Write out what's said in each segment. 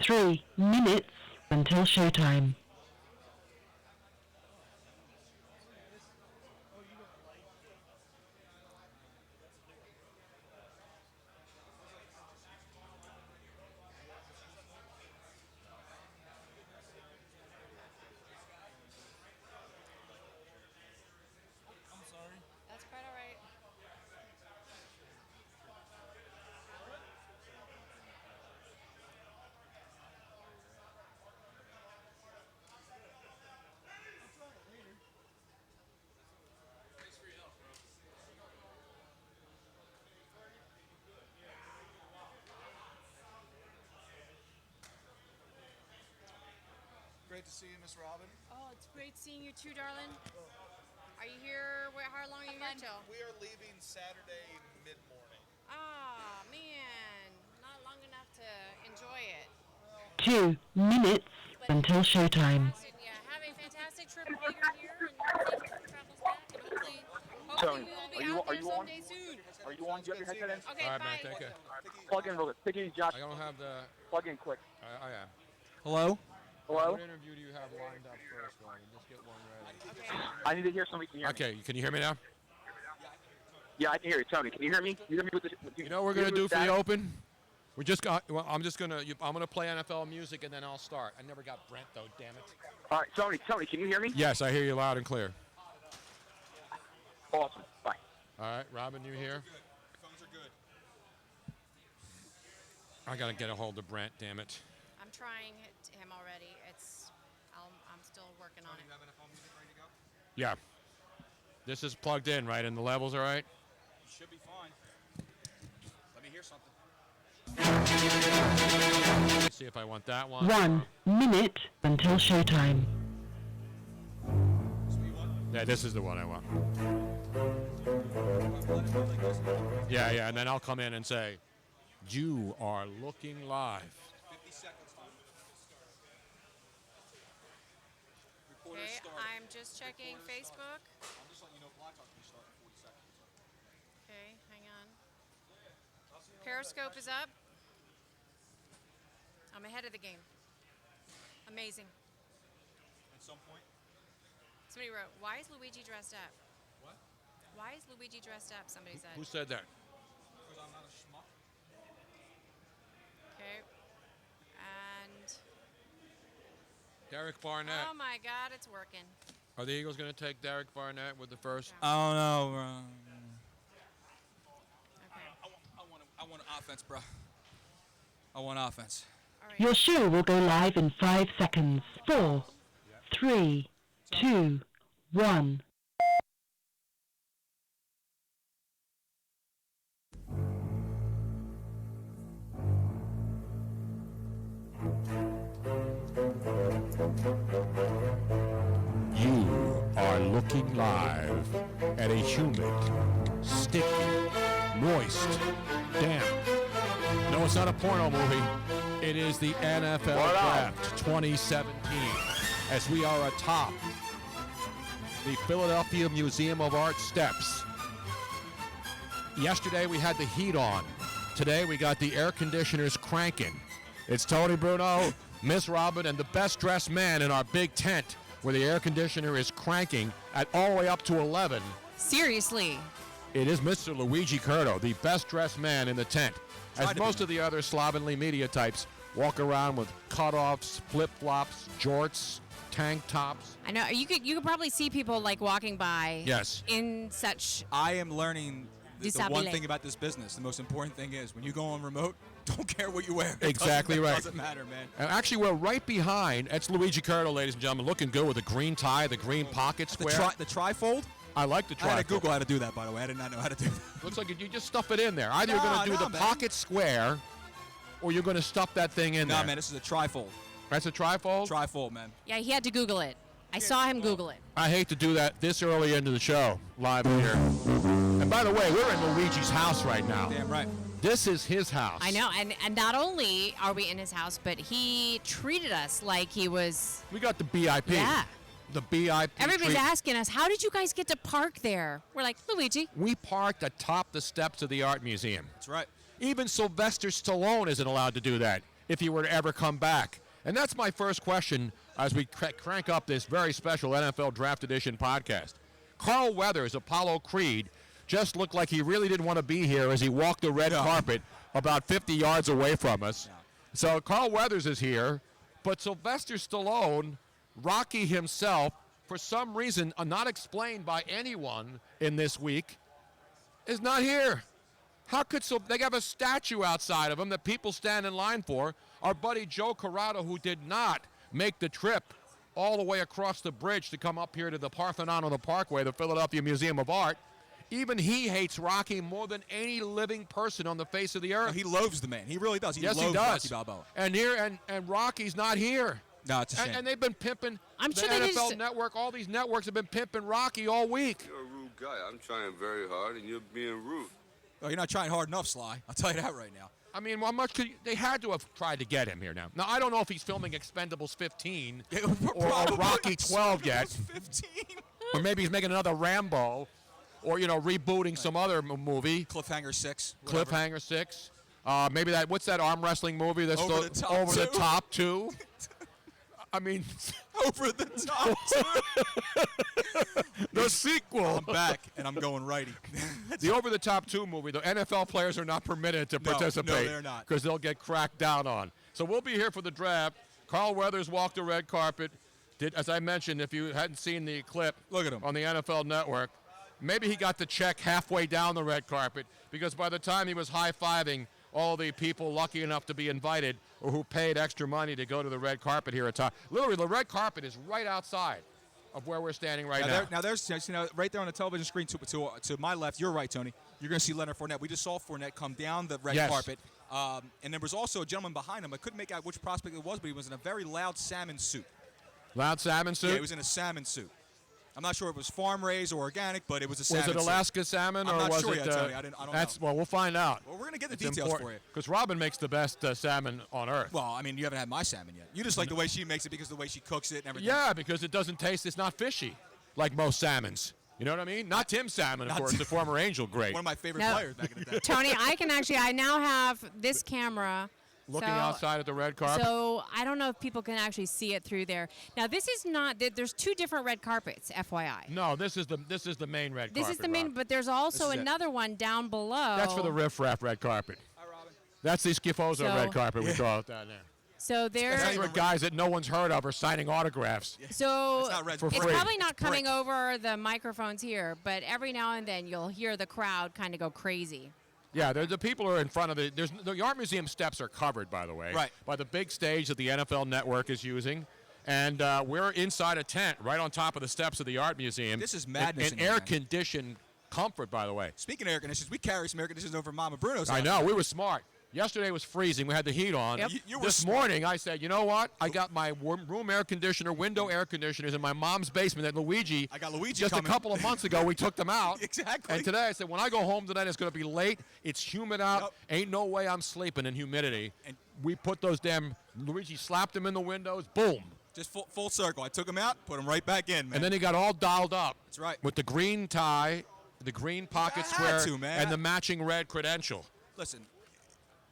3 minutes until showtime. That's quite all right. Great to see you, Miss Robin. Oh, it's great seeing you too, darling. Are you here? How long are you here till? We are leaving Saturday mid-morning. Ah, man. Not long enough to enjoy it. 2 minutes until showtime. Yeah, have a fantastic trip while you're here and safe travels back. And hopefully we will be out there someday soon. Are you on? Do you have your headset in? Okay, All right, bye. man, take care. Plug in real quick. Take it easy, Josh. I don't have the. Plug in quick. I am. Hello? Hello? What interview do you have lined up first, one? Just get one ready. Okay. I need to hear somebody can hear me. Okay, can you hear me now? Yeah, I can hear you. Tony, can you hear me? You hear me with the, You know what we're gonna do for the open? We just got. Well, I'm gonna play NFL music and then I'll start. I never got Brent though. Damn it. All right, Tony, can you hear me? Yes, I hear you loud and clear. Awesome. Bye. All right, Robin, you here? Phones are good. I gotta get a hold of Brent. Damn it. I'm trying him already. I'm still working on it. You have NFL music ready to go? Yeah. This is plugged in, right? And the levels are right? You should be fine. Let me hear something. Let's see if I want that one. 1 minute until showtime. Yeah, this is the one I want. Yeah, and then I'll come in and say, you are looking live. 50 seconds. Okay, I'm just checking Facebook. I'm just letting you know Black Talk can start in 40 seconds. Okay, hang on. Periscope is up. I'm ahead of the game. Amazing. At some point. Somebody wrote, why is Luigi dressed up? What? Why is Luigi dressed up? Somebody said. Who said that? Because I'm not a schmuck. Okay. And Derek Barnett. oh my God, it's working. Are the Eagles going to take Derek Barnett with the first? I don't know, bro. Okay. I want offense, bro. I want offense. All right. Your show will go live in 5 seconds. 4, 3, 2, 1. You are looking live at a humid, sticky, moist, damp. No, it's not a porno movie. It is the NFL Draft 2017. As we are atop the Philadelphia Museum of Art steps. Yesterday we had the heat on. Today we got the air conditioners cranking. It's Tony Bruno, Miss Robin, and the best dressed man in our big tent where the air conditioner is cranking at all the way up to 11. Seriously. It is Mr. Luigi Curto, the best dressed man in the tent. As most of the other slovenly media types walk around with cutoffs, flip-flops, jorts, tank tops. I know you could probably see people like walking by. Yes. In such. I am learning the Disabile. one thing about this business. The most important thing is when you go on remote, don't care what you wear. Exactly right. It doesn't matter, man. And actually, we're right behind. That's Luigi Curto, ladies and gentlemen, looking good with the green tie, the green pocket square. The trifold? I like the trifold. I had to Google how to do that, by the way. I did not know how to do that. Looks like you just stuff it in there. Either you're going to do the pocket square, or you're going to stuff that thing in there. No, man, this is a trifold. That's a trifold? Trifold, man. Yeah, he had to Google it. I saw him Google it. I hate to do that this early into the show, live here. And by the way, we're in Luigi's house right now. Damn right. This is his house. I know, and not only are we in his house, but he treated us like he was. We got the BIP. Yeah. The BIP. Everybody's asking us, how did you guys get to park there? We're like, Luigi. We parked atop the steps of the art museum. That's right. Even Sylvester Stallone isn't allowed to do that. if he were to ever come back? And that's my first question as we crank up this very special NFL Draft Edition podcast. Carl Weathers, Apollo Creed, just looked like he really didn't want to be here as he walked the red carpet about 50 yards away from us. So Carl Weathers is here, but Sylvester Stallone, Rocky himself, for some reason not explained by anyone in this week, is not here. How could they have a statue outside of him that people stand in line for? Our buddy Joe Corrado, who did not make the trip all the way across the bridge to come up here to the Parthenon on the Parkway, the Philadelphia Museum of Art, even he hates Rocky more than any living person on the face of the earth. He loathes the man. He really does. Yes, he does. Rocky Balboa. And Rocky's not here. No, it's a shame. And they've been pimping I'm the sure they NFL just- Network. All these networks have been pimping Rocky all week. You're a rude guy. I'm trying very hard, and you're being rude. Oh, you're not trying hard enough, Sly. I'll tell you that right now. I mean, how much could they had to have tried to get him here now? Now, I don't know if he's filming Expendables 15 or Rocky 12 yet. 15. Or maybe he's making another Rambo or, rebooting some other movie. Cliffhanger 6. Whatever. Cliffhanger 6. Maybe what's that arm wrestling movie that's Over the Top Over the 2? Top 2? I mean, Over the Top 2. the sequel. I'm back, and I'm going righty. The Over the Top 2 movie, the NFL players are not permitted to participate. No, they're not. Because they'll get cracked down on. So we'll be here for the draft. Carl Weathers walked the red carpet. As I mentioned, if you hadn't seen the clip Look at him. on the NFL Network, maybe he got the check halfway down the red carpet because by the time he was high-fiving all the people lucky enough to be invited or who paid extra money to go to the red carpet here at top. Literally, the red carpet is right outside of where we're standing right now. Now there's right there on the television screen to my left, you're right, Tony. You're going to see Leonard Fournette. We just saw Fournette come down the red carpet. And there was also a gentleman behind him. I couldn't make out which prospect it was, but he was in a very loud salmon suit. Loud salmon suit? Yeah, he was in a salmon suit. I'm not sure if it was farm raised or organic, but it was a salmon suit. Was it Alaska salmon I'm or not was sure it? Yet, Tony. I don't know. Well, we'll find out. Well, we're going to get the details for you. Because Robin makes the best salmon on earth. Well, I mean, you haven't had my salmon yet. You just like the way she makes it because of the way she cooks it and everything. Yeah, because it doesn't taste. It's not fishy like most salmons. You know what I mean? Not Tim Salmon, of course, the former Angel great. One of my favorite players back in the day. Tony, I now have this camera. Looking outside at the red carpet. So I don't know if people can actually see it through there. Now this is not. There's two different red carpets, FYI. No, this is the main red carpet. This is the main, but there's also another one down below. That's for the riff-raff red carpet. Hi, Robin. That's the Schifoso red carpet we call it down there. So That's there's where guys that no one's heard of are signing autographs. So It's not red, it's free. probably not coming over the microphones here, but every now and then you'll hear the crowd kind of go crazy. Yeah, the people are in front of the Art Museum steps are covered, by the way, Right. by the big stage that the NFL Network is using. And we're inside a tent right on top of the steps of the Art Museum. This is madness In in here, man. air-conditioned comfort, by the way. Speaking of air conditioners, we carry some air conditioners over Mama Bruno's I house. know. We were smart. Yesterday was freezing. We had the heat on. Yep. You were This smart. morning, I said, you know what? I got my room air conditioner, window air conditioners in my mom's basement that Luigi. I got Luigi Just coming. a couple of months ago, we took them out. Exactly. And today I said, when I go home tonight, it's going to be late. It's humid out. Yep. Ain't no way I'm sleeping in humidity. And- We put those Luigi slapped them in the windows. Boom. Just full circle. I took them out, put them right back in, man. And then he got all dialed up. That's right. With the green tie, the green pocket I square, had to, man. and the matching red credential. Listen,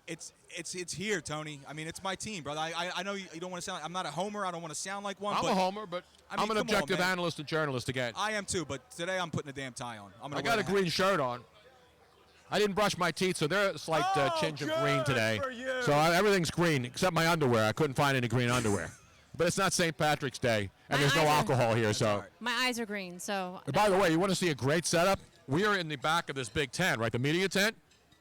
it's here, Tony. I mean, it's my team, brother. I know you don't want to sound. I'm not a homer. I don't want to sound like one. I'm but a homer, but I mean, I'm an come on, objective man. analyst and journalist again. I am too, but today I'm putting a damn tie on. I'm gonna I got wear a hat. green shirt on. I didn't brush my teeth, so there's a slight tinge of green today. So everything's green except my underwear. I couldn't find any green underwear. But it's not St. Patrick's Day, and My there's no eyes are- alcohol here. So, all right. My eyes are green, so. And by the way, you want to see a great setup? We are in the back of this big tent, right? The media tent.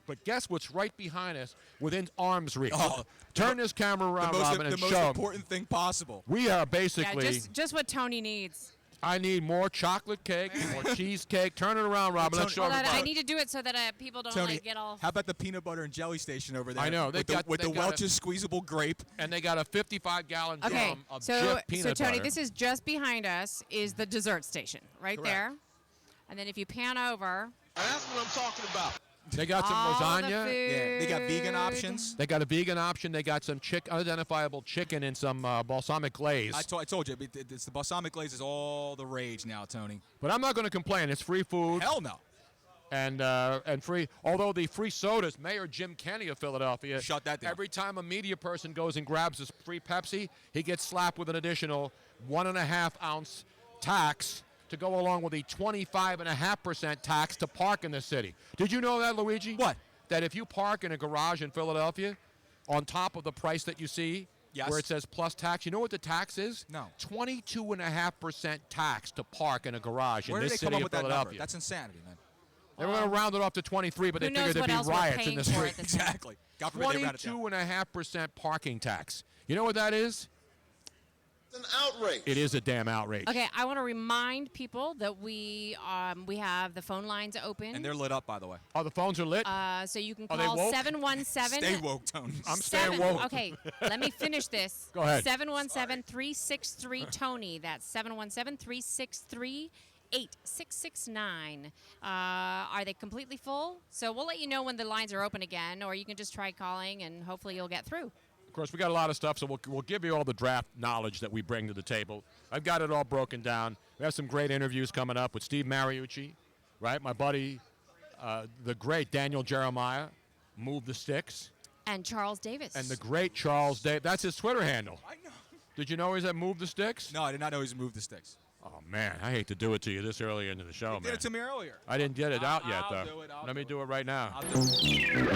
But guess what's right behind us, within arm's reach? Oh, Turn this camera around, Robin, and the most show 'em. important thing possible. We are Yeah, basically. just what Tony needs. I need more chocolate cake, more cheesecake. Turn it around, Robin. Let's show Hold on, everybody. I need to do it so that people don't Tony, get all. how about the peanut butter and jelly station over there? I know, with they the got Welch's squeezable grape. And they got a 55-gallon Okay, drum of so Jif peanut Tony, butter. this is just behind us is the dessert station right Correct. there, and then if you pan over, That's what I'm talking about. They got some all lasagna. the food. Yeah, they got vegan options. They got a vegan option. They got some unidentifiable chicken and some balsamic glaze. I told you, it's the balsamic glaze is all the rage now, Tony. But I'm not going to complain. It's free food. Hell no. and free. Although the free sodas, Mayor Jim Kenney of Philadelphia, shut that down. Every time a media person goes and grabs a free Pepsi, he gets slapped with an additional 1.5-ounce tax to go along with the 25.5% tax to park in the city. Did you know that, Luigi? What? That if you park in a garage in Philadelphia, on top of the price that you see, yes, where it says plus tax, you know what the tax is? No. 22.5% tax to park in a garage Where in did this they come city up of with that number? Philadelphia. That's insanity, man. They were going to round it off to 23, but they Who knows figured there'd what be else we're riots paying in the for street. at this point? Exactly. God forbid they round it down. 22.5% parking tax. You know what that is? It's an outrage. It is a damn outrage. Okay, I want to remind people that we have the phone lines open. And they're lit up, by the way. Oh, the phones are lit? So you can Are they call woke? 717. Stay woke, Tony. I'm staying woke. Okay, let me finish this. Go ahead. 717-363-TONY. That's 717-363-8669. Are they completely full? So we'll let you know when the lines are open again, or you can just try calling, and hopefully you'll get through. Of course, we got a lot of stuff, so we'll give you all the draft knowledge that we bring to the table. I've got it all broken down. We have some great interviews coming up with Steve Mariucci, right? My buddy, the great Daniel Jeremiah, Move the Sticks. And Charles Davis. And the great Charles Davis. That's his Twitter handle. I know. Did you know he's at Move the Sticks? No, I did not know he's moved the sticks. Oh, man, I hate to do it to you this early into the show, You man. did it to me earlier. I didn't get it out yet, I'll though. do it, Let me do it right now. I'll do it.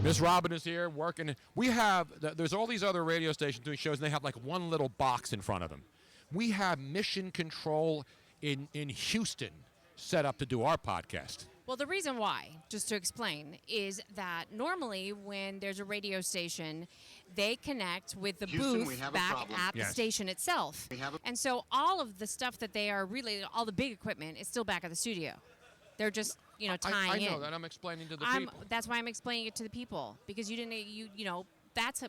Miss Robin is here working. We have, there's all these other radio stations doing shows, and they have like one little box in front of them. We have Mission Control in Houston set up to do our podcast. Well, the reason why, just to explain, is that normally when there's a radio station, they connect with the Houston, we booth have a back problem. at the Yes. station itself. And so all of the stuff that they are really, all the big equipment is still back at the studio. They're just, tying I in. know that. I'm explaining to the people. That's why I'm explaining it to the people, because you didn't,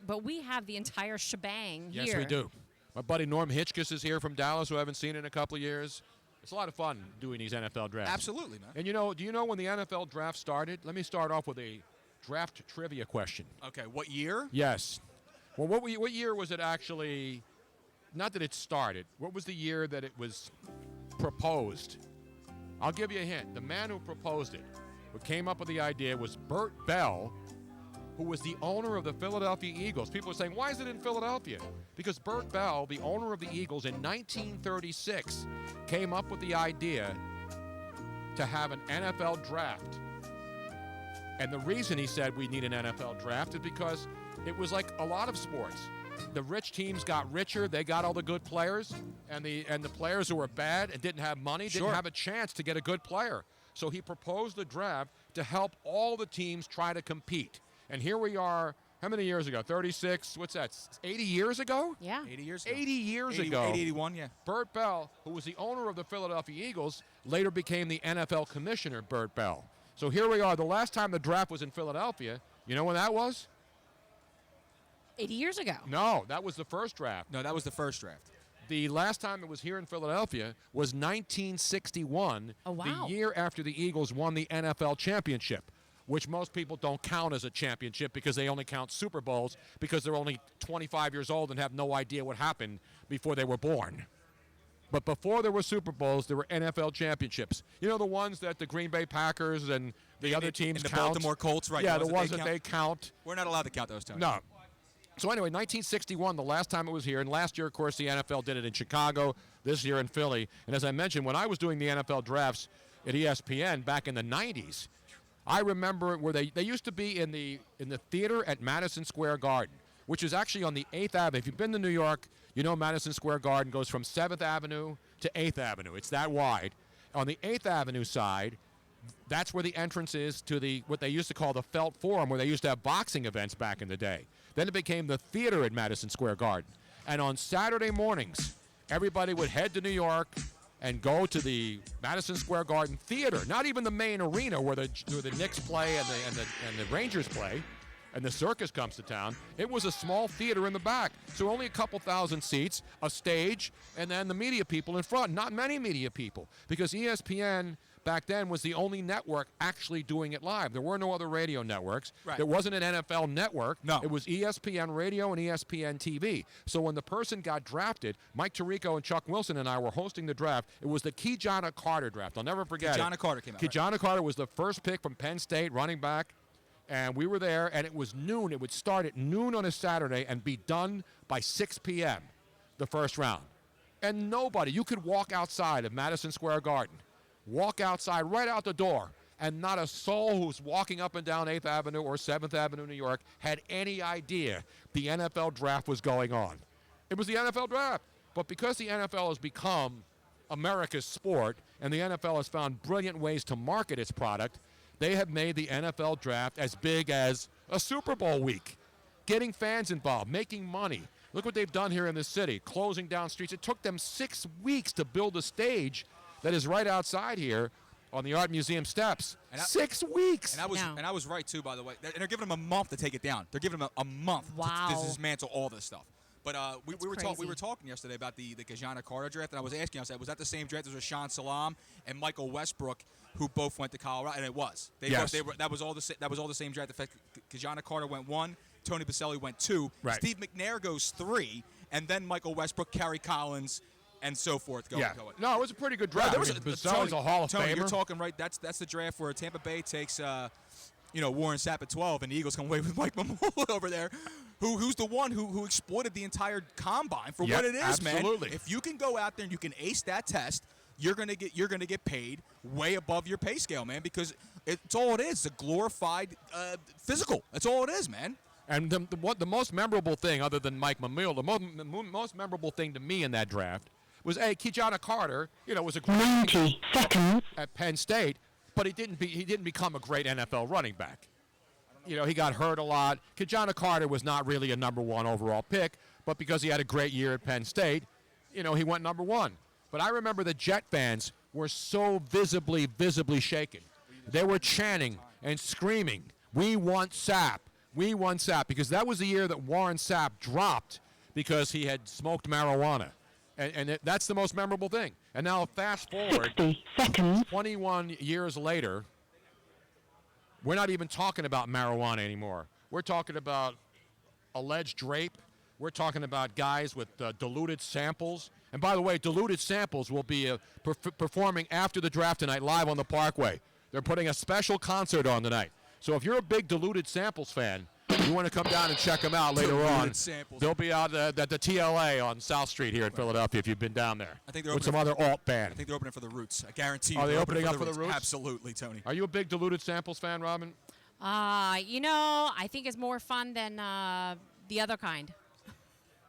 but we have the entire shebang here. Yes, we do. My buddy Norm Hitchkiss is here from Dallas, who I haven't seen in a couple of years. It's a lot of fun doing these NFL drafts. Absolutely, man. And do you know when the NFL draft started? Let me start off with a draft trivia question. Okay, what year? Yes. Well, what year was it actually? Not that it started. What was the year that it was proposed? I'll give you a hint. The man who proposed it, who came up with the idea, was Bert Bell, who was the owner of the Philadelphia Eagles. People are saying, why is it in Philadelphia? Because Bert Bell, the owner of the Eagles in 1936, came up with the idea to have an NFL draft. And the reason he said we need an NFL draft is because it was like a lot of sports. The rich teams got richer, they got all the good players, and the players who were bad and didn't have money didn't have a chance to get a good player. So he proposed the draft to help all the teams try to compete. And here we are, how many years ago? 36, what's that, 80 years ago? Yeah. 80 years ago. 80 years ago. 81, yeah. Bert Bell, who was the owner of the Philadelphia Eagles, later became the NFL commissioner, Bert Bell. So here we are. The last time the draft was in Philadelphia, you know when that was? 80 years ago. No, that was the first draft. No, that was the first draft. The last time it was here in Philadelphia was 1961, Oh, wow. the year after the Eagles won the NFL championship, which most people don't count as a championship because they only count Super Bowls because they're only 25 years old and have no idea what happened before they were born. But before there were Super Bowls, there were NFL championships. You know, the ones that the Green Bay Packers and the other teams and the count? Baltimore Colts, right? Yeah, the ones that they count. We're not allowed to count those, Tony. No. So anyway, 1961, the last time it was here, and last year, of course, the NFL did it in Chicago, this year in Philly. And as I mentioned, when I was doing the NFL drafts at ESPN back in the 90s, I remember where they used to be in the theater at Madison Square Garden, which is actually on the 8th Avenue. If you've been to New York, you know Madison Square Garden goes from 7th Avenue to 8th Avenue. It's that wide. On the 8th Avenue side, that's where the entrance is to what they used to call the Felt Forum, where they used to have boxing events back in the day. Then it became the theater at Madison Square Garden. And on Saturday mornings, everybody would head to New York and go to the Madison Square Garden theater, not even the main arena where the Knicks play and the Rangers play, and the circus comes to town. It was a small theater in the back, so only a couple thousand seats, a stage, and then the media people in front. Not many media people, because ESPN, back then was the only network actually doing it live. There were no other radio networks. Right. There wasn't an NFL network. No. It was ESPN Radio and ESPN TV. So when the person got drafted, Mike Tirico and Chuck Wilson and I were hosting the draft. It was the Keyjana Carter draft. I'll never forget it. Keyjana Carter came out. Keyjana Carter was the first pick from Penn State, running back. And we were there, and it was noon. It would start at noon on a Saturday and be done by 6 p.m., the first round. And nobody, you could walk outside of Madison Square Garden, walk outside right out the door, and not a soul who's walking up and down 8th Avenue or 7th Avenue, New York, had any idea the NFL draft was going on. It was the NFL draft. But because the NFL has become America's sport, and the NFL has found brilliant ways to market its product, they have made the NFL draft as big as a Super Bowl week, getting fans involved, making money. Look what they've done here in this city, closing down streets. It took them 6 weeks to build a stage that is right outside here on the Art Museum steps. 6 weeks. And I was right, too, by the way. And they're giving them a month to take it down. They're giving them a month to dismantle all this stuff. But we were talking yesterday about the Keyjana Carter draft, and I was asking, I said, was that the same draft as Rashaan Salam and Michael Westbrook, who both went to Colorado? And it was. That was all the same draft. In fact, Keyjana Carter went 1, Tony Baselli went 2, right. Steve McNair goes 3, and then Michael Westbrook, Kerry Collins, and so forth. Go. No, it was a pretty good draft. Baselli's a Hall of Tony, Famer. You're talking right. That's the draft where Tampa Bay takes Warren Sapp at 12, and the Eagles come away with Mike Mamula over there, who's the one who exploited the entire combine for what it is, absolutely. Man. If you can go out there and you can ace that test, you're gonna get paid way above your pay scale, man, because it's all it is. It's a glorified physical. That's all it is, man. And the most memorable thing, other than Mike Mamula, the most memorable thing to me in that draft was, Keyjana Carter, was a great 90 seconds at Penn State, but he didn't become a great NFL running back. He got hurt a lot. Keyjana Carter was not really a number 1 overall pick, but because he had a great year at Penn State, he went number 1. But I remember the Jet fans were so visibly shaken. They were chanting and screaming, "We want Sapp. We want Sapp," because that was the year that Warren Sapp dropped because he had smoked marijuana. And that's the most memorable thing. And now fast forward 60 seconds. 21 years later, we're not even talking about marijuana anymore. We're talking about alleged rape. We're talking about guys with diluted samples. And by the way, diluted samples will be performing after the draft tonight live on the Parkway. They're putting a special concert on tonight. So if you're a big diluted samples fan, you want to come down and check them out later on. They'll be out at the TLA on South Street here in Philadelphia if you've been down there. I think they're with some other alt band. I think they're opening for the Roots. I guarantee you. Are they opening up for the Roots? Absolutely, Tony. Are you a big diluted samples fan, Robin? I think it's more fun than the other kind.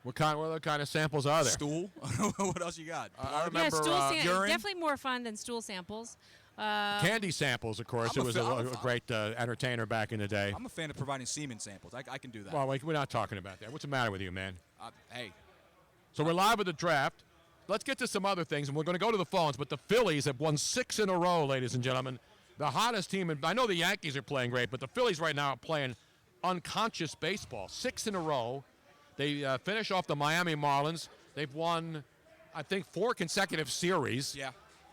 What other kind of samples are there? Stool. What else you got? I remember urine. Definitely more fun than stool samples. Candy samples, of course. It was a great entertainer back in the day. I'm a fan of providing semen samples. I can do that. Well, we're not talking about that. What's the matter with you, man? Hey. So we're live with the draft. Let's get to some other things, and we're going to go to the phones. But the Phillies have won 6 in a row, ladies and gentlemen. The hottest team. I know the Yankees are playing great, but the Phillies right now are playing unconscious baseball. 6 in a row. They finish off the Miami Marlins. They've won, I think, 4 consecutive series. Yeah.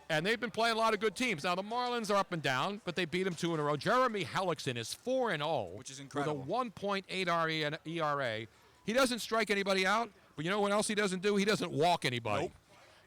And they've been playing a lot of good teams. Now, the Marlins are up and down, but they beat them 2 in a row. Jeremy Hellickson is 4-0. Which is incredible. With a 1.8 ERA. He doesn't strike anybody out, but you know what else he doesn't do? He doesn't walk anybody. Nope.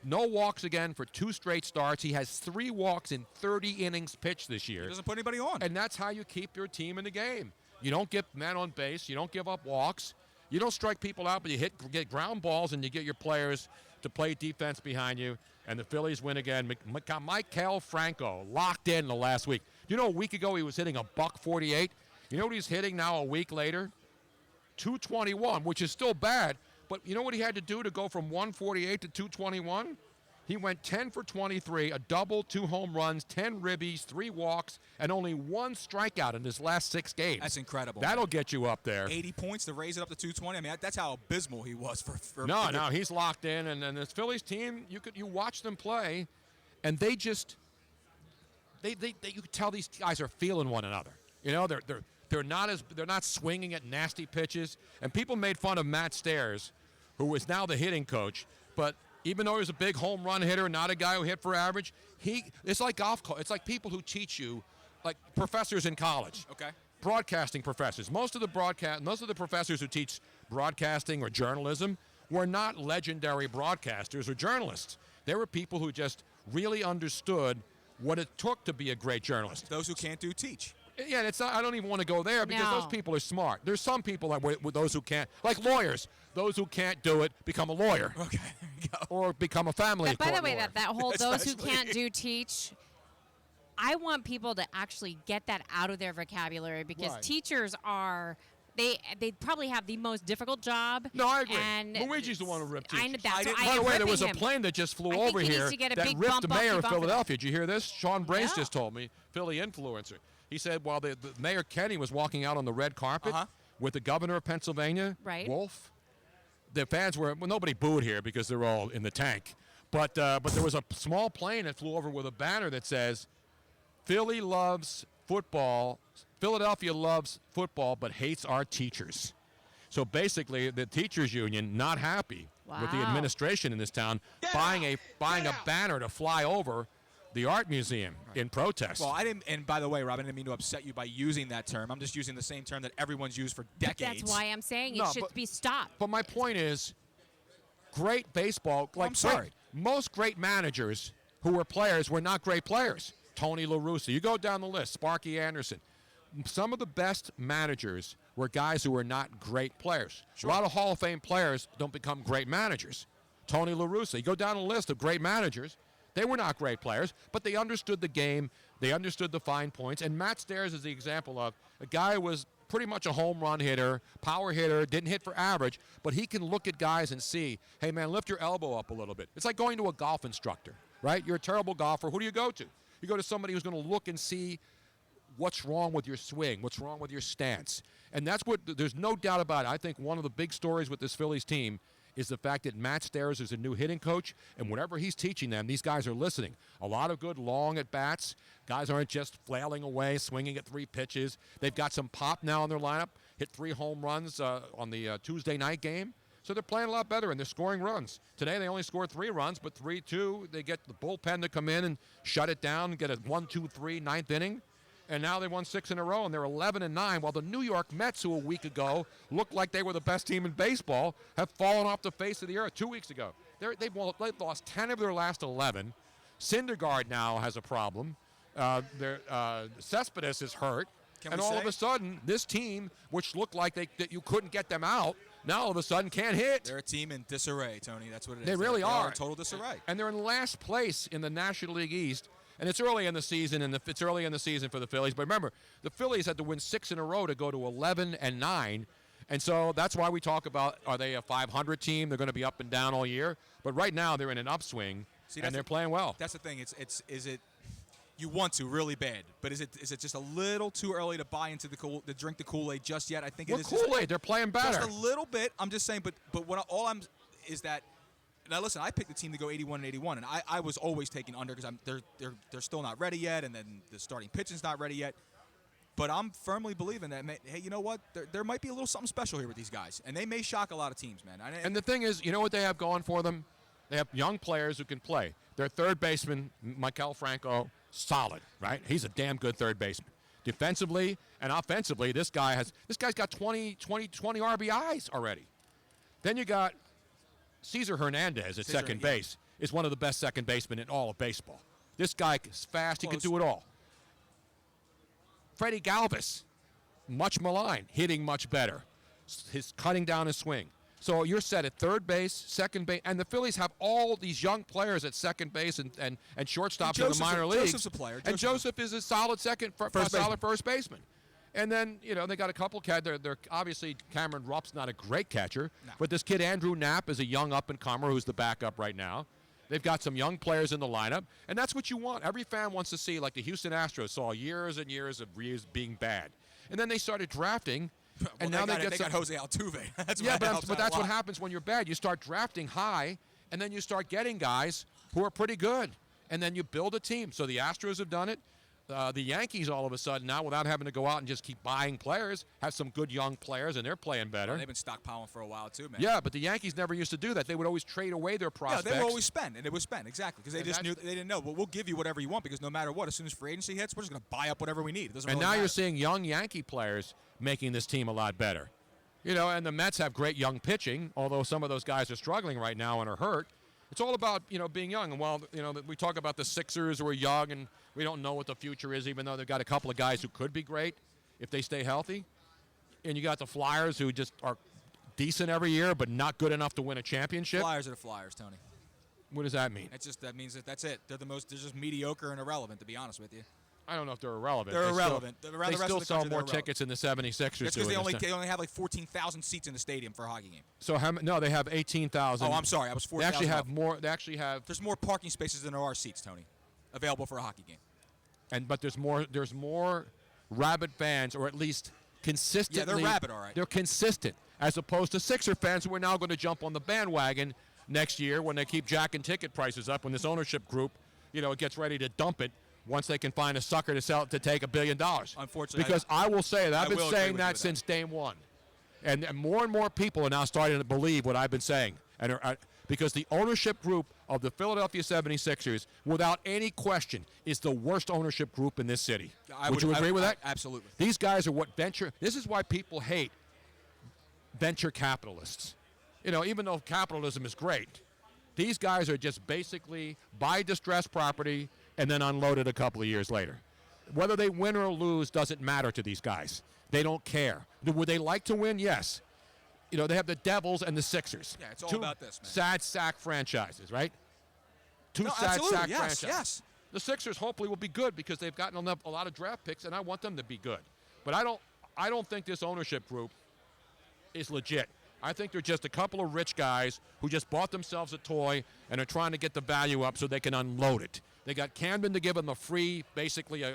No walks again for 2 straight starts. He has 3 walks in 30 innings pitched this year. He doesn't put anybody on. And that's how you keep your team in the game. You don't get men on base. You don't give up walks. You don't strike people out, but you get ground balls, and you get your players to play defense behind you. And the Phillies win again. Maikel Franco locked in the last week. You know, a week ago he was hitting a .148. You know what he's hitting now a week later? .221, which is still bad. But you know what he had to do to go from 148 to .221? He went 10 for 23, a double, 2 home runs, 10 ribbies, 3 walks, and only 1 strikeout in his last 6 games. That's incredible. That'll get you up there. 80 points to raise it up to 220. I mean, that's how abysmal he was for No, he's locked in, and this Phillies team, you watch them play, and they just you can tell these guys are feeling one another. You know, they're not swinging at nasty pitches. And people made fun of Matt Stairs, who is now the hitting coach, but even though he was a big home run hitter, not a guy who hit for average, it's like golf. It's like people who teach you, like professors in college. Okay. Broadcasting professors. Most of the professors who teach broadcasting or journalism were not legendary broadcasters or journalists. They were people who just really understood what it took to be a great journalist. Those who can't do teach. Yeah, it's not, I don't even want to go there because those people are smart. There's some people that with those who can't, like lawyers. Those who can't do it become a lawyer. Okay, there you go. Or become a family court By the way, lawyer. that whole those who can't do teach, I want people to actually get that out of their vocabulary because teachers are they probably have the most difficult job. No, I agree. And Luigi's the one who ripped teachers. By By the way, there was a plane that just flew over here that ripped the mayor of Philadelphia. Did you hear this? Sean Brace just told me, Philly influencer. He said while the Mayor Kenny was walking out on the red carpet with the governor of Pennsylvania, Wolf, the fans were, well, nobody booed here because they're all in the tank. But there was a small plane that flew over with a banner that says, Philly loves football. Philadelphia loves football but hates our teachers. So basically, the teachers union not happy with the administration in this town buying a banner to fly over the art museum in protest. Well, I didn't. And by the way, Rob, I didn't mean to upset you by using that term. I'm just using the same term that everyone's used for decades. That's why I'm saying it should be stopped. But my point is, great baseball. I'm sorry. Most great managers who were players were not great players. Tony La Russa. You go down the list. Sparky Anderson. Some of the best managers were guys who were not great players. Sure. A lot of Hall of Fame players don't become great managers. Tony La Russa. You go down the list of great managers. They were not great players, but they understood the game. They understood the fine points. And Matt Stairs is the example of a guy who was pretty much a home run hitter, power hitter, didn't hit for average, but he can look at guys and see, hey, man, lift your elbow up a little bit. It's like going to a golf instructor, right? You're a terrible golfer. Who do you go to? You go to somebody who's going to look and see what's wrong with your swing, what's wrong with your stance. And that's what, there's no doubt about it. I think one of the big stories with this Phillies team is the fact that Matt Stairs is a new hitting coach, and whatever he's teaching them, these guys are listening. A lot of good long at-bats. Guys aren't just flailing away, swinging at 3 pitches. They've got some pop now in their lineup, hit 3 home runs on the Tuesday night game. So they're playing a lot better, and they're scoring runs. Today they only scored 3 runs, but 3-2. They get the bullpen to come in and shut it down and get a 1-2-3 ninth inning. And now they won 6 in a row, and they're 11-9, while the New York Mets, who a week ago looked like they were the best team in baseball, have fallen off the face of the earth 2 weeks ago. They've lost 10 of their last 11. Syndergaard now has a problem. Cespedes is hurt. And all of a sudden, this team, which looked like that you couldn't get them out, now all of a sudden can't hit. They're a team in disarray, Tony. That's what it is. They really are. They're in total disarray. And they're in last place in the National League East. And it's early in the season, it's early in the season for the Phillies. But remember, the Phillies had to win 6 in a row to go to 11-9. And so that's why we talk about, are they a 500 team? They're going to be up and down all year. But right now they're in an upswing, and they're playing well. That's the thing. Is it you want to really bad, but is it just a little too early to buy into to drink the Kool-Aid just yet? I think it is. Kool-Aid? They're playing better. Just a little bit. I'm just saying. But is that. Now listen, I picked the team to go 81-81, and I was always taking under because they're still not ready yet, and then the starting pitching's not ready yet. But I'm firmly believing that, hey, you know what? There might be a little something special here with these guys, and they may shock a lot of teams, man. And the thing is, you know what they have going for them? They have young players who can play. Their third baseman, Maikel Franco, solid, right? He's a damn good third baseman. Defensively and offensively, this guy's got 20 RBIs already. Then you got Cesar Hernandez at second base is one of the best second basemen in all of baseball. This guy is fast. He can do it all. Freddie Galvis, much maligned, hitting much better. His cutting down his swing. So you're set at third base, second base, and the Phillies have all these young players at second base and shortstops in the minor leagues. Joseph's a player. And Joseph is a solid first baseman. And then, they got a couple they're obviously Cameron Rupp's not a great catcher, but this kid Andrew Knapp is a young up-and-comer who's the backup right now. They've got some young players in the lineup, and that's what you want. Every fan wants to see, like the Houston Astros saw years and years of Reeves being bad. And then they started drafting, and now they got Jose Altuve. But that's what happens when you're bad. You start drafting high, and then you start getting guys who are pretty good, and then you build a team. So the Astros have done it. The Yankees, all of a sudden, now without having to go out and just keep buying players, have some good young players, and they're playing better. They've been stockpiling for a while, too, man. Yeah, but the Yankees never used to do that. They would always trade away their prospects. Yeah, they would always spend, and it was spent, exactly, because they just knew, they didn't know. But we'll give you whatever you want, because no matter what, as soon as free agency hits, we're just going to buy up whatever we need. It doesn't and really now matter. you're seeing young Yankee players making this team a lot better. You know, and the Mets have great young pitching, although some of those guys are struggling right now and are hurt. It's all about, being young. And while, we talk about the Sixers who are young and we don't know what the future is, even though they've got a couple of guys who could be great if they stay healthy. And you got the Flyers who just are decent every year but not good enough to win a championship. Flyers are the Flyers, Tony. What does that mean? That means that's it. They're just mediocre and irrelevant, to be honest with you. I don't know if they're irrelevant. They're irrelevant. They still sell more tickets in the 76ers. That's because they only have like 14,000 seats in the stadium for a hockey game. So no, they have 18,000. Oh, I'm sorry. I was 4,000. They actually have more. They actually have. There's more parking spaces than there are seats, Tony, available for a hockey game. But there's more rabid fans, or at least consistently. Yeah, they're rabid, all right. They're consistent, as opposed to Sixer fans who are now going to jump on the bandwagon next year when they keep jacking ticket prices up. When this ownership group, gets ready to dump it. Once they can find a sucker to sell it to take $1 billion. Unfortunately. Because I will say that I've been will saying that since day one. And more people are now starting to believe what I've been saying. Because the ownership group of the Philadelphia 76ers, without any question, is the worst ownership group in this city. Would you agree with that? Absolutely. These guys are this is why people hate venture capitalists. Even though capitalism is great, these guys are just basically buy distressed property and then unload it a couple of years later. Whether they win or lose doesn't matter to these guys. They don't care. Would they like to win? Yes. They have the Devils and the Sixers. Yeah, it's all about this, man. Sad sack franchises, right? Two sad absolutely. sack Yes, franchises. yes. The Sixers hopefully will be good because they've gotten a lot of draft picks, and I want them to be good. But I don't think this ownership group is legit. I think they're just a couple of rich guys who just bought themselves a toy and are trying to get the value up so they can unload it. They got Camden to give them a free, basically,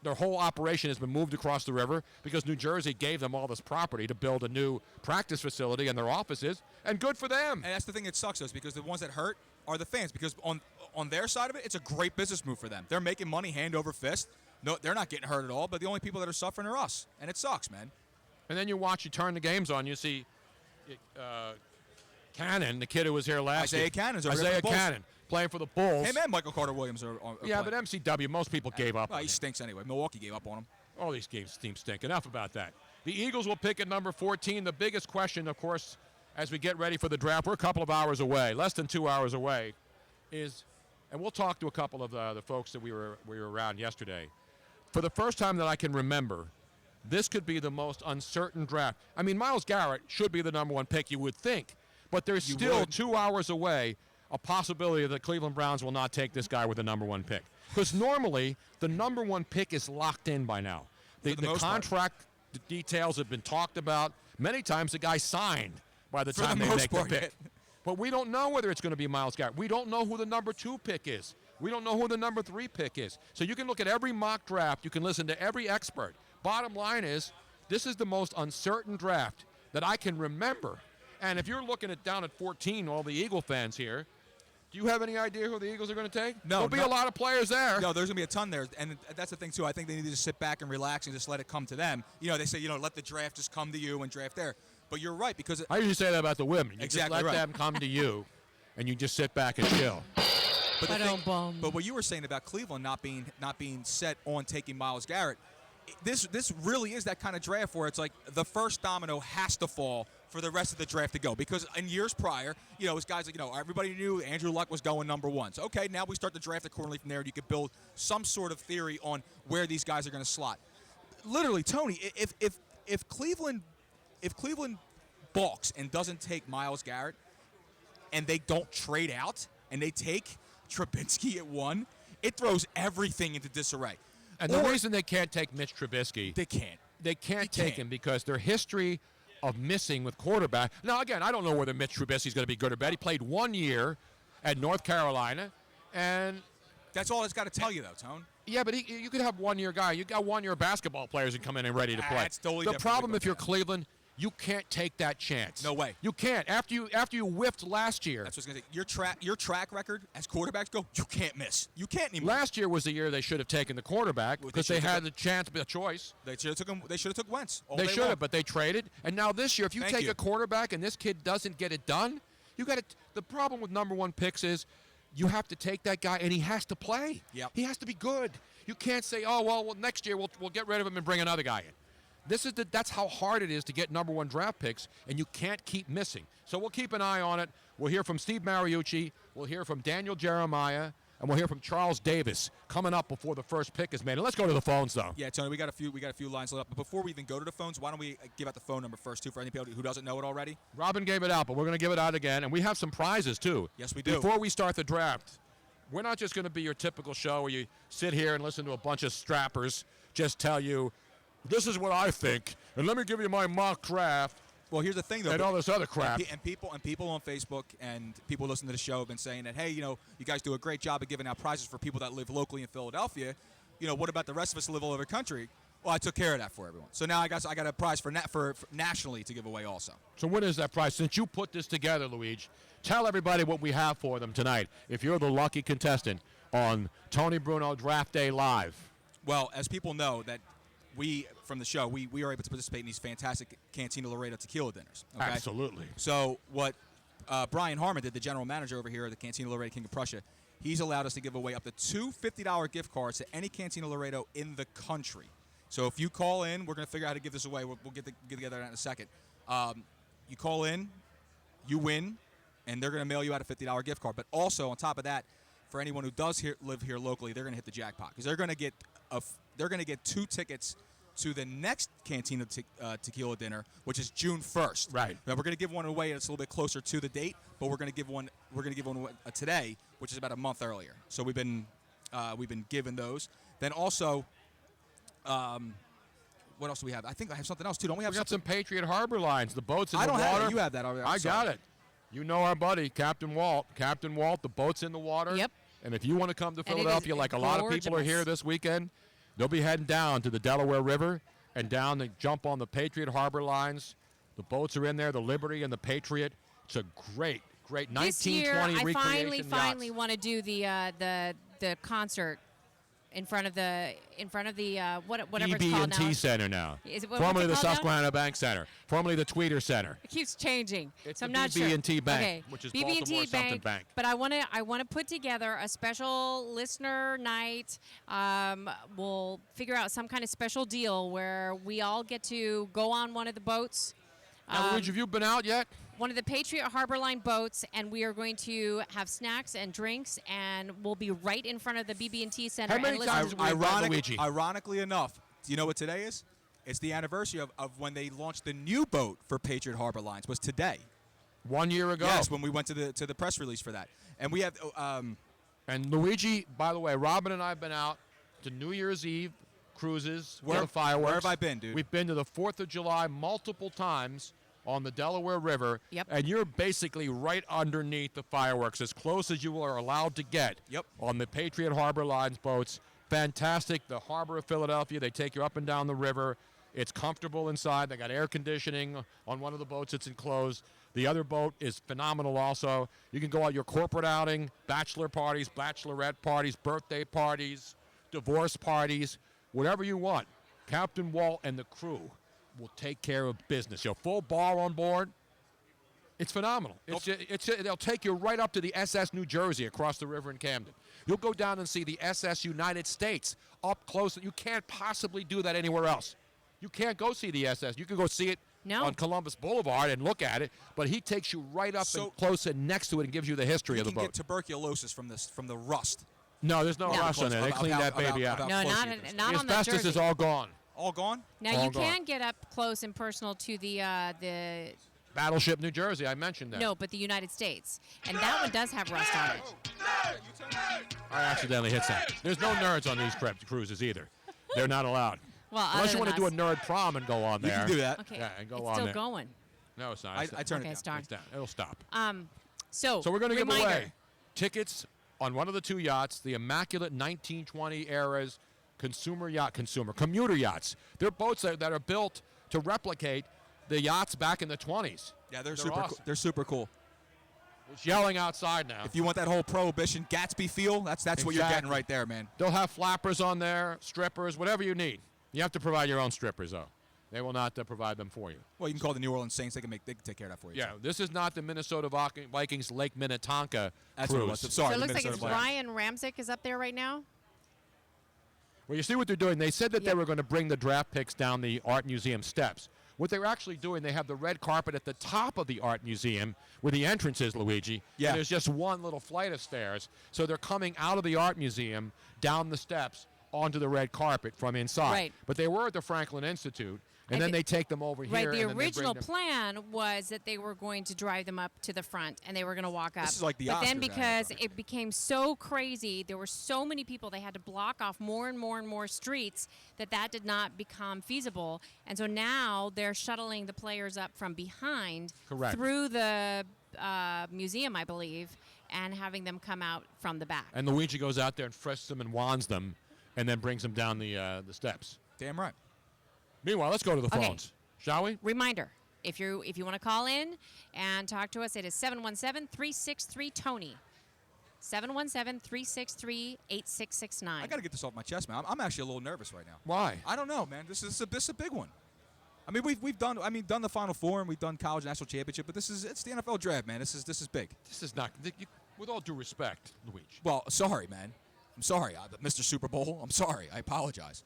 their whole operation has been moved across the river because New Jersey gave them all this property to build a new practice facility and their offices, and good for them. And that's the thing that sucks, though, is because the ones that hurt are the fans, because on their side of it, it's a great business move for them. They're making money hand over fist. No, they're not getting hurt at all, but the only people that are suffering are us, and it sucks, man. And then you turn the games on, you see Cannon, the kid who was here last year. Isaiah Cannon, playing for the Bulls. Him and Michael Carter-Williams are yeah, playing. but MCW, most people gave up on he him. stinks anyway. Milwaukee gave up on him. All these teams stink. Enough about that. The Eagles will pick at number 14. The biggest question, of course, as we get ready for the draft, we're a couple of hours away, less than 2 hours away, is, and we'll talk to a couple of the folks that we were around yesterday. For the first time that I can remember, this could be the most uncertain draft. I mean, Myles Garrett should be the number one pick, you would think. But there's still 2 hours away a possibility that the Cleveland Browns will not take this guy with the number one pick. Because normally, the number one pick is locked in by now. The contract details have been talked about. Many times the guy signed by the time they make the pick. But we don't know whether it's going to be Myles Garrett. We don't know who the number 2 pick is. We don't know who the number 3 pick is. So you can look at every mock draft. You can listen to every expert. Bottom line is, this is the most uncertain draft that I can remember. And if you're looking at down at 14, all the Eagle fans here, do you have any idea who the Eagles are going to take? No. There'll be a lot of players there. No, there's going to be a ton there. And that's the thing, too. I think they need to just sit back and relax and just let it come to them. They say, let the draft just come to you and draft there. But you're right, because I usually say that about the women. You exactly just let them come to you, and you just sit back and chill. But what you were saying about Cleveland not being set on taking Myles Garrett, this really is that kind of draft where it's like the first domino has to fall for the rest of the draft to go. Because in years prior, it was guys like, everybody knew Andrew Luck was going number 1. So, okay, now we start the draft accordingly from there, and you could build some sort of theory on where these guys are going to slot. Literally, Tony, if Cleveland balks and doesn't take Myles Garrett, and they don't trade out, and they take Trubisky at 1, it throws everything into disarray. And the reason they can't take Mitch Trubisky, they can't take him because their history of missing with quarterback. Now, again, I don't know whether Mitch Trubisky is going to be good or bad. He played 1 year at North Carolina, and that's all it's got to tell you, though, Tone. Yeah, but you could have 1 year guy. You got 1 year basketball players that come in and ready to play. That's totally the problem if you're Cleveland, You can't take that chance. No way. You can't. After you whiffed last year. That's what I was going to say. Your track record as quarterbacks go, you can't miss. You can't anymore. Last year was the year they should have taken the quarterback because they had the chance, a choice. They should have took Wentz. They should have, but they traded. And now this year, if you take a quarterback and this kid doesn't get it done, you got to. The problem with number 1 picks is you have to take that guy and he has to play. Yep. He has to be good. You can't say, oh well, next year we'll get rid of him and bring another guy in. That's how hard it is to get number 1 draft picks, and you can't keep missing. So we'll keep an eye on it. We'll hear from Steve Mariucci. We'll hear from Daniel Jeremiah. And we'll hear from Charles Davis coming up before the first pick is made. And let's go to the phones, though. Yeah, Tony, we got a few lines lit up. But before we even go to the phones, why don't we give out the phone number first, too, for anybody who doesn't know it already? Robin gave it out, but we're going to give it out again. And we have some prizes, too. Yes, we do. Before we start the draft, we're not just going to be your typical show where you sit here and listen to a bunch of strappers just tell you, this is what I think, and let me give you my mock draft. Well, here's the thing, though. And all this other crap. And people on Facebook and people listening to the show have been saying that, hey, you guys do a great job of giving out prizes for people that live locally in Philadelphia. What about the rest of us who live all over the country? Well, I took care of that for everyone. So now I got a prize for nationally to give away also. So what is that prize? Since you put this together, Luigi, tell everybody what we have for them tonight if you're the lucky contestant on Tony Bruno Draft Day Live. Well, as people know that we, from the show, we are able to participate in these fantastic Cantina Laredo tequila dinners. Okay? Absolutely. So what Brian Harmon did, the general manager over here at the Cantina Laredo King of Prussia, he's allowed us to give away up to 2 $50 gift cards to any Cantina Laredo in the country. So if you call in, we're going to figure out how to give this away. We'll get together in a second. You call in, you win, and they're going to mail you out a $50 gift card. But also, on top of that, for anyone who does live here locally, they're going to hit the jackpot because they're going to get 2 tickets to the next Cantina Tequila dinner, which is June 1st. Right. Now we're going to give one away. It's a little bit closer to the date, but we're going to give one today, which is about a month earlier. So we've been given those. Then also, what else do we have? I think I have something else too. Don't we have? We got some Patriot Harbor Lines. The boats in the water. I don't have it. You have that already. I got it. You know our buddy, Captain Walt. Captain Walt, the boat's in the water. Yep. And if you want to come to Philadelphia, like a lot of people are here this weekend, they'll be heading down to the Delaware River and down to jump on the Patriot Harbor Lines. The boats are in there, the Liberty and the Patriot. It's a great 1920 this year, recreation I finally yachts. want to do the concert in front of the whatever it's called now. EB&T Center now. Is it, what's formerly it the called now? Susquehanna Bank Center. Formerly the Tweeter Center. It keeps changing. It's so I'm the not sure. BB&T Bank, okay. which is BB&T Baltimore something bank. But I want to put together a special listener night. We'll figure out some kind of special deal where we all get to go on one of the boats. Now, Luigi, have you been out yet? One of the Patriot Harbor Line boats, and we are going to have snacks and drinks, and we'll be right in front of the BB&T Center. How many and times have we had Luigi? Ironically enough, do you know what today is? It's the anniversary of when they launched the new boat for Patriot Harbor Lines. Was today. 1 year ago. Yes, when we went to the press release for that. And we have and Luigi, by the way, Robin and I have been out to New Year's Eve cruises, Where the fireworks. Where have I been, dude? We've been to the 4th of July multiple times on the Delaware River. Yep. And you're basically right underneath the fireworks, as close as you are allowed to get. Yep. On the Patriot Harbor Lines boats. Fantastic. The harbor of Philadelphia, they take you up and down the river. It's comfortable inside. They got air conditioning on one of the boats. It's enclosed. The other boat is phenomenal also. You can go out your corporate outing, bachelor parties, bachelorette parties, birthday parties, divorce parties, whatever you want. Captain Walt and the crew will take care of business. Your full bar on board. It's phenomenal. They'll take you right up to the SS New Jersey across the river in Camden. You'll go down and see the SS United States up close. You can't possibly do that anywhere else. You can't go see the SS. You can go see it on Columbus Boulevard and look at it, but he takes you right up and close and next to it and gives you the history of the boat. You can get tuberculosis from the rust. No, there's no rust on there. They clean that baby out. No, not on the the asbestos Jersey. is all gone. All gone? Now, you can get up close and personal to the Battleship New Jersey, I mentioned that. No, but the United States. And that one does have rust on it. I accidentally hit something. There's no nerds on these cruises either. They're not allowed. Well, unless you want to do a nerd prom and go on there. You can do that. Okay. Yeah, and go it's on still there. going. No, it's not. I turned Okay, it start. It's down. It'll stop. So we're going to give reminder. away tickets on one of the 2 yachts, the immaculate 1920 era's commuter yachts. They're boats that are built to replicate the yachts back in the 20s. Yeah, they're awesome. They're super cool. It's yelling outside now. If you want that whole Prohibition Gatsby feel, that's what you're getting right there, man. They'll have flappers on there, strippers, whatever you need. You have to provide your own strippers, though. They will not provide them for you. Well, you can call the New Orleans Saints. They can take care of that for you. Yeah, this is not the Minnesota Vikings Lake Minnetonka That's cruise. what it was. I'm sorry. So it looks like Minnesota it's Vikings. Ryan Ramczyk is up there right now. Well, you see what they're doing. They said that they were going to bring the draft picks down the Art Museum steps. What they're actually doing, they have the red carpet at the top of the Art Museum where the entrance is, Luigi. Yeah. And there's just one little flight of stairs. So they're coming out of the Art Museum, down the steps, onto the red carpet from inside. Right. But they were at the Franklin Institute, and then they take them over Right, here. the and then they original bring them. plan was that they were going to drive them up to the front and they were going to walk up. This is like the But then Oscars, because it became so crazy, there were so many people, they had to block off more and more and more streets that did not become feasible. And so now they're shuttling the players up from behind Correct. through the museum, I believe, and having them come out from the back. And Luigi goes out there and frisks them and wands them and then brings them down the steps. Damn right. Meanwhile, let's go to the Okay. phones, shall we? Reminder, if you want to call in and talk to us, it is 717-363-TONY. 717-363-8669. I got to get this off my chest, man. I'm actually a little nervous right now. Why? I don't know, man. This is a big one. I mean, we've done the Final Four and we've done college national championship, but it's the NFL draft, man. This is big. This is not, with all due respect, Luigi. Well, sorry, man. I'm sorry, Mr. Super Bowl. I'm sorry. I apologize.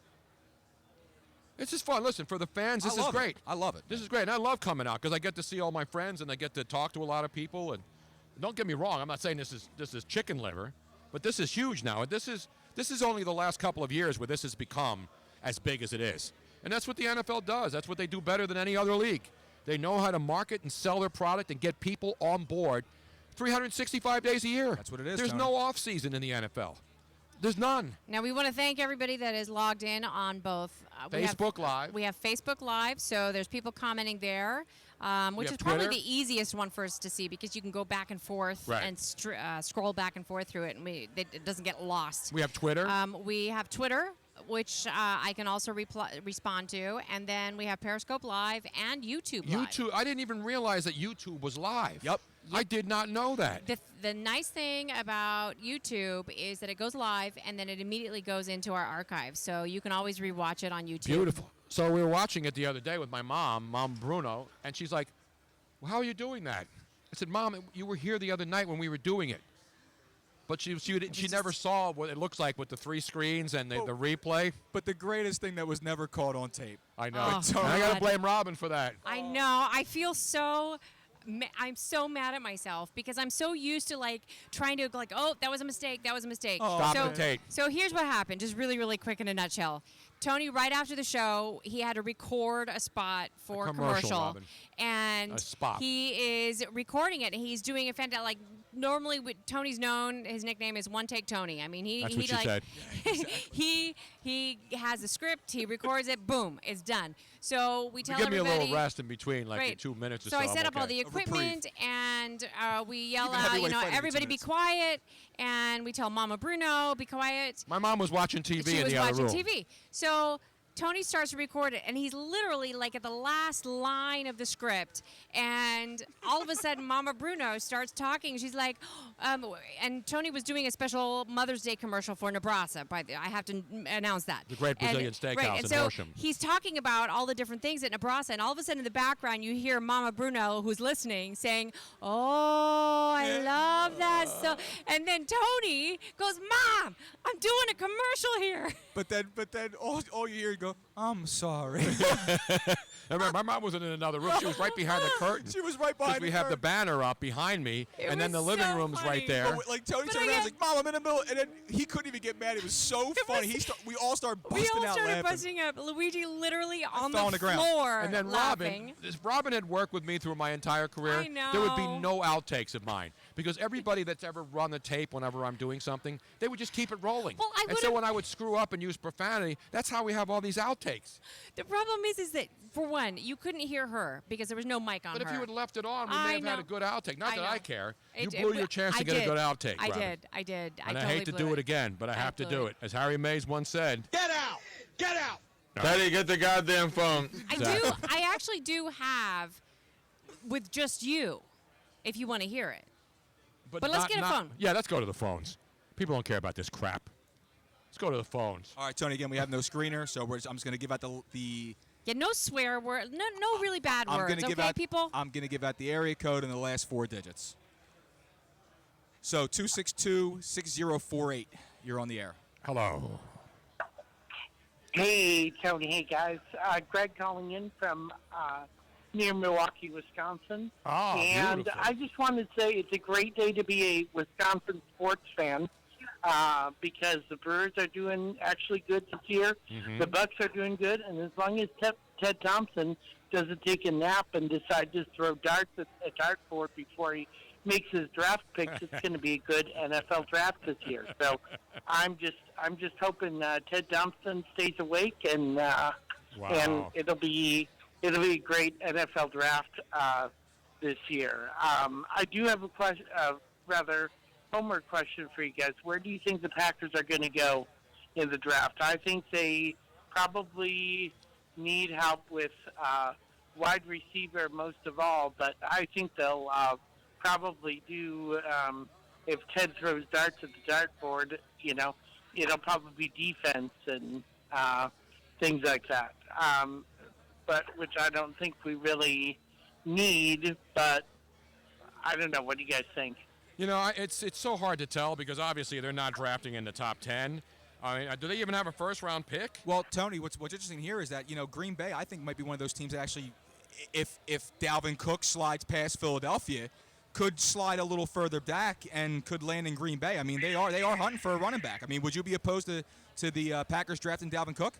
This is fun. Listen, for the fans, this is great. I love it. This is great. And I love coming out because I get to see all my friends and I get to talk to a lot of people. And don't get me wrong, I'm not saying this is chicken liver, but this is huge now. And this is only the last couple of years where this has become as big as it is. And that's what the NFL does. That's what they do better than any other league. They know how to market and sell their product and get people on board 365 days a year. That's what it is, There's Tony. no off season in the NFL. There's none. Now, we want to thank everybody that is logged in on both. Facebook Live. We have Facebook Live, so there's people commenting there, which is have probably Twitter. the easiest one for us to see because you can go back and forth Right. and scroll back and forth through it, and it doesn't get lost. We have Twitter. We have Twitter, which I can also respond to, and then we have Periscope Live and YouTube Live. YouTube. I didn't even realize that YouTube was live. Yep. I did not know that. The nice thing about YouTube is that it goes live and then it immediately goes into our archive, so you can always rewatch it on YouTube. Beautiful. So we were watching it the other day with my mom Bruno, and she's like, well, how are you doing that? I said, Mom, you were here the other night when we were doing it. But she never saw what it looks like with the 3 screens and the replay. But the greatest thing that was never caught on tape. I know. Oh, And I got to God. blame Robin for that. I know. I feel so. I'm so mad at myself because I'm so used to trying to oh, that was a mistake. That was a mistake. Oh, Stop so, the tape. So here's what happened, just really, really quick in a nutshell. Tony, right after the show, he had to record a spot for A commercial, Robin. And A spot. he is recording it, and he's doing a fantastic. Normally, Tony's known. His nickname is One Take Tony. I mean, That's what she said. he has a script. He records it. Boom, it's done. So we tell Give me a everybody. little rest in between, like in Great. 2 minutes or So so. I set I'm up all okay. the equipment, and we yell Even out, heavyweight fighting in everybody 2 be minutes. quiet, and we tell Mama Bruno, be quiet. My mom was watching TV She in was the other watching room. TV. So Tony starts to record it, and he's literally at the last line of the script, and all of a sudden Mama Bruno starts talking. She's like, and Tony was doing a special Mother's Day commercial for Nebraska. I have to announce that. The great Brazilian steakhouse right, and in so Horsham. he's talking about all the different things at Nebraska, and all of a sudden in the background you hear Mama Bruno, who's listening, saying, "Oh, I love that." So, and then Tony goes, "Mom, I'm doing a commercial here." But then all you hear is go, I'm sorry. I remember my mom was in another room. She was right behind the curtain. She was right behind We the have the curtain. banner up behind me, It and then the was living so room's funny. right there. But Tony But turned I around, had- was like, Mom, I'm in the middle. And then he couldn't even get mad. It was so funny. We all started busting We all out started laughing. busting up. Luigi literally on fell on the the ground. floor And then laughing. Robin had worked with me through my entire career. I know. There would be no outtakes of mine because everybody that's ever run the tape whenever I'm doing something, they would just keep it rolling. Well, I and so would've- when I would screw up and use profanity, that's how we have all these outtakes. The problem is that, for one, you couldn't hear her because there was no mic on But her. if you had left it on, we I may have had know. a good outtake. Not I that know. I care. You It- blew it- your chance I to get a did. good outtake, I Robin. did. I did. And I totally hate to blew do it again, but I have to blew do it. As Harry Mays once said, Get out! Get out! Teddy, get the goddamn phone. I actually do have with just you, if you want to hear it. But let's get a phone. Yeah, let's go to the phones. People don't care about this crap. Let's go to the phones. All right, Tony. Again, we have no screener, so I'm just going to give out the. Yeah, no swear word, no really bad words. Okay, people. I'm going to give out the area code and the last 4 digits. So 262-6048. You're on the air. Hello. Hey, Tony. Hey, guys. Greg calling in from near Milwaukee, Wisconsin. Oh, and beautiful. I just wanted to say it's a great day to be a Wisconsin sports fan because the Brewers are doing actually good this year. Mm-hmm. The Bucks are doing good, and as long as Ted Thompson doesn't take a nap and decide to throw darts at a dartboard before he makes his draft picks, it's going to be a good NFL draft this year. So I'm just hoping Ted Thompson stays awake and it'll be a great NFL draft this year. I do have a question, rather homework question for you guys. Where do you think the Packers are going to go in the draft? I think they probably need help with wide receiver most of all, but I think they'll probably do, if Ted throws darts at the dartboard, it'll probably be defense and things like that. But which I don't think we really need, but I don't know. What do you guys think? It's so hard to tell because obviously they're not drafting in the top 10. I mean, do they even have a first-round pick? Well, Tony, what's interesting here is that, Green Bay, I think, might be one of those teams that actually, if Dalvin Cook slides past Philadelphia, could slide a little further back and could land in Green Bay. I mean, they are hunting for a running back. I mean, would you be opposed to the Packers drafting Dalvin Cook?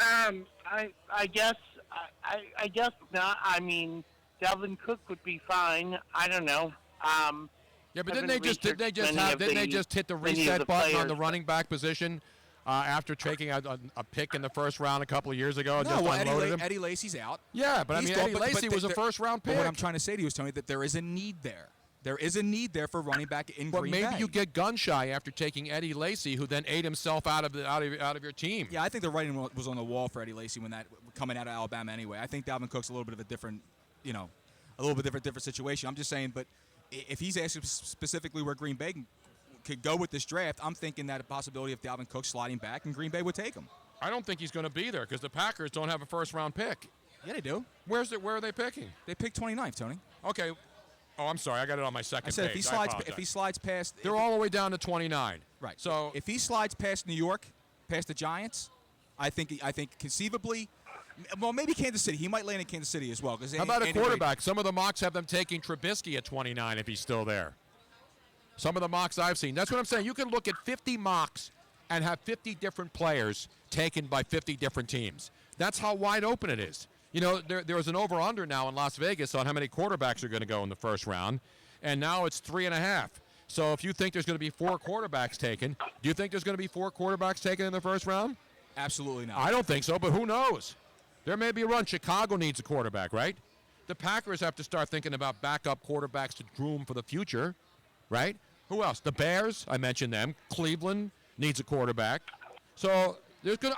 I guess not. I mean, Dalvin Cook would be fine. I don't know. Yeah, but didn't they just hit the reset button on the running back position after taking a pick in the first round a couple of years ago? No, Eddie Lacy's out. Yeah, but Eddie Lacy was a first-round pick. But what I'm trying to say to you is, Tony, that there is a need there. There is a need there for running back in Green Bay. But maybe you get gun-shy after taking Eddie Lacy, who then ate himself out of your team. Yeah, I think the writing was on the wall for Eddie Lacy when that coming out of Alabama anyway. I think Dalvin Cook's a little bit of a different, different situation. I'm just saying, but if he's asking specifically where Green Bay could go with this draft, I'm thinking that a possibility of Dalvin Cook sliding back and Green Bay would take him. I don't think he's going to be there because the Packers don't have a first-round pick. Yeah, they do. Where are they picking? They picked 29th, Tony. Okay. Oh, I'm sorry. I got it on my second page. I said if he slides past, they're all the way down to 29. Right. So if he slides past New York, past the Giants, I think conceivably, well, maybe Kansas City. He might land in Kansas City as well. How about a quarterback? Some of the mocks have them taking Trubisky at 29 if he's still there. Some of the mocks I've seen. That's what I'm saying. You can look at 50 mocks and have 50 different players taken by 50 different teams. That's how wide open it is. There was an over-under now in Las Vegas on how many quarterbacks are going to go in the first round, and now it's 3.5. So if you think there's going to be 4 quarterbacks taken, do you think there's going to be 4 quarterbacks taken in the first round? Absolutely not. I don't think so, but who knows? There may be a run. Chicago needs a quarterback, right? The Packers have to start thinking about backup quarterbacks to groom for the future, right? Who else? The Bears, I mentioned them. Cleveland needs a quarterback. So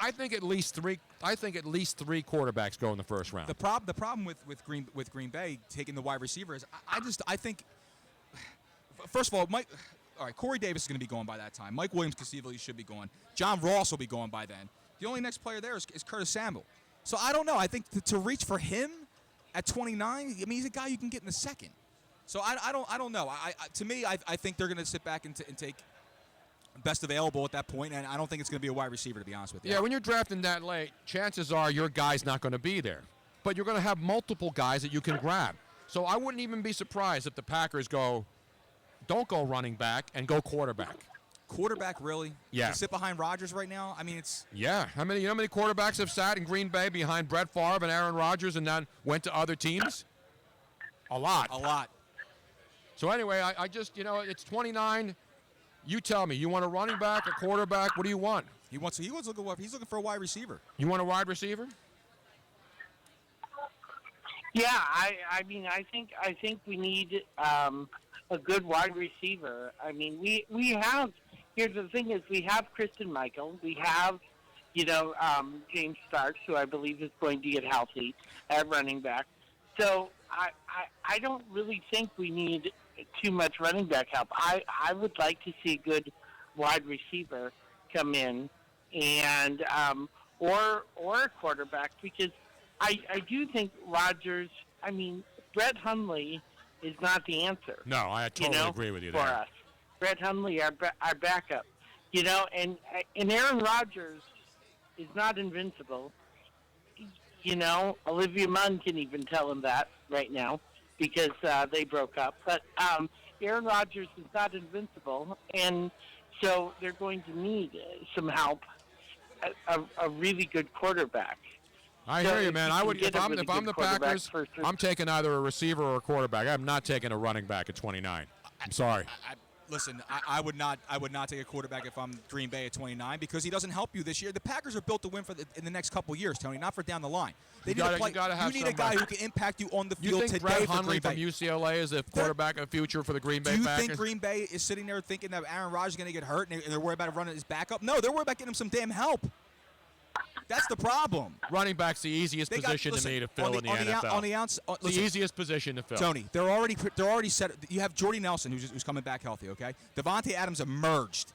I think at least three quarterbacks go in the first round. The problem with Green Bay taking the wide receiver is I think first of all, Corey Davis is going to be going by that time. Mike Williams conceivably should be going. John Ross will be going by then. The only next player there is Curtis Samuel. So I don't know. I think to reach for him at 29, I mean, he's a guy you can get in the second. So I don't know. To me, I think they're going to sit back and take best available at that point, and I don't think it's going to be a wide receiver, to be honest with you. Yeah, when you're drafting that late, chances are your guy's not going to be there. But you're going to have multiple guys that you can grab. So I wouldn't even be surprised if the Packers don't go running back and go quarterback. Quarterback, really? Yeah. To sit behind Rodgers right now? I mean, it's... Yeah. How many quarterbacks have sat in Green Bay behind Brett Favre and Aaron Rodgers and then went to other teams? A lot. A lot. So anyway, I just, it's 29. You tell me. You want a running back, a quarterback? What do you want? He's looking for a wide receiver. You want a wide receiver? Yeah, I mean, I think we need a good wide receiver. I mean, we have here's the thing: is we have Kristen Michael, we have, James Starks, who I believe is going to get healthy at running back. So I don't really think we need too much running back help. I would like to see a good wide receiver come in, and or a quarterback, because I do think Rodgers. I mean, Brett Hundley is not the answer. No, I totally agree with you for there. us. Brett Hundley, our backup, and Aaron Rodgers is not invincible. Olivia Munn can even tell him that right now because they broke up. But Aaron Rodgers is not invincible, and so they're going to need some help, a really good quarterback. I hear you, man. If I'm the Packers, I'm taking either a receiver or a quarterback. I'm not taking a running back at 29. I'm sorry. Listen, I would not take a quarterback if I'm Green Bay at 29 because he doesn't help you this year. The Packers are built to win in the next couple years, Tony, not for down the line. You need a guy who can impact you on the field today. You think Brett for Hundley Green from Bay. UCLA is a quarterback of the future for the Green Bay Packers? Do you think Green Bay is sitting there thinking that Aaron Rodgers is going to get hurt and they're worried about running his backup? No, they're worried about getting him some damn help. That's the problem. Running back's the easiest position to me to fill in the NFL. The easiest position to fill. Tony, they're already set. You have Jordy Nelson who's coming back healthy. Okay, Devontae Adams emerged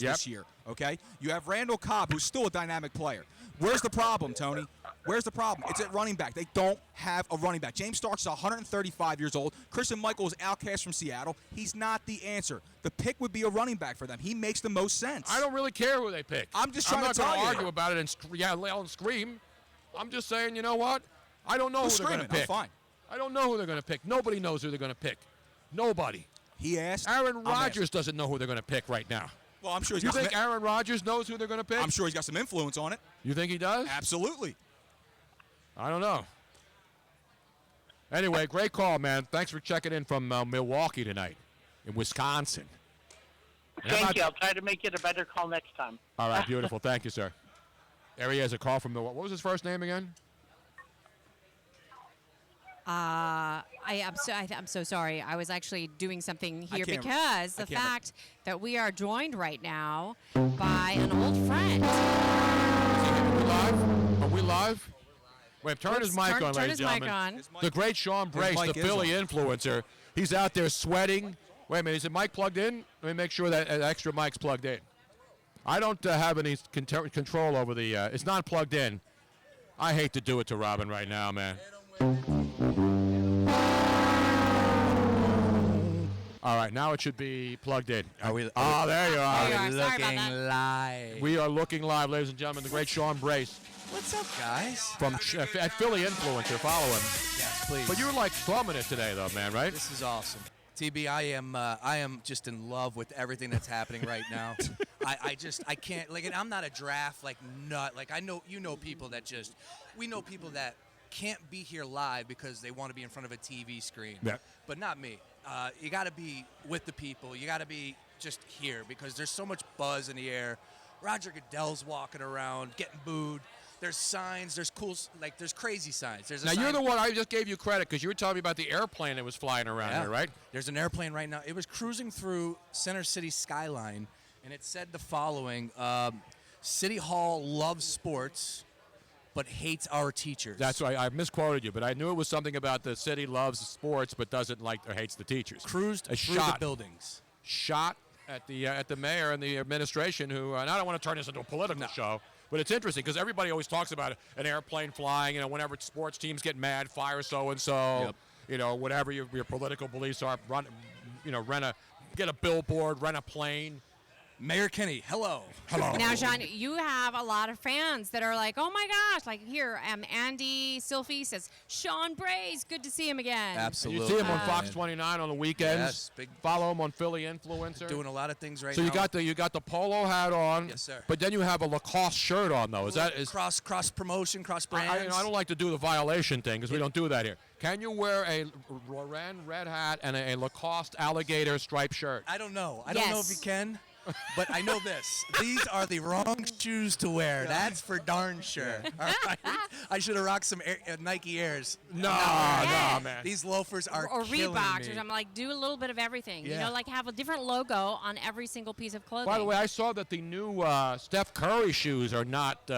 this year. Okay, you have Randall Cobb who's still a dynamic player. Where's the problem, Tony? Where's the problem? It's at running back. They don't have a running back. James Starks is 135 years old. Christian Michael is outcast from Seattle. He's not the answer. The pick would be a running back for them. He makes the most sense. I don't really care who they pick. I'm just trying to tell you. I'm not going to argue about it and yell and scream. I'm just saying, you know what? I don't know who they're going to pick. I'm fine. I don't know who they're going to pick. Nobody knows who they're going to pick. Nobody. He asked. Aaron Rodgers doesn't know who they're going to pick right now. Well, I'm sure he's You think Aaron Rodgers knows who they're going to pick? I'm sure he's got some influence on it. You think he does? Absolutely. I don't know. Anyway, great call, man. Thanks for checking in from Milwaukee tonight in Wisconsin. Thank you. I'll try to make it a better call next time. All right, beautiful. Thank you, sir. There he is, a call from Milwaukee. What was his first name again? I'm so sorry. I was actually doing something here because the fact that we are joined right now by an old friend. Are we live? Wait, turn his mic on, ladies and gentlemen. The great Sean Brace, the Philly influencer. He's out there sweating. Wait a minute, is the mic plugged in? Let me make sure that extra mic's plugged in. I don't have any control over the, it's not plugged in. I hate to do it to Robin right now, man. All right, now it should be plugged in. There you are. There you are. Looking live. We are looking live, ladies and gentlemen. The great Sean Brace. What's up, guys? From at Philly Influencer. Follow him. Yes, please. But you're like slumming it today, though, man, right? This is awesome. TB, I am just in love with everything that's happening right now. I can't, like, and I'm not a draft, like, nut. Like, we know people that can't be here live because they want to be in front of a TV screen. Yeah. But not me. You got to be with the people. You got to be just here because there's so much buzz in the air. Roger Goodell's walking around, getting booed. There's signs. There's there's crazy signs. There's a sign. You're the one. I just gave you credit because you were telling me about the airplane that was flying around here, right? There's an airplane right now. It was cruising through Center City skyline, and it said the following: City Hall loves sports, but hates our teachers. That's right. I misquoted you, but I knew it was something about the city loves sports but doesn't like or hates the teachers. Cruised through the buildings. Shot at the mayor and the administration who, and I don't want to turn this into a political show, but it's interesting because everybody always talks about an airplane flying, whenever sports teams get mad, fire so-and-so, whatever your political beliefs are, get a billboard, rent a plane. Mayor Kenny, hello. Now, Sean, you have a lot of fans that are like, oh my gosh, like here, Andy Silphy says, Sean Brace, good to see him again. Absolutely. You see him on Fox 29 on the weekends. Yes, Follow him on Philly Influencer. Doing a lot of things right now. So you got the polo hat on. Yes, sir. But then you have a Lacoste shirt on, though. Cross promotion, cross brands? I don't like to do the violation thing because we don't do that here. Can you wear a Loren red hat and a Lacoste alligator striped shirt? I don't know. I don't know if you can. but I know this. These are the wrong shoes to wear. That's for darn sure. All right? I should have rocked some Nike Airs. No, man. These loafers are or killing Reeboks me. or something. Like, do a little bit of everything. Yeah. You know, like have a different logo on every single piece of clothing. By the way, I saw that the new Steph Curry shoes are not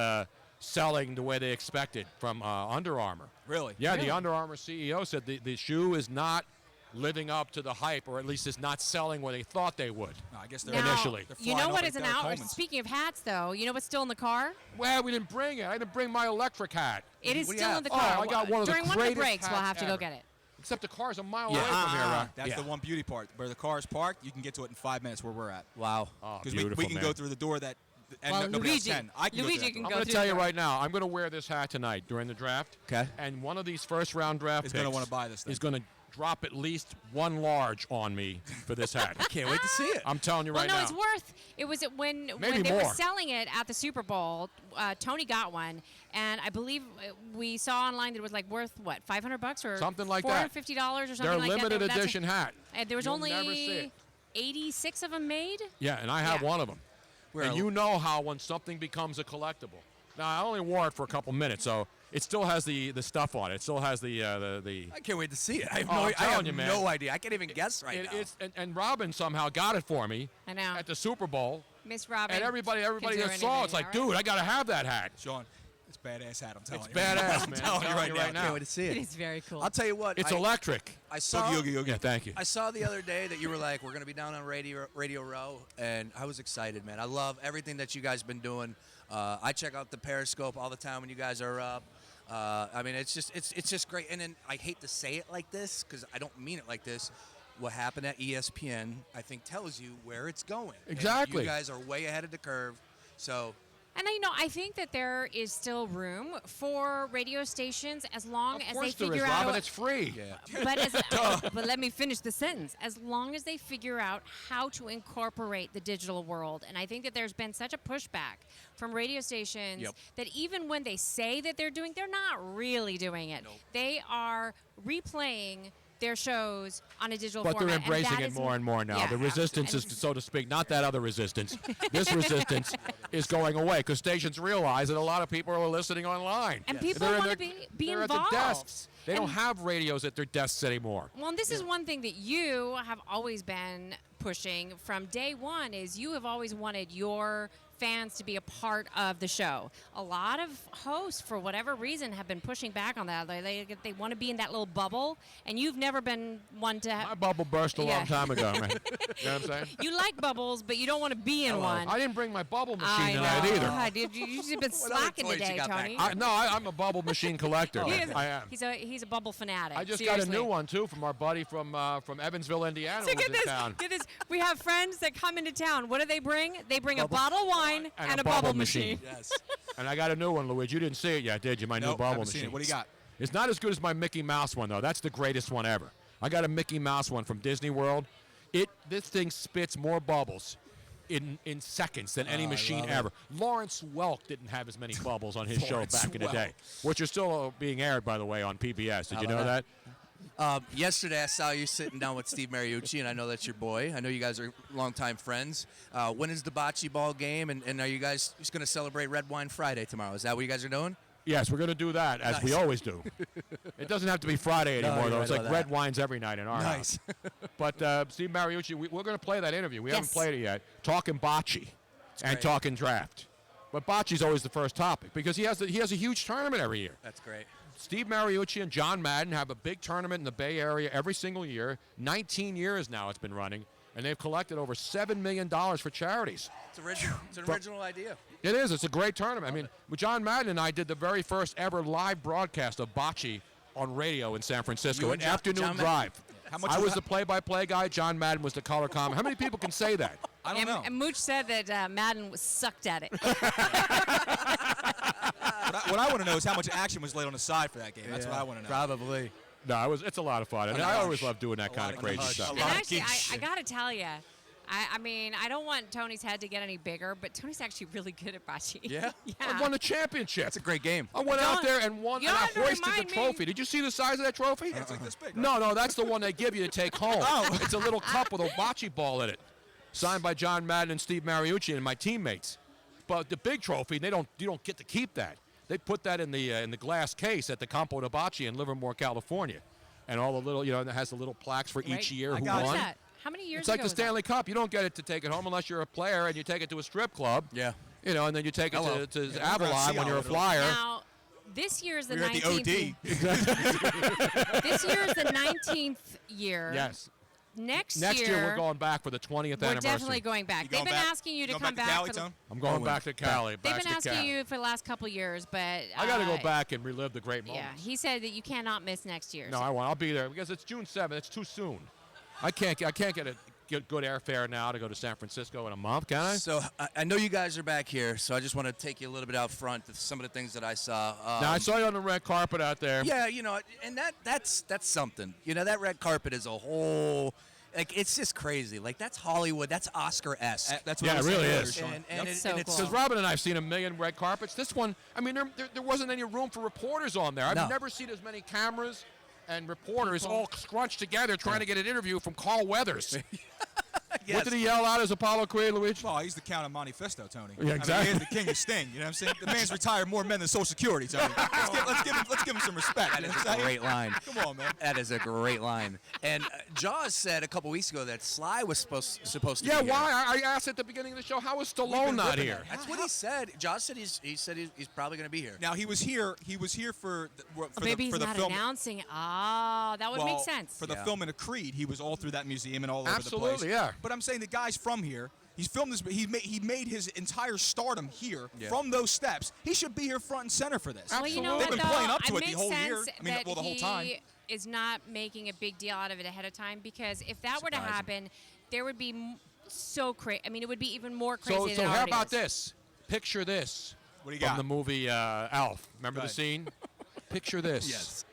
selling the way they expected from Under Armour. Really? Yeah, the Under Armour CEO said the shoe is not living up to the hype, or at least it's not selling where they thought they would. No, I guess they're initially. You know what is an out? Speaking of hats, though, you know what's still in the car? Well, we didn't bring it. I didn't bring my electric hat. It is What do you still have? in the car. Oh, I got one of the During one of the greatest breaks, we'll hats have to go ever. get it. Except the car's a mile away from here. That's the one beauty part. Where the car is parked, you can get to it in 5 minutes where we're at. Wow. Oh, Because beautiful, we can man. go through the door that and Well, nobody else Luigi- can. I can Luigi go through that can door. go I'm going through to tell the you door. right now, I'm going to wear this hat tonight during the draft. Okay. And one of these first-round draft Is picks gonna wanna buy this thing. is going to drop at least one large on me for this hat. I can't wait to see it. I'm telling you Well, right no, now. it's worth. It was when Maybe they were more. selling it at the Super Bowl. Tony got one, and I believe we saw online that it was like worth what, $500 or Something like that. $450 or something They're a like that. limited That's edition hat. And there was You'll never see only it. 86 of them made. Yeah, and I have Yeah. one of them. And you know how when something becomes a collectible. Now, I only wore it for a couple minutes, so it still has the stuff on it. It still has the I can't wait to see it. I have, I'm I telling have you, man. no idea. I can't even guess right now. It's and Robin somehow got it for me I know. at the Super Bowl. Miss Robin. And everybody can do that saw it's anything, like, all right? dude, I got to have that hat. Sean, it's a badass hat. I'm telling It's you. badass, I'm man. telling you right now. I can't wait to see it. It is very cool. I'll tell you what. It's electric. I saw. Yeah, thank you. I saw the other day that you were like, we're going to be down on Radio Row, and I was excited, man. I love everything that you guys been doing. I check out the Periscope all the time when you guys are up. I mean, it's just great. And then I hate to say it like this because I don't mean it like this. What happened at ESPN, I think, tells you where it's going. And Exactly. you guys are way ahead of the curve. So. And I think that there is still room for radio stations as long as they Of course there figure is, out. Robin. It's free. But let me finish the sentence. As long as they figure out how to incorporate the digital world, and I think that there's been such a pushback from radio stations that even when they say that they're not really doing it. They are replaying their shows on a digital But format. they're embracing and that it is- more and more now. Yeah, the resistance is, and- so to speak, not that other resistance. This resistance is going away because stations realize that a lot of people are listening online. And people They're in wanna their- be they're involved. at the desks. They don't And- have radios at their desks anymore. Well, and this is one thing that you have always been pushing from day one is you have always wanted your fans to be a part of the show. A lot of hosts, for whatever reason, have been pushing back on that. They want to be in that little bubble, and you've never been one to. My bubble burst a long time ago, man. You know what I'm saying? You like bubbles, but you don't want to be in one. I didn't bring my bubble I machine tonight know. either. God, you've been slacking toys you today, got back Tony. I'm a bubble machine collector. He man. is- I am. He's a bubble fanatic. I just seriously. got a new one too from our buddy from Evansville, Indiana. So who's get in this, town. get this. We have friends that come into town. What do they bring? They bring a bottle of wine and a bubble machine. Yes. And I got a new one, Luigi. You didn't see it yet, did you? My new Nope, bubble haven't seen machine. it. What do you got? It's not as good as my Mickey Mouse one, though. That's the greatest one ever. I got a Mickey Mouse one from Disney World. This thing spits more bubbles in seconds than any I machine love it. ever. Lawrence Welk didn't have as many bubbles on his show Lawrence back in the Welk. day, which are still being aired, by the way, on PBS. Did you know that? Yesterday, I saw you sitting down with Steve Mariucci, and I know that's your boy. I know you guys are longtime friends. When is the bocce ball game, and are you guys just going to celebrate Red Wine Friday tomorrow? Is that what you guys are doing? Yes, we're going to do that, as we Nice. always do. It doesn't have to be Friday No, anymore, you're though. right It's like about red that. wines every night in our Nice. house. But Steve Mariucci, we're going to play that interview. We haven't Yes. played it yet. Talking bocce and great. talking draft. But bocce's always the first topic because he has a huge tournament every year. That's great. Steve Mariucci and John Madden have a big tournament in the Bay Area every single year. 19 years now it's been running, and they've collected over $7 million for charities. It's original. It's an original idea. It is. It's a great tournament. I mean, John Madden and I did the very first ever live broadcast of bocce on radio in San Francisco, You an and John afternoon Madden? drive. How much I was was the play-by-play guy. John Madden was the color comment. How many people can say that? I don't know. And Mooch said that Madden was sucked at it. What I want to know is how much action was laid on the side for that game. That's what I want to know. Probably. No, it's a lot of fun. And I always love doing that kind of crazy stuff. And actually, I got to tell you, I mean, I don't want Tony's head to get any bigger, but Tony's actually really good at bocce. Yeah? I won the championship. That's a great game. I went out Don't- there and won, you and I don't hoisted the remind me. trophy. Did you see the size of that trophy? It's like this big. No, that's the one they give you to take home. It's a little cup with a bocce ball in it. signed by John Madden and Steve Mariucci and my teammates. But the big trophy, you don't get to keep that. They put that in the glass case at the Campo de Bocce in Livermore, California, and all the little, and it has the little plaques for each year who won. That? How many years It's like ago the was that? Stanley Cup. You don't get it to take it home unless you're a player and you take it to a strip club. Yeah. And then you take it to Avalon when you're a Seattle. flyer. Now, this year is the We were at the 19th. This year is the 19th year. Yes. Next year we're going back for the 20th we're anniversary. definitely going back. They've been asking you to come back. Cali, for the, Tone? I'm going back to Cali. they've back been to asking Cali. you for the last couple years, but I got to go back and relive the great Yeah, moments. he said that you cannot miss next year. No, so. I won't. I'll be there because it's June 7th. It's too soon. I can't get good airfare now to go to San Francisco in a month, can I? So I know you guys are back here, so I just want to take you a little bit out front of some of the things that I saw. Now I saw you on the red carpet out there. Yeah, and that's something. That red carpet is a whole. Like, it's just crazy. Like, that's Hollywood. That's Oscar-esque. That's what it really is. And That's so it's cool. Because Robin and I have seen a million red carpets. This one, I mean, there wasn't any room for reporters on there. I've never seen as many cameras and reporters all scrunched together trying to get an interview from Carl Weathers. Yes. What did he yell out as Apollo Creed, Luigi? Well, he's the Count of Monte Fisto, Tony. Yeah, exactly. I mean, he's the king of Sting. You know what I'm saying? The man's retired more men than Social Security, Tony. Let's give him some respect. That is a great line. Come on, man. That is a great line. And Jaws said a couple weeks ago that Sly was supposed to be Yeah, here. why? I asked at the beginning of the show, how is Stallone not here? That's what he said. Jaws said he's probably going to be here. Now he was here for Maybe the he's not film. announcing. Oh, that would make sense. For the filming of Creed, he was all through that museum and all over the place. Absolutely, yeah. But I'm saying the guy's from here. He's filmed this. He made his entire stardom here from those steps. He should be here front and center for this. Well, you know They've what, been though? playing up to it the makes whole year. sense I mean, that the whole time. he is not making a big deal out of it ahead of time, because if that were to happen, there would be so crazy. I mean, it would be even more crazy. So than it how already about is. this? Picture this. What do you from got? the movie Alf. Remember Go the ahead. scene? Picture this. Yes.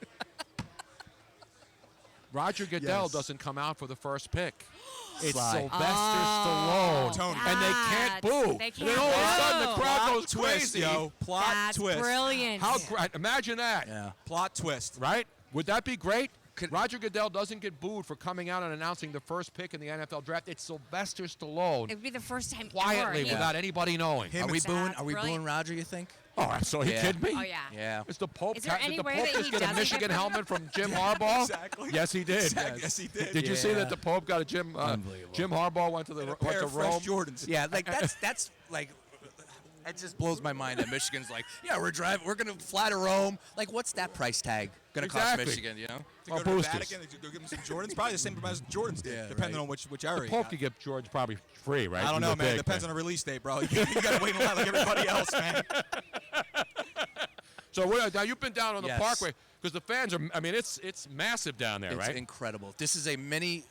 Roger Goodell doesn't come out for the first pick. It's Sly. Sylvester Stallone. Tony. And they can't boo. They can't Then all of a sudden the boo. crowd goes Twist, crazy. yo. Plot That's twist. brilliant. Imagine that. Yeah. Plot twist. Right? Would that be great? Roger Goodell doesn't get booed for coming out and announcing the first pick in the NFL draft. It's Sylvester Stallone It would be the first time quietly ever. without anybody knowing. Are we booing? That's Are we booing brilliant. Roger? You think? Oh, so you Yeah. kidding me? Oh yeah. Yeah. Is the Pope? Is there did any the way Pope that just he get a doesn't Michigan get- helmet from Jim Harbaugh? Exactly. Yes, he did. Yes, he did. Did you see Yeah. that the Pope got a Jim Harbaugh went to A went pair to of fresh Rome? Jordans. Yeah, like that's like. It just blows my mind that Michigan's like, yeah, we're going to fly to Rome. Like, what's that price tag going to cost Exactly. Michigan, To Oh, go to the boosters. Vatican, to go give him some Jordans. Probably the same price as Jordans did, Yeah, depending right. on which area. The Pope could give George probably free, right? I don't He's know, a man. big Depends thing. on the release date, bro. You got to wait in line like everybody else, man. So now you've been down on the Yes. Parkway because the fans are. I mean, it's massive down there, It's right? incredible. This is a mini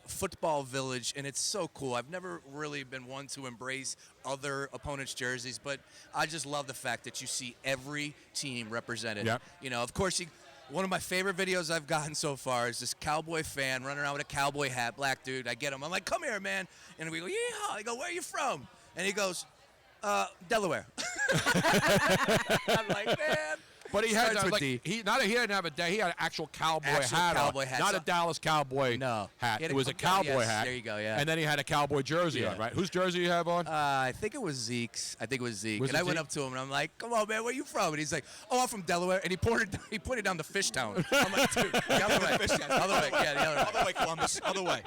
football village, and it's so cool. I've never really been one to embrace other opponents' jerseys, but I just love the fact that you see every team represented. Yep. Of course, one of my favorite videos I've gotten so far is this cowboy fan running around with a cowboy hat, black dude. I get him. I'm like, come here, man. And we go, yeah. I go, where are you from? And he goes, Delaware. I'm like, man. But he had Starts with like D. he didn't have a day. He had an actual cowboy Actual hat cowboy on, hat. not So- a Dallas Cowboy No. hat. He had It was a cowboy yes, hat. there you go, yeah. And then he had a cowboy jersey Yeah. on, right? Whose jersey you have on? I think it was Zeke's. Was And it I went Zeke? up to him and I'm like, "Come on, man, where you from?" And he's like, "Oh, I'm from Delaware." And he pointed down the fish town. I'm like, "Dude, the other way, other way, yeah, the other way." Other way, Columbus. Other way.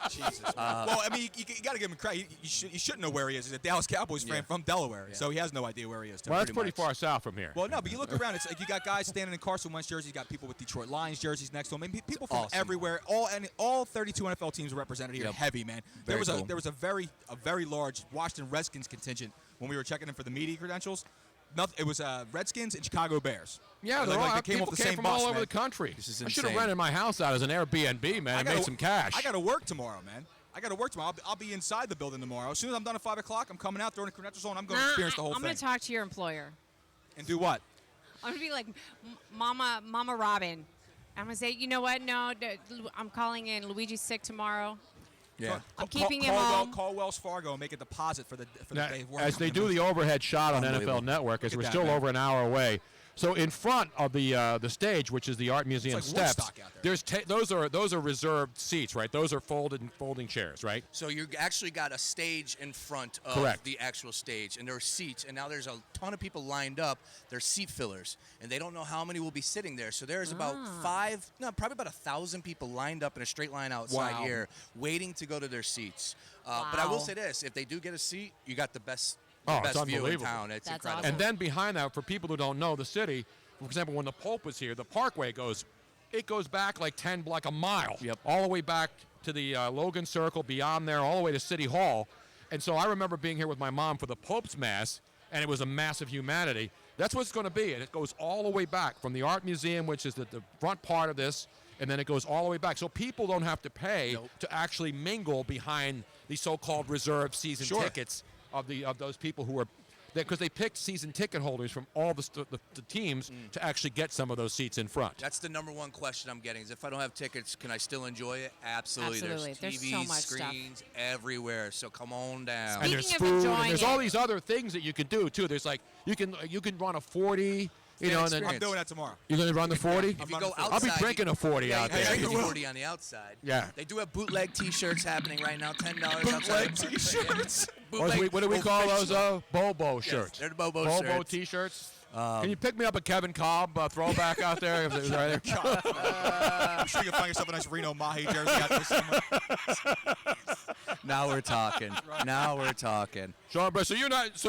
Jesus. Well, I mean, you got to give him credit. You shouldn't know where he is. He's a Dallas Cowboys fan from Delaware, so he has no idea where he is. Well, that's pretty much. far south from here. Well, no, but you look around. It's like you got guys standing in Carson Wentz jerseys. You got people with Detroit Lions jerseys next to them. I mean, people from Awesome. everywhere. All 32 NFL teams are represented here. Yep. Heavy, man. Very cool. There was a very large Washington Redskins contingent when we were checking in for the media credentials. It was Redskins and Chicago Bears. Yeah, Like, all, they came people off the came same from bus, all over man. the country. This is I should have insane. rented my house out as an Airbnb, man, and made some cash. I got to work tomorrow, man. I got to work tomorrow. I'll be inside the building tomorrow. As soon as I'm done at 5 o'clock, I'm coming out, throwing the credentials on. I'm going to experience the whole I'm thing. going to talk to your employer. And do what? I'm going to be like, Mama Robin. I'm going to say, you know what? No, I'm calling in. Luigi's sick tomorrow. Yeah. I'm keeping him call home. Call Wells Fargo and make a deposit for the Now, day of work. as they do the overhead shot on Unbelievable. NFL Network, as Look we're at still that, man. over an hour away, So in front of the stage, which is the Art Museum like steps, Woodstock out there. there's those are reserved seats, right? Those are folding chairs, right? So you actually got a stage in front of Correct. the actual stage, and there are seats, and now there's a ton of people lined up. They're seat fillers, and they don't know how many will be sitting there. So there's about probably about 1,000 people lined up in a straight line outside Wow. here, waiting to go to their seats. But I will say this: if they do get a seat, you got the best It's view in unbelievable. town. It's That's incredible. awesome. And then behind that, for people who don't know the city, for example, when the Pope was here, the Parkway goes back like a mile, all the way back to the Logan Circle, beyond there, all the way to City Hall. And so I remember being here with my mom for the Pope's Mass, and it was a massive humanity. That's what it's going to be, and it goes all the way back from the Art Museum, which is the front part of this, and then it goes all the way back. So people don't have to pay to actually mingle behind the so-called reserved season tickets of those people who are because they picked season ticket holders from all the teams to actually get some of those seats in front. That's the number one question I'm getting is if I don't have tickets, can I still enjoy it? Absolutely. Absolutely. There's There's TVs, so much stuff. screens everywhere. So come on down. And there's Speaking of food, enjoying and there's it- all these other things that you can do too. There's like you can run a 40, you know, and then I'm doing that tomorrow. you're gonna run the 40. If you go I'll outside, be drinking a 40 yeah, out you can there. drink a 40 on the outside. Yeah. They do have bootleg T-shirts happening right now. $10 Bootleg outside. T-shirts. What do we call those? Bobo shirts. They're the Bobo shirts. T-shirts. Can you pick me up a Kevin Cobb throwback out there? If it was right there? I'm sure you can find yourself a nice Reno Mahi jersey out there somewhere. Now we're talking. Now we're talking. Sean, bro, so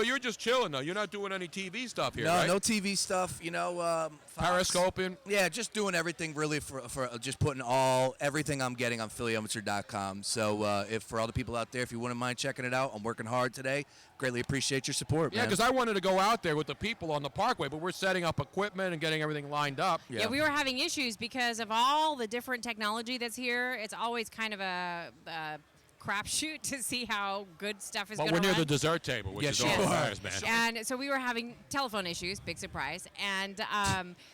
you're just chilling though. You're not doing any TV stuff here, No, right? no TV stuff. You know, Fox. Periscoping. Yeah, just doing everything really for just putting everything I'm getting on PhillyAmateur.com. So if for all the people out there, if you wouldn't mind checking it out, I'm working hard today. Greatly appreciate your support, Yeah, man. because I wanted to go out there with the people on the Parkway, but we're setting up equipment and getting everything lined up. Yeah, we were having issues because of all the different technology that's here. It's always kind of a crapshoot to see how good stuff is But going we're to near run. the dessert table, which is all Yes. that matters, man. And so we were having telephone issues, big surprise. And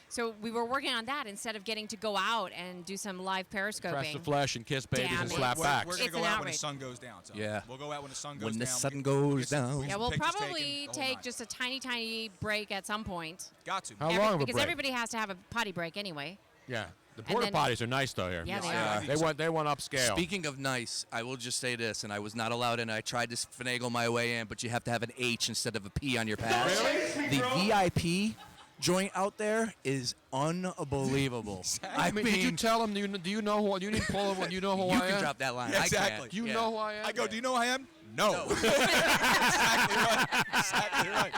so we were working on that instead of getting to go out and do some live periscoping. Press the flesh and kiss babies Damn and it. slap We're backs. going to It's go an out when the outrage. sun goes down. So Yeah. We'll go out when the sun goes When down. the sun goes down. Yeah, we'll pictures probably taken, the whole take nine. just a tiny, tiny break at some point. Got to. How long of a Because break? everybody has to have a potty break anyway. Yeah. The And porta then- potties are nice though here. Yeah, they are. They went upscale. Speaking of nice, I will just say this, and I was not allowed in. I tried to finagle my way in, but you have to have an H instead of a P on your pass. Really? The VIP joint out there is unbelievable. I mean, did you tell him? Do you know who? You didn't pull him. You know who you I can am. drop that line. Yeah, I exactly. can't. Do you Yeah. know who I am? I go, do you know who I am? No. Exactly right. Exactly right.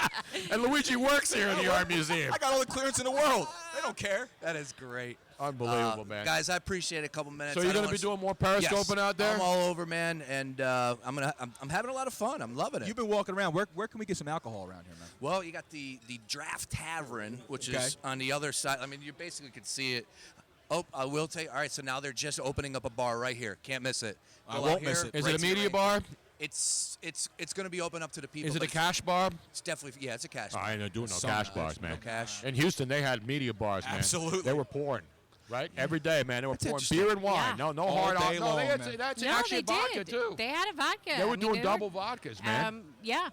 And Luigi works here in the Art Museum. I got all the clearance in the world. They don't care. That is great. Unbelievable, man. Guys, I appreciate a couple minutes. So you're going to be doing more periscoping out there? I'm all over, man, and I'm having a lot of fun. I'm loving it. You've been walking around. Where can we get some alcohol around here, man? Well, you got the Draft Tavern, which is on the other side. I mean, you basically could see it. Oh, I will tell you. All right, so now they're just opening up a bar right here. Can't miss it. I Go won't out here, miss it. Is right it a to your media right. bar? It's going to be open up to the people. Is it a but cash bar? It's definitely it's a cash. Oh, bar. I ain't doing no Some cash nice. bars, man. No cash. In Houston, they had media bars, man. Absolutely. They were pouring, right? Every day, man. They were pouring interesting. beer and wine. Yeah. No All hard day No, long, they had man. that's No, actually they vodka did. too. They had a vodka. They were I mean, doing they double vodkas, man. Yeah.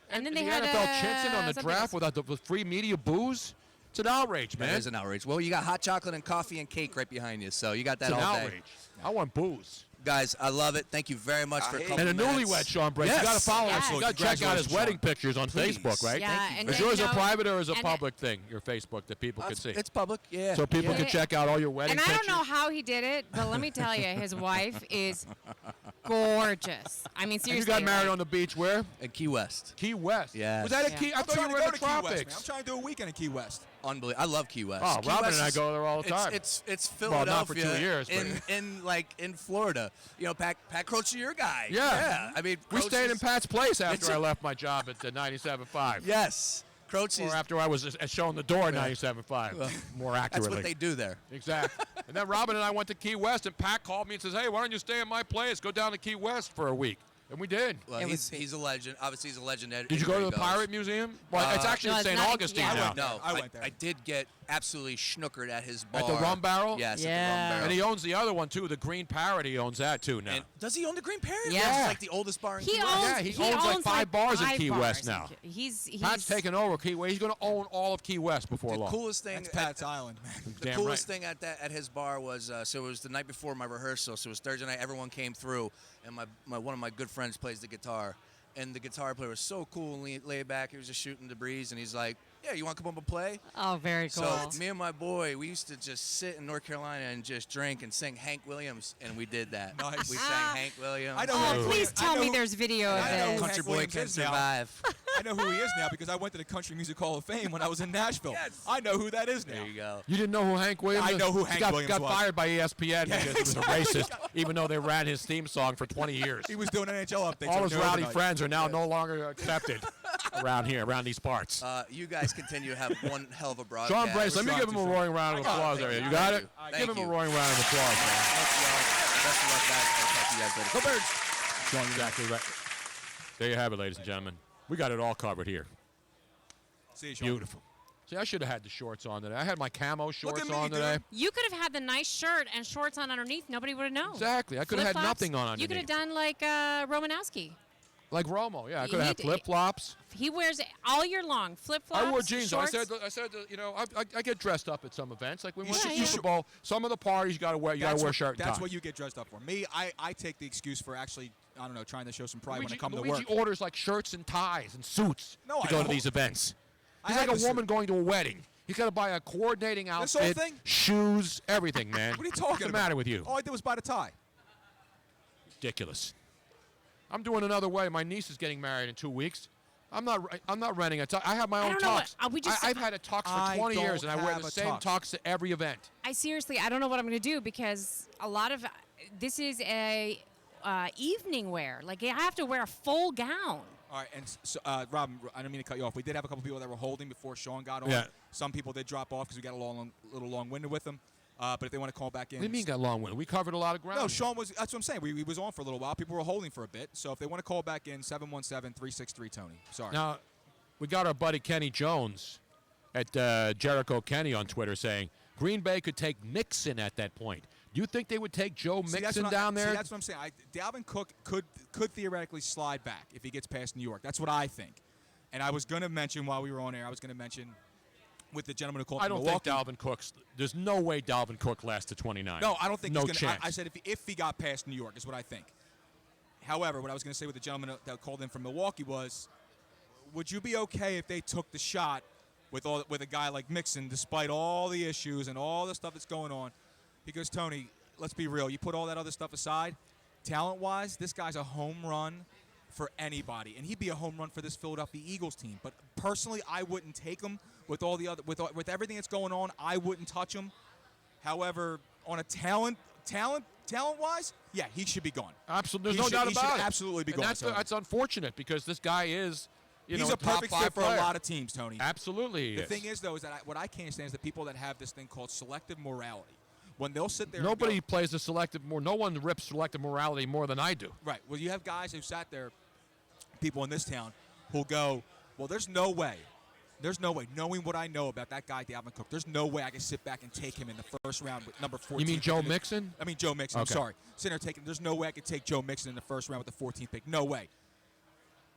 And then they the had NFL Chinson on the something draft else. without the free media booze. It's an outrage, man. That is an outrage. Well, you got hot chocolate and coffee and cake right behind you, so you got that It's an all outrage. day. I want booze. Guys, I love it. Thank you very much for a couple And a minutes. nywlywed, Sean Brady. Yes. You got to follow us. Yes. You got to check out his Congratulations, wedding Sean. pictures on Please. Facebook, right? Yeah, and Is then, yours you a know, private or is it a and public thing, your Facebook, that people can see? It's public, yeah. So people yeah. can check out all your wedding And I pictures? don't know how he did it, but let me tell you, his wife is gorgeous. I mean, And seriously. you got married like- on the beach where? And Key West. Key West. Yes. Was that a Yeah. Key? I I'm thought trying you to were go in the to Key West, man. tropics. I'm trying to do a weekend in Key West. Unbelievable. I love Key West. Oh, Key Robin West and I is- go there all the time. It's Well, not for Philadelphia 2 years, but- in Florida. You know, Pat Croce, your guy. Yeah. I mean, We stayed in Croce's- Pat's place It's after a- I left my job at the 97.5. Yes. Croce's. Or after I was shown the door at 97.5, more That's accurately. what they do there. Exactly. And then Robin and I went to Key West, and Pat called me and says, hey, why don't you stay at my place? Go down to Key West for a week. And we did. Well, he's a legend. Obviously, he's a legend. Did you go to the Pirate Museum? Well, it's actually No, in it's St. not- Augustine yeah. now. No, I went there. I did get absolutely schnookered at his bar. At the Rum Barrel? Yes, at the Yeah. Rum Barrel. And he owns the other one, too. The Green Parrot, he owns that, too, now. And does he own the Green Parrot? Yeah. It's like the oldest bar in He Key West. owns, Yeah, he owns like 5 bars in Key West now. He's Pat's taking over Key West. He's going to own all of Key West before The long. coolest thing That's Pat's Island, man. The Damn coolest right. thing at his bar was so it was the night before my rehearsal. So it was Thursday night. Everyone came through, and one of my good friends plays the guitar, and the guitar player was so cool and laid back. He was just shooting the breeze, and he's like, "Yeah, you want to come up and play?" Oh, very cool. So me and my boy, we used to just sit in North Carolina and just drink and sing Hank Williams, and we did that. Nice. We sang Hank Williams. I know Oh, please tell me there's video of I know who this. Country Hank boy Williams can is now. survive. I know who he is now because I went to the Country Music Hall of Fame when I was in Nashville. Yes. I know who that is now. There you go. You didn't know who Hank Williams I is? know who He Hank got, Williams got was. fired by ESPN Yeah, because he was a racist, even though they ran his theme song for 20 years. He was doing NHL updates. All on his the rowdy overnight. friends are now no longer accepted around here, around these parts. You guys continue to have one hell of a broadcast. Sean Brace, let me give him a roaring round of applause there. You got it? Thank Give him a you. roaring round of applause, man. Best of luck, guys. I'll talk to you guys later. Go Birds! Sean, exactly right. There you have it, ladies and gentlemen. We got it all covered here. See you, Sean. Beautiful. See, I should have had the shorts on today. I had my camo shorts at me, on dude. today. You could have had the nice shirt and shorts on underneath. Nobody would have known. Exactly. I could have had Flip-flops. nothing on You could have underneath. done like Romanowski. Like Romo, yeah. I could have He had did- flip-flops. He wears it all year long. Flip-flops, I wore jeans. shorts. I said, you know, I get dressed up at some events. Like we went to should- the you Super should- Bowl. Some of the parties you got to wear. You got to wear shirt and That's tie. what you get dressed up for. Me, I take the excuse for actually, I don't know, trying to show some pride when I Luigi, come to Luigi work. orders like shirts and ties and suits No, to I go to don't. these events. I He's like have a the woman suit. going to a wedding. He's got to buy a coordinating This whole outfit, thing? shoes, everything, man. What are you talking What's the about? matter with you? All I did was buy the tie. Ridiculous. I'm doing another way. My niece is getting married in 2 weeks. I'm not renting a tux. I have my own don't know tux. what- we just- I've had a tux I for 20 years, don't and I wear have the a same tux. tux to every event. I don't know what I'm going to do because a lot of this is a evening wear. Like I have to wear a full gown. All right, and so, Robin, I don't mean to cut you off. We did have a couple people that were holding before Sean got on. Yeah. Some people did drop off because we got a little long-winded with them. But if they want to call back in. What do you mean got long winded? We covered a lot of ground. No, Sean was. That's what I'm saying. We was on for a little while. People were holding for a bit. So if they want to call back in, 717-363-TONY. Sorry. Now, we got our buddy Kenny Jones at Jericho Kenny on Twitter saying Green Bay could take Mixon at that point. Do you think they would take Joe See, that's Mixon what I- down there? See, that's what I'm saying. Dalvin Cook could theoretically slide back if he gets past New York. That's what I think. And I was going to mention while we were on air, with the gentleman who called I from don't Milwaukee. think Dalvin Cook's. There's no way Dalvin Cook lasts to 29. No, I don't think no he's going chance. to. I said if he got past New York is what I think. However, what I was going to say with the gentleman that called in from Milwaukee was, would you be okay if they took the shot with a guy like Mixon, despite all the issues and all the stuff that's going on? Because, Tony, let's be real. You put all that other stuff aside, talent-wise, this guy's a home run for anybody, and he'd be a home run for this Philadelphia Eagles team. But personally, I wouldn't take him with all the other with everything that's going on. I wouldn't touch him. However, on a talent-wise, yeah, he should be gone. Absolutely, He there's no should- doubt he about should it. absolutely be And gone, that's Tony. that's unfortunate because this guy is, He's a a top perfect 5 fit for player. a lot of teams, Tony. Absolutely, he The is. thing is, though, is that what I can't stand is the people that have this thing called selective morality. When they'll sit there, Nobody and plays the selective more. No one rips selective morality more than I do. go, right. Well, you have guys who sat there, people in this town, who'll go, well, there's no way, knowing what I know about that guy, Dalvin Cook, there's no way I can sit back and take him in the first round with number 14. You mean Joe Mixon? I mean Joe Mixon. Okay. I'm sorry. Sitting there taking, there's no way I could take Joe Mixon in the first round with the 14th pick. No way.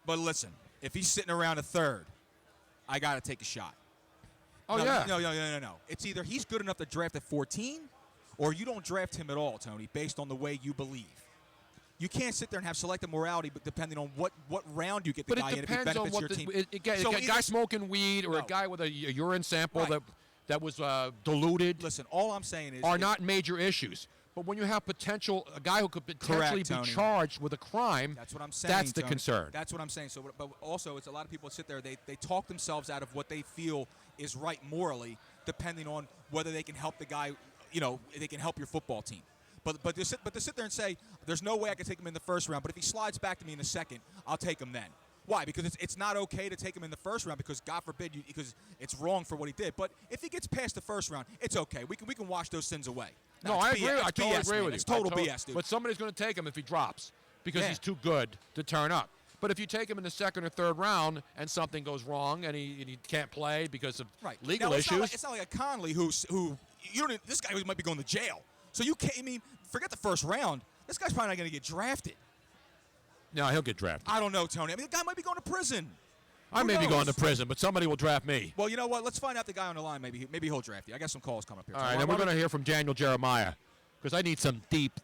But listen, if he's sitting around a third, I got to take a shot. Oh, No, yeah. No. It's either he's good enough to draft at 14, or you don't draft him at all, Tony, based on the way you believe. You can't sit there and have selective morality, but depending on what round you get the But guy it in, if he depends on benefits what your the, team. a guy smoking weed or No. a guy with a urine sample Right. that was diluted Listen, all I'm saying is are not major issues. But when you have a guy who could potentially Correct, be Tony. charged with a crime, That's what I'm saying. that's the Tony. concern. That's what I'm saying. So, but also, it's a lot of people sit there. They talk themselves out of what they feel is right morally, depending on whether they can help the guy. They can help your football team. But to sit there and say there's no way I can take him in the first round, but if he slides back to me in the second, I'll take him then. Why? Because it's not okay to take him in the first round because God forbid because it's wrong for what he did. But if he gets past the first round, it's okay. We can wash those sins away. No, That's I agree. BS. I That's totally BS, agree man. with you. It's total I BS, dude. But somebody's going to take him if he drops because Yeah. he's too good to turn up. But if you take him in the second or third round and something goes wrong and he can't play because of legal now, issues. It's not like a Conley who you don't. This guy might be going to jail. So you can't. I mean, forget the first round. This guy's probably not going to get drafted. No, he'll get drafted. I don't know, Tony. I mean, the guy might be going to prison. I may be going to prison, but somebody will draft me. Well, you know what? Let's find out the guy on the line. Maybe he'll draft you. I got some calls coming up here. All right, and we're going to hear from Daniel Jeremiah because I need some deep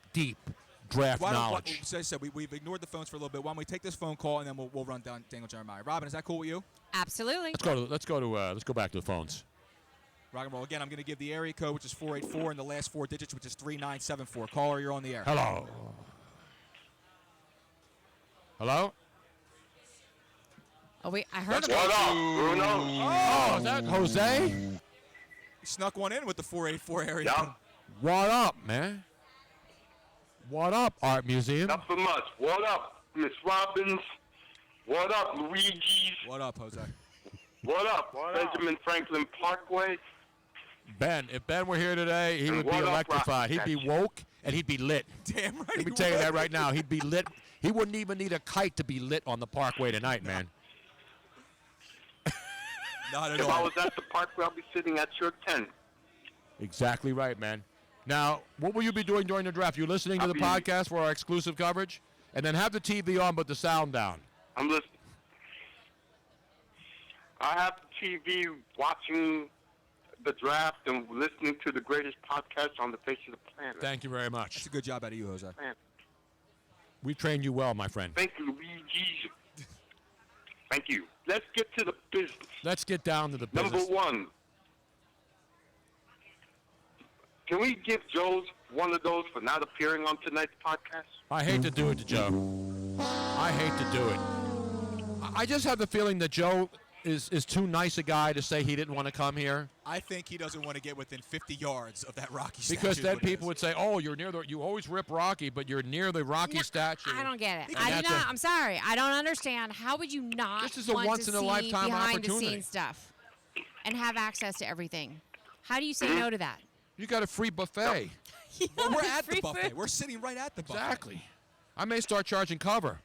draft knowledge. As I said, we've ignored the phones for a little bit. Why don't we take this phone call and then we'll run down Daniel Jeremiah. Robin, is that cool with you? Absolutely. Let's go back to the phones. Rock and roll. Again, I'm going to give the area code, which is 484, and the last 4 digits, which is 3974. Caller, you're on the air. Hello. Hello? Oh, wait, I heard What up, Bruno? Oh, is that Jose? He snuck one in with the 484 area. Yep. What up, man? What up, Art Museum? Not so much. What up, Miss Robbins? What up, Luigi's? What up, Jose? What up, Benjamin Franklin Parkway? Ben, if Ben were here today, he And would be what up, electrified. He'd be woke and he'd be lit. Damn right. Let me tell you that right now. He'd be lit. He wouldn't even need a kite to be lit on the Parkway tonight, man. Not at If all. I was at the Parkway, I'll be sitting at your tent. Exactly right, man. Now, what will you be doing during the draft? You listening to the podcast for our exclusive coverage? And then have the TV on but the sound down. I'm listening. I have the TV watching the draft and listening to the greatest podcast on the face of the planet. Thank you very much. That's a good job out of you, Jose. Man, We trained you well, my friend. thank you, Luigi. Thank you. Let's get to the business. Let's get down to the business. Number one. Can we give Joe's one of those for not appearing on tonight's podcast? I hate to do it to Joe. I hate to do it. I just have the feeling that Joe is too nice a guy to say he didn't want to come here. I think he doesn't want to get within 50 yards of that Rocky Because statue. then people would say, "Oh, you're near the. You always rip Rocky, but you're near the Rocky statue." I don't get it. And I that's do not. I'm sorry. I don't understand. How would you not This is a want once-in-a-lifetime to see behind opportunity. the scenes stuff and have access to everything? How do you say no to that? You got a free buffet. Well, we're at the buffet. We're sitting right at the buffet. Exactly. I may start charging cover.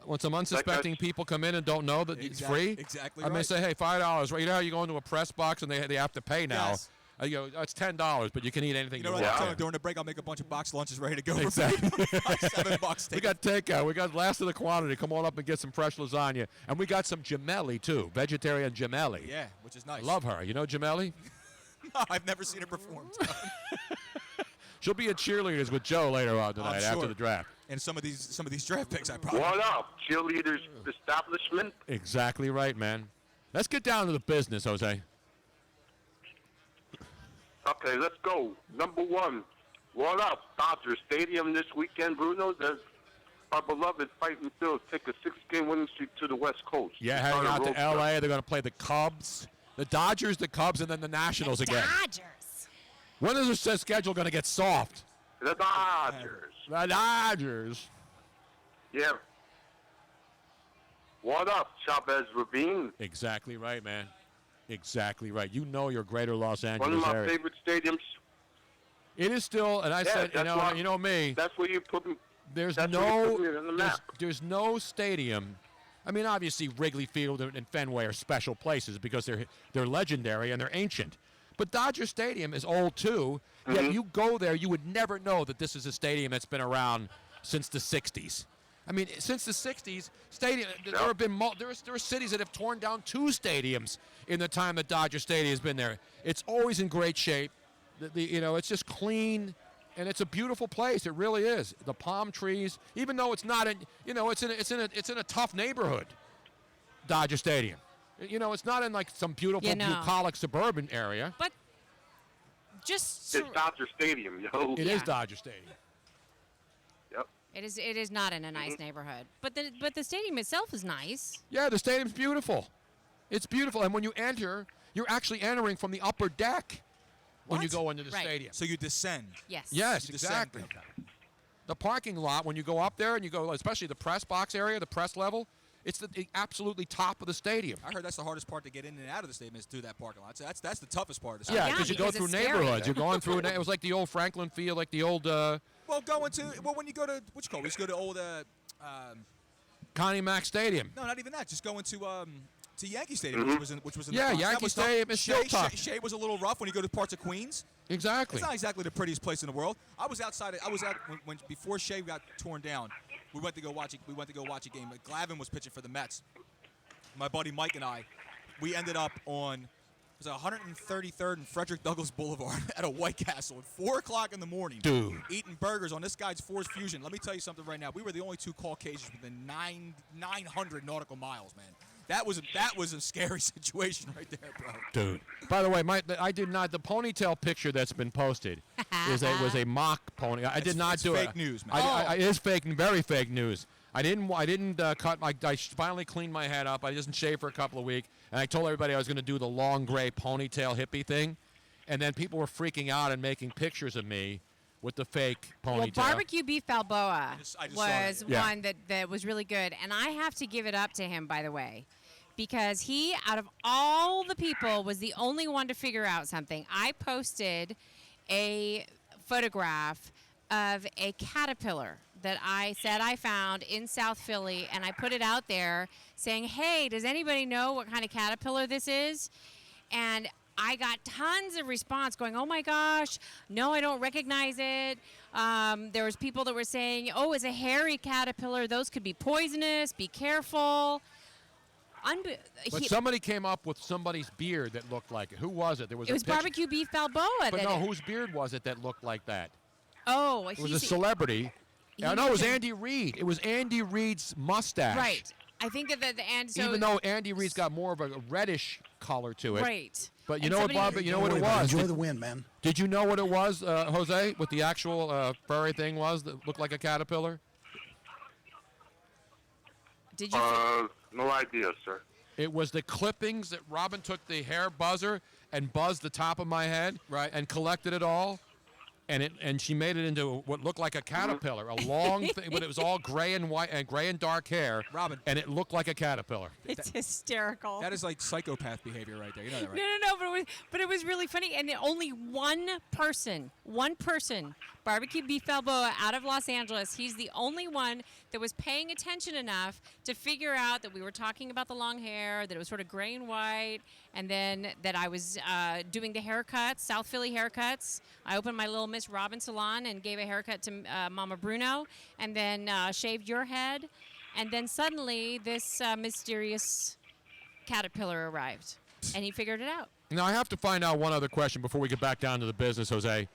When some unsuspecting people come in and don't know that it's free, exactly I may right. say, hey, $5. Right, you know how you go into a press box and they have to pay now. Yes. You know, it's $10, but you can eat anything You know you what? want. I'm telling you, during the break, I'll make a bunch of box lunches ready to go. Exactly. For $7. We got takeout. We got last of the quantity. Come on up and get some fresh lasagna. And we got some gemelli, too. Vegetarian gemelli. Yeah, which is nice. I love her. You know gemelli? No, I've never seen her perform. She'll be at cheerleaders with Joe later on tonight sure. after the draft. And some of these draft picks, I probably. What up, cheerleaders establishment? Exactly right, man. Let's get down to the business, Jose. Okay, let's go. Number one. What up, Dodger Stadium this weekend, Bruno? There's our beloved Fighting Phillies take a 6-game winning streak to the West Coast. Yeah, It's heading on a out to road L.A. trip. They're going to play the Cubs, the Dodgers, the Cubs, and then the Nationals again. Dodgers. When is the schedule going to get soft? The Dodgers. The Dodgers. Yeah. What up, Chavez Ravine? Exactly right, man. Exactly right. You know your greater Los Angeles One of my area. favorite stadiums. It is still, and I Yeah, said, that's why- you know me. That's where you put me. There's That's where you no, put me on the map. there's no stadium. I mean, obviously Wrigley Field and Fenway are special places because they're legendary and they're ancient. But Dodger Stadium is old too. Yet you go there, you would never know that this is a stadium that's been around since the '60s. I mean, since the '60s, there have been there are cities that have torn down 2 stadiums in the time that Dodger Stadium has been there. It's always in great shape. It's just clean. And it's a beautiful place. It really is. The palm trees, even though it's not it's in a tough neighborhood. Dodger Stadium. It's not in like some beautiful bucolic suburban area. But just It's Dodger Stadium, yo. It is Dodger Stadium. Yep. it is not in a nice neighborhood. But the stadium itself is nice. Yeah, the stadium's beautiful. It's beautiful, and when you enter, you're actually entering from the upper deck when you go into the stadium. So you descend. Yes. Yes, You descend. exactly. The parking lot, when you go up there and you go, especially the press box area, the press level, it's the absolutely top of the stadium. I heard that's the hardest part to get in and out of the stadium is through that parking lot. So that's the toughest part. Of the Yeah, stadium. because you go through it's scary. neighborhoods. You're going through, it was like the old Franklin Field, like the old... Well, when you go to, what's it called? We used to go to old, Connie Mack Stadium. No, not even that. Just going to Yankee Stadium, which was in Yeah, the Bronx. Yankee Stadium is still tough. Shea was a little rough when you go to parts of Queens. Exactly. It's not exactly the prettiest place in the world. I was out when before Shea got torn down. We went to go watch a game. Glavine was pitching for the Mets. My buddy Mike and I, we ended up on 133rd and Frederick Douglass Boulevard at a White Castle at 4 o'clock in the morning. Dude. Eating burgers on this guy's Force Fusion. Let me tell you something right now. We were the only two Caucasians within 900 nautical miles, man. That was a scary situation right there, bro. Dude. By the way, I did not. The ponytail picture that's been posted was a mock pony. I did not do it. It's fake news, man. It is fake, very fake news. I didn't cut. I finally cleaned my head up. I didn't shave for a couple of weeks, and I told everybody I was going to do the long gray ponytail hippie thing, and then people were freaking out and making pictures of me with the fake ponytail. Well, barbecue beef Balboa I just was one that was really good, and I have to give it up to him, by the way, because he, out of all the people, was the only one to figure out something. I posted a photograph of a caterpillar that I said I found in South Philly, and I put it out there saying, hey, does anybody know what kind of caterpillar this is? And I got tons of response going, oh my gosh, no, I don't recognize it. There was people that were saying, oh, it's a hairy caterpillar. Those could be poisonous. Be careful. But somebody came up with somebody's beard that looked like it. Who was it? It was barbecue beef Balboa. But no, whose beard was it that looked like that? Oh, it was a celebrity. No, it was Andy Reid. It was Andy Reid's mustache. Right. I think that even though Andy Reid's got more of a reddish color to it. Right. But you know what, Bob? You know what it was? Enjoy the win, man. Did you know what it was, Jose? What the actual furry thing was that looked like a caterpillar? Did you? No idea, sir. It was the clippings that Robin took the hair buzzer and buzzed the top of my head, right, and collected it all. And she made it into what looked like a caterpillar, a long thing, but it was all gray and white and gray and dark hair. Robin. And it looked like a caterpillar. It's hysterical. That is like psychopath behavior right there. You know that, right? No, but it was really funny. And only one person, barbecue beef Balboa out of Los Angeles, he's the only one that was paying attention enough to figure out that we were talking about the long hair, that it was sort of gray and white, and then that I was doing the haircuts, South Philly haircuts. I opened my little Miss Robin salon and gave a haircut to Mama Bruno, and then shaved your head. And then suddenly this mysterious caterpillar arrived, and he figured it out. Now, I have to find out one other question before we get back down to the business, Jose.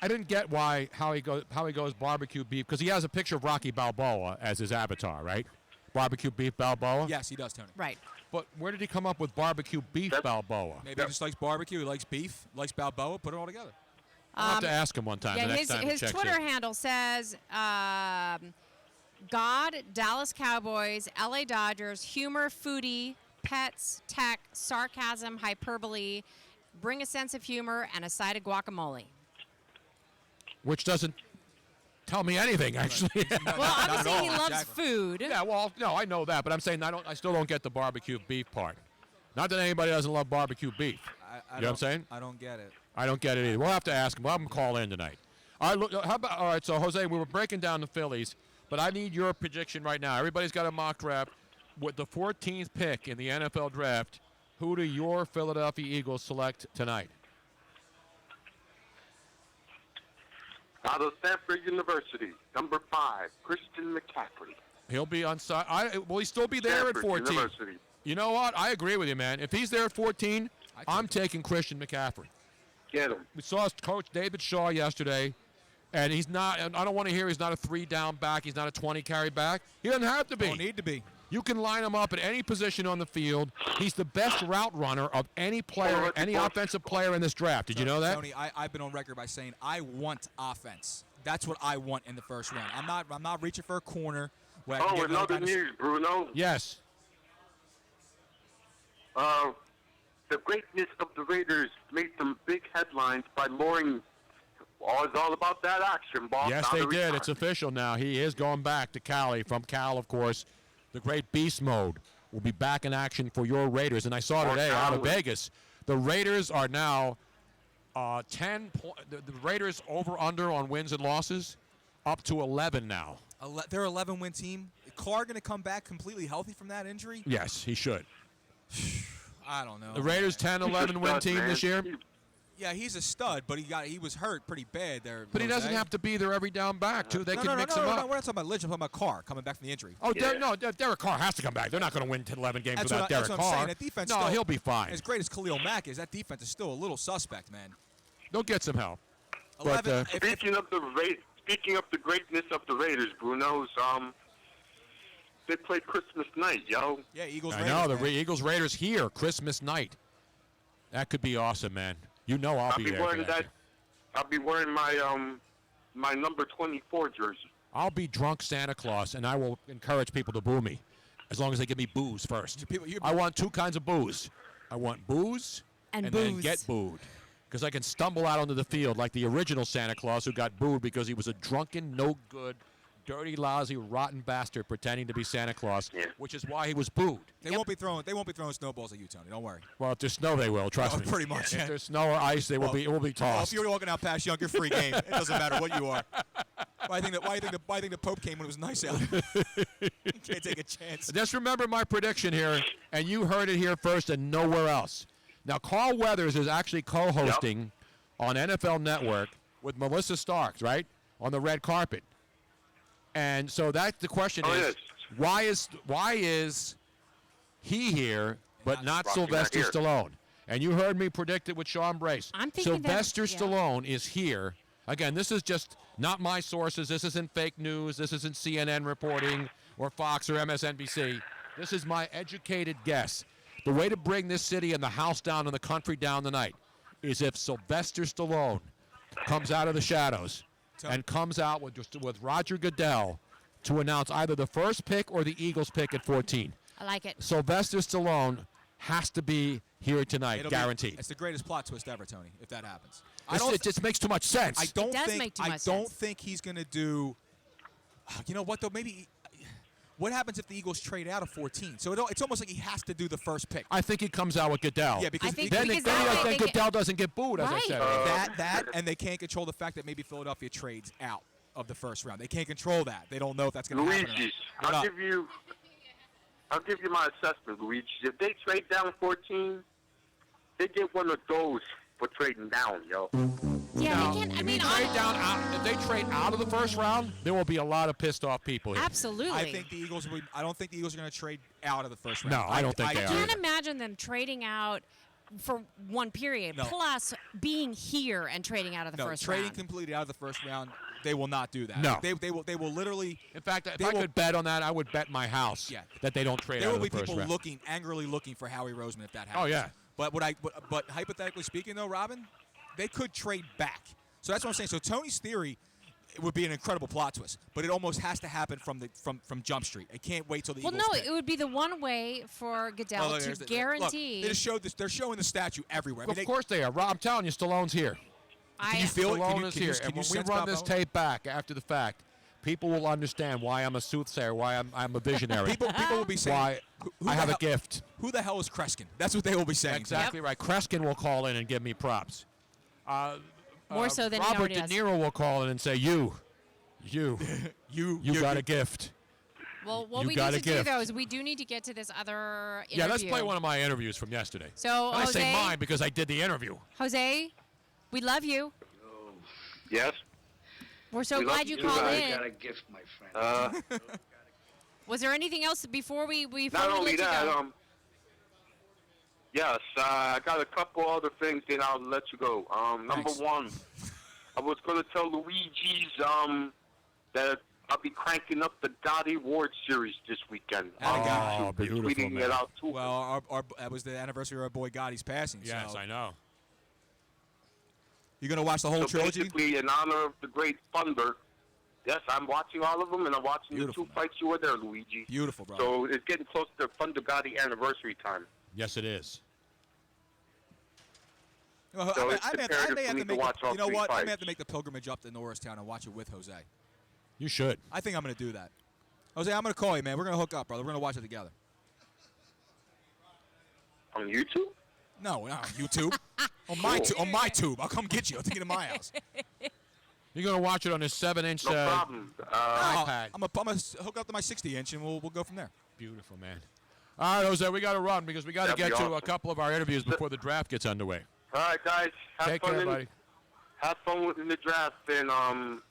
I didn't get how he goes barbecue beef, because he has a picture of Rocky Balboa as his avatar, right? Barbecue beef Balboa? Yes, he does, Tony. Right. But where did he come up with barbecue beef Balboa? Maybe he just likes barbecue, he likes beef, likes Balboa, put it all together. I'll have to ask him one time. Yeah, the next time his Twitter handle says God, Dallas Cowboys, LA Dodgers, humor, foodie, pets, tech, sarcasm, hyperbole, bring a sense of humor, and a side of guacamole. Which doesn't tell me anything, actually. Well, obviously he loves food. Yeah, well, no, I know that, but I'm saying I still don't get the barbecue beef part. Not that anybody doesn't love barbecue beef. You know what I'm saying? I don't get it. I don't get it either. We'll have to ask him. We'll have him call in tonight. All right, look, all right, so, Jose, we were breaking down the Phillies, but I need your prediction right now. Everybody's got a mock draft. With the 14th pick in the NFL draft, who do your Philadelphia Eagles select tonight? Out of Stanford University, number 5, Christian McCaffrey. He'll be on side. Will he still be there Stanford at 14? University. You know what? I agree with you, man. If he's there at 14, I'm taking Christian McCaffrey. Get him. We saw Coach David Shaw yesterday, and he's not. I don't want to hear he's not a 3-down back. He's not a 20-carry back. He doesn't have to be. Don't need to be. You can line him up at any position on the field. He's the best route runner of any player, any offensive player in this draft. Did you know that? Tony, I've been on record by saying I want offense. That's what I want in the first round. I'm not reaching for a corner. Where I can get another news, Bruno. Yes. The greatness of the Raiders made some big headlines by luring. Oh, it's all about that action, boss. Yes, they did. It's official now. He is going back to Cali. From Cal, of course. The great beast mode will be back in action for your Raiders. And I saw today out of Vegas, the Raiders are now 10 the Raiders over-under on wins and losses up to 11 now. They're an 11-win team. Carr going to come back completely healthy from that injury? Yes, he should. I don't know. The Raiders 10-11 win team this year. Yeah, he's a stud, but he was hurt pretty bad there. But he doesn't have to be their every down back, too. They can mix him up. No, we're not talking about Lynch. I'm talking about Carr coming back from the injury. Oh, Derek Carr has to come back. They're not going to win 11 games without Derek That's what Carr. I'm saying. That defense No, still, he'll be fine. As great as Khalil Mack is, that defense is still a little suspect, man. They'll get some help. 11, But, speaking of the greatness of the Raiders, Bruno's they play Christmas night, yo. Yeah, Eagles. I know the Eagles Raiders here Christmas night. That could be awesome, man. You know I'll be there. Wearing that. I'll be wearing my number 24 jersey. I'll be drunk Santa Claus, and I will encourage people to boo me, as long as they give me booze first. I want two kinds of booze. I want booze and then get booed. Because I can stumble out onto the field like the original Santa Claus who got booed because he was a drunken, no-good, dirty, lousy, rotten bastard pretending to be Santa Claus, which is why he was booed. They won't be throwing snowballs at you, Tony. Don't worry. Well, if there's snow, they will. Trust me. Pretty much. If there's snow or ice, it will be tossed. Well, if you're walking out past Young, you're free game. It doesn't matter what you are. Why do you think the Pope came when it was nice out? You can't take a chance. Just remember my prediction here, and you heard it here first and nowhere else. Now, Carl Weathers is actually co-hosting on NFL Network with Melissa Starks, right, on the red carpet. And so that's the question why is he here but not Sylvester Stallone? And you heard me predict it with Sean Brace. I'm thinking Sylvester Stallone is here. Again, this is just not my sources. This isn't fake news. This isn't CNN reporting or Fox or MSNBC. This is my educated guess. The way to bring this city and the house down and the country down tonight is if Sylvester Stallone comes out of the shadows and comes out with Roger Goodell to announce either the first pick or the Eagles pick at 14. I like it. Sylvester Stallone has to be here tonight, guaranteed. It's the greatest plot twist ever, Tony, if that happens. It just makes too much sense. I don't think he's going to do. You know what, though? Maybe. What happens if the Eagles trade out of 14? So it's almost like he has to do the first pick. I think he comes out with Goodell. Yeah, because then Goodell doesn't get booed, as I said. That, and they can't control the fact that maybe Philadelphia trades out of the first round. They can't control that. They don't know if that's going to happen. Luigi, I'll give you my assessment, Luigi. If they trade down 14, they get one of those for trading down, yo. Yeah, if they trade out of the first round, there will be a lot of pissed off people here. Absolutely. I don't think the Eagles are going to trade out of the first round. No, I don't think they are. I can't imagine them trading out for one period, plus being here and trading out of the first round. Trading completely out of the first round, they will not do that. No. They will literally. In fact, if I could bet on that, I would bet my house that they don't trade out of the first round. There will be people angrily looking for Howie Roseman if that happens. Oh, yeah. But hypothetically speaking, though, Robin, they could trade back. So that's what I'm saying. So Tony's theory, it would be an incredible plot twist, but it almost has to happen from Jump Street. I can't wait till the Eagles pick. It would be the one way for Goodell to guarantee. Look, they're showing the statue everywhere. Of course they are. I'm telling you, Stallone's here. Can you feel Stallone it? is here. And when we run this tape back after the fact, people will understand why I'm a soothsayer, why I'm a visionary. people will be saying, why I have a gift. Who the hell is Kreskin? That's what they will be saying. Exactly right. Kreskin will call in and give me props. More so than Robert he already De Niro will call in and say, you got a gift. Well, what we need to do, though, is we do need to get to this other interview. Yeah, let's play one of my interviews from yesterday. So, I say mine because I did the interview. Jose, we love you. Yes? We're so glad you called in. I got a gift, my friend. Was there anything else before we Not finally only let you that, go? yes, I got a couple other things, then I'll let you go. Number one, I was going to tell Luigi's that I'll be cranking up the Gotti Award Series this weekend. Beautiful, tweeting man. it out too. Well, that was the anniversary of our boy Gotti's passing. Yes, so. I know. You going to watch the whole trilogy? Basically, in honor of the great Thunder, yes, I'm watching all of them, and I'm watching the two fights you were there, Luigi. Beautiful, bro. So it's getting close to Thunder Gotti anniversary time. Yes, it is. Well, So I may have to make the pilgrimage up to Norristown and watch it with Jose. You should. I think I'm going to do that. Jose, I'm going to call you, man. We're going to hook up, brother. We're going to watch it together. On YouTube? No, not on YouTube. On my tube. I'll come get you. I'll take you to my house. You're going to watch it on this 7-inch No problem. iPad. I'm gonna hook up to my 60-inch, and we'll go from there. Beautiful, man. All right, Jose, we got to run because we got to That'd get be to awesome. a couple of our interviews before the draft gets underway. All right, guys. Take care, buddy. Have fun in the draft, and I'll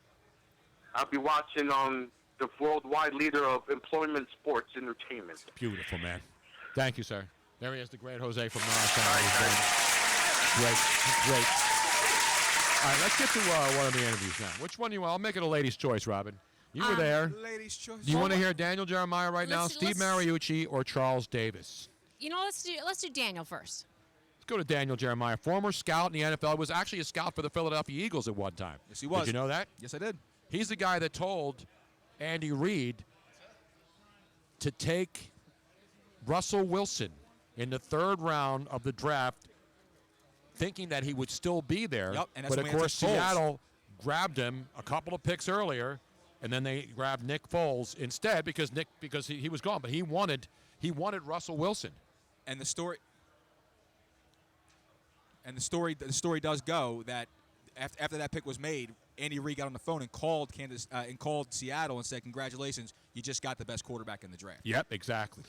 be watching the worldwide leader of employment sports entertainment. Beautiful, man. Thank you, sir. There he is, the great Jose from Norristown. Great. All right, let's get to one of the interviews now. Which one do you want? I'll make it a lady's choice, Robin. You were there. Ladies' choice. Do you want to hear Daniel Jeremiah right now, Steve Mariucci, or Charles Davis? You know, let's do Daniel first. Let's go to Daniel Jeremiah, former scout in the NFL. Was actually a scout for the Philadelphia Eagles at one time. Yes, he was. Did you know that? Yes, I did. He's the guy that told Andy Reid to take Russell Wilson in the 3rd round of the draft, thinking that he would still be there. Yep, and that's but, of when he course, took Foles. Seattle grabbed him a couple of picks earlier, and then they grabbed Nick Foles instead because he was gone. But he wanted Russell Wilson. And the story does go that after that pick was made, Andy Reid got on the phone and called Seattle and said, "Congratulations, you just got the best quarterback in the draft." Yep, exactly.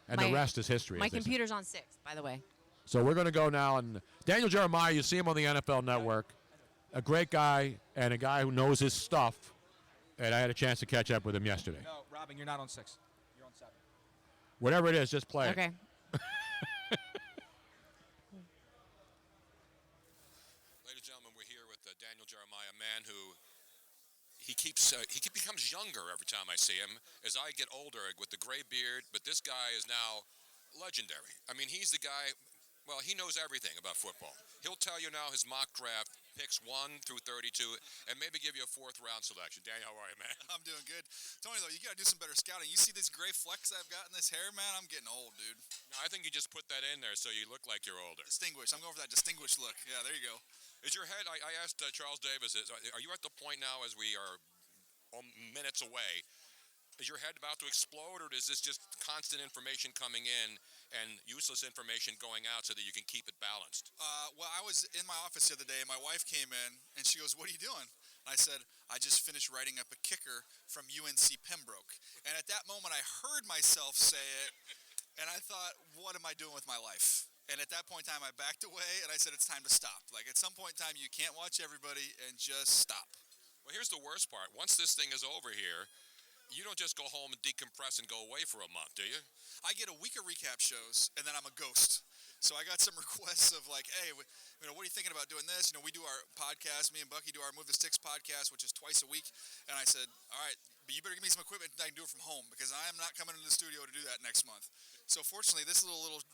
And the rest is history. My as they say. computer's on 6, by the way. So we're going to go now. And Daniel Jeremiah, you see him on the NFL Network. A great guy and a guy who knows his stuff. And I had a chance to catch up with him yesterday. No, Robin, you're not on 6. You're on 7. Whatever it is, just play it. Okay. Ladies and gentlemen, we're here with Daniel Jeremiah, a man who he becomes younger every time I see him. As I get older with the gray beard, but this guy is now legendary. I mean, he's the guy. Well, he knows everything about football. He'll tell you now his mock draft picks 1 through 32, and maybe give you a 4th round selection. Daniel, how are you, man? I'm doing good. Tony, though, you got to do some better scouting. You see these gray flecks I've got in this hair, man? I'm getting old, dude. No, I think you just put that in there so you look like you're older. Distinguished. I'm going for that distinguished look. Yeah, there you go. Is your head, I asked Charles Davis, are you at the point now as we are minutes away, is your head about to explode, or is this just constant information coming in and useless information going out so that you can keep it balanced? Well, I was in my office the other day, and my wife came in, and she goes, "What are you doing?" And I said, "I just finished writing up a kicker from UNC Pembroke." And at that moment, I heard myself say it, and I thought, what am I doing with my life? And at that point in time, I backed away, and I said, it's time to stop. Like, at some point in time, you can't watch everybody and just stop. Well, here's the worst part. Once this thing is over here, you don't just go home and decompress and go away for a month, do you? I get a week of recap shows, and then I'm a ghost. So I got some requests of like, hey, what are you thinking about doing this? We do our podcast. Me and Bucky do our Move the Sticks podcast, which is twice a week. And I said, all right, but you better give me some equipment and I can do it from home because I am not coming into the studio to do that next month. So fortunately, this little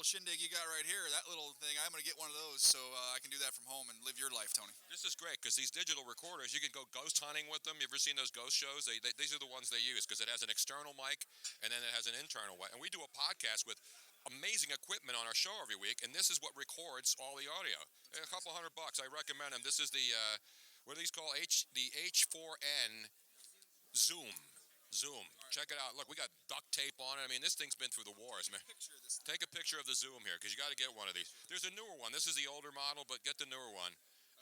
shindig you got right here, that little thing, I'm going to get one of those so I can do that from home and live your life, Tony. This is great because these digital recorders, you can go ghost hunting with them. You ever seen those ghost shows? These are the ones they use because it has an external mic and then it has an internal one. And we do a podcast with amazing equipment on our show every week, and this is what records all the audio. A couple $100. I recommend them. This is the what are these called? The H4n Zoom. Right. Check it out. Look, we got duct tape on it. I mean, this thing's been through the wars, man. Take a picture of the Zoom here because you got to get one of these. There's a newer one. This is the older model, but get the newer one.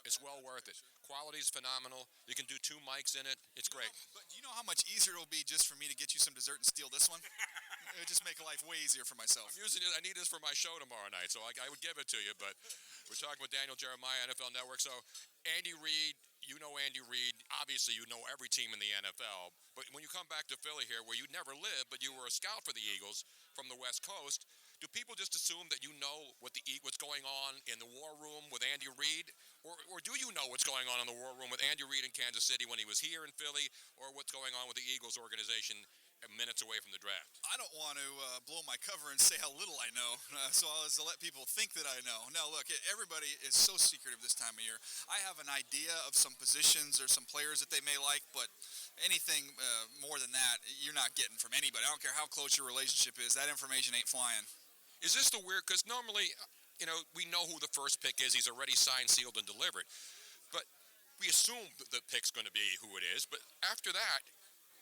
It's well worth it. Quality's phenomenal. You can do 2 mics in it. It's great. But do you know how much easier it'll be just for me to get you some dessert and steal this one? It would just make life way easier for myself. I'm using it. I need this for my show tomorrow night, so I would give it to you. But we're talking with Daniel Jeremiah, NFL Network. So Andy Reid, you know Andy Reid. Obviously, you know every team in the NFL. But when you come back to Philly here, where you never lived, but you were a scout for the Eagles from the West Coast, do people just assume that you know what's going on in the war room with Andy Reid? Or do you know what's going on in the war room with Andy Reid in Kansas City when he was here in Philly, or what's going on with the Eagles organization minutes away from the draft? I don't want to blow my cover and say how little I know, so I'll just let people think that I know. Now, look, everybody is so secretive this time of year. I have an idea of some positions or some players that they may like, but anything more than that, you're not getting from anybody. I don't care how close your relationship is. That information ain't flying. Is this the weird, because normally, we know who the first pick is. He's already signed, sealed, and delivered. But we assume the pick's going to be who it is. But after that,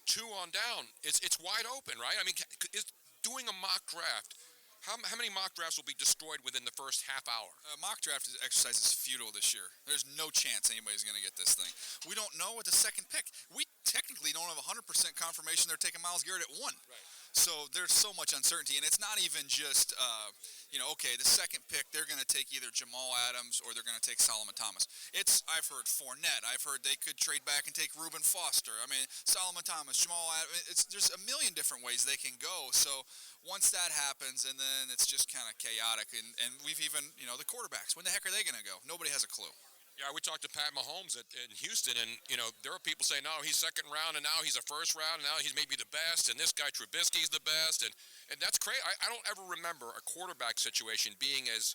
2 on down, it's wide open, right? I mean, is doing a mock draft, How many mock drafts will be destroyed within the first half hour? Mock draft exercise is futile this year. There's no chance anybody's going to get this thing. We don't know with the second pick. We technically don't have 100% confirmation they're taking Myles Garrett at 1. Right. So there's so much uncertainty, and it's not even just, okay, the second pick, they're going to take either Jamal Adams or they're going to take Solomon Thomas. I've heard Fournette. I've heard they could trade back and take Reuben Foster. I mean, Solomon Thomas, Jamal Adams. There's a million different ways they can go. So once that happens, and then it's just kind of chaotic. And we've even, the quarterbacks, when the heck are they going to go? Nobody has a clue. Yeah, we talked to Pat Mahomes in Houston, and, there are people saying, no, he's second round, and now he's a first round, and now he's maybe the best, and this guy Trubisky's the best, and that's crazy. I don't ever remember a quarterback situation being as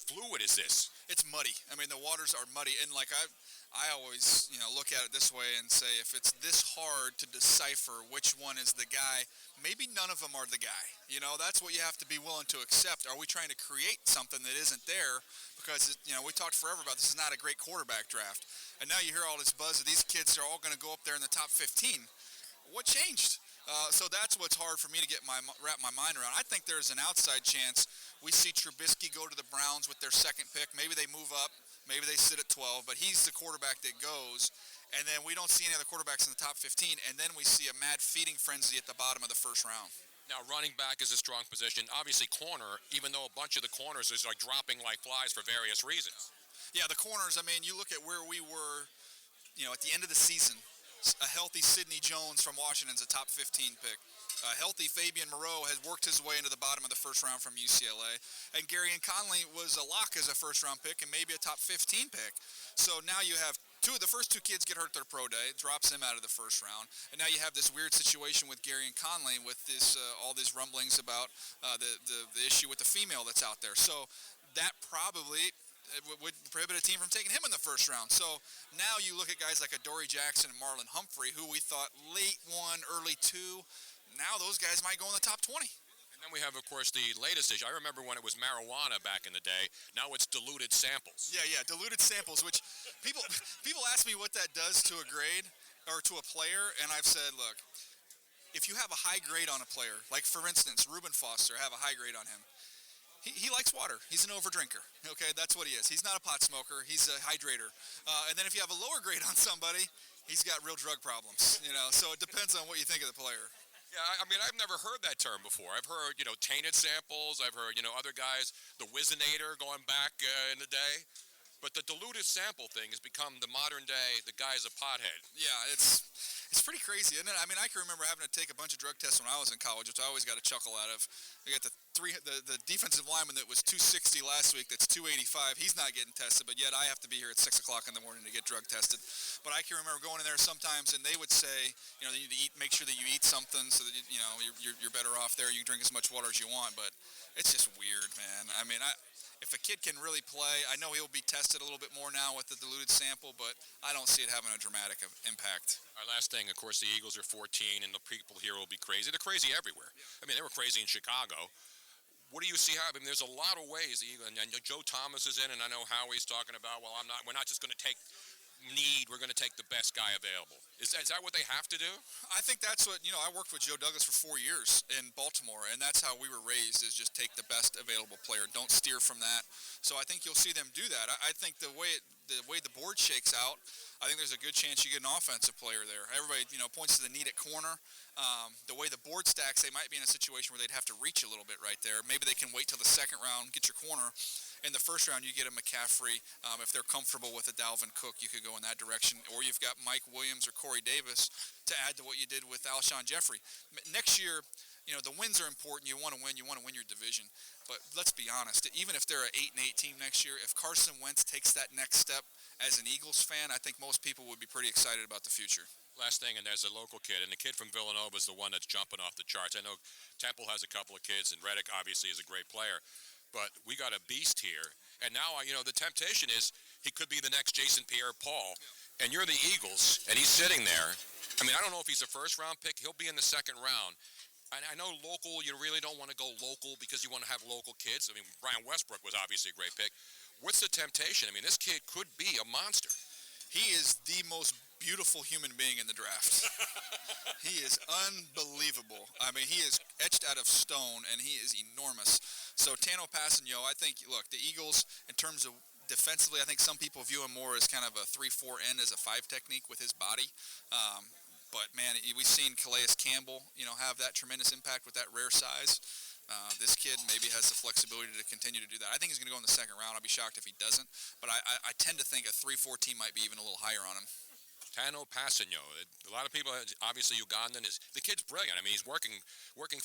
fluid as this. It's muddy. I mean, the waters are muddy, and I always, look at it this way and say, if it's this hard to decipher which one is the guy, maybe none of them are the guy. That's what you have to be willing to accept. Are we trying to create something that isn't there? Because, we talked forever about this is not a great quarterback draft. And now you hear all this buzz of these kids are all going to go up there in the top 15. What changed? So that's what's hard for me to wrap my mind around. I think there's an outside chance we see Trubisky go to the Browns with their second pick. Maybe they move up. Maybe they sit at 12. But he's the quarterback that goes. And then we don't see any other quarterbacks in the top 15. And then we see a mad feeding frenzy at the bottom of the first round. Now, running back is a strong position. Obviously, corner, even though a bunch of the corners is dropping like flies for various reasons. Yeah, the corners, you look at where we were, at the end of the season. A healthy Sidney Jones from Washington's a top 15 pick. A healthy Fabian Moreau has worked his way into the bottom of the first round from UCLA. And Gary Conley was a lock as a first-round pick and maybe a top 15 pick. So now you have the first two kids get hurt their pro day. It drops them out of the first round. And now you have this weird situation with Gary and Conley with this all these rumblings about the issue with the female that's out there. So that probably would prohibit a team from taking him in the first round. So now you look at guys like Adoree Jackson and Marlon Humphrey, who we thought late 1, early 2. Now those guys might go in the top 20. And then we have, of course, the latest issue. I remember when it was marijuana back in the day. Now it's diluted samples. Yeah, diluted samples, which people ask me what that does to a grade or to a player, and I've said, look, if you have a high grade on a player, like for instance, Reuben Foster, I have a high grade on him. He likes water. He's an overdrinker. Okay, that's what he is. He's not a pot smoker. He's a hydrator. And then if you have a lower grade on somebody, he's got real drug problems. So it depends on what you think of the player. Yeah, I've never heard that term before. I've heard, tainted samples. I've heard, other guys, the Whizzinator going back in the day. But the diluted sample thing has become the modern day, the guy's a pothead. Yeah, it's pretty crazy, isn't it? I can remember having to take a bunch of drug tests when I was in college, which I always got a chuckle out of. We got the defensive lineman that was 260 last week, that's 285. He's not getting tested, but yet I have to be here at 6 o'clock in the morning to get drug tested. But I can remember going in there sometimes, and they would say, you need to make sure that you eat something so that you're better off there. You can drink as much water as you want, but it's just weird, man. If a kid can really play, I know he'll be tested a little bit more now with the diluted sample, but I don't see it having a dramatic impact. Our last thing, of course, the Eagles are 14, and the people here will be crazy. They're crazy everywhere. They were crazy in Chicago. What do you see happening? There's a lot of ways. And Joe Thomas is in, and I know Howie's talking about, we're not just going to take need, we're going to take the best guy available. Is that what they have to do? I think that's what, I worked with Joe Douglas for 4 years in Baltimore, and that's how we were raised, is just take the best available player. Don't steer from that. So I think you'll see them do that. I think the way the board shakes out, I think there's a good chance you get an offensive player there. Everybody, points to the need at corner. The way the board stacks, they might be in a situation where they'd have to reach a little bit right there. Maybe they can wait till the second round, get your corner. In the first round, you get a McCaffrey. If they're comfortable with a Dalvin Cook, you could go in that direction. Or you've got Mike Williams or Corey Davis to add to what you did with Alshon Jeffrey. Next year, the wins are important. You want to win. You want to win your division. But let's be honest. Even if they're an 8-8 team next year, if Carson Wentz takes that next step as an Eagles fan, I think most people would be pretty excited about the future. Last thing, and there's a local kid, and the kid from Villanova is the one that's jumping off the charts. I know Temple has a couple of kids, and Reddick obviously is a great player. But we got a beast here. And now, the temptation is he could be the next Jason Pierre-Paul. And you're the Eagles, and he's sitting there. I don't know if he's a first-round pick. He'll be in the second round. And I know local, you really don't want to go local because you want to have local kids. Brian Westbrook was obviously a great pick. What's the temptation? This kid could be a monster. He is the most beautiful human being in the draft. He He is unbelievable. I mean, he is etched out of stone, and he is enormous. So Tano Passanio, I think, look, the Eagles, in terms of defensively, I think some people view him more as kind of a 3-4 end as a 5 technique with his body. But, man, we've seen Calais Campbell, have that tremendous impact with that rare size. This kid maybe has the flexibility to continue to do that. I think he's going to go in the second round. I'll be shocked if he doesn't. But I tend to think a 3-4 team might be even a little higher on him. Tano Passanio. A lot of people, obviously Ugandan, the kid's brilliant. I mean, he's working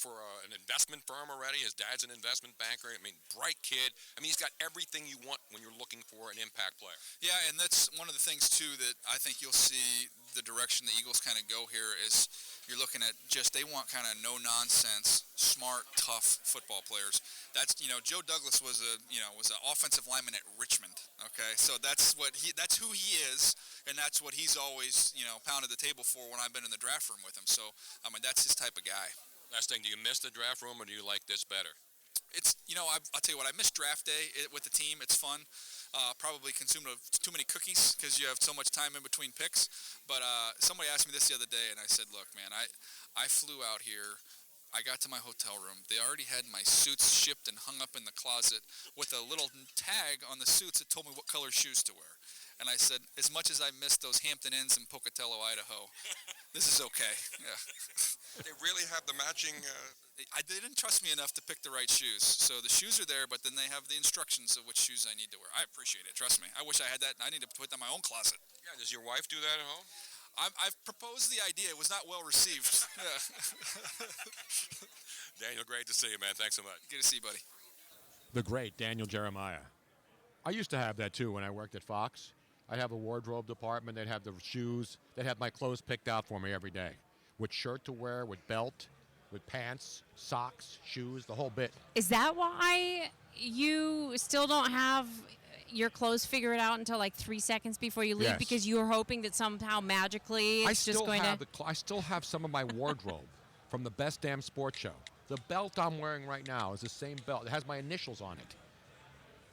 for an investment firm already. His dad's an investment banker. I mean, bright kid. I mean, he's got everything you want when you're looking for an impact player. Yeah, and that's one of the things, too, that I think you'll see the direction the Eagles kind of go here is you're looking at they want kind of no-nonsense, smart, tough football players. That's, Joe Douglas was an offensive lineman at Richmond, okay? So that's who he is. And that's what he's always, pounded the table for when I've been in the draft room with him. So, I mean, that's his type of guy. Last thing, do you miss the draft room or do you like this better? It's, I'll tell you what, I miss draft day with the team. It's fun. Probably consumed too many cookies because you have so much time in between picks. But somebody asked me this the other day, and I said, look, man, I flew out here. I got to my hotel room. They already had my suits shipped and hung up in the closet with a little tag on the suits that told me what color shoes to wear. And I said, as much as I missed those Hampton Inns in Pocatello, Idaho, this is okay. Yeah. They really have the matching... They didn't trust me enough to pick the right shoes. So the shoes are there, but then they have the instructions of which shoes I need to wear. I appreciate it. Trust me. I wish I had that. I need to put that in my own closet. Yeah, does your wife do that at home? I've proposed the idea. It was not well received. Yeah. Daniel, great to see you, man. Thanks so much. Good to see you, buddy. The great Daniel Jeremiah. I used to have that, too, when I worked at Fox. I'd have a wardrobe department. They'd have the shoes. They'd have my clothes picked out for me every day. With shirt to wear, with belt, with pants, socks, shoes, the whole bit. Is that why you still don't have your clothes figured out until like 3 seconds before you leave? Yes. Because you were hoping that somehow magically it's just going to... I still have some of my wardrobe from the Best Damn Sports Show. The belt I'm wearing right now is the same belt. It has my initials on it.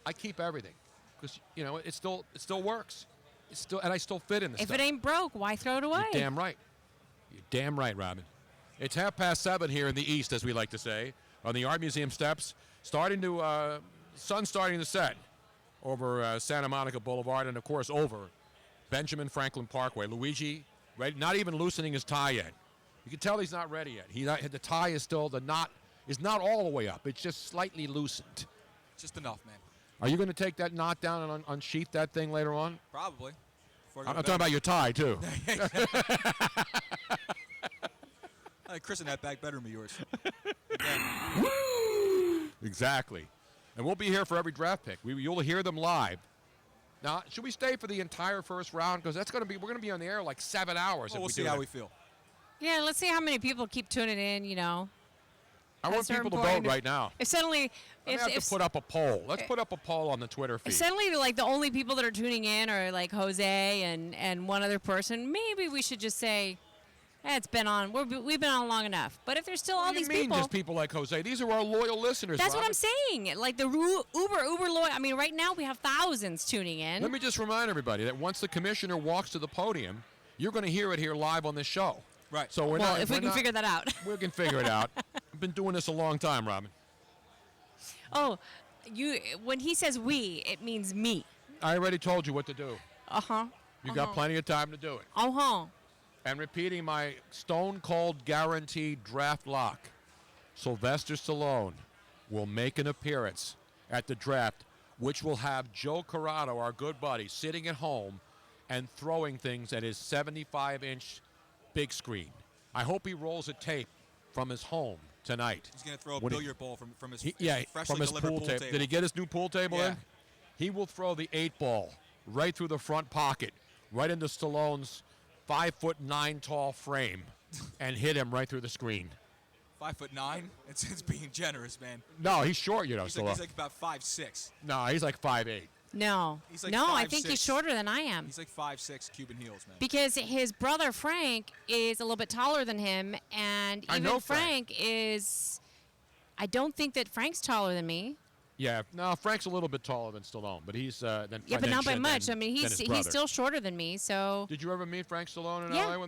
I keep everything. Because, it still works. And I still fit in the If stuff. it ain't broke, why throw it away? You're damn right. You're damn right, Robin. It's 7:30 here in the East, as we like to say, on the Art Museum steps. Sun's starting to set over Santa Monica Boulevard and, of course, over Benjamin Franklin Parkway. Luigi, not even loosening his tie yet. You can tell he's not ready yet. The tie is still, the knot is not all the way up. It's just slightly loosened. Just enough, man. Are you going to take that knot down and unsheath that thing later on? Probably. I'm talking about your tie, too. I christened that bag better than yours. Exactly. And we'll be here for every draft pick. You'll hear them live. Now, should we stay for the entire first round? Because we're going to be on the air like 7 hours. Well, we'll see how we feel. Yeah, let's see how many people keep tuning in, I want people to vote right now. If suddenly... We have to put up a poll. Let's put up a poll on the Twitter feed. If suddenly, like, the only people that are tuning in are, like, Jose and one other person, maybe we should just say, it's been on. We've been on long enough. But if there's still all these people... just people like Jose? These are our loyal listeners, That's Robin. what I'm saying. Like, the uber loyal... I mean, right now we have thousands tuning in. Let me just remind everybody that once the commissioner walks to the podium, you're going to hear it here live on this show. Right. So if we can figure that out. We can figure it out. I've been doing this a long time, Robin. Oh, when he says we, it means me. I already told you what to do. Uh-huh. You got plenty of time to do it. Uh-huh. And repeating my stone-cold guaranteed draft lock, Sylvester Stallone will make an appearance at the draft, which will have Joe Corrado, our good buddy, sitting at home and throwing things at his 75-inch big screen. I hope he rolls a tape from his home tonight. He's going to throw a billiard ball from his from his pool table. Did he get his new pool table in? He will throw the 8-ball right through the front pocket, right into Stallone's 5'9" tall frame, and hit him right through the screen. 5'9"? It's being generous, man. No, he's short, He's like about 5'6". No, he's like 5'8". No. He's like no, 5'6". I think he's shorter than I am. He's like 5'6" Cuban heels, man. Because his brother Frank is a little bit taller than him, and even Frank is... I don't think that Frank's taller than me. Yeah, no, Frank's a little bit taller than Stallone, but he's but not by much. I mean, he's still shorter than me. So did you ever meet Frank Stallone in LA?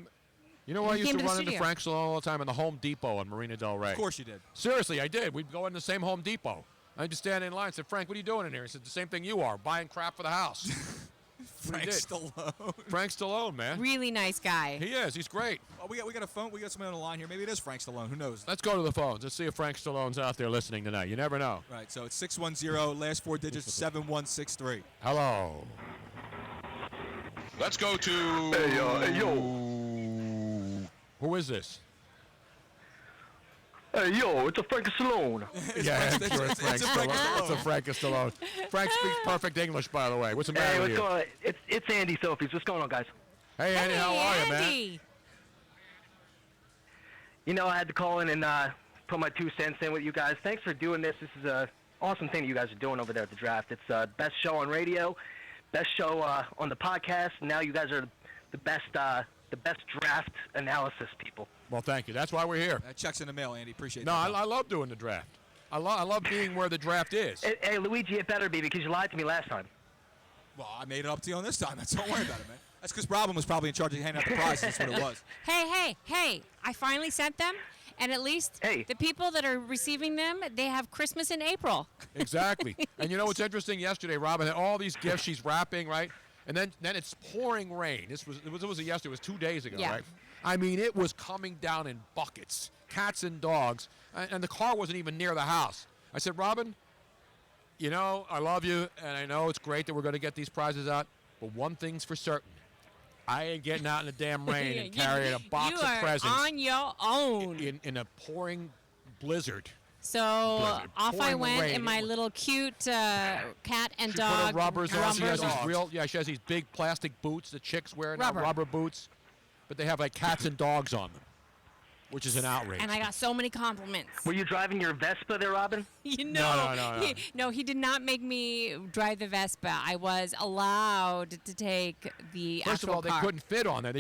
You know, I He used came to to the run into studio. Frank Stallone all the time in the Home Depot in Marina Del Rey. Of course you did. Seriously, I did. We'd go in the same Home Depot. I'd just stand in line and said, Frank, what are you doing in here? He said, the same thing you are, buying crap for the house. Frank Stallone. Frank Stallone, man. Really nice guy. He is. He's great. Oh, we got a phone. We got somebody on the line here. Maybe it is Frank Stallone. Who knows? Let's go to the phones. Let's see if Frank Stallone's out there listening tonight. You never know. Right. So it's 610, last 4 digits, 7163. Hello. Let's go to. Hey, yo. Who is this? Hey, yo, it's a Frank Stallone. Yeah, I'm sure it's Frank Stallone. It's a Frank Stallone. Frank speaks perfect English, by the way. What's the matter Hey, with what's you? going on? It's Andy Sophies. What's going on, guys? Hey, Andy, how are you, man? Andy. You know, I had to call in and put my 2 cents in with you guys. Thanks for doing this. This is a awesome thing that you guys are doing over there at the draft. It's best show on radio, best show on the podcast. Now you guys are the best draft analysis people. Well, thank you. That's why we're here. That checks in the mail, Andy. Appreciate No, that. I love doing the draft. I love being where the draft is. Hey, Luigi, it better be because you lied to me last time. Well, I made it up to you on this time. Don't worry about it, man. That's because Robin was probably in charge of handing out the prizes. That's what it was. Hey, I finally sent them, and at least the people that are receiving them, they have Christmas in April. Exactly. And you know what's interesting? Yesterday, Robin had all these gifts she's wrapping, right? And then it's pouring rain. It was yesterday. It was 2 days ago, Yeah. right? I mean, it was coming down in buckets, cats and dogs, and the car wasn't even near the house. I said, Robin, you know, I love you, and I know it's great that we're going to get these prizes out, but one thing's for certain. I ain't getting out in the damn rain and carrying a box you of are presents on your own. in a pouring blizzard. So Blizzard. off I Pouring went rain. in my little cute cat and She dog put her rubbers on. She has rubbers. these she has these big plastic boots the chicks wear now, Rubber. rubber boots, but they have like cats and dogs on them, which is an outrage. And I got so many compliments. Were you driving your Vespa there, Robin? You know, No. He did not make me drive the Vespa. I was allowed to take the First of actual all, they car. couldn't fit on there.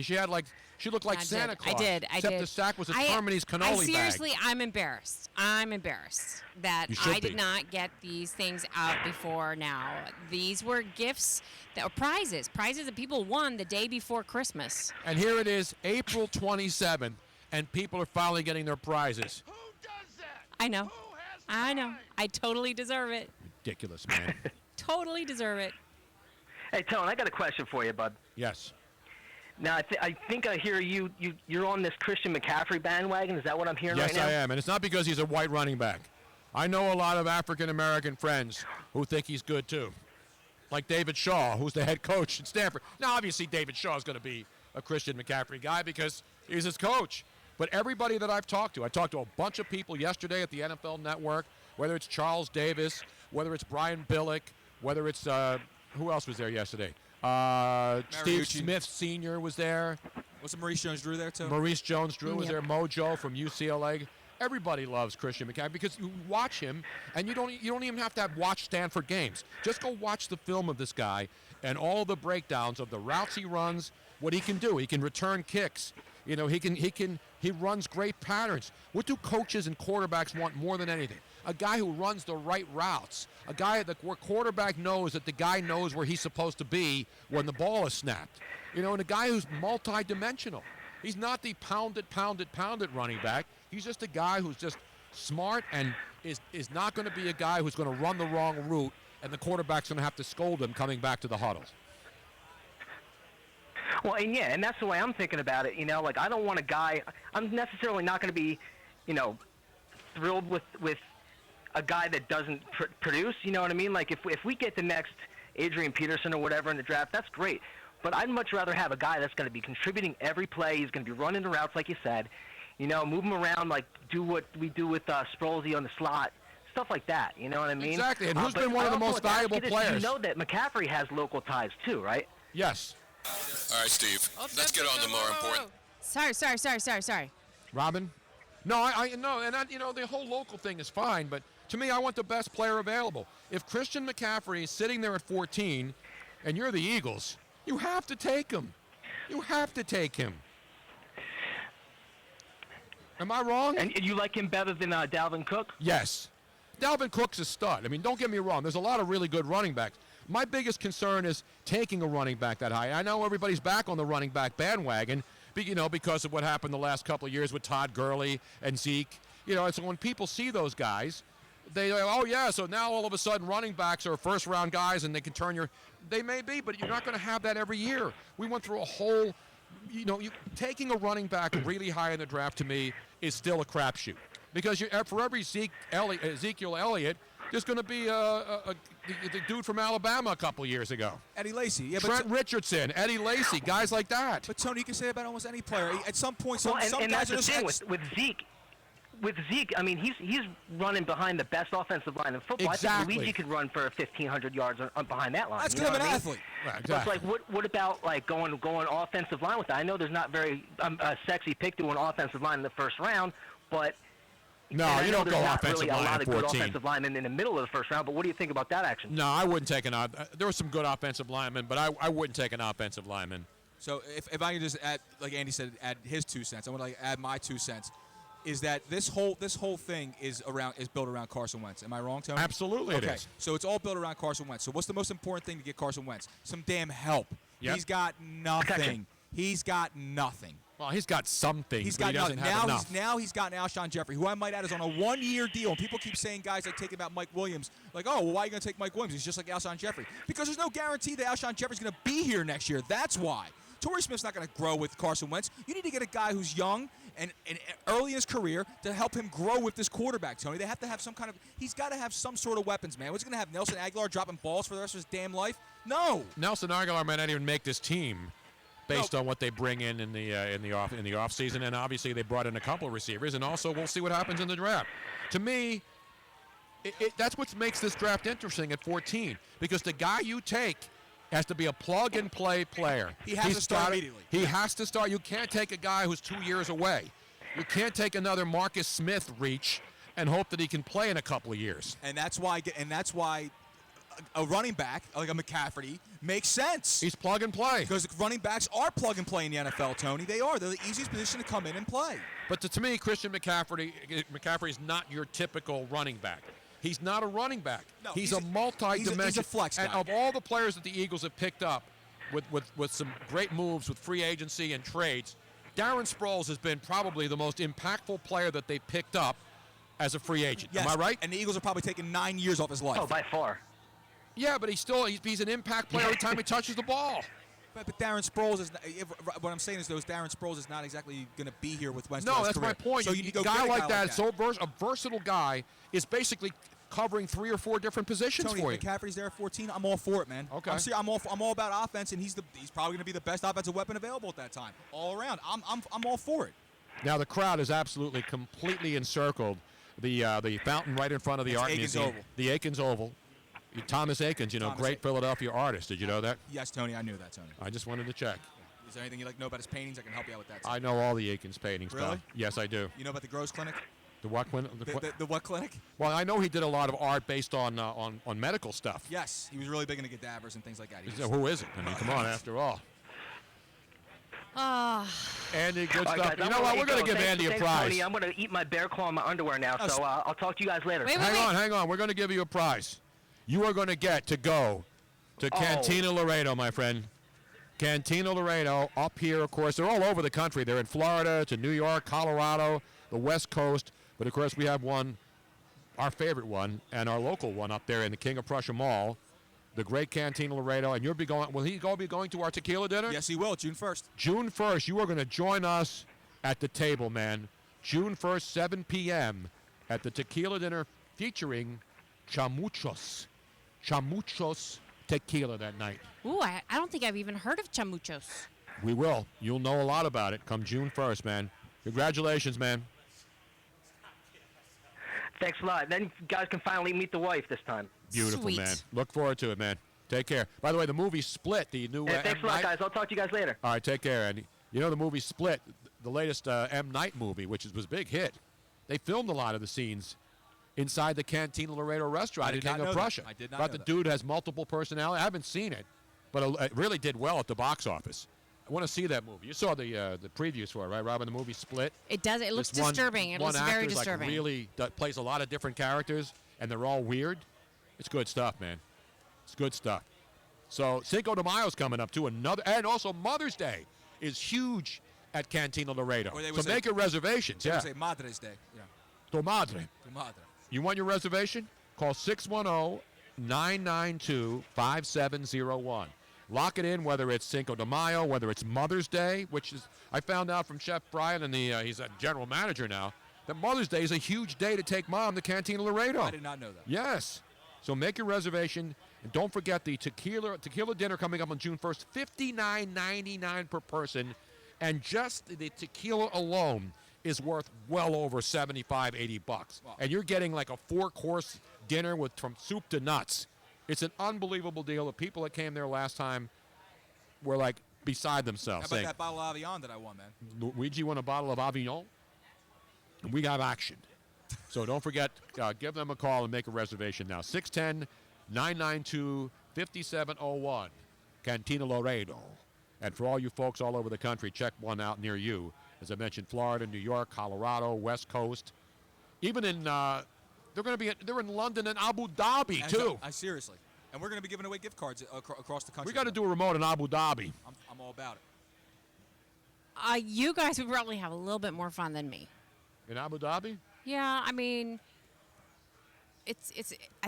She looked like I Santa did. Claus. I did. Except the sack was a Terminese cannoli seriously, bag. I'm embarrassed. I'm embarrassed that You should I did be. not get these things out before now. These were gifts that were prizes that people won the day before Christmas. And here it is, April 27th, and people are finally getting their prizes. I know. I totally deserve it. Ridiculous, man. Totally deserve it. Hey, Tone, I got a question for you, bud. Yes. Now, I think I hear you're on this Christian McCaffrey bandwagon. Is that what I'm hearing Yes, right now? I am, and it's not because he's a white running back. I know a lot of African-American friends who think he's good, too. Like David Shaw, who's the head coach at Stanford. Now, obviously, David Shaw is going to be a Christian McCaffrey guy because he's his coach. But everybody that I talked to a bunch of people yesterday at the NFL Network, whether it's Charles Davis, whether it's Brian Billick, whether it's, who else was there yesterday? Steve Mariucci. Smith Sr. was there. Wasn't Maurice Jones-Drew there, too? Maurice Jones-Drew was Yep. there. Mojo from UCLA. Everybody loves Christian McCaffrey because you watch him, and you don't even have to watch Stanford games. Just go watch the film of this guy and all the breakdowns of the routes he runs, what he can do. He can return kicks. You know, he runs great patterns. What do coaches and quarterbacks want more than anything? A guy who runs the right routes. A guy where quarterback knows that the guy knows where he's supposed to be when the ball is snapped. You know, and a guy who's multi-dimensional. He's not the pounded running back. He's just a guy who's just smart and is not going to be a guy who's going to run the wrong route and the quarterback's going to have to scold him coming back to the huddles. Well, and that's the way I'm thinking about it. You know, like I don't want a guy. I'm necessarily not going to be, thrilled with a guy that doesn't produce. You know what I mean? Like if we get the next Adrian Peterson or whatever in the draft, that's great. But I'd much rather have a guy that's going to be contributing every play. He's going to be running the routes like you said. Move him around, like do what we do with Sproulsy on the slot. Stuff like that, you know what I mean? Exactly, and who's but been one of the I also most want to ask valuable you this. players? You know that McCaffrey has local ties too, right? Yes. All right, Steve. Let's get on to more important. Sorry. Robin? No, I no, and the whole local thing is fine, but to me, I want the best player available. If Christian McCaffrey is sitting there at 14, and you're the Eagles, you have to take him. You have to take him. Am I wrong? And you like him better than Dalvin Cook? Yes. Dalvin Cook's a stud. I mean, don't get me wrong. There's a lot of really good running backs. My biggest concern is taking a running back that high. I know everybody's back on the running back bandwagon because of what happened the last couple of years with Todd Gurley and Zeke. And so when people see those guys, they go, oh, yeah, so now all of a sudden running backs are first-round guys and they can turn your – they may be, but you're not going to have that every year. We went through a whole taking a running back really high in the draft to me is still a crapshoot because for every Ezekiel Elliott, there's going to be the dude from Alabama a couple years ago. Eddie Lacy. Yeah, Trent Richardson, Eddie Lacy, guys like that. But, Tony, you can say about almost any player. At some point, some and guys that's the thing with Zeke. With Zeke, I mean, he's running behind the best offensive line in football. Exactly. I think Luigi could run for 1,500 yards behind that line. That's kind of an athlete. Right, exactly. But it's like, what about like going offensive line with that? I know there's not very a sexy pick to an offensive line in the first round, but no, you don't go offensive line at 14. There's not really a lot of good offensive linemen in the middle of the first round. But what do you think about that action? No, I wouldn't take there were some good offensive linemen, but I wouldn't take an offensive lineman. So if I can just add, like Andy said, add his 2 cents, I want to add my 2 cents. Is that this whole thing is built around Carson Wentz? Am I wrong, Tony? Absolutely, okay. It is. So it's all built around Carson Wentz. So what's the most important thing to get Carson Wentz? Some damn help. Yep. He's got nothing. He's got nothing. Well, he's got some things. He's got got nothing. Now he's got Alshon Jeffrey, who I might add is on a 1-year deal. And people keep saying guys like taking about Mike Williams, like, oh, well, why are you going to take Mike Williams? He's just like Alshon Jeffrey. Because there's no guarantee that Alshon Jeffrey's going to be here next year. That's why. Torrey Smith's not going to grow with Carson Wentz. You need to get a guy who's young and early in his career to help him grow with this quarterback, Tony. They have to have he's got to have some sort of weapons, man. What's he going to have Nelson Aguilar dropping balls for the rest of his damn life? No. Nelson Aguilar might not even make this team based on what they bring in the off season, and obviously they brought in a couple of receivers, and also we'll see what happens in the draft. To me, that's what makes this draft interesting at 14, because the guy you take has to be a plug-and-play player. He has to start immediately. He has to start. You can't take a guy who's 2 years away. You can't take another Marcus Smith reach and hope that he can play in a couple of years. And that's why a running back like a McCaffrey makes sense. He's plug and play. Because running backs are plug and play in the NFL, Tony. They are. They're the easiest position to come in and play. But to me, Christian McCaffrey is not your typical running back. He's not a running back. No, he's a multi-dimensional. He's a flex guy. And of all the players that the Eagles have picked up with some great moves with free agency and trades, Darren Sproles has been probably the most impactful player that they picked up as a free agent. Yes, am I right? And the Eagles are probably taking 9 years off his life. Oh, by far. Yeah, but he's an impact player every time he touches the ball. But Darren Sproles is. What I'm saying is, Darren Sproles is not exactly going to be here with Wentz. No, that's career. my point. So you need to go a guy get like that, a versatile guy, is basically covering 3 or 4 different positions Tony, for you. McCaffrey's there at 14. I'm all for it, man. Okay. I'm all about offense, and he's probably going to be the best offensive weapon available at that time, all around. I'm all for it. Now the crowd is absolutely completely encircled the fountain right in front of the art museum. The Aikens Oval. Thomas Aikens, great Philadelphia artist. Did you know that? Yes, Tony, I knew that, Tony. I just wanted to check. Is there anything you know about his paintings? I can help you out with that, Tony. I know all the Aikens paintings, Really? pal. Yes, I do. You know about the Gross Clinic? The what clinic? The what clinic? Well, I know he did a lot of art based on medical stuff. Yes, he was really big into cadavers and things like that. Who isn't? I mean, come on, after all. Andy, good All right, stuff. guys, You know what? We're going to give Andy a prize. Tony, I'm going to eat my bear claw in my underwear now, so I'll talk to you guys later. Hang on. We're going to give you a prize. You are going to get to go to Cantina Laredo, my friend. Cantina Laredo, up here, of course. They're all over the country. They're in Florida, to New York, Colorado, the West Coast. But, of course, we have one, our favorite one, and our local one up there in the King of Prussia Mall, the great Cantina Laredo. And will he be going to our tequila dinner? Yes, he will, June 1st. June 1st, you are going to join us at the table, man. June 1st, 7 p.m. at the tequila dinner featuring Chamuchos tequila that night. Ooh, I don't think I've even heard of chamuchos. We will. You'll know a lot about it come June 1st, man. Congratulations, man. Thanks a lot. Then you guys can finally meet the wife this time. Beautiful, Sweet. man. Look forward to it, man. Take care. By the way, the movie Split, the new Thanks a lot, guys. I'll talk to you guys later. All right, take care, Andy. You know the movie Split, the latest M. Night movie, which was a big hit. They filmed a lot of the scenes inside the Cantina Laredo restaurant in King of Prussia. I did not But know the dude has multiple personalities. I haven't seen it, but it really did well at the box office. I want to see that movie. You saw the previews for it, right, Robin? The movie Split. It does. It looks This one- disturbing. It one looks very actor's, disturbing. Like really plays a lot of different characters, and they're all weird. It's good stuff, man. It's good stuff. So Cinco de Mayo's coming up too. And also Mother's Day is huge at Cantina Laredo. Or they So would say- make your reservations. They Yeah. would say Madre's Day. Yeah. Tu madre. Tu madre. You want your reservation? Call 610-992-5701. Lock it in, whether it's Cinco de Mayo, whether it's Mother's Day, which is, I found out from Chef Brian, and he's a general manager now, that Mother's Day is a huge day to take Mom to Cantina Laredo. I did not know that. Yes. So make your reservation, and don't forget the tequila dinner coming up on June 1st, $59.99 per person, and just the tequila alone is worth well over $75-80. Wow. And you're getting like a 4-course dinner from soup to nuts. It's an unbelievable deal. The people that came there last time were like beside How themselves. about saying, that bottle of Avion that I won, man? Luigi won a bottle of Avignon, and we got action. So don't forget, give them a call and make a reservation now. 610-992-5701, Cantina Laredo. And for all you folks all over the country, check one out near you. As I mentioned, Florida, New York, Colorado, West Coast. Even in, they're in London and Abu Dhabi, too. Seriously. And we're going to be giving away gift cards across the country. We got to do a remote in Abu Dhabi. I'm all about it. You guys would probably have a little bit more fun than me. In Abu Dhabi? Yeah, I mean, I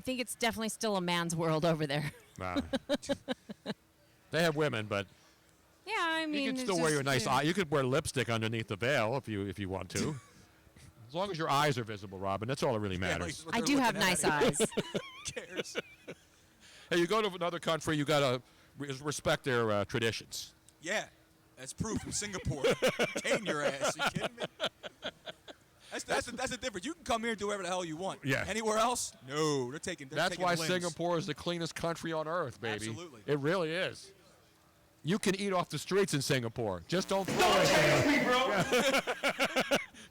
think it's definitely still a man's world over there. Wow. They have women, but yeah, I mean, you can it's still wear your just, nice eye. You could wear lipstick underneath the veil if you want to. As long as your eyes are visible, Robin, that's all that really matters. I do have nice eyes. Who cares? Hey, you go to another country, you got to respect their traditions. Yeah, that's proof from Singapore. Cane your ass. You kidding me? That's the difference. You can come here and do whatever the hell you want. Yeah. Anywhere else? No, they're taking. That's why limbs. Singapore is the cleanest country on earth, baby. Absolutely. It really is. You can eat off the streets in Singapore. Just don't throw anything.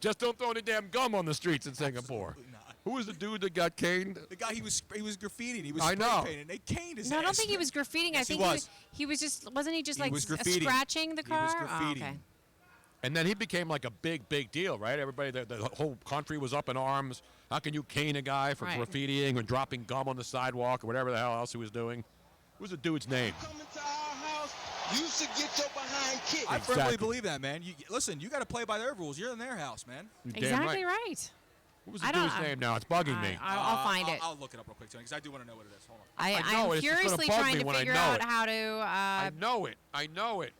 Just don't throw any damn gum on the streets in Singapore. Who was the dude that got caned? The guy he was graffitiing. He was I know. spray painting. They caned his No, ass. I don't think he was graffitiing. Yes, I think he was just wasn't he just He like was graffitiing. scratching the He was car? Oh, graffitiing. okay. And then he became like a big deal, right? Everybody, the whole country was up in arms. How can you cane a guy for Right. graffitiing or dropping gum on the sidewalk or whatever the hell else he was doing? What was the dude's name? You should get your behind kicked. I firmly Exactly. believe that, man. Listen, you got to play by their rules. You're in their house, man. You're damn Exactly right. What was the dude's name now? It's bugging me. I'll find it. I'll look it up real quick, Tony, because I do want to know what it is. Hold on. I know I'm it. It's just gonna furiously bug trying me to when I figure know out it. how to. I know it.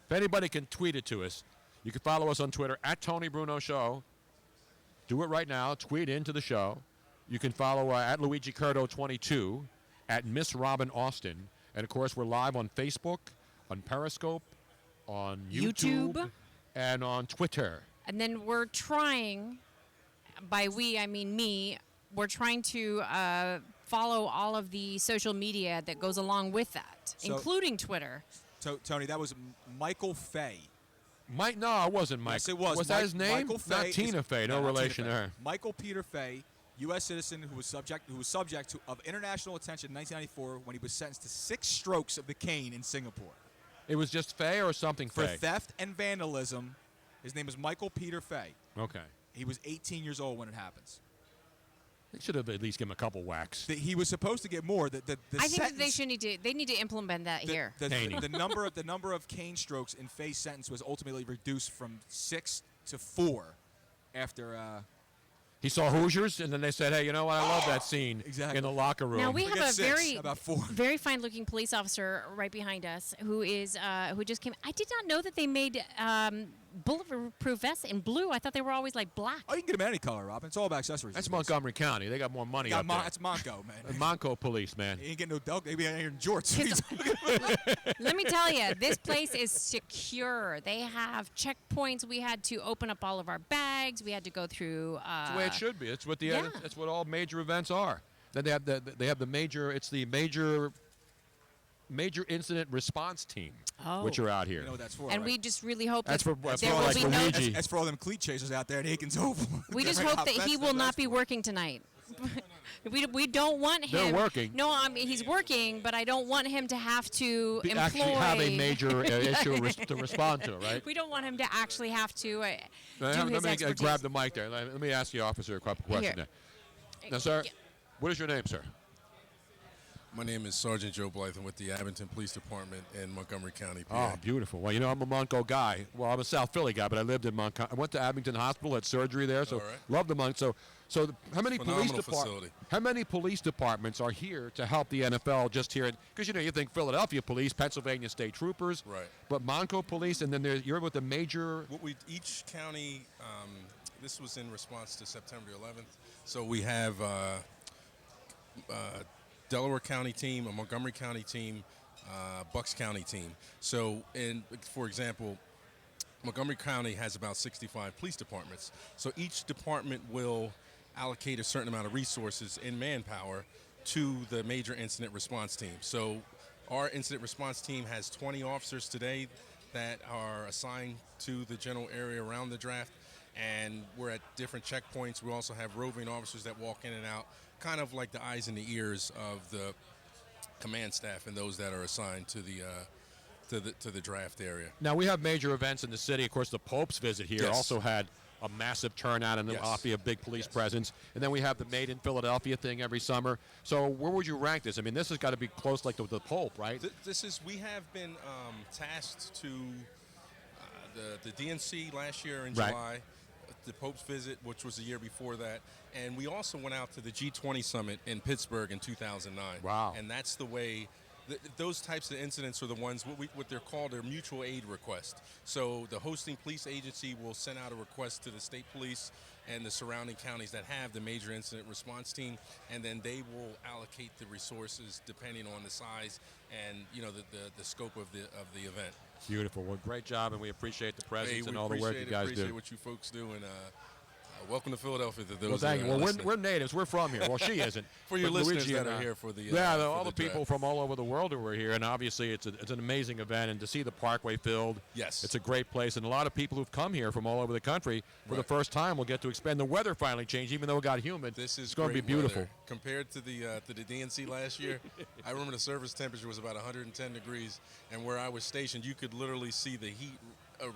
If anybody can tweet it to us, you can follow us on Twitter at Tony Bruno Show. Do it right now. Tweet into the show. You can follow at Luigi Curto 22, at Miss Robin Austin, and of course we're live on Facebook, on Periscope, on YouTube, and on Twitter. And then we're trying, by we I mean me, we're trying to follow all of the social media that goes along with that, So- including Twitter. Tony, that was Michael Fay. No, it wasn't Mike. Yes, it was. Was that his name? Michael Fay Not Tina Fey. No not relation Tina to Fey. her. Michael Peter Fay, U.S. citizen who was subject of international attention in 1994 when he was sentenced to 6 strokes of the cane in Singapore. It was just Fey or something For Fey? theft and vandalism. His name is Michael Peter Fay. Okay. He was 18 years old when it happens. They should have at least given him a couple whacks. He was supposed to get more. The I think that sentence, they need to implement that here. the number of cane strokes in Fay's sentence was ultimately reduced from 6 to 4 after. He saw Hoosiers, and then they said, "Hey, you know what? I love that scene in the locker room." Now we have a about 4. very fine-looking police officer right behind us who just came. I did not know that they made bulletproof vests in blue. I thought they were always like black. Oh, you can get them any color, Robin. It's all about accessories. That's Montgomery County. They got more money up there. That's Monco, man. The Monco police, man. You ain't getting no dog. They be out here in jorts. Let me tell you, this place is secure. They have checkpoints. We had to open up all of our bags. We had to go through. That's the way it should be. It's what yeah. That's what all major events are. Then they have the major. It's the major incident response team, which are out here. You know what that's for, And right? we just really hope That's that for there will like be no. Luigi. That's for all them cleat chasers out there in Aikens Oval. We just hope that he will not be working tonight. We don't want him. They're working. No, I mean he's working, but I don't want him to have to employ. Actually have a major issue to respond to, right? We don't want him to actually have to do Let his me expertise. grab the mic there. Let me ask the officer a couple questions Here. there. Now, sir, what is your name, sir? My name is Sergeant Joe Blythe with the Abington Police Department in Montgomery County, PA. Oh, beautiful. Well, I'm a Monco guy. Well, I'm a South Philly guy, but I lived in Montgomery. I went to Abington Hospital, had surgery there, so love the Monco. So how many police departments are here to help the NFL just here? Because, you think Philadelphia Police, Pennsylvania State Troopers. Right. But Monco Police, and then you're with the major. Each county, this was in response to September 11th. So we have Delaware County team, a Montgomery County team, Bucks County team. So, for example, Montgomery County has about 65 police departments. So each department will allocate a certain amount of resources in manpower to the major incident response team. So our incident response team has 20 officers today that are assigned to the general area around the draft, and we're at different checkpoints. We also have roving officers that walk in and out, kind of like the eyes and the ears of the command staff and those that are assigned to the draft area. Now, we have major events in the city. Of course, the Pope's visit here also had a massive turnout and a big police presence. And then we have the Made in Philadelphia thing every summer. So where would you rank this? I mean, this has got to be close like the Pope, right? We have been tasked to the DNC last year in July, the Pope's visit, which was the year before that, and we also went out to the G20 summit in Pittsburgh in 2009. Wow. And that's the way. Those types of incidents are the ones, what they're called, are mutual aid requests. So the hosting police agency will send out a request to the state police and the surrounding counties that have the major incident response team, and then they will allocate the resources depending on the size and the scope of the event. Beautiful. Well, great job, and we appreciate the presence and all the work you guys do. Appreciate what you folks do, and welcome to Philadelphia. Well, thank you. Well, we're natives. We're from here. Well, she isn't. For your listeners that are here for the all the people from all over the world who are here, and obviously it's an amazing event, and to see the Parkway filled, it's a great place, and a lot of people who've come here from all over the country for the first time will get to expand. The weather finally changed, even though it got humid. It's going to be beautiful. Weather. Compared to the DNC last year, I remember the surface temperature was about 110 degrees, and where I was stationed, you could literally see the heat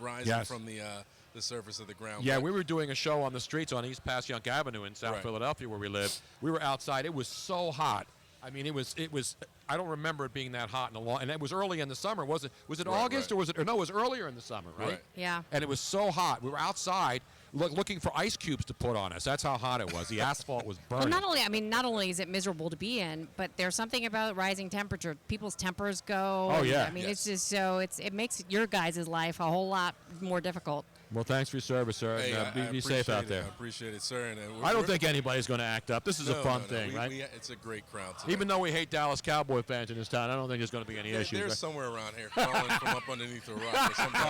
rising from the surface of the ground. Yeah, we were doing a show on the streets on East Passyunk Avenue in South Philadelphia where we live. We were outside. It was so hot. I mean, it was. I don't remember it being that hot in a long. And it was early in the summer, was it? Was it August or was it? Or no, it was earlier in the summer, right? Yeah. And it was so hot. We were outside looking for ice cubes to put on us. That's how hot it was. The asphalt was burning. Well, not only is it miserable to be in, but there's something about rising temperature. People's tempers go. Oh yeah. I mean, it's just so it makes your guys' life a whole lot more difficult. Well, thanks for your service, sir. Hey, and, be safe out there. I appreciate it, sir. And, I don't think anybody's going to act up. This is a fun thing, right? It's a great crowd today. Even though we hate Dallas Cowboy fans in this town, I don't think there's going to be any issues. They're somewhere around here crawling from up underneath the rock or something.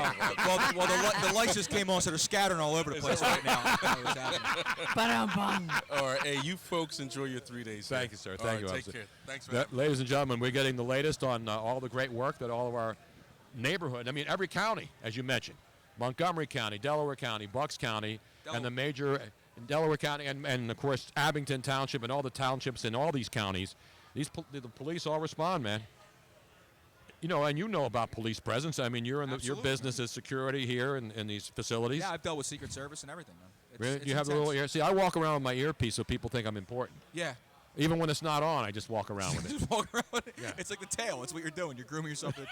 Well, the lights just came on, so they're scattering all over the place right now. All right, hey, you folks enjoy your 3 days. Thank you, sir. Thank you, Take officer. care. Thanks for having me. Ladies and gentlemen, we're getting the latest on all the great work that all of our neighborhood, I mean, every county, as you mentioned, Montgomery County, Delaware County, Bucks County, and the major in Delaware County, and of course Abington Township and all the townships in all these counties. The police all respond, man. And you know about police presence. I mean, your business is security here in these facilities. Yeah, I've dealt with Secret Service and everything, man. It's you have the little ear. See, I walk around with my earpiece so people think I'm important. Yeah. Even when it's not on, I just walk around with it. Just walk around with it. Yeah. It's like the tail. It's what you're doing. You're grooming yourself to the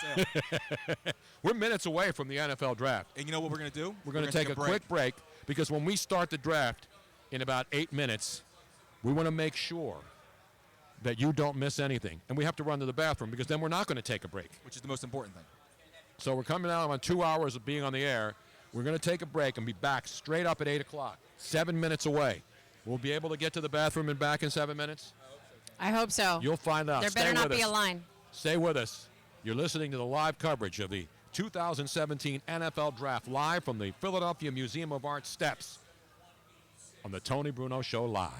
tail. We're minutes away from the NFL draft. And you know what we're going to do? We're going to take a quick break because when we start the draft in about 8 minutes, we want to make sure that you don't miss anything. And we have to run to the bathroom because then we're not going to take a break. Which is the most important thing. So we're coming out on 2 hours of being on the air. We're going to take a break and be back straight up at 8 o'clock, 7 minutes away. We'll be able to get to the bathroom and back in 7 minutes? I hope so. You'll find out. There better not be a line. Stay with us. You're listening to the live coverage of the 2017 NFL Draft live from the Philadelphia Museum of Art steps on the Tony Bruno Show Live.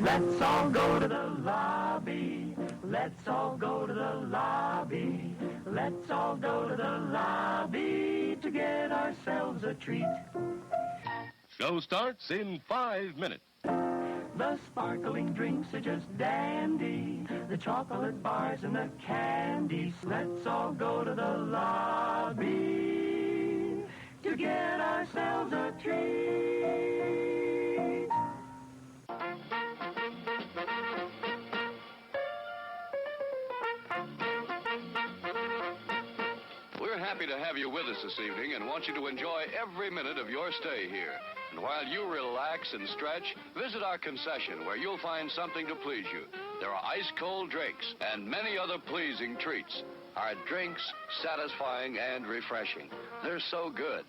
Let's all go to the lobby. Let's all go to the lobby. Let's all go to the lobby to get ourselves a treat. Show starts in 5 minutes. The sparkling drinks are just dandy. The chocolate bars and the candies. Let's all go to the lobby to get ourselves a treat. happy to have you with us this evening and want you to enjoy every minute of your stay here. And while you relax and stretch, visit our concession where you'll find something to please you. There are ice-cold drinks and many other pleasing treats. Our drinks, satisfying and refreshing. They're so good.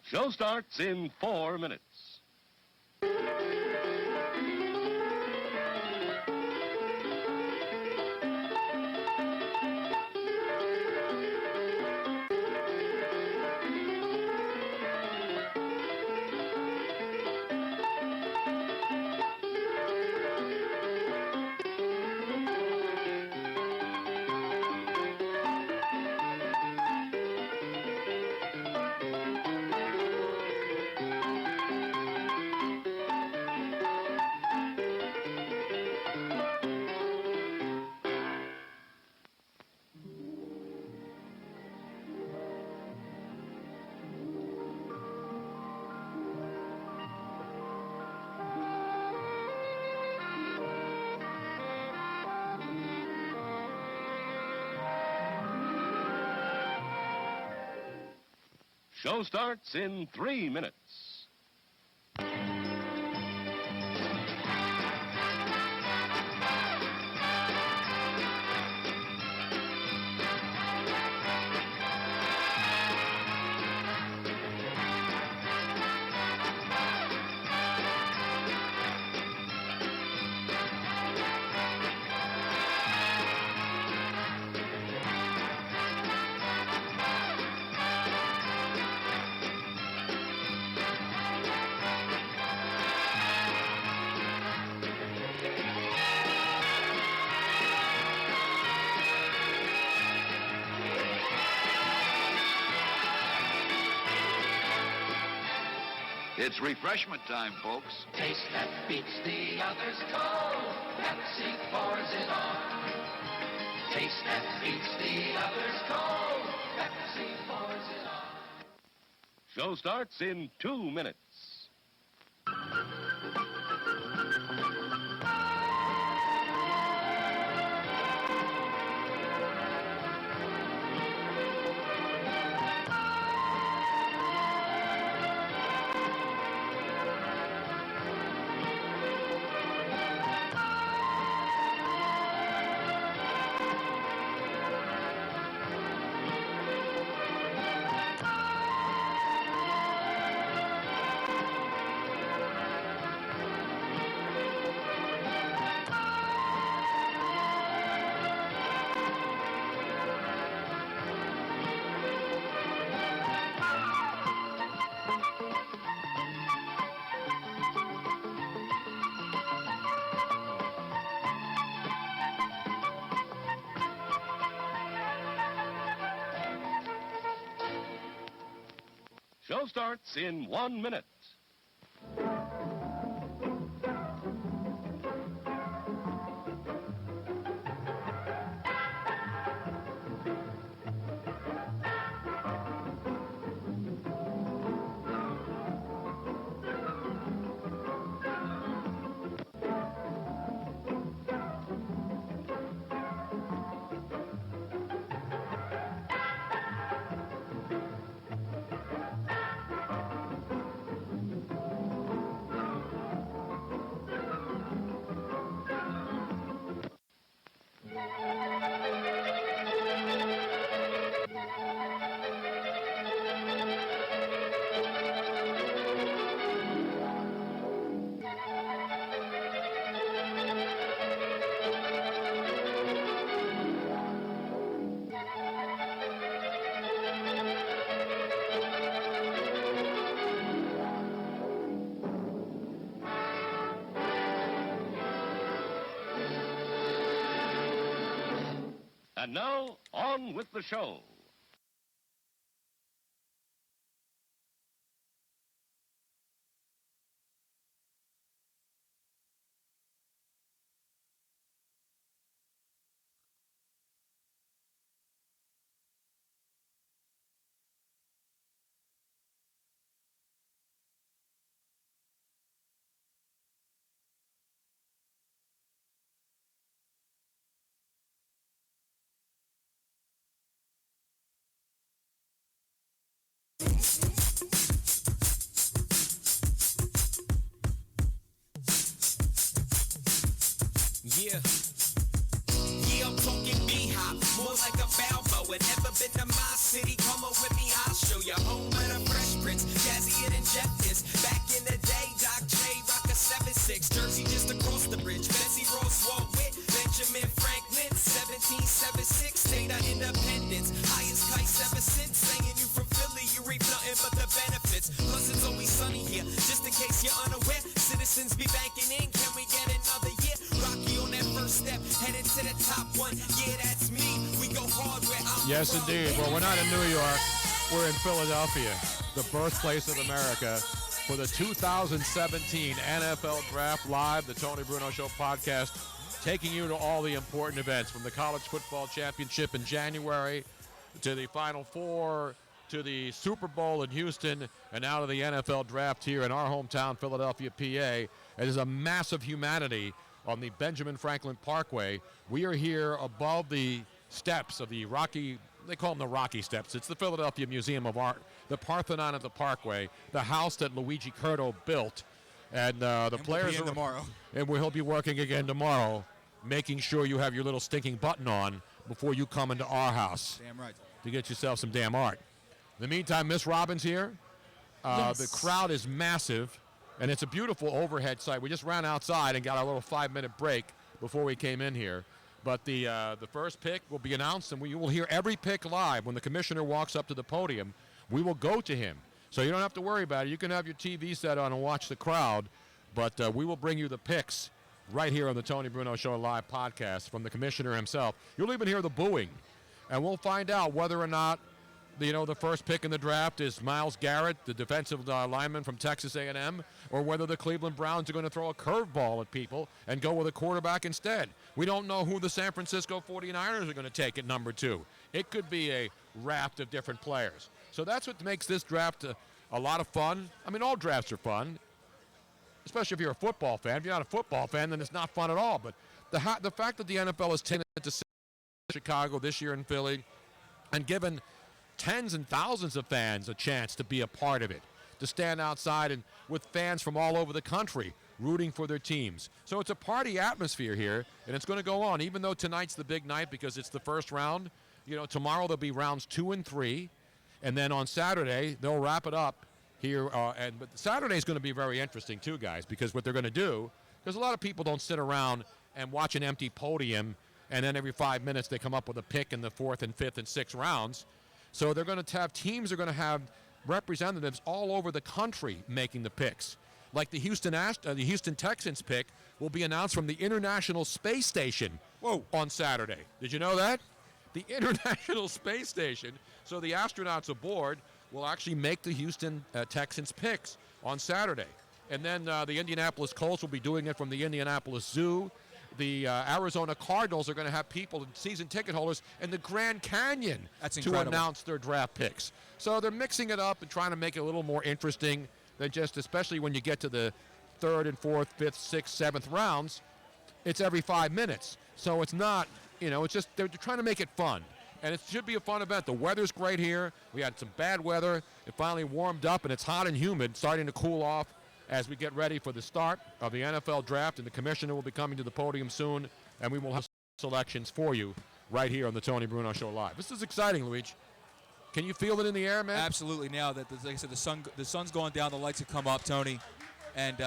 Show starts in 4 minutes. Show starts in 3 minutes. It's refreshment time, folks. Taste that beats the others cold. Pepsi pours it on. Taste that beats the others cold. Pepsi pours it on. Show starts in 2 minutes. Show starts in 1 minute. And now, on with the show. Yeah. Yeah, I'm talking B-hop, more like a Balboa. Never been to my city, come on with me, I'll show you. Home of the Fresh Prince, jazzier than Jeff is. Back in the day, Doc J, rock a 7-6. Jersey just across the bridge, Betsy Ross walk with Benjamin Franklin. 1776, state of independence. Highest kites ever since, saying you from Philly, you reap nothing but the benefits. Plus it's always sunny here, just in case you're unaware. Citizens be banking in, can we get another year? Rocky on that first step, headed to the top one. Yeah, that's me. We go hard where I'm Yes, from. indeed. Well, we're not in New York. We're in Philadelphia, the birthplace of America, for the 2017 NFL Draft Live, the Tony Bruno Show podcast, taking you to all the important events, from the College Football Championship in January to the Final Four to the Super Bowl in Houston and now to the NFL Draft here in our hometown, Philadelphia, PA. It is a massive humanity on the Benjamin Franklin Parkway. We are here above the steps of the Rocky, they call them the Rocky Steps. It's the Philadelphia Museum of Art, the Parthenon of the Parkway, the house that Luigi Curto built. And the players we'll be in tomorrow. And we'll be working again tomorrow, making sure you have your little stinking button on before you come into our house. Damn right. To get yourself some damn art. In the meantime, Miss Robbins here. Yes. The crowd is massive, and it's a beautiful overhead site. We just ran outside and got a little 5-minute break before we came in here. But the first pick will be announced, and you will hear every pick live. When the commissioner walks up to the podium, we will go to him. So you don't have to worry about it. You can have your TV set on and watch the crowd, but we will bring you the picks right here on the Tony Bruno Show Live podcast from the commissioner himself. You'll even hear the booing, and we'll find out whether or not the first pick in the draft is Myles Garrett, the defensive lineman from Texas A&M, or whether the Cleveland Browns are going to throw a curveball at people and go with a quarterback instead. We don't know who the San Francisco 49ers are going to take at number 2. It could be a raft of different players. So that's what makes this draft a lot of fun. I mean, all drafts are fun, especially if you're a football fan. If you're not a football fan, then it's not fun at all. But the fact that the NFL has tended to Chicago this year in Philly and given tens and thousands of fans a chance to be a part of it, to stand outside and with fans from all over the country rooting for their teams. So it's a party atmosphere here, and it's going to go on, even though tonight's the big night because it's the first round. Tomorrow there'll be rounds 2 and 3, and then on Saturday they'll wrap it up here. But Saturday is going to be very interesting too, guys, because what they're going to do, because a lot of people don't sit around and watch an empty podium, and then every 5 minutes they come up with a pick in the 4th and 5th and 6th rounds. So they're going to have teams are going to have representatives all over the country making the picks. Like the Houston Texans pick will be announced from the International Space Station on Saturday. Did you know that? The International Space Station. So the astronauts aboard will actually make the Houston Texans picks on Saturday. And then the Indianapolis Colts will be doing it from the Indianapolis Zoo. The Arizona Cardinals are going to have people, season ticket holders, in the Grand Canyon to announce their draft picks. So they're mixing it up and trying to make it a little more interesting than just, especially when you get to the 3rd and 4th, 5th, 6th, 7th rounds, it's every 5 minutes. So it's not, it's just they're trying to make it fun. And it should be a fun event. The weather's great here. We had some bad weather. It finally warmed up, and it's hot and humid, starting to cool off as we get ready for the start of the NFL Draft, and the commissioner will be coming to the podium soon, and we will have selections for you right here on the Tony Bruno Show Live. This is exciting, Luigi. Can you feel it in the air, man? Absolutely. Now that, like I said, the sun's going down, the lights have come up, Tony, and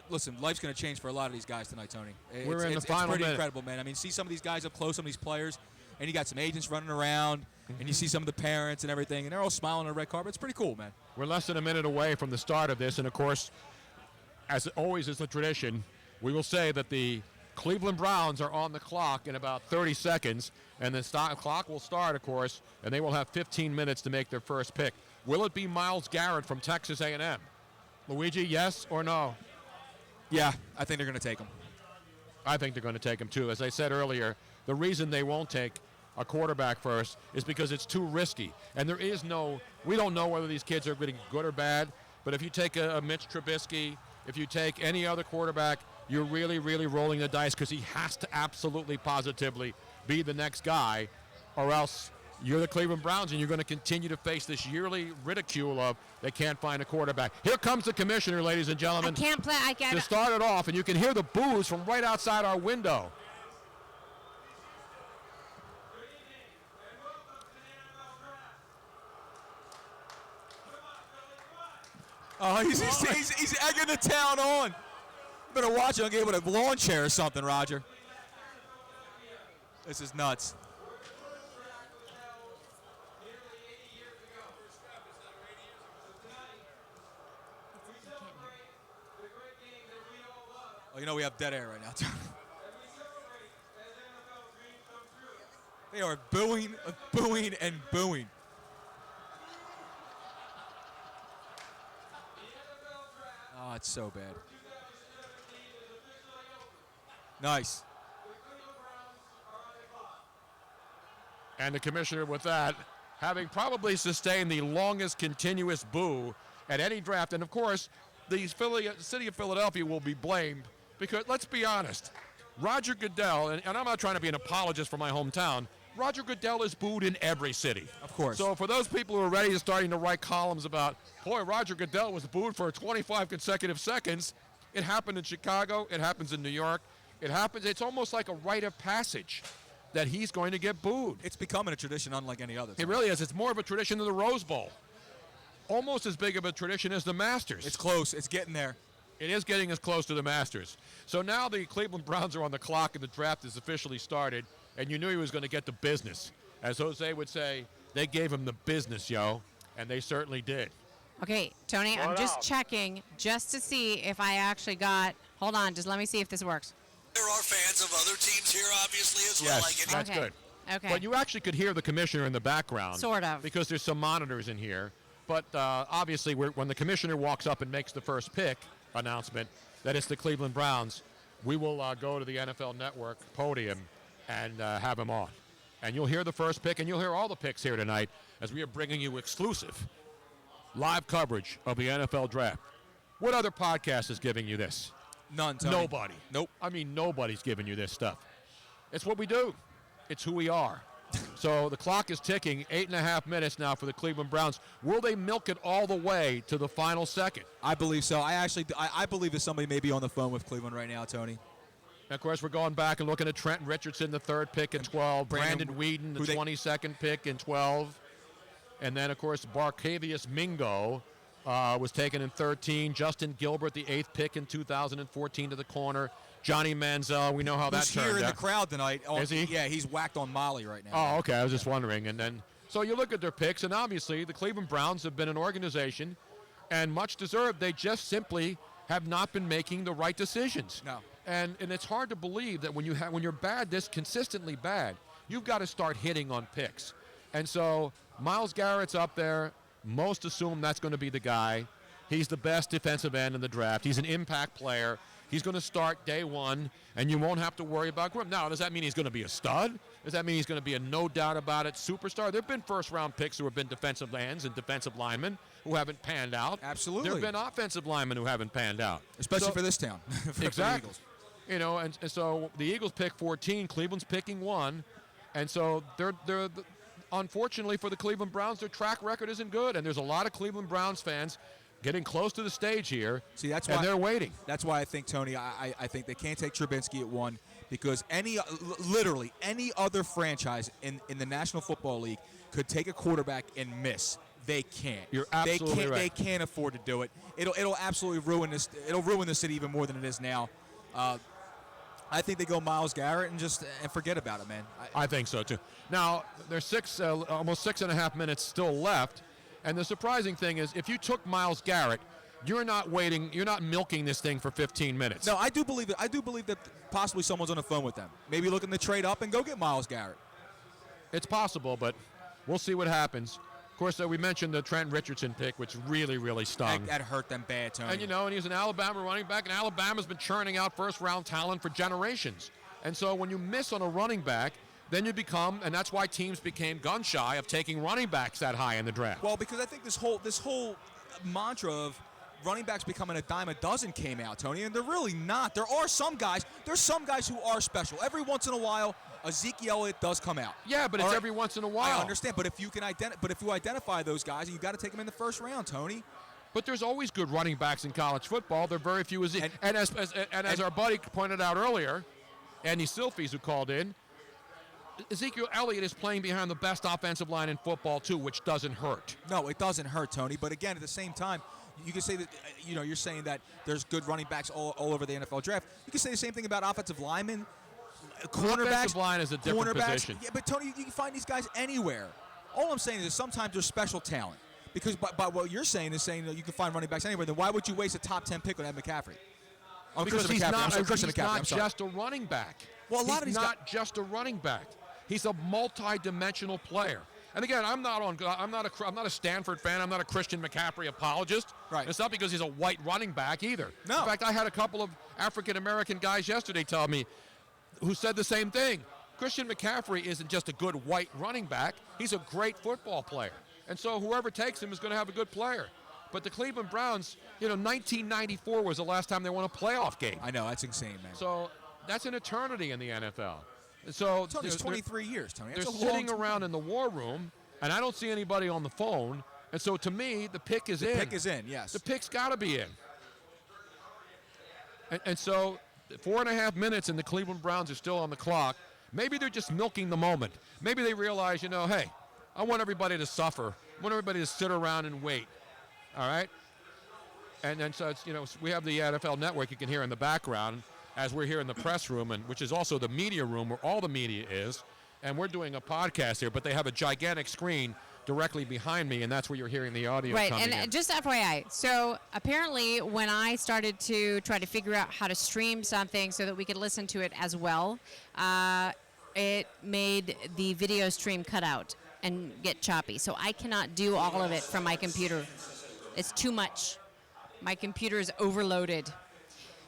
listen, life's going to change for a lot of these guys tonight, Tony. We're in the final It's pretty minute. incredible, man. I mean, see some of these guys up close, some of these players, and you got some agents running around, and you see some of the parents and everything, and they're all smiling on the red carpet. It's pretty cool, man. We're less than a minute away from the start of this, and of course, as always is the tradition, we will say that the Cleveland Browns are on the clock in about 30 seconds, and the clock will start, of course, and they will have 15 minutes to make their first pick. Will it be Myles Garrett from Texas A&M? Luigi, yes or no? Yeah, I think they're going to take him. I think they're going to take him, too. As I said earlier, the reason they won't take a quarterback first is because it's too risky. And we don't know whether these kids are getting good or bad, but if you take a Mitch Trubisky, if you take any other quarterback, you're really, really rolling the dice because he has to absolutely, positively be the next guy, or else You're the Cleveland Browns, and you're going to continue to face this yearly ridicule of they can't find a quarterback. Here comes the commissioner, ladies and gentlemen. I can't play. I can't. To start it off, and you can hear the boos from right outside our window. Oh, he's egging the town on. Better watch it. I'll get with a lawn chair or something, Roger. This is nuts. Oh, you know we have dead air right now. They are booing, and booing. Oh, it's so bad. Nice. And the commissioner with that, having probably sustained the longest continuous boo at any draft. And, of course, the city of Philadelphia will be blamed because, let's be honest, Roger Goodell, and I'm not trying to be an apologist for my hometown, Roger Goodell is booed in every city. Of course. So for those people who are ready to starting to write columns about, boy, Roger Goodell was booed for 25 consecutive seconds, it happened in Chicago, it happens in New York, it's almost like a rite of passage that he's going to get booed. It's becoming a tradition unlike any other. It really is. It's more of a tradition than the Rose Bowl. Almost as big of a tradition as the Masters. It's close. It's getting there. It is getting as close to the Masters. So now the Cleveland Browns are on the clock and the draft is officially started, and you knew he was going to get the business. As Jose would say, they gave him the business, yo, and they certainly did. Okay, Tony, I'm just checking just to see if I actually got. Hold on, just let me see if this works. There are fans of other teams here, obviously, as Yes, well. Like that's any good. Okay. But you actually could hear the commissioner in the background. Sort of. Because there's some monitors in here. But obviously, when the commissioner walks up and makes the first pick announcement that it's the Cleveland Browns, we will go to the NFL Network podium and have him on. And you'll hear the first pick, and you'll hear all the picks here tonight as we are bringing you exclusive live coverage of the NFL Draft. What other podcast is giving you this? None, Tony. Nobody. Nope. I mean, nobody's giving you this stuff. It's what we do. It's who we are. So the clock is ticking, 8.5 minutes now for the Cleveland Browns. Will they milk it all the way to the final second? I believe so. I believe that somebody may be on the phone with Cleveland right now, Tony. And of course, we're going back and looking at Trenton Richardson, the third pick in 12. Brandon Weeden, the 22nd pick in 12. And then, of course, Barcavius Mingo was taken in 13. Justin Gilbert, the 8th pick in 2014 to the corner. Johnny Manziel, we know how that turned out. He's here in the crowd tonight. Is he? Yeah, he's whacked on Molly right now. Oh, okay. I was just wondering. And then, so you look at their picks, and obviously the Cleveland Browns have been an organization, and much deserved. They just simply have not been making the right decisions. No. And it's hard to believe that when you're bad, this consistently bad, you've got to start hitting on picks. And so Myles Garrett's up there. Most assume that's going to be the guy. He's the best defensive end in the draft. He's an impact player. He's going to start day one, and you won't have to worry about Grim. Now, does that mean he's going to be a stud? Does that mean he's going to be a no doubt about it superstar? There have been first-round picks who have been defensive ends and defensive linemen who haven't panned out. Absolutely. There have been offensive linemen who haven't panned out. Especially for this town. For the Exactly. Eagles. You know, and so the Eagles pick 14, Cleveland's picking 1, and so they're unfortunately for the Cleveland Browns, their track record isn't good, and there's a lot of Cleveland Browns fans getting close to the stage here. See, that's and why they're waiting. That's why I think, Tony, I think they can't take Trubinsky at 1 because literally any other franchise in the National Football League could take a quarterback and miss. They can't. You're absolutely right. They can't afford to do it. It'll absolutely ruin this. It'll ruin the city even more than it is now. I think they go Myles Garrett and forget about it, man. I think so too. Now there's almost 6.5 minutes still left, and the surprising thing is, if you took Myles Garrett, you're not waiting. You're not milking this thing for 15 minutes. No, I do believe it. I do believe that possibly someone's on the phone with them. Maybe looking to trade up and go get Myles Garrett. It's possible, but we'll see what happens. Of course, we mentioned the Trent Richardson pick, which really, really stung. That hurt them bad, Tony. And, and he's an Alabama running back, and Alabama's been churning out first-round talent for generations. And so when you miss on a running back, then you become, and that's why teams became gun-shy of taking running backs that high in the draft. Well, because I think this whole mantra of running backs becoming a dime a dozen came out, Tony, and they're really not. There are some guys. There's some guys who are special. Every once in a while, Ezekiel Elliott does come out. Yeah, but it's every once in a while. I understand, but if you identify those guys, you got to take them in the first round, Tony. But there's always good running backs in college football. There are very few. And as our buddy pointed out earlier, Andy Silfies, who called in, Ezekiel Elliott is playing behind the best offensive line in football, too, which doesn't hurt. No, it doesn't hurt, Tony. But again, at the same time, you can say that, you're saying that there's good running backs all over the NFL draft. You can say the same thing about offensive linemen, cornerbacks. Offensive line is a different position. Yeah, but Tony, you can find these guys anywhere. All I'm saying is sometimes there's special talent. Because by what you're saying is saying that you can find running backs anywhere. Then why would you waste a top 10 pick on Ed McCaffrey? Because he's not just a running back. Well, a lot of these guys, just a running back. He's a multi-dimensional player. And again, I'm not a Stanford fan. I'm not a Christian McCaffrey apologist. Right. It's not because he's a white running back either. No. In fact, I had a couple of African-American guys yesterday tell me who said the same thing. Christian McCaffrey isn't just a good white running back. He's a great football player. And so whoever takes him is going to have a good player. But the Cleveland Browns, 1994 was the last time they won a playoff game. I know, that's insane, man. So that's an eternity in the NFL. So Tony, it's 23 years, Tony. They're That's sitting around in the war room, and I don't see anybody on the phone. And so to me, the pick is in. The pick is in, yes. The pick's got to be in. And so 4.5 minutes and the Cleveland Browns are still on the clock. Maybe they're just milking the moment. Maybe they realize, hey, I want everybody to suffer. I want everybody to sit around and wait. All right? And then so it's, we have the NFL Network you can hear in the background as we're here in the press room, and which is also the media room where all the media is. And we're doing a podcast here, but they have a gigantic screen directly behind me, and that's where you're hearing the audio coming in. Right, and just FYI, so apparently when I started to try to figure out how to stream something so that we could listen to it as well, it made the video stream cut out and get choppy. So I cannot do all of it from my computer. It's too much. My computer is overloaded.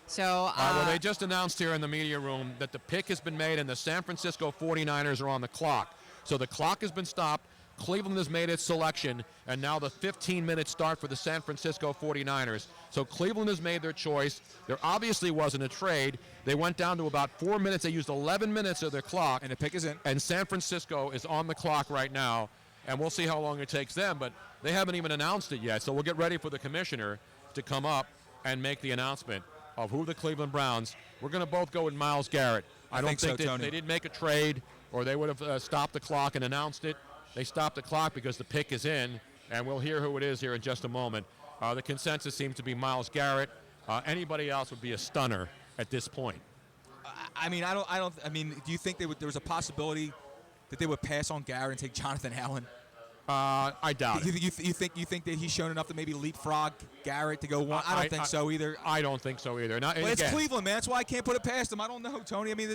So, well, they just announced here in the media room that the pick has been made and the San Francisco 49ers are on the clock. So the clock has been stopped. Cleveland has made its selection, and now the 15-minute start for the San Francisco 49ers. So Cleveland has made their choice. There obviously wasn't a trade. They went down to about 4 minutes. They used 11 minutes of their clock. And the pick is in. And San Francisco is on the clock right now, and we'll see how long it takes them. But they haven't even announced it yet, so we'll get ready for the commissioner to come up and make the announcement of who the Cleveland Browns. We're going to both go with Myles Garrett. I don't think so, they didn't make a trade, or they would have stopped the clock and announced it. They stopped the clock because the pick is in, and we'll hear who it is here in just a moment. The consensus seems to be Myles Garrett. Anybody else would be a stunner at this point. I mean, do you think there was a possibility that they would pass on Garrett and take Jonathan Allen? I doubt it. You think that he's shown enough to maybe leapfrog Garrett to go one? I don't think so either. I don't think so either. Now, it's Cleveland, man. That's why I can't put it past them. I don't know, Tony. I mean,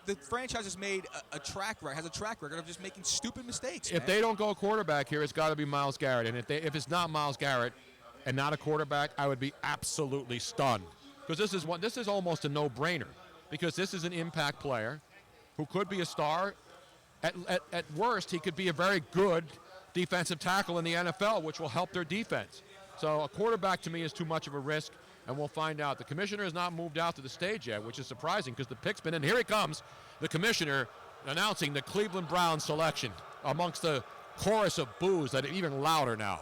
the franchise has made has a track record of just making stupid mistakes. If they don't go quarterback here, it's got to be Myles Garrett. And if it's not Myles Garrett and not a quarterback, I would be absolutely stunned. Because this is almost a no-brainer. Because this is an impact player who could be a star. At worst, he could be a very good defensive tackle in the NFL, which will help their defense. So a quarterback to me is too much of a risk, and we'll find out. The commissioner has not moved out to the stage yet, which is surprising because the pick's been in. Here he comes, the commissioner announcing the Cleveland Browns selection amongst the chorus of boos that are even louder now.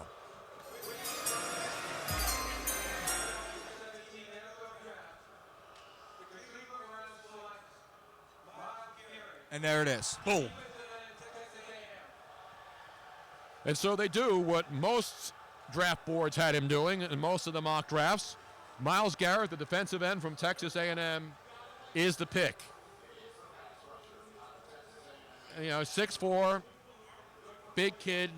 And there it is. Boom. And so they do what most draft boards had him doing in most of the mock drafts. Myles Garrett, the defensive end from Texas A&M, is the pick. 6'4", big kid,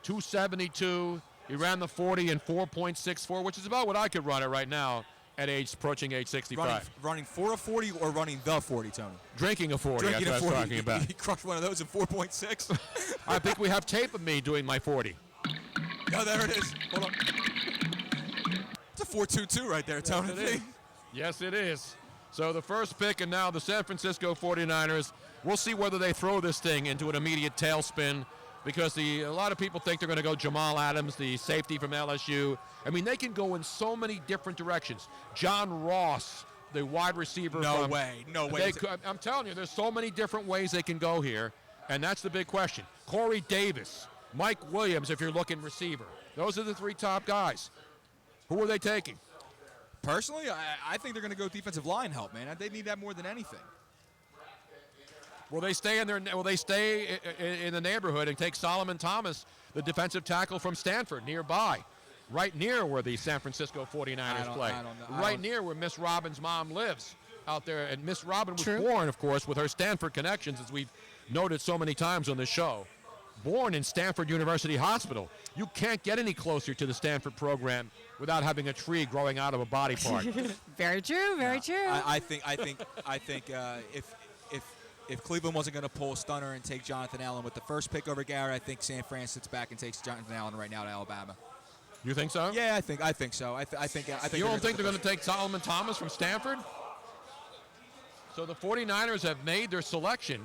272. He ran the 40 in 4.64, which is about what I could run it right now at approaching age 65. Running for a 40 or running the 40, Tony? Drinking a 40, that's what I was talking about. He crushed one of those in 4.6. I think we have tape of me doing my 40. No, there it is. Hold on. It's a 4.22 right there, Tony. Yes, it is. So the first pick, and now the San Francisco 49ers. We'll see whether they throw this thing into an immediate tailspin because a lot of people think they're going to go Jamal Adams, the safety from LSU. I mean, they can go in so many different directions. John Ross, the wide receiver. No way. I'm telling you, there's so many different ways they can go here, and that's the big question. Corey Davis, Mike Williams, if you're looking receiver. Those are the 3 top guys. Who are they taking? Personally, I think they're going to go defensive line help, man. They need that more than anything. Will they stay in the neighborhood and take Solomon Thomas, the defensive tackle from Stanford, nearby, right near where the San Francisco 49ers play, right near where Miss Robin's mom lives out there? And Miss Robin was born, of course, with her Stanford connections, as we've noted so many times on this show. Born in Stanford University Hospital. You can't get any closer to the Stanford program without having a tree growing out of a body part. Very true. Very true. I think if Cleveland wasn't going to pull a stunner and take Jonathan Allen with the first pick over Garrett, I think San Fran sits back and takes Jonathan Allen right now to Alabama. You think so? Yeah, I think so. I think. You don't think they're going to take Solomon Thomas from Stanford? So the 49ers have made their selection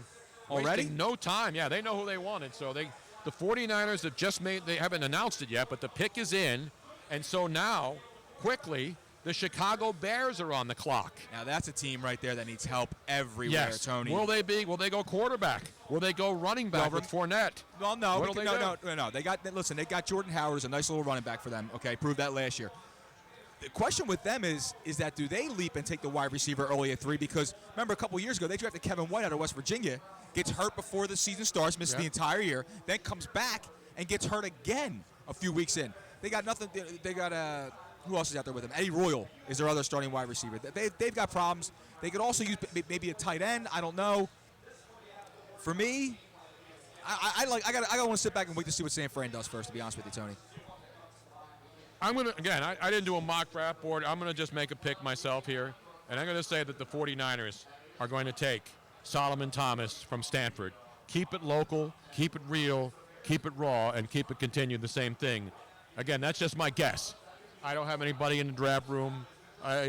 already. No time. Yeah, they know who they wanted. So the 49ers have just made. They haven't announced it yet, but the pick is in, and so now quickly the Chicago Bears are on the clock. Now that's a team right there that needs help everywhere, yes. Tony. Will they go quarterback? Will they go running back with Fournette? Well, no. They got Jordan Howard as a nice little running back for them. Okay, proved that last year. The question with them is that do they leap and take the wide receiver early at 3? Because remember a couple years ago they drafted Kevin White out of West Virginia, gets hurt before the season starts, misses the entire year, then comes back and gets hurt again a few weeks in. They got nothing. They got who else is out there with them? Eddie Royal is their other starting wide receiver. They've got problems. They could also use maybe a tight end. I don't know. For me, I want to sit back and wait to see what San Fran does first. To be honest with you, Tony. I'm going to, again, I didn't do a mock draft board. I'm going to just make a pick myself here. And I'm going to say that the 49ers are going to take Solomon Thomas from Stanford. Keep it local, keep it real, keep it raw, and keep it continue the same thing. Again, that's just my guess. I don't have anybody in the draft room. I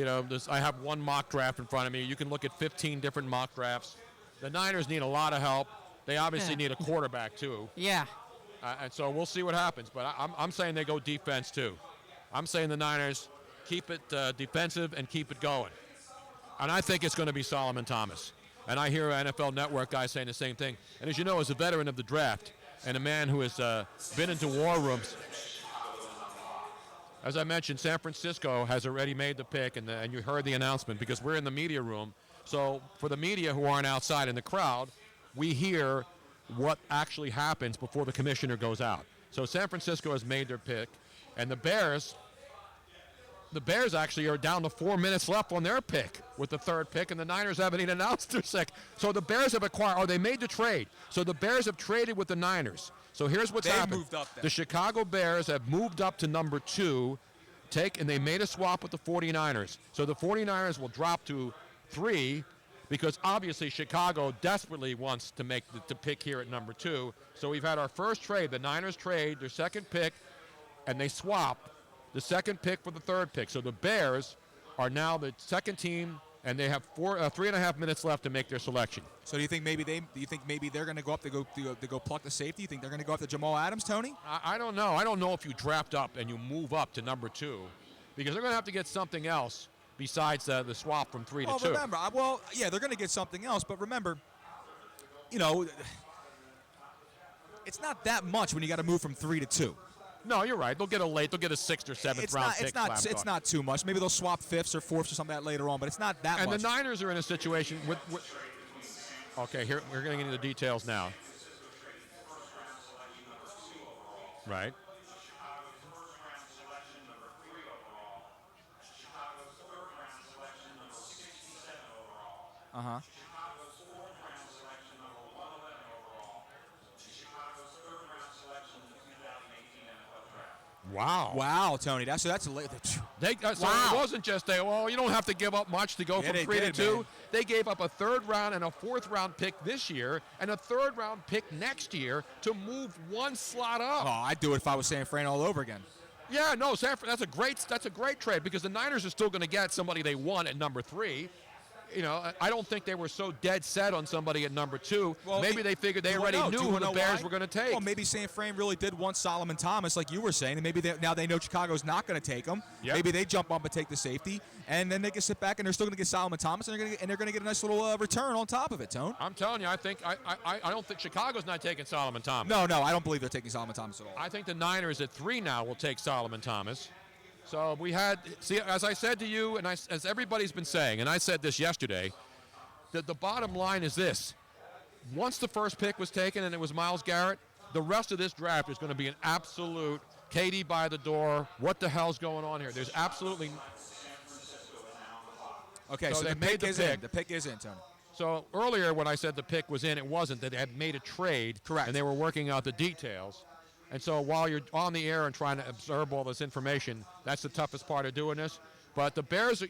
have one mock draft in front of me. You can look at 15 different mock drafts. The Niners need a lot of help. They obviously need a quarterback, too. Yeah. And so we'll see what happens. But I'm saying they go defense, too. I'm saying the Niners keep it defensive and keep it going. And I think it's going to be Solomon Thomas. And I hear NFL Network guys saying the same thing. And as you know, as a veteran of the draft and a man who has been into war rooms, as I mentioned, San Francisco has already made the pick, and you heard the announcement because we're in the media room. So for the media who aren't outside in the crowd, we hear what actually happens before the commissioner goes out. So San Francisco has made their pick, and the Bears actually are down to 4 minutes left on their pick with the third pick, and the Niners haven't even announced their second. So the Bears have they made the trade. So the Bears have traded with the Niners. So here's what's happened. Moved up then. The Chicago Bears have moved up to number 2, and they made a swap with the 49ers. So the 49ers will drop to 3 because obviously Chicago desperately wants to make the pick here at number 2. So we've had our first trade. The Niners trade their second pick, and they swap the second pick for the third pick. So the Bears are now the second team, and they have 3.5 minutes left to make their selection. So do you think maybe they're going to go up to go pluck the safety? You think they're going to go after Jamal Adams, Tony? I don't know. I don't know if you draft up and you move up to number 2, because they're going to have to get something else besides the swap from 3 to 2. Remember, they're going to get something else, but remember, it's not that much when you got to move from 3 to 2. No, you're right. They'll get a 6th or 7th round pick. It's not too much. Maybe they'll swap 5ths or 4ths or something like that later on, but it's not that much. And the Niners are in a situation with okay, here we're getting into the details now. Right. Uh-huh. Wow, Tony. That's a late. It wasn't just you don't have to give up much to go from 3 to 2. Man. They gave up a 3rd round and a 4th round pick this year and a 3rd round pick next year to move one slot up. Oh, I'd do it if I was San Fran all over again. Yeah, no, San Fran. That's a great trade because the Niners are still going to get somebody they want at number 3. I don't think they were so dead set on somebody at number 2. Well, maybe they figured they already knew who the Bears were going to take. Well, maybe San Fran really did want Solomon Thomas, like you were saying, and maybe now they know Chicago's not going to take him. Yep. Maybe they jump up and take the safety, and then they can sit back and they're still going to get Solomon Thomas, and they're going to get a nice little return on top of it, Tone. I'm telling you, I don't think Chicago's not taking Solomon Thomas. No, I don't believe they're taking Solomon Thomas at all. I think the Niners at 3 now will take Solomon Thomas. So as I said to you, and as everybody's been saying, and I said this yesterday, that the bottom line is this. Once the first pick was taken and it was Myles Garrett, the rest of this draft is going to be an absolute Katie by the door. What the hell's going on here? There's absolutely... Okay, so the pick is in. The pick is in, Tony. So earlier when I said the pick was in, it wasn't. They had made a trade. Correct. And they were working out the details. And so while you're on the air and trying to absorb all this information, that's the toughest part of doing this. But the Bears,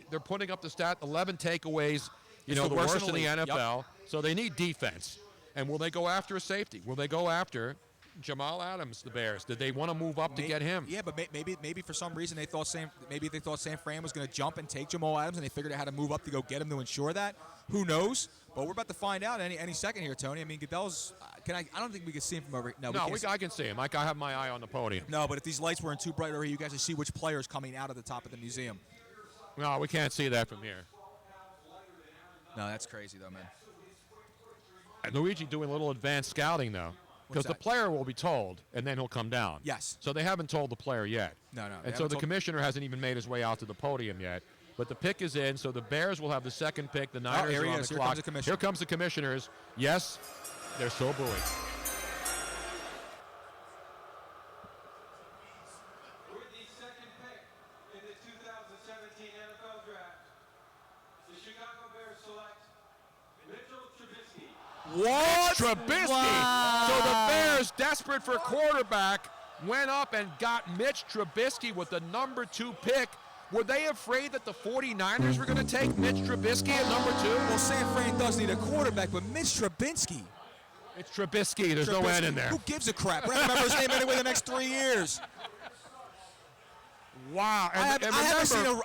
they're putting up the stat, 11 takeaways, the worst in the NFL. Yep. So they need defense. And will they go after a safety? Will they go after Jamal Adams, the Bears? Did they want to move up to get him? Yeah, but maybe for some reason they thought San Fran was going to jump and take Jamal Adams, and they figured out how to move up to go get him to ensure that. Who knows? But we're about to find out any second here, Tony. I mean, Goodell's. I don't think we can see him from over. No, I can see him. I have my eye on the podium. No, but if these lights weren't too bright over here, you guys would see which player's coming out of the top of the museum. No, we can't see that from here. No, that's crazy though, man. And Luigi doing a little advanced scouting though, because the player will be told, and then he'll come down. Yes. So they haven't told the player yet. No. And so the commissioner hasn't even made his way out to the podium yet. But the pick is in, so the Bears will have the second pick. The Niners are on the clock. Here comes the commissioners. Yes, they're so booing. With the second pick in the 2017 NFL Draft, the Chicago Bears select Mitchell Trubisky. What? Trubisky. Wow. So the Bears, desperate for quarterback, went up and got Mitch Trubisky with the number 2 pick. Were they afraid that the 49ers were going to take Mitch Trubisky at number 2? Well, San Fran does need a quarterback, but Mitch Trubisky. It's Trubisky. There's no N in there. Who gives a crap? We're going to remember his name anyway the next 3 years. Wow. I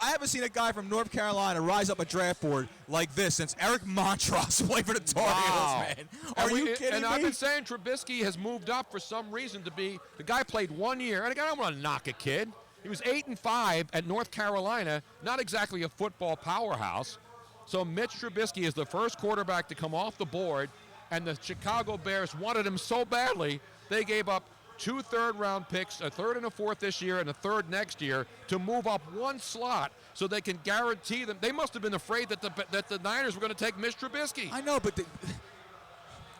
haven't seen a guy from North Carolina rise up a draft board like this since Eric Montross played for the Tar Heels, man. Are you kidding me? And I've been saying Trubisky has moved up for some reason to be – the guy played 1 year. And I don't want to knock a kid. He was 8-5 at North Carolina, not exactly a football powerhouse. So Mitch Trubisky is the first quarterback to come off the board, and the Chicago Bears wanted him so badly, they gave up 2 third-round picks, a third and a fourth this year and a third next year, to move up 1 slot so they can guarantee them. They must have been afraid that the Niners were going to take Mitch Trubisky. I know, but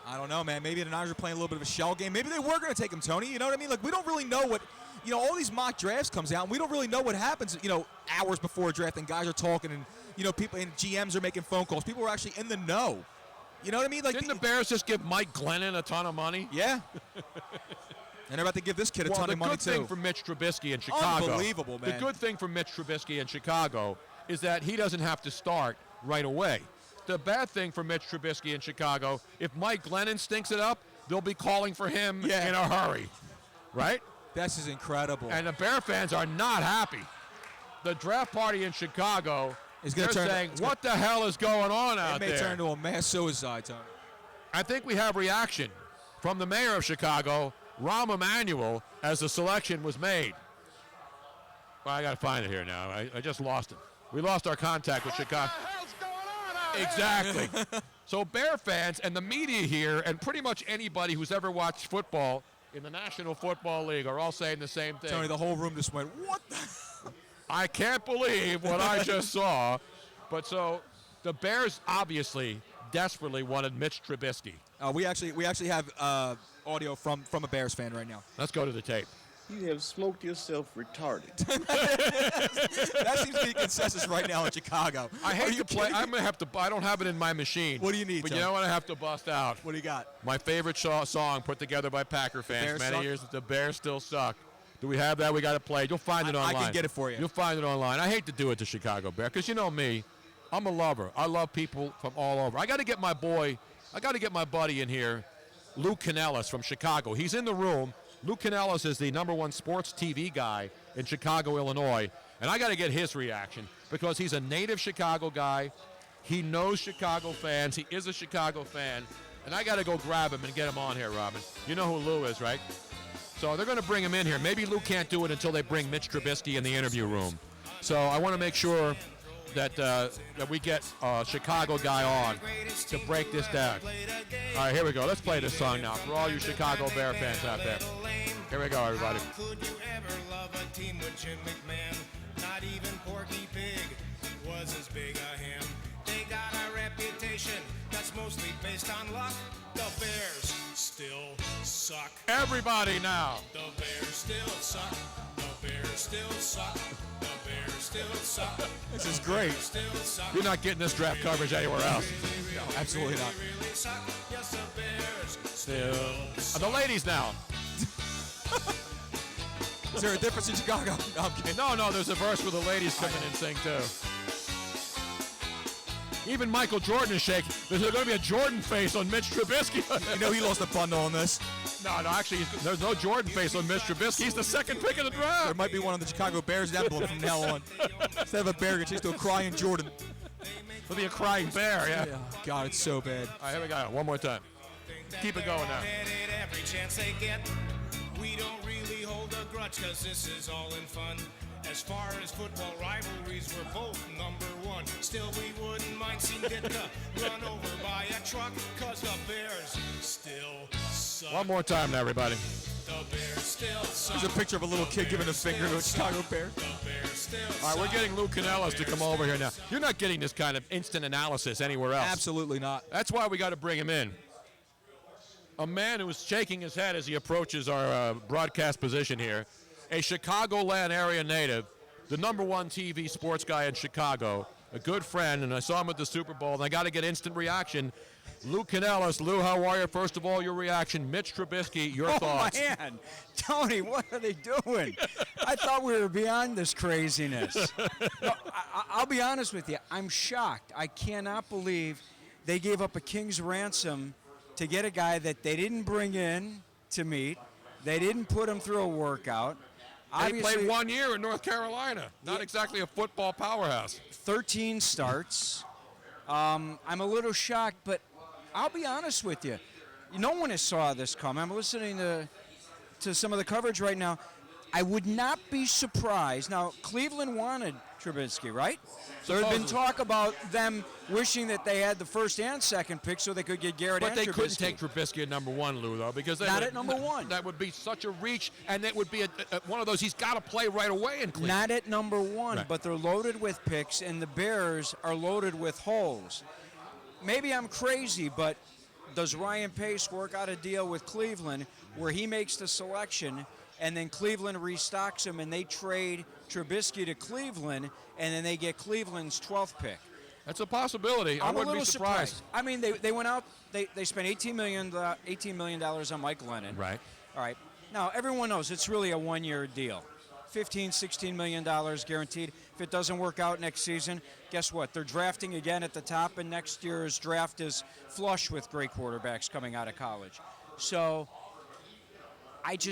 I don't know, man. Maybe the Niners are playing a little bit of a shell game. Maybe they were going to take him, Tony. You know what I mean? Like, we don't really know what – all these mock drafts comes out, and we don't really know what happens, hours before a draft, and guys are talking, and, people and GMs are making phone calls. People are actually in the know. You know what I mean? Like, didn't the Bears just give Mike Glennon a ton of money? Yeah. And they're about to give this kid a ton of money, too. The good thing for Mitch Trubisky in Chicago. Unbelievable, man. The good thing for Mitch Trubisky in Chicago is that he doesn't have to start right away. The bad thing for Mitch Trubisky in Chicago, if Mike Glennon stinks it up, they'll be calling for him in a hurry. Right? This is incredible. And the Bear fans are not happy. The draft party in Chicago is saying, what the hell is going on out there? It may turn into a mass suicide, Tony. I think we have reaction from the mayor of Chicago, Rahm Emanuel, as the selection was made. Well, I got to find it here now. I just lost it. We lost our contact with Chicago. What the hell's going on out Exactly. So Bear fans and the media here and pretty much anybody who's ever watched football in the National Football League are all saying the same thing. Tony, the whole room just went, what the? I can't believe what I just saw. But so the Bears obviously desperately wanted Mitch Trubisky. We actually have audio from a Bears fan right now. Let's go to the tape. You have smoked yourself retarded. That seems to be consensus right now in Chicago. I hate to play. I'm gonna have to. I don't have it in my machine. What do you need? But Tom? you know what? I have to bust out. What do you got? My favorite song put together by Packer fans many years. The Bears still suck. Do we have that? We got to play. You'll find it online. I can get it for you. You'll find it online. I hate to do it to Chicago Bear because you know me. I'm a lover. I love people from all over. I got to get my buddy in here, Lou Canellis from Chicago. He's in the room. Lou Canellis is the #1 sports TV guy in Chicago, Illinois, and I got to get his reaction because he's a native Chicago guy. He knows Chicago fans. He is a Chicago fan. And I got to go grab him and get him on here, Robin. You know who Lou is, right? So they're going to bring him in here. Maybe Lou can't do it until they bring Mitch Trubisky in the interview room. So I want to make sure that that we get a Chicago guy on to break this down. All right, here we go. Let's play this song now for all you Chicago Bear fans out there. Here we go, everybody. Could you ever love a team with Jim McMahon? Not even Porky Pig was as big a him. They got a reputation that's mostly based on luck. The Bears still suck. Everybody now. The Bears still suck. The Bears still suck. The Bears still suck. This is great. You're not getting this draft coverage anywhere else. No, absolutely not. Yes, the Bears Still. The ladies now. Is there a difference in Chicago? No, I'm kidding. No, there's a verse where the ladies come in and sing too. Even Michael Jordan is shaking. There's going to be a Jordan face on Mitch Trubisky. You know he lost a bundle on this. No, actually, there's no Jordan face on Mitch Trubisky. He's the second pick of the draft. There might be one on the Chicago Bears emblem from now on. Instead of a bear, it's just a crying Jordan. It'll be a crying bear, yeah. God, it's so bad. All right, here we go. One more time. Keep it going now. Every chance they get, we don't really hold a grudge because this is all in fun. As far as football rivalries, we're both number one. Still, we wouldn't mind seeing Ditka run over by a truck because the Bears still suck. One more time now, everybody. The Bears still suck. There's a picture of a little kid giving a finger to a Chicago Bear. The Bears still All right, we're getting Lou Canellas to come over here now. You're not getting this kind of instant analysis anywhere else. Absolutely not. That's why we got to bring him in. A man who's shaking his head as he approaches our broadcast position here. A Chicagoland area native, the number one TV sports guy in Chicago, a good friend, and I saw him at the Super Bowl, and I got to get instant reaction. Lou Canellas. Lou, how are you? First of all, your reaction. Mitch Trubisky, your thoughts. Oh, man. Tony, what are they doing? I thought we were beyond this craziness. No, I'll be honest with you. I'm shocked. I cannot believe they gave up a king's ransom to get a guy that they didn't bring in to meet. They didn't put him through a workout. He played 1 year in North Carolina. Not exactly a football powerhouse. 13 starts. I'm a little shocked, but I'll be honest with you. No one has saw this come. I'm listening to some of the coverage right now. I would not be surprised. Now, Cleveland wanted Trubisky, right? There had been talk about them wishing that they had the first and second pick so they could get Garrett and Trubisky. But they couldn't take Trubisky at number one, Lou, though, because not at number one. That would be such a reach, and that would be one of those he's got to play right away in Cleveland. Not at number one, right. But they're loaded with picks, and the Bears are loaded with holes. Maybe I'm crazy, but does Ryan Pace work out a deal with Cleveland where he makes the selection and then Cleveland restocks him and they trade Trubisky to Cleveland and then they get Cleveland's 12th pick? That's a possibility. I wouldn't be surprised. I mean, they went out, they spent $18 million on Mike Lennon. Right. All right. Now, everyone knows it's really a one-year deal. $16 million guaranteed. If it doesn't work out next season, guess what? They're drafting again at the top, and next year's draft is flush with great quarterbacks coming out of college. So, I'm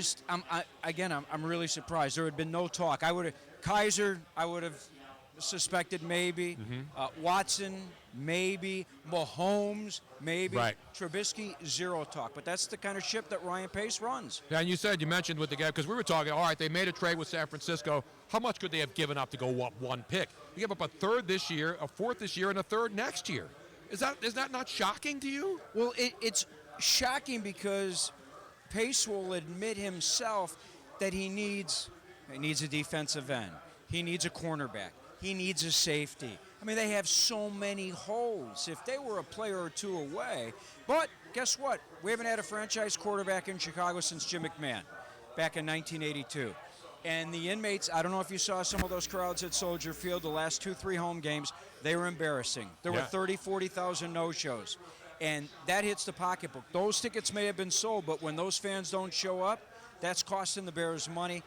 really surprised. There had been no talk. Kaiser, I would have suspected maybe. Watson, maybe. Mahomes, maybe. Right. Trubisky, zero talk. But that's the kind of ship that Ryan Pace runs. Yeah, and you mentioned with the guy, because we were talking, all right, they made a trade with San Francisco. How much could they have given up to go up one pick? You gave up a third this year, a fourth this year, and a third next year. Is that not shocking to you? Well, it's shocking because Pace will admit himself that he needs a defensive end. He needs a cornerback. He needs a safety. I mean, they have so many holes. If they were a player or two away, but guess what? We haven't had a franchise quarterback in Chicago since Jim McMahon back in 1982. And the inmates, I don't know if you saw some of those crowds at Soldier Field the last 2-3 home games, they were embarrassing. There were 40,000 no-shows. And that hits the pocketbook. Those tickets may have been sold, but when those fans don't show up, that's costing the Bears money,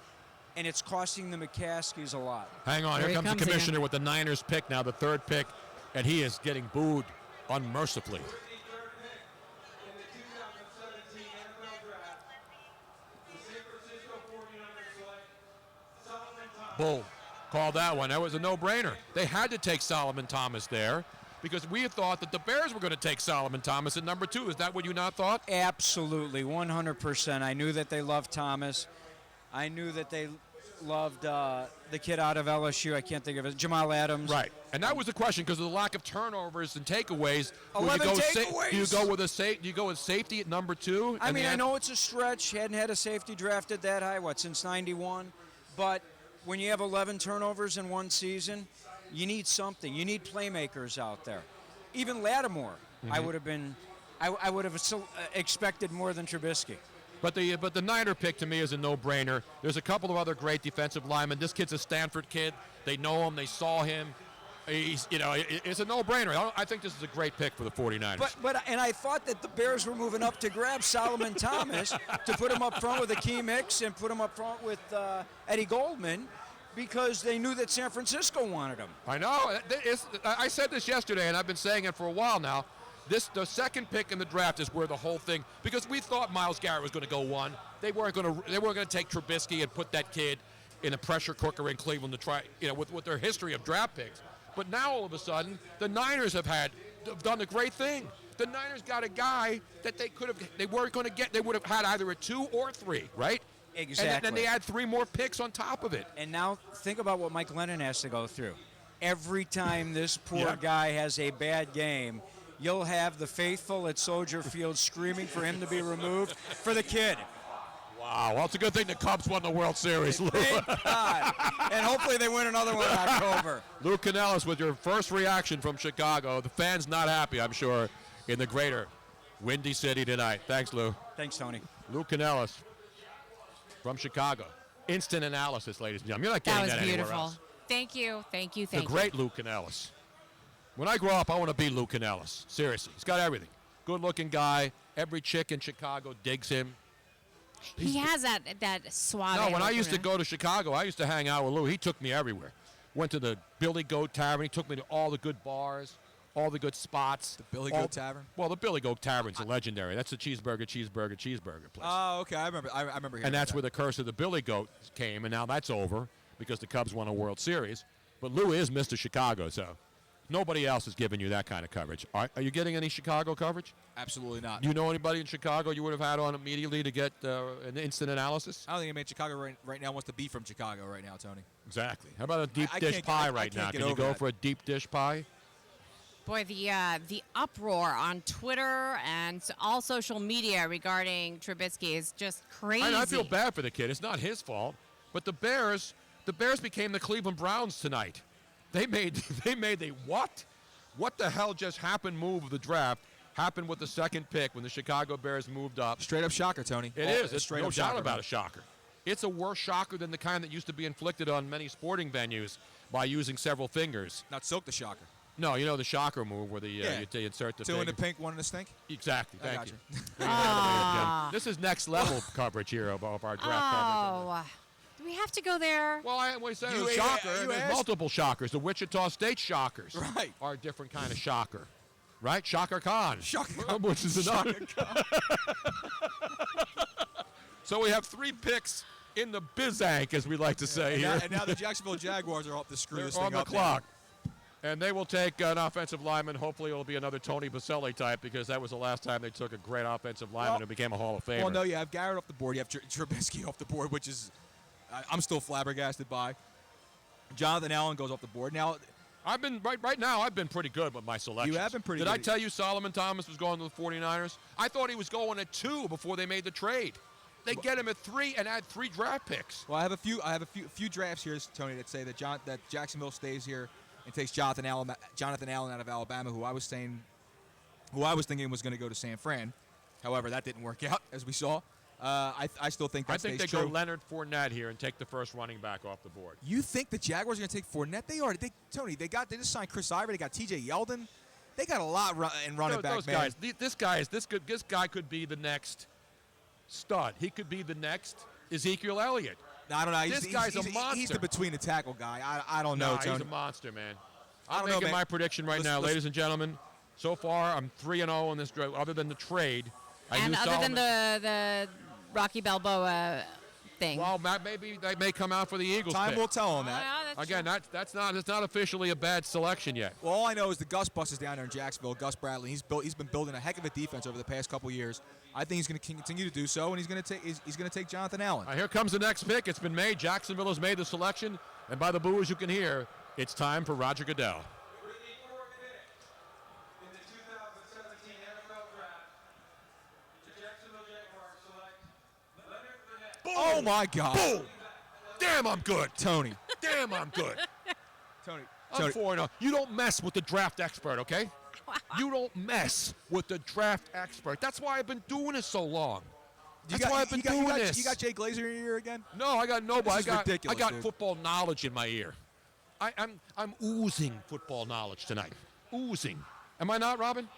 and it's costing the McCaskies a lot. Hang on, here comes the commissioner with the Niners pick now, the third pick, and he is getting booed unmercifully. Bull. Call that one. That was a no-brainer. They had to take Solomon Thomas there because we thought that the Bears were going to take Solomon Thomas at number 2. Is that what you not thought? Absolutely, 100%. I knew that they loved Thomas. I knew that they loved the kid out of LSU. I can't think of it. Jamal Adams. Right, and that was the question because of the lack of turnovers and takeaways. 11 takeaways. Do you go with safety at number 2? I mean, I know it's a stretch. Hadn't had a safety drafted that high, since '91. But when you have 11 turnovers in one season, you need something. You need playmakers out there. Even Lattimore, I would have expected more than Trubisky. But the Niner pick to me is a no-brainer. There's a couple of other great defensive linemen. This kid's a Stanford kid. They know him. They saw him. It's a no-brainer. I think this is a great pick for the 49ers. But I thought that the Bears were moving up to grab Solomon Thomas to put him up front with Akeem Hicks and put him up front with Eddie Goldman because they knew that San Francisco wanted him. I know. I said this yesterday, and I've been saying it for a while now. The second pick in the draft is where the whole thing, because we thought Myles Garrett was going to go 1. They weren't going to take Trubisky and put that kid in a pressure cooker in Cleveland to try, with their history of draft picks. But now all of a sudden, the Niners have done a great thing. The Niners got a guy that they weren't going to get. They would have had either a 2 or 3, right? Exactly. And then they add 3 more picks on top of it. And now think about what Mike Lennon has to go through. Every time this poor guy has a bad game, you'll have the faithful at Soldier Field screaming for him to be removed for the kid. Wow, well, it's a good thing the Cubs won the World Series, Lou. Thank God. And hopefully they win another one in October. Lou Canellis with your first reaction from Chicago. The fans not happy, I'm sure, in the greater Windy City tonight. Thanks, Lou. Thanks, Tony. Lou Canellis from Chicago. Instant analysis, ladies and gentlemen. You're not getting that anywhere else. Thank you. The great Lou Canellis. When I grow up, I want to be Lou Canellis. Seriously. He's got everything. Good-looking guy. Every chick in Chicago digs him. He has that suave. No, when I used to go to Chicago, I used to hang out with Lou. He took me everywhere. Went to the Billy Goat Tavern. He took me to all the good bars, all the good spots. The Billy Goat Tavern? Well, the Billy Goat Tavern's legendary. That's a cheeseburger place. Oh, okay. I remember hearing And that's that. where the curse of the Billy Goat came, and now that's over because the Cubs won a World Series. But Lou is Mr. Chicago, so nobody else is giving you that kind of coverage. Are you getting any Chicago coverage? Absolutely not. You know anybody in Chicago you would have had on immediately to get an instant analysis? I don't think anybody in Chicago right now wants to be from Chicago right now, Tony. Exactly. How about a deep dish pie right now? Can you go for a deep dish pie? Boy, the uproar on Twitter and all social media regarding Trubisky is just crazy. I feel bad for the kid. It's not his fault. But the Bears became the Cleveland Browns tonight. They made a what? What the hell just happened move of the draft happened with the second pick when the Chicago Bears moved up. Straight up shocker, Tony. It is. It's straight no up doubt shocker, about man. a shocker. It's a worse shocker than the kind that used to be inflicted on many sporting venues by using several fingers. Not Silk the shocker. No, you know the shocker move where you insert the 2 finger. in the pink, 1 in the stink? Exactly. I Thank got you. This is next level coverage here of our draft coverage. Do we have to go there? Well, we say it's a shocker. There's multiple shockers. The Wichita State Shockers are a different kind of shocker. Right? Shocker Khan. Which is another. So we have 3 picks in the bizank, as we like to say here. And now the Jacksonville Jaguars are off the screw. They're on the clock. And they will take an offensive lineman. Hopefully it will be another Tony Baselli type because that was the last time they took a great offensive lineman who became a Hall of Famer. Well, no, you have Garrett off the board. You have Trubisky off the board, which is I'm still flabbergasted by. Jonathan Allen goes off the board. Now, I've been right now. I've been pretty good with my selections. You have been pretty Did good. I tell you Solomon Thomas was going to the 49ers? I thought he was going at 2 before they made the trade. They get him at 3 and add 3 draft picks. Well, I have a few drafts here, Tony, that say that Jacksonville stays here and takes Jonathan Allen out of Alabama, who I was thinking was going to go to San Fran. However, that didn't work out, as we saw. I still think that stays true. Go Leonard Fournette here and take the first running back off the board. You think the Jaguars are going to take Fournette? They are. Tony, they just signed Chris Ivory. They got T.J. Yeldon. They got a lot in running back. Those guys. This guy could be the next stud. He could be the next Ezekiel Elliott. No, I don't know. This guy's a monster. He's the between the tackle guy. I don't know, Tony. He's a monster, man. I'm making my prediction right now, ladies and gentlemen. So far, I'm 3-0 in this draft. Other than the trade, and other than the Rocky Balboa nothing. Well, maybe they may come out for the Eagles. Time pick. will tell on that. Again, that's not officially a bad selection yet. Well, all I know is the Gus Bus is down there in Jacksonville. Gus Bradley, he's been building a heck of a defense over the past couple years. I think he's going to continue to do so, and he's going to take Jonathan Allen. Here comes the next pick. It's been made. Jacksonville has made the selection, and by the boos you can hear, it's time for Roger Goodell. Oh my God! Boom! Damn, I'm good, Tony. Damn, I'm good. Tony. I'm 4-0. You don't mess with the draft expert, okay? You don't mess with the draft expert. That's why I've been doing this so long. That's why I've been doing this. You got Jay Glazer in your ear again? No, I got nobody. This is ridiculous, I got dude. football knowledge in my ear. I'm oozing football knowledge tonight. Oozing. Am I not, Robin?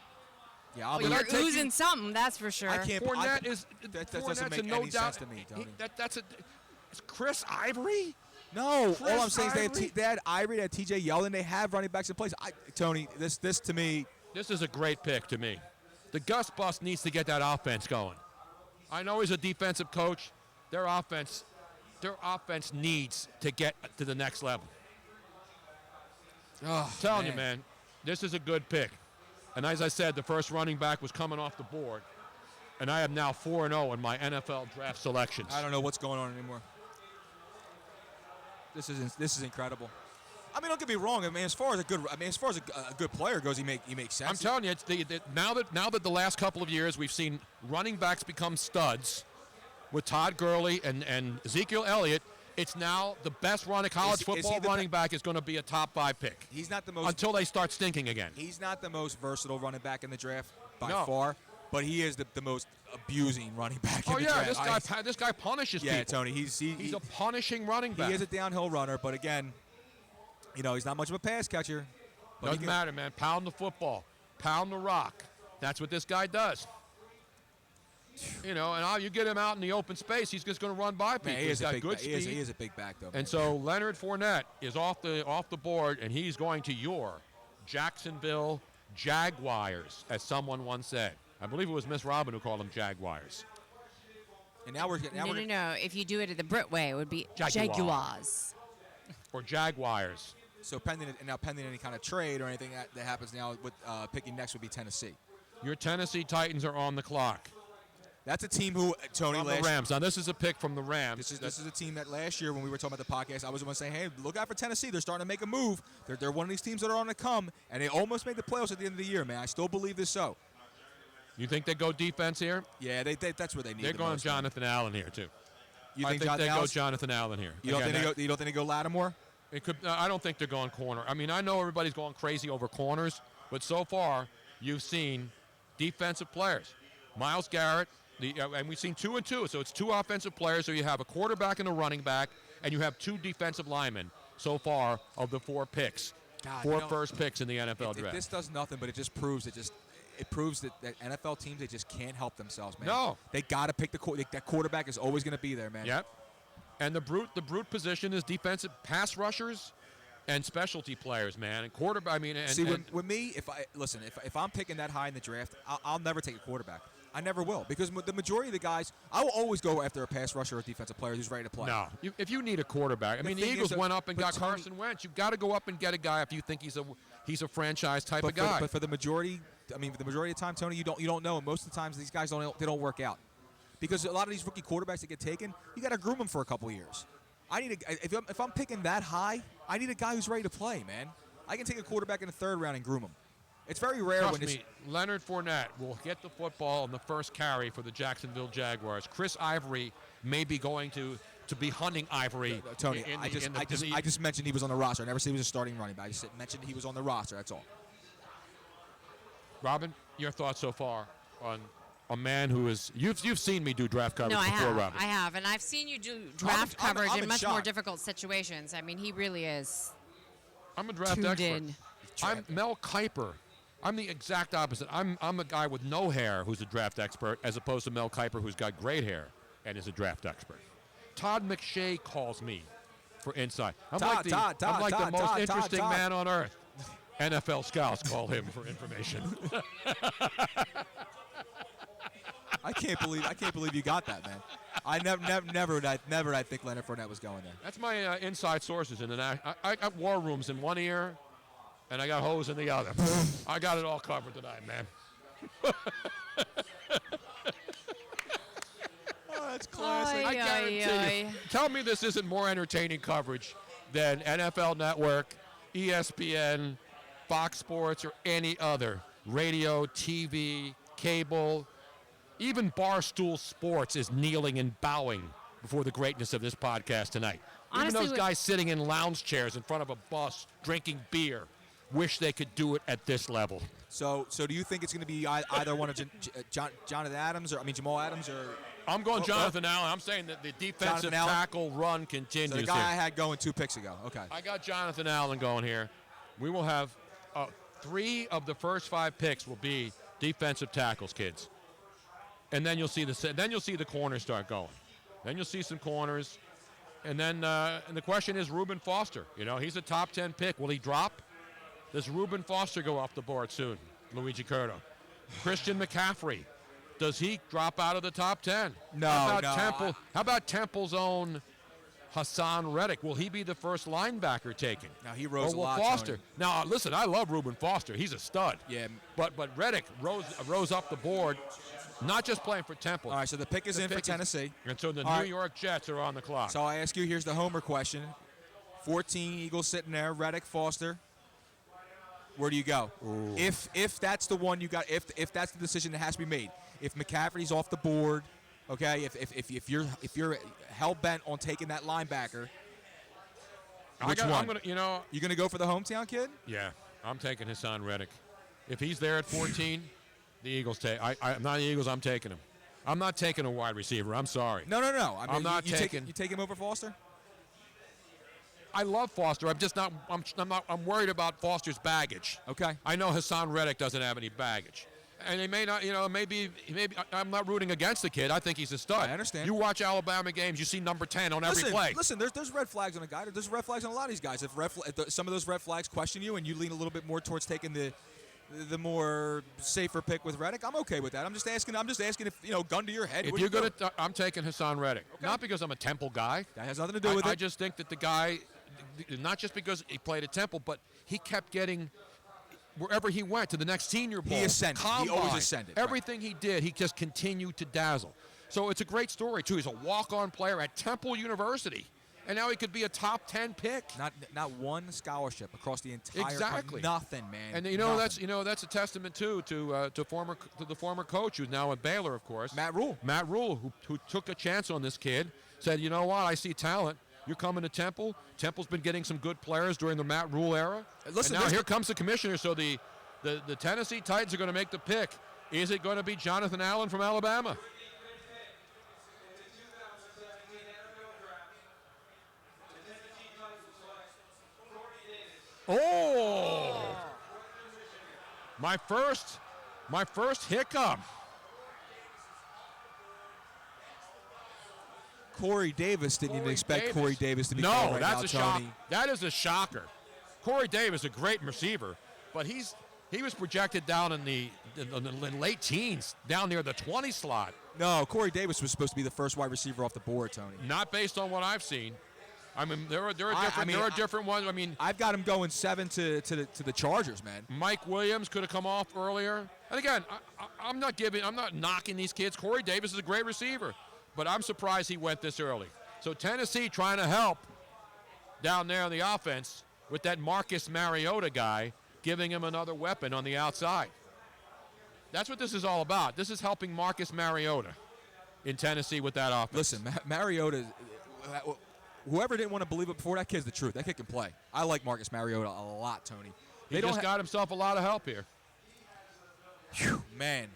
Yeah, Well, you're oozing something, that's for sure. I can't. Fournette is that Fournette's doesn't make a no any doubt. sense to me, Tony. Is Chris Ivory? No, Chris all I'm saying Ivory? is they had Ivory, they had T.J. Yeldon, they have running backs in place. Tony, this to me. This is a great pick to me. The Gus Bus needs to get that offense going. I know he's a defensive coach. Their offense needs to get to the next level. Oh, I'm telling you, man, this is a good pick. And as I said, the first running back was coming off the board. And I am now 4-0 in my NFL draft selections. I don't know what's going on anymore. This is incredible. I mean, don't get me wrong. I mean, as far as a good player goes, he makes sense. I'm telling you, it's now that the last couple of years we've seen running backs become studs with Todd Gurley and Ezekiel Elliott. It's now the best college football running back is going to be a top 5 pick. He's not the most until they start stinking again. He's not the most versatile running back in the draft by No. far, but he is the most abusing running back in the draft. This guy punishes people. Yeah, Tony, he's a punishing running back. He is a downhill runner, but again, he's not much of a pass catcher. But Doesn't matter, man. Pound the football, pound the rock. That's what this guy does. And you get him out in the open space, he's just going to run by people. Man, he He's got good he speed. is a big back, though. And so Leonard Fournette is off the board, and he's going to your Jacksonville Jaguars, as someone once said. I believe it was Miss Robin who called them Jaguars. And now we're getting. No. If you do it the Brit way, it would be Jaguar. Jaguars. Or Jaguars. So pending any kind of trade or anything that happens now, with picking next would be Tennessee. Your Tennessee Titans are on the clock. That's a team who, Tony, On the Rams. Now, this is a pick from the Rams. This is a team that last year when we were talking about the podcast, I was the one saying, hey, look out for Tennessee. They're starting to make a move. They're one of these teams that are on the come, and they almost made the playoffs at the end of the year, man. I still believe this so. You think they go defense here? Yeah, that's where they need They're the going most, Jonathan Allen here, too. You think they go Allen's- Jonathan Allen here. You don't think they go Lattimore? It could. I don't think they're going corner. I mean, I know everybody's going crazy over corners, but so far you've seen defensive players. Myles Garrett, and we've seen 2 and 2, so it's 2 offensive players. So you have a quarterback and a running back, and you have 2 defensive linemen so far of the 4 picks. God, 4 first picks in the NFL draft. This does nothing, but it just proves that NFL teams, they just can't help themselves, man. No. They got to pick that quarterback is always going to be there, man. Yep. And the brute position is defensive pass rushers and specialty players, man. And quarterback, I mean, with me, if I'm picking that high in the draft, I'll never take a quarterback. I never will, because the majority of the guys, I will always go after a pass rusher or a defensive player who's ready to play. No, if you need a quarterback, I mean, the Eagles went up and got Carson Wentz. You've got to go up and get a guy if you think he's a franchise type of guy. But for the majority, of the time, Tony, you don't know. And most of the times, these guys don't work out, because a lot of these rookie quarterbacks that get taken, you got to groom them for a couple of years. If I'm picking that high, I need a guy who's ready to play, man. I can take a quarterback in the 3rd round and groom him. It's very rare Trust when me, Leonard Fournette will get the football on the first carry for the Jacksonville Jaguars. Chris Ivory may be going to be hunting Ivory. Tony, I just mentioned he was on the roster. I never said he was a starting running back. I just mentioned he was on the roster. That's all. Robin, your thoughts so far on a man who is you've seen me do draft coverage before, Robin. I have, and I've seen you do draft coverage in much more difficult situations. I mean, he really is. I'm a draft expert. I'm Mel Kiper. I'm the exact opposite. I'm a guy with no hair who's a draft expert, as opposed to Mel Kiper, who's got great hair and is a draft expert. Todd McShay calls me for insight. I'm like the most interesting man on earth. NFL scouts call him for information. I can't believe you got that, man. I never would I think Leonard Fournette was going there. That's my inside sources in the I got war rooms in one ear, and I got hose in the other. I got it all covered tonight, man. Oh, that's classic. I guarantee you. Tell me this isn't more entertaining coverage than NFL Network, ESPN, Fox Sports, or any other radio, TV, cable. Even Barstool Sports is kneeling and bowing before the greatness of this podcast tonight. Honestly, Even those guys sitting in lounge chairs in front of a bus drinking beer wish they could do it at this level. So do you think it's going to be either one of Jonathan Adams or Jamal Adams or? I'm going Jonathan Allen. I'm saying that the defensive tackle run continues. So the guy I had going 2 picks ago. Okay. I got Jonathan Allen going here. We will have 3 of the first 5 picks will be defensive tackles, kids. And then you'll see the corners start going. Then you'll see some corners, and then and the question is Reuben Foster. You know, he's a top 10 pick. Will he drop? Does Reuben Foster go off the board soon? Luigi Curto. Christian McCaffrey. Does he drop out of the top 10? No, How about Temple's own Hassan Reddick? Will he be the first linebacker taken? Now he rose or a lot. Foster. Tony. Now listen, I love Reuben Foster. He's a stud. Yeah. But Reddick rose up the board, not just playing for Temple. All right, so the pick is in for Tennessee. And so the All New right. York Jets are on the clock. So I ask you, here's the homer question. 14 Eagles sitting there, Reddick, Foster. Where do you go? Ooh. If that's the one you got, if that's the decision that has to be made. If McCaffrey's off the board, okay, if you're hell bent on taking that linebacker, which one? You're gonna go for the hometown kid? Yeah, I'm taking Hassan Reddick. If he's there at 14, the Eagles take. I'm not the Eagles. I'm taking him. I'm not taking a wide receiver. I'm sorry. No. I mean, I'm not taking. You take him over Foster? I love Foster. I'm just not. I'm worried about Foster's baggage. Okay. I know Hassan Reddick doesn't have any baggage, and they may not. Maybe. I'm not rooting against the kid. I think he's a stud. I understand. You watch Alabama games, you see number 10 on every play. Listen, there's red flags on a guy. There's red flags on a lot of these guys. If some of those red flags question you, and you lean a little bit more towards taking the more safer pick with Reddick, I'm okay with that. I'm just asking if gun to your head. If you're gonna, I'm taking Hassan Reddick. Okay. Not because I'm a Temple guy. That has nothing to do with it. I just think that the guy, not just because he played at Temple, but he kept getting wherever he went to the next Senior Bowl. He ascended. Combine, He always ascended. Everything he did, he just continued to dazzle. So it's a great story too. He's a walk-on player at Temple University, and now he could be a top 10 pick. Not one scholarship across the entire. Exactly. Nothing, man. And Nothing. that's a testament too to the former coach who's now at Baylor, of course. Matt Rule, who took a chance on this kid, said, you know what, I see talent. You're coming to Temple. Temple's been getting some good players during the Matt Rule era. Listen, and now here comes the commissioner. So the Tennessee Titans are going to make the pick. Is it going to be Jonathan Allen from Alabama? Oh! My first hiccup. Corey Davis didn't even expect Corey Davis to be no, called right that's now, a Tony. shock. That is a shocker. Corey Davis, a great receiver, but he was projected down in the late teens, down near the 20 slot. No, Corey Davis was supposed to be the first wide receiver off the board, Tony. Not based on what I've seen. I mean, there are different ones. I mean, I've got him going 7 to the Chargers, man. Mike Williams could have come off earlier. And again, I'm not knocking these kids. Corey Davis is a great receiver, but I'm surprised he went this early. So Tennessee trying to help down there on the offense with that Marcus Mariota guy, giving him another weapon on the outside. That's what this is all about. This is helping Marcus Mariota in Tennessee with that offense. Listen, Mariota, whoever didn't want to believe it before, that kid's the truth. That kid can play. I like Marcus Mariota a lot, Tony. He just got himself a lot of help here. Whew, man.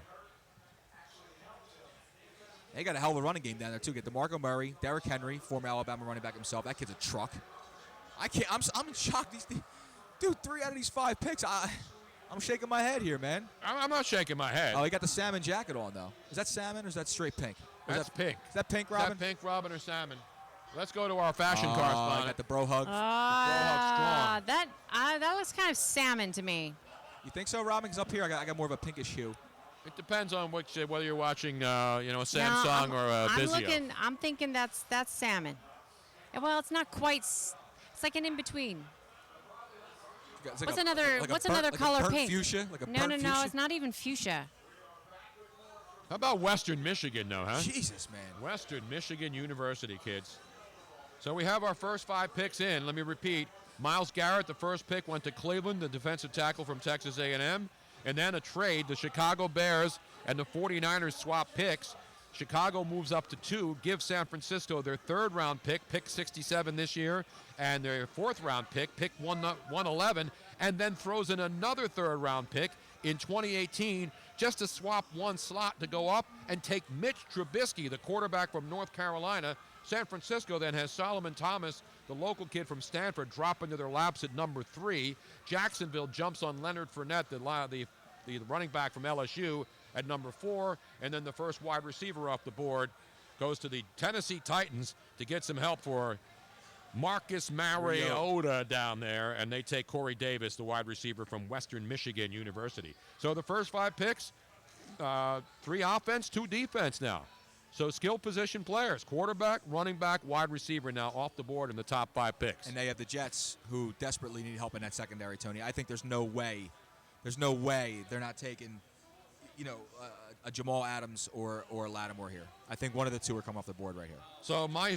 They got a hell of a running game down there, too. Get DeMarco Murray, Derrick Henry, former Alabama running back himself. That kid's a truck. I'm in shock. Dude, 3 out of these 5 picks. I'm shaking my head here, man. I'm not shaking my head. Oh, he got the salmon jacket on, though. Is that salmon or is that straight pink? That's pink. Is that pink, Robin? Is that pink, Robin, or salmon? Let's go to our fashion correspondent. I got the bro hug. Bro hug strong. That looks kind of salmon to me. You think so, Robin? Because up here I got more of a pinkish hue. It depends on whether you're watching, a Samsung or a Vizio. I'm thinking that's salmon. Well, it's not quite. It's like an in between. It's like What's a- another? like a What's burnt- another like a color burnt pink? fuchsia? Like a no, burnt no, fuchsia? it's not even fuchsia. How about Western Michigan, though, huh? Jesus, man. Western Michigan University, kids. So we have our first 5 picks in. Let me repeat. Myles Garrett, the first pick, went to Cleveland, the defensive tackle from Texas A&M. And then a trade, the Chicago Bears and the 49ers swap picks. Chicago moves up to 2, gives San Francisco their 3rd-round pick 67 this year, and their 4th-round pick 111, and then throws in another 3rd-round pick in 2018 just to swap one slot to go up and take Mitch Trubisky, the quarterback from North Carolina. San Francisco then has Solomon Thomas, the local kid from Stanford, drop into their laps at number 3. Jacksonville jumps on Leonard Fournette, the running back from LSU, at number 4. And then the first wide receiver off the board goes to the Tennessee Titans to get some help for Marcus Mariota down there. And they take Corey Davis, the wide receiver from Western Michigan University. So the first 5 picks, 3 offense, 2 defense now. So skill position players, quarterback, running back, wide receiver now off the board in the top 5 picks. And they have the Jets, who desperately need help in that secondary, Tony. I think there's no way they're not taking, a Jamal Adams or Lattimore here. I think one of the two are coming off the board right here. So my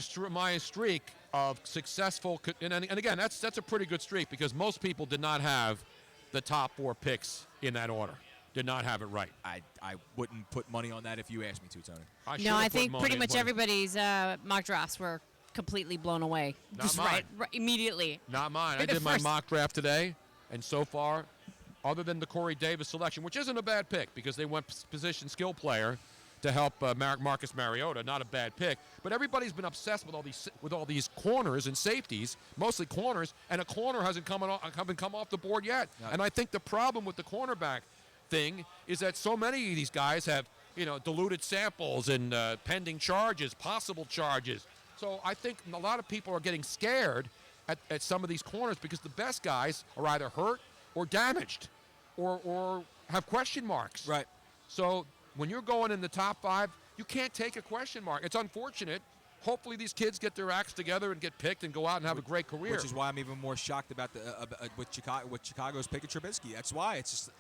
streak of successful, and again, that's a pretty good streak because most people did not have the top 4 picks in that order. Did not have it right. I wouldn't put money on that if you asked me to, Tony. I think pretty much everybody's mock drafts were completely blown away. Not Just mine. right immediately. Not mine. For I the did my first- mock draft today, and so far, other than the Corey Davis selection, which isn't a bad pick because they went position skill player to help Marcus Mariota, not a bad pick. But everybody's been obsessed with all these corners and safeties, mostly corners, and a corner hasn't come off the board yet. No. And I think the problem with the cornerback thing is that so many of these guys have diluted samples and pending charges, possible charges. So I think a lot of people are getting scared at some of these corners because the best guys are either hurt or damaged or have question marks. Right. So when you're going in the top 5, you can't take a question mark. It's unfortunate. Hopefully these kids get their acts together and get picked and go out and have a great career. Which is why I'm even more shocked about with Chicago's pick of Trubisky. That's why it's just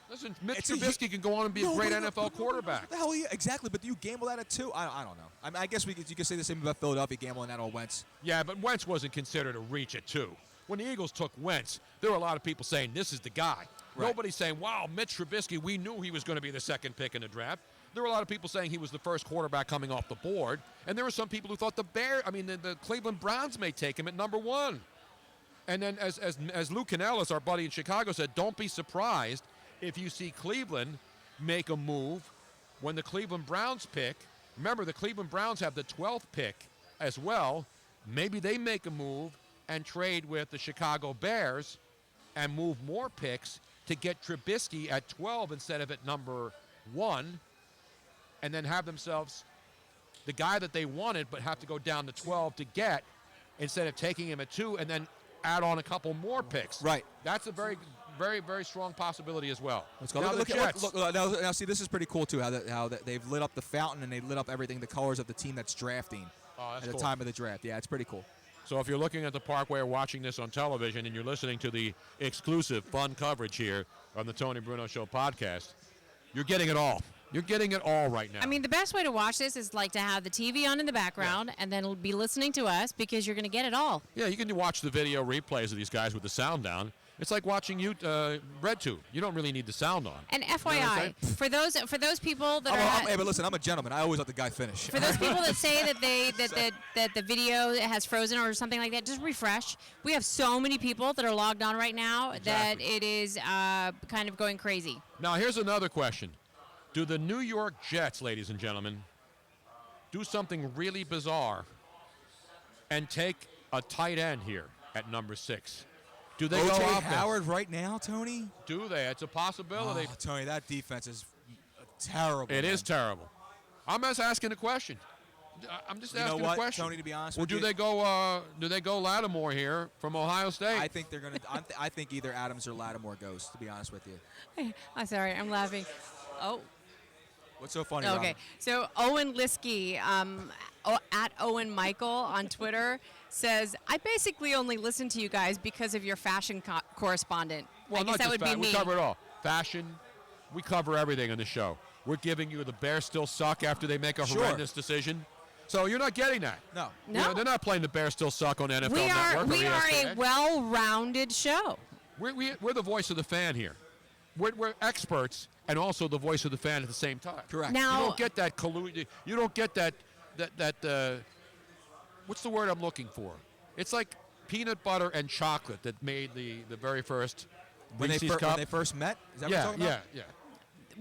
Listen, Mitch Trubisky can go on and be a great NFL quarterback. The hell, yeah, exactly. But do you gamble that at 2? I don't know. I guess you could say the same about Philadelphia gambling that on Wentz. Yeah, but Wentz wasn't considered a reach at 2. When the Eagles took Wentz, there were a lot of people saying this is the guy. Right. Nobody's saying, wow, Mitch Trubisky, we knew he was going to be the 2nd pick in the draft. There were a lot of people saying he was the first quarterback coming off the board. And there were some people who thought the Cleveland Browns may take him at number 1. And then as Lou Canellis, our buddy in Chicago, said, don't be surprised if you see Cleveland make a move when the Cleveland Browns pick. Remember, the Cleveland Browns have the 12th pick as well. Maybe they make a move and trade with the Chicago Bears and move more picks to get Trubisky at 12 instead of at number 1, and then have themselves the guy that they wanted but have to go down to 12 to get instead of taking him at 2 and then add on a couple more picks. Right. That's a very, very, very strong possibility as well. Let's go. Now Look, the look, Jets. look, now, see, this is pretty cool, too, how they've lit up the fountain and they lit up everything, the colors of the team that's drafting that's at cool. the time of the draft. Yeah, it's pretty cool. So if you're looking at the Parkway or watching this on television and you're listening to the exclusive fun coverage here on the Tony Bruno Show podcast, you're getting it all. You're getting it all right now. I mean, the best way to watch this is like to have the TV on in the background and then be listening to us because you're going to get it all. Yeah, you can watch the video replays of these guys with the sound down. It's like watching RedTube. You don't really need the sound on. And You know what I'm FYI, saying? for those people that Hey, but listen, I'm a gentleman. I always let the guy finish. For those people that say that the video has frozen or something like that, just refresh. We have so many people that are logged on right now that it is kind of going crazy. Now, here's another question. Do the New York Jets, ladies and gentlemen, do something really bizarre and take a tight end here at number 6? Do they go O.J. offense? Howard right now, Tony? Do they? It's a possibility. Oh, Tony, that defense is terrible. It is terrible. I'm just asking a question. I'm just asking You know what, a question. Tony, to be honest or with do you? they go Lattimore here from Ohio State? I think they're going to I think either Adams or Lattimore goes, to be honest with you. I'm sorry, I'm laughing. Oh. What's so funny? Okay, Robin? so Owen Liskey, at Owen Michael on Twitter, says, I basically only listen to you guys because of your fashion correspondent. Well, I guess not that just would be we me. cover it all. Fashion. We cover everything on the show. We're giving you the Bears still suck after they make a horrendous decision. So you're not getting that. No. You know, they're not playing the Bears still suck on NFL We Network. are or ESPN. a well-rounded show. We're the voice of the fan here. We're experts and also the voice of the fan at the same time. Correct. Now- you don't get that you don't get that what's the word I'm looking for? It's like peanut butter and chocolate that made the very first When they, Reese's Cup. when they first met? Is that what you're talking about? Yeah.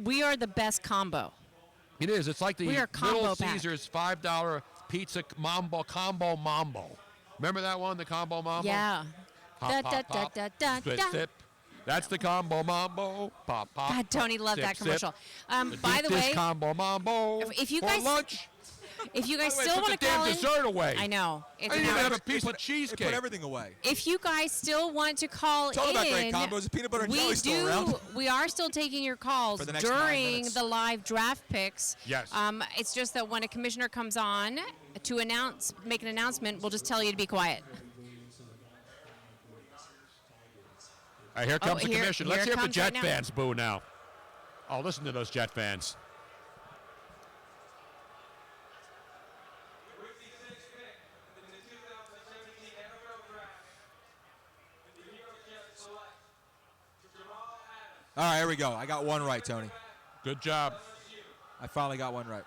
We are the best combo. It is. It's like the We are combo Little pack. Caesars $5 pizza combo mambo. Remember that one, the combo mambo? Yeah. Pop, Da, pop, da, pop. da, da, Sip, da. sip. That's the combo mambo. Pop, pop. God, Tony pop, loved sip, that commercial. Sip. By Eat the this way, combo mambo if you for guys lunch. If you guys By the way, still put want the to call damn in, dessert away. I know. It's I didn't an even hour. have a piece of They cheesecake. put everything away. If you guys still want to call Talk in, about great combos. Peanut butter and we jelly still around. We are still taking your calls For the next 9 during minutes. the live draft picks. Yes. It's just that when a commissioner comes on to make an announcement, we'll just tell you to be quiet. All right, here comes the here- commission. here Let's it hear the comes Jet right now. fans boo now. Oh, listen to those Jet fans. With the 6th pick in the 2017 NFL Draft, the New York Jets select Jamal Adams. All right, here we go. I got one right, Tony. Good job. I finally got one right.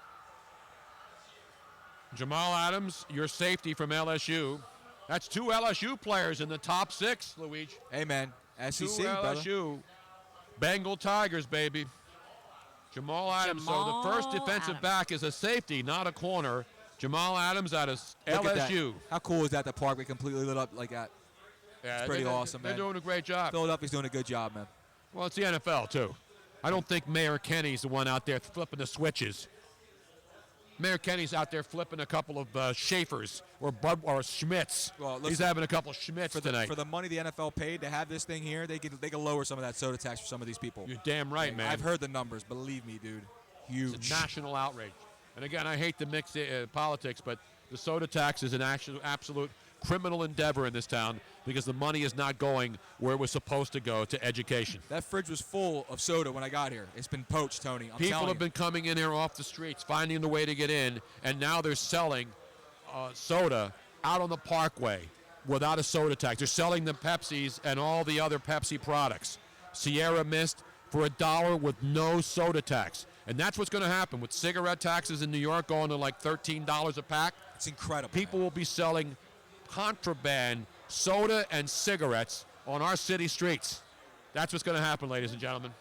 Jamal Adams, your safety from LSU. That's 2 LSU players in the top 6, Luigi. Hey, man. 2 SEC, brother. LSU. Bengal Tigers, baby. Jamal Adams. So the first defensive back is a safety, not a corner. Jamal Adams out of Look at LSU. that. How cool is that? The park we completely lit up like that. Yeah, It's pretty they're- awesome, man. They're doing a great job. Philadelphia's doing a good job, man. Well, it's the NFL, too. I don't think Mayor Kenny's the one out there flipping the switches. Mayor Kenny's out there flipping a couple of Schaefer's or Schmitz. Well, He's listen, having a couple of Schmitz tonight. For the money the NFL paid to have this thing here, they can lower some of that soda tax for some of these people. You're damn right, man. I've heard the numbers. Believe me, dude. Huge. It's a national outrage. And again, I hate to mix politics, but the soda tax is an absolute criminal endeavor in this town because the money is not going where it was supposed to go, to education. That fridge was full of soda when I got here. It's been poached, Tony. I'm People telling have you. been coming in here off the streets, finding the way to get in, and now they're selling soda out on the parkway without a soda tax. They're selling the Pepsis and all the other Pepsi products. Sierra Mist for $1 with no soda tax. And that's what's going to happen with cigarette taxes in New York going to like $13 a pack. It's incredible. People will be selling contraband soda and cigarettes on our city streets. That's what's going to happen, ladies and gentlemen.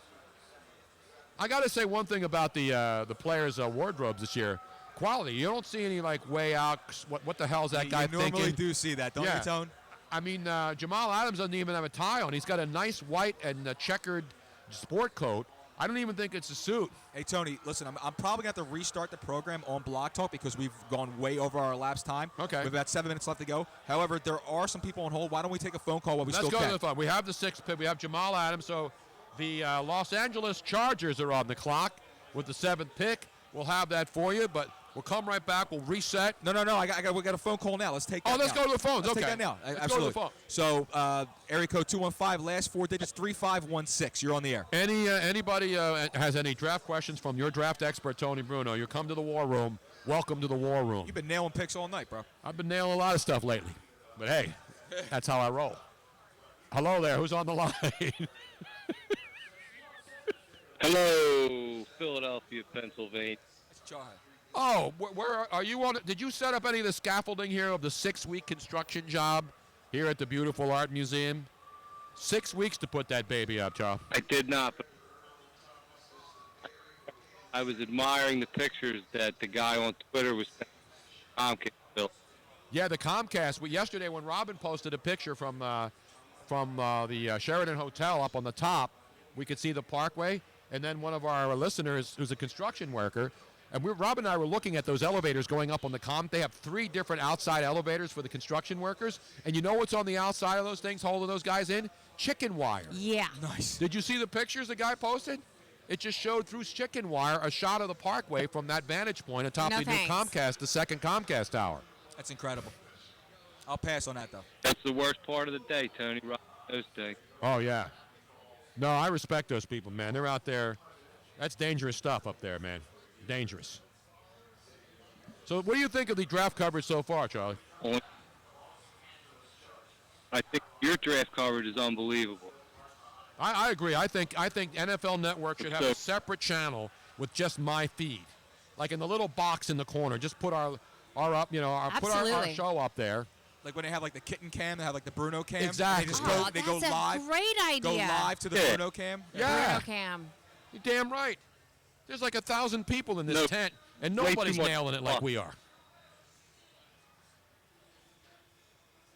I got to say one thing about the players' wardrobes this year. Quality. You don't see any like way out. What the hell is that guy You normally thinking? do see that, don't you, Tone? I mean, Jamal Adams doesn't even have a tie on. He's got a nice white and checkered sport coat. I don't even think it's a suit. Hey, Tony, listen, I'm probably going to have to restart the program on Blog Talk because we've gone way over our elapsed time. Okay. We have about 7 minutes left to go. However, there are some people on hold. Why don't we take a phone call while we Let's still go can? to the phone. We have the 6th pick. We have Jamal Adams. So the Los Angeles Chargers are on the clock with the 7th pick. We'll have that for you, but we'll come right back. We'll reset. No. We got a phone call now. Let's take that. Oh, let's now. go to the phones. Let's Okay. take that now. Let's Absolutely. go to the phone. So, area code 215, last 4 digits 3516. You're on the air. Anybody has any draft questions from your draft expert, Tony Bruno, you come to the War Room. Welcome to the War Room. You've been nailing picks all night, bro. I've been nailing a lot of stuff lately. But hey, that's how I roll. Hello there. Who's on the line? Hello, Philadelphia, Pennsylvania. That's Charlie. Oh, where are you on? Did you set up any of the scaffolding here of the 6-week construction job here at the beautiful Art Museum? 6 weeks to put that baby up, Charles. I did not, but I was admiring the pictures that the guy on Twitter was sending. Yeah, the Comcast. Yesterday when Robin posted a picture from the Sheraton Hotel up on the top, we could see the parkway. And then one of our listeners, who's a construction worker, and Robin and I were looking at those elevators going up on the They have 3 different outside elevators for the construction workers. And you know what's on the outside of those things holding those guys in? Chicken wire. Yeah. Nice. Did you see the pictures the guy posted? It just showed through chicken wire a shot of the Parkway from that vantage point atop No the new thanks. Comcast, the second Comcast tower. That's incredible. I'll pass on that, though. That's the worst part of the day, Tony. Right, those things. Oh, yeah. No, I respect those people, man. They're out there. That's dangerous stuff up there, man. Dangerous. So what do you think of the draft coverage so far, Charlie? I think your draft coverage is unbelievable. I agree. I think NFL Network should have a separate channel with just my feed. Like in the little box in the corner. Just put our show up there. Like when they have like the kitten cam, they have like the Bruno cam. Exactly. They just Oh, they go that's a live. great idea. Go live to the Bruno cam. Yeah. Bruno cam. You're damn right. There's like 1,000 people in this tent, and Way too nobody's much nailing it like fun. we are.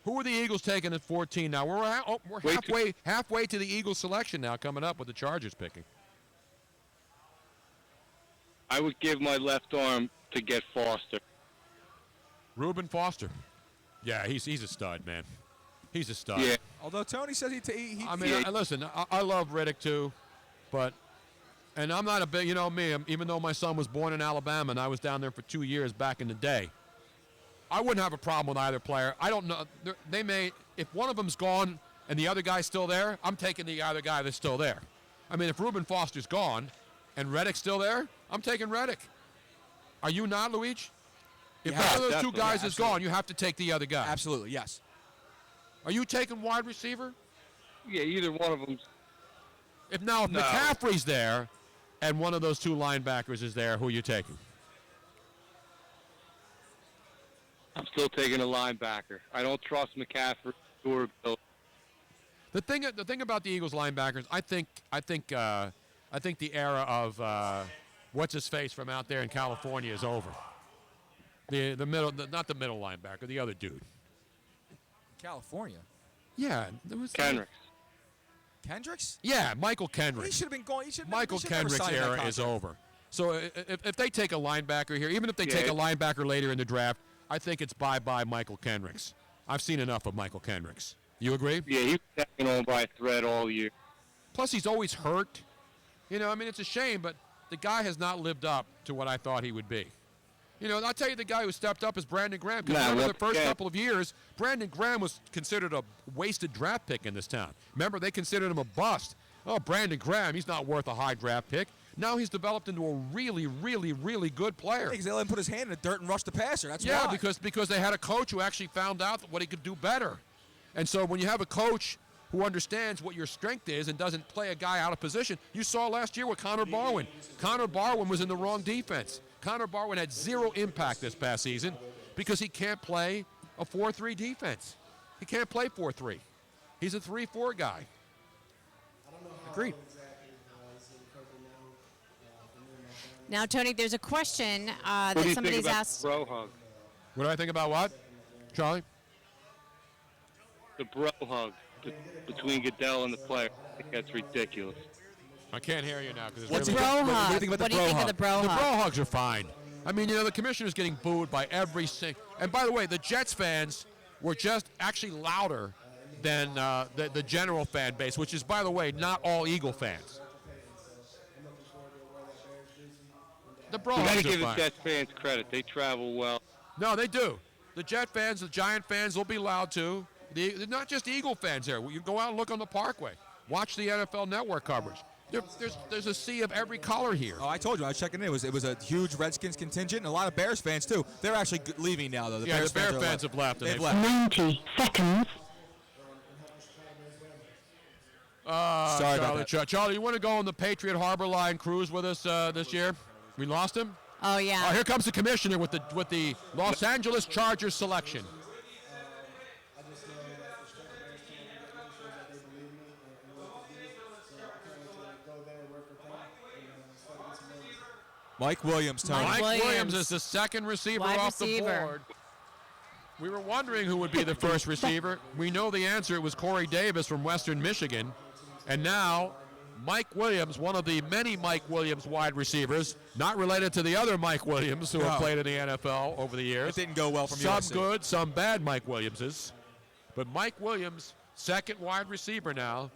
Who are the Eagles taking at 14 now? We're halfway to the Eagles selection now, coming up with the Chargers picking. I would give my left arm to get Foster. Reuben Foster. Yeah, he's a stud, man. He's a stud. Yeah. Although Tony says he I mean, listen, I love Riddick too, and I'm not a big, even though my son was born in Alabama and I was down there for 2 years back in the day, I wouldn't have a problem with either player. I don't know. They may, if one of them's gone and the other guy's still there, I'm taking the other guy that's still there. I mean, if Reuben Foster's gone and Reddick's still there, I'm taking Reddick. Are you not, Luigi? If Yeah, one of those two definitely. guys Yeah, is gone, you have to take the other guy. Absolutely, yes. Are you taking wide receiver? Yeah, either one of them. If McCaffrey's there and one of those two linebackers is there, who are you taking? I'm still taking a linebacker. I don't trust McCaffrey or Bill. The thing about the Eagles linebackers, I think the era of what's his face from out there in California is over. The middle, not the middle linebacker, the other dude. California. Yeah, there was Kendricks? Yeah, Michael Kendricks. He should have been going. Michael Kendricks' era is over. So if they take a linebacker here, even if they take a linebacker later in the draft, I think it's bye-bye Michael Kendricks. I've seen enough of Michael Kendricks. You agree? Yeah, he was hanging on by a thread all year. Plus, he's always hurt. It's a shame, but the guy has not lived up to what I thought he would be. I'll tell you the guy who stepped up is Brandon Graham. Because remember the first couple of years, Brandon Graham was considered a wasted draft pick in this town. Remember, they considered him a bust. Oh, Brandon Graham, he's not worth a high draft pick. Now he's developed into a really, really, really good player. Because they let him put his hand in the dirt and rush the passer. That's yeah, why. because they had a coach who actually found out what he could do better. And so when you have a coach who understands what your strength is and doesn't play a guy out of position, you saw last year with Connor Barwin. Connor Barwin was in the wrong defense. Connor Barwin had zero impact this past season because he can't play a 4-3 defense. He can't play 4-3. He's a 3-4 guy. Agreed. Now, Tony, there's a question What that do you somebody's think about asked. the bro hug? What do I think about what? Charlie? The bro hug between Goodell and the player. I think that's ridiculous. I can't hear you now. Because What's really bro hug? What do you think about What do you think of the bro The hug? bro hugs are fine. I mean, the commissioner's getting booed by every single. And by the way, the Jets fans were just actually louder than the general fan base, which is, by the way, not all Eagle fans. The bro You got to hugs are give the fine. Jets fans credit. They travel well. No, they do. The Jet fans, the Giant fans will be loud too. They're not just Eagle fans there. You go out and look on the Parkway. Watch the NFL Network coverage. There's a sea of every color here. Oh, I told you. I was checking in. It was a huge Redskins contingent and a lot of Bears fans, too. They're actually leaving now, though. The Bear fans have left. They've left. 90 seconds. Sorry about that. Charlie, you want to go on the Patriot Harbor Line cruise with us this year? We lost him? Oh, yeah. Oh, here comes the commissioner with the Los Angeles Chargers selection. Mike Williams, Tony. Mike Williams is the second receiver Wide off the receiver. board. We were wondering who would be the first receiver. We know the answer. It was Corey Davis from Western Michigan. And now Mike Williams, one of the many Mike Williams wide receivers, not related to the other Mike Williams who have played in the NFL over the years. It didn't go well from Some USC. good, some bad Mike Williamses. But Mike Williams, second wide receiver now,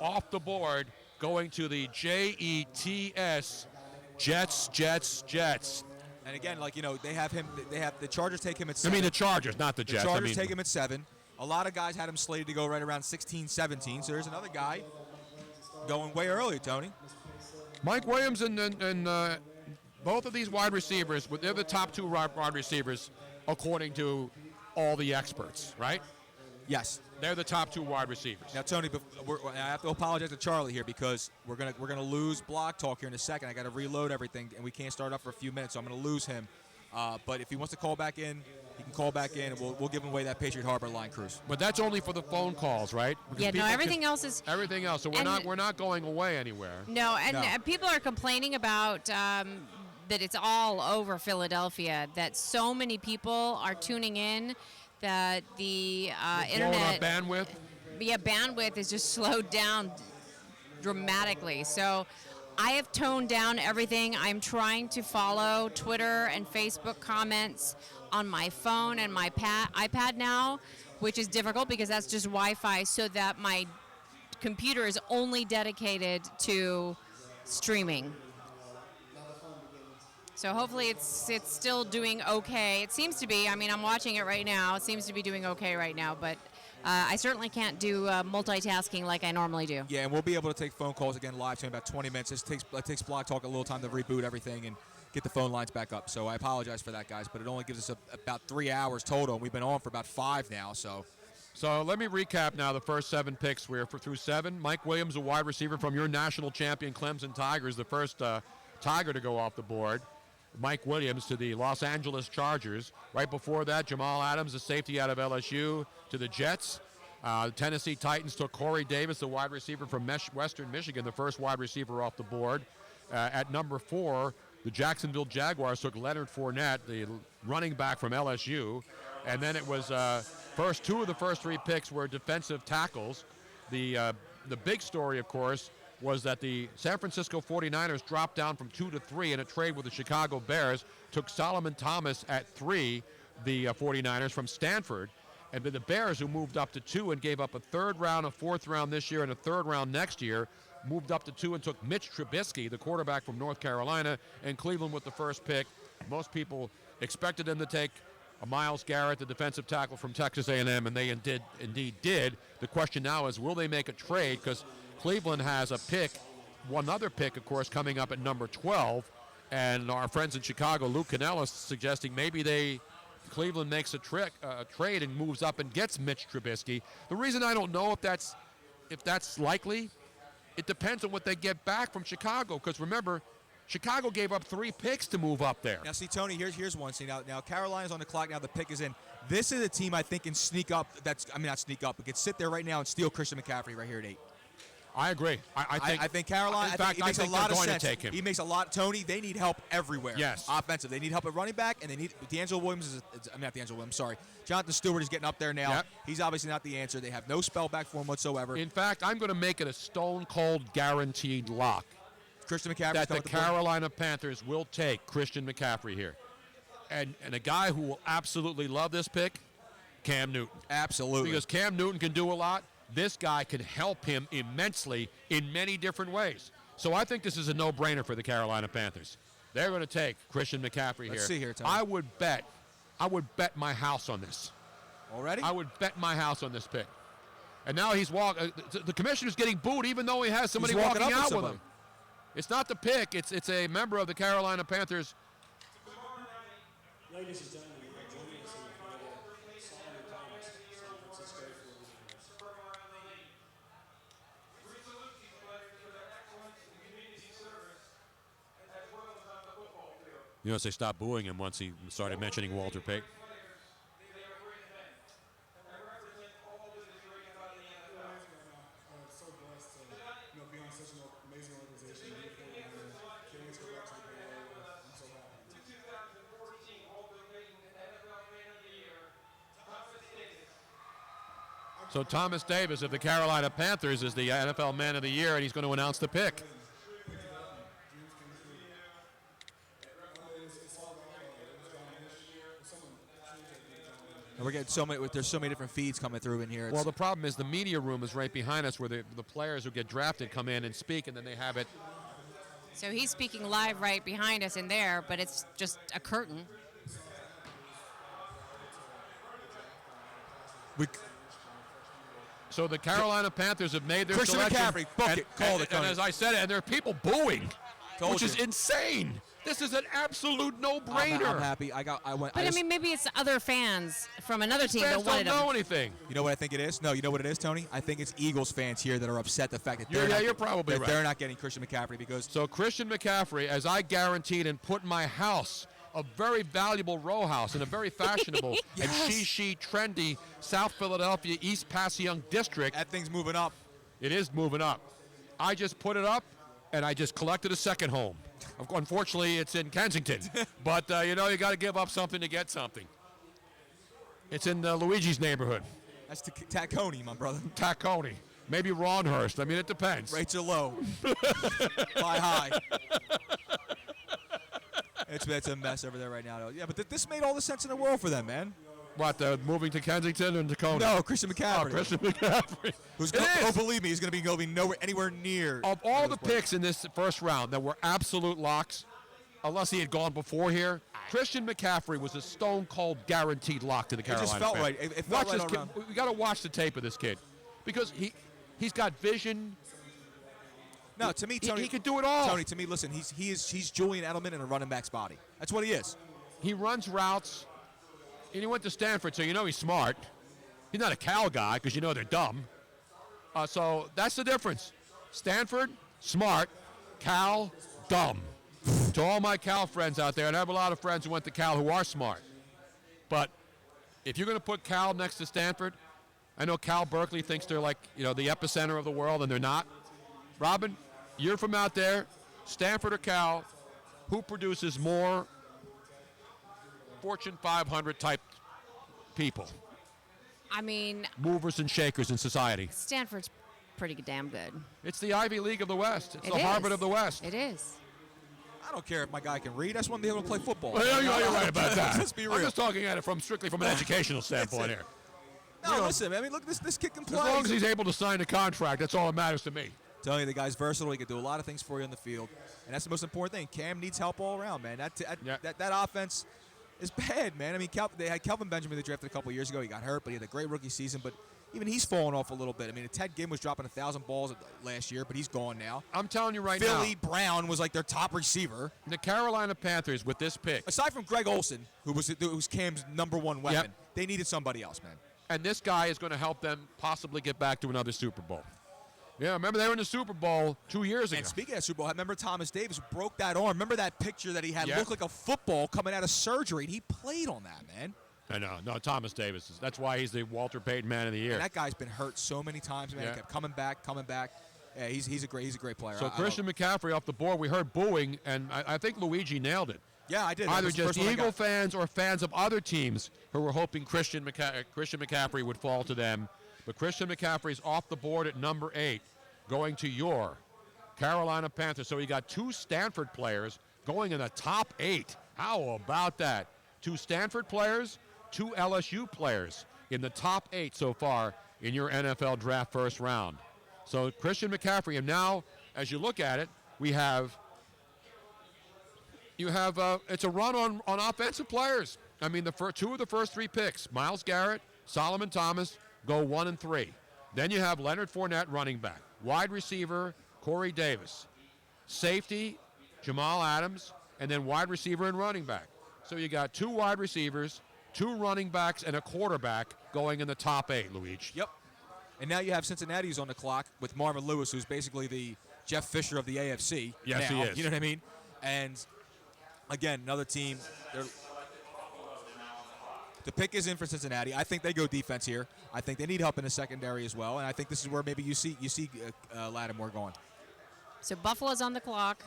off the board going to the Jets, Jets. And again, like, they have him. They have the Chargers take him at I 7. mean the Chargers, not the Jets. The Chargers take him at 7. A lot of guys had him slated to go right around 16, 17. So there's another guy going way early, Tony. Mike Williams and both of these wide receivers, they're the top 2 wide receivers according to all the experts, right? Yes. They're the top 2 wide receivers. Now, Tony, I have to apologize to Charlie here because we're gonna lose block talk here in a second. I got to reload everything, and we can't start up for a few minutes, so I'm going to lose him. But if he wants to call back in, he can call back in, and we'll give him away that Patriot Harbor line cruise. But that's only for the phone calls, right? Because Yeah, no, everything else is. Everything else. So we're not going away anywhere. No, and people are complaining about that it's all over Philadelphia. That so many people are tuning in. That the internet bandwidth. Yeah, bandwidth is just slowed down dramatically. So I have toned down everything. I'm trying to follow Twitter and Facebook comments on my phone and my iPad now, which is difficult because that's just Wi-Fi, so that my computer is only dedicated to streaming. So hopefully it's still doing okay. It seems to be. I mean, I'm watching it right now. It seems to be doing okay right now, but I certainly can't do multitasking like I normally do. Yeah, and we'll be able to take phone calls again live in about 20 minutes. It takes Block Talk a little time to reboot everything and get the phone lines back up. So I apologize for that, guys, but it only gives us about 3 hours total, and we've been on for about 5 now. So let me recap now the first 7 picks. We're through 7. Mike Williams, a wide receiver from your national champion Clemson Tigers, the first Tiger to go off the board. Mike Williams to the Los Angeles Chargers. Right before that, Jamal Adams, a safety out of LSU, to the Jets. The Tennessee Titans took Corey Davis, the wide receiver from Western Michigan, the first wide receiver off the board. At number 4, the Jacksonville Jaguars took Leonard Fournette, the running back from LSU. And then it was first 2 of the first 3 picks were defensive tackles. The big story, of course, was that the San Francisco 49ers dropped down from 2 to 3 in a trade with the Chicago Bears, took Solomon Thomas at 3, the 49ers from Stanford, and then the Bears, who moved up to 2 and gave up a 3rd round, a 4th round this year, and a 3rd round next year, moved up to 2 and took Mitch Trubisky, the quarterback from North Carolina, and Cleveland with the first pick. Most people expected them to take Myles Garrett, the defensive tackle from Texas A&M, and they indeed did. The question now is, will they make a trade? Because Cleveland has a pick, one other pick, of course, coming up at number 12. And our friends in Chicago, Lou Canellis, suggesting maybe Cleveland makes a trade and moves up and gets Mitch Trubisky. The reason I don't know if that's likely, it depends on what they get back from Chicago. Because remember, Chicago gave up 3 picks to move up there. Now, see, Tony, here's one. See, now Carolina's on the clock. Now the pick is in. This is a team I think can sneak up. Not sneak up, but can sit there right now and steal Christian McCaffrey right here at 8. I agree. I think Carolina. In fact, I think he makes a lot of sense. To take him. He makes a lot. Tony, they need help everywhere. Yes. Offensive. They need help at running back, and they need D'Angelo Williams. Not D'Angelo Williams. Sorry, Jonathan Stewart is getting up there now. Yep. He's obviously not the answer. They have no spell back for him whatsoever. In fact, I'm going to make it a stone cold guaranteed lock. Christian McCaffrey. That the Carolina Panthers will take Christian McCaffrey here, and a guy who will absolutely love this pick, Cam Newton. Absolutely. Because Cam Newton can do a lot. This guy can help him immensely in many different ways. So I think this is a no-brainer for the Carolina Panthers. They're going to take Christian McCaffrey Let's see here, Tony. I would bet my house on this. Already? I would bet my house on this pick. And now he's the commissioner's getting booed even though he has somebody walking out with him. It's not the pick. It's a member of the Carolina Panthers. Ladies and gentlemen, joining us in the final, Solomon Thomas, San Francisco 49ers. You notice they stopped booing him once he started mentioning Walter Payton. So Thomas Davis of the Carolina Panthers is the NFL Man of the Year, and he's going to announce the pick. We're getting there's so many different feeds coming through in here. Well, the problem is the media room is right behind us where the players who get drafted come in and speak, and then they have it. So he's speaking live right behind us in there, but it's just a curtain. So the Carolina Panthers have made their Christian selection. McCaffrey, book it. Call it, And Tony. as I said, and there are people booing, Told which is you. insane. This is an absolute no-brainer. I'm happy. I went. But I mean, maybe it's other fans from another team fans that wanted don't know him. anything. You know what I think it is? No, you know what it is, Tony? I think it's Eagles fans here that are upset the fact that You're probably that right. they're not getting Christian McCaffrey because So Christian McCaffrey, as I guaranteed and put in my house, a very valuable row house in a very fashionable and she trendy South Philadelphia East Passyunk district. that thing's moving up. It is moving up. I just put it up, and I just collected a second home. Unfortunately, it's in Kensington. But, you got to give up something to get something. It's in Luigi's neighborhood. That's Taccone, my brother. Taccone. Maybe Ronhurst. I mean, it depends. Rates are low. Buy high. It's a mess over there right now, though. Yeah, but this made all the sense in the world for them, man. What, moving to Kensington and Tacoma? No, Christian McCaffrey. Oh, Christian McCaffrey. Believe me, he's going to be nowhere, anywhere near. Of all the picks in this first round that were absolute locks, unless he had gone before here, Christian McCaffrey was a stone-cold guaranteed lock to the Carolina just felt Panthers. right. It felt Watch right this all kid. around. We got to watch the tape of this kid because he's got vision. No, to me, Tony, he can do it all. Tony, to me, listen, he's Julian Edelman in a running back's body. That's what he is. He runs routes, and he went to Stanford, so he's smart. He's not a Cal guy because they're dumb. So that's the difference. Stanford, smart. Cal, dumb. To all my Cal friends out there, and I have a lot of friends who went to Cal who are smart. But if you're going to put Cal next to Stanford, I know Cal Berkeley thinks they're like, the epicenter of the world, and they're not. Robin, you're from out there, Stanford or Cal, who produces more Fortune 500 type people? I mean, Movers and shakers in society. Stanford's pretty damn good. It's the Ivy League of the West. It's It the is. Harvard of the West. It is. I don't care if my guy can read. I just want to be able to play football. Well, you're right about that. Let's be real. I'm just talking at it strictly from an educational standpoint here. No, listen, man. I mean, look, this kid can play. As long as he's able to sign a contract, that's all that matters to me. Telling you, the guy's versatile. He can do a lot of things for you on the field, and that's the most important thing. Cam needs help all around, man. That offense is bad, man. I mean, they had Kelvin Benjamin they drafted a couple years ago. He got hurt, but he had a great rookie season. But even he's fallen off a little bit. I mean, Ted Ginn was dropping 1,000 balls last year, but he's gone now. I'm telling you right now. Philly Brown was like their top receiver. The Carolina Panthers with this pick. Aside from Greg Olsen, who was Cam's number one weapon, they needed somebody else, man. And this guy is going to help them possibly get back to another Super Bowl. Yeah, remember they were in the Super Bowl 2 years ago. And speaking of Super Bowl, I remember Thomas Davis broke that arm. Remember that picture that he had Yeah. looked like a football coming out of surgery? And he played on that, man. I know. No, Thomas Davis. That's why he's the Walter Payton Man of the Year. And that guy's been hurt so many times, man. Yeah. He kept coming back. Yeah, he's a great player. So Christian McCaffrey off the board. We heard booing, and I think Luigi nailed it. Yeah, I did. Either just Eagle fans or fans of other teams who were hoping Christian McCaffrey would fall to them. But Christian McCaffrey's off the board at number 8, going to your Carolina Panthers. So you got 2 Stanford players going in the top 8. How about that? 2 Stanford players, 2 LSU players in the top 8 so far in your NFL draft first round. So Christian McCaffrey, and now as you look at it, it's a run on offensive players. I mean, 2 of the first 3 picks, Myles Garrett, Solomon Thomas, go 1 and 3. Then you have Leonard Fournette, running back. Wide receiver, Corey Davis. Safety, Jamal Adams, and then wide receiver and running back. So you got 2 wide receivers, 2 running backs, and a quarterback going in the top 8, Luigi. Yep. And now you have Cincinnati's on the clock with Marvin Lewis, who's basically the Jeff Fisher of the AFC. Yes, now, he is. You know what I mean? And again, another team. The pick is in for Cincinnati. I think they go defense here. I think they need help in the secondary as well. And I think this is where maybe you see Lattimore going. So Buffalo's on the clock.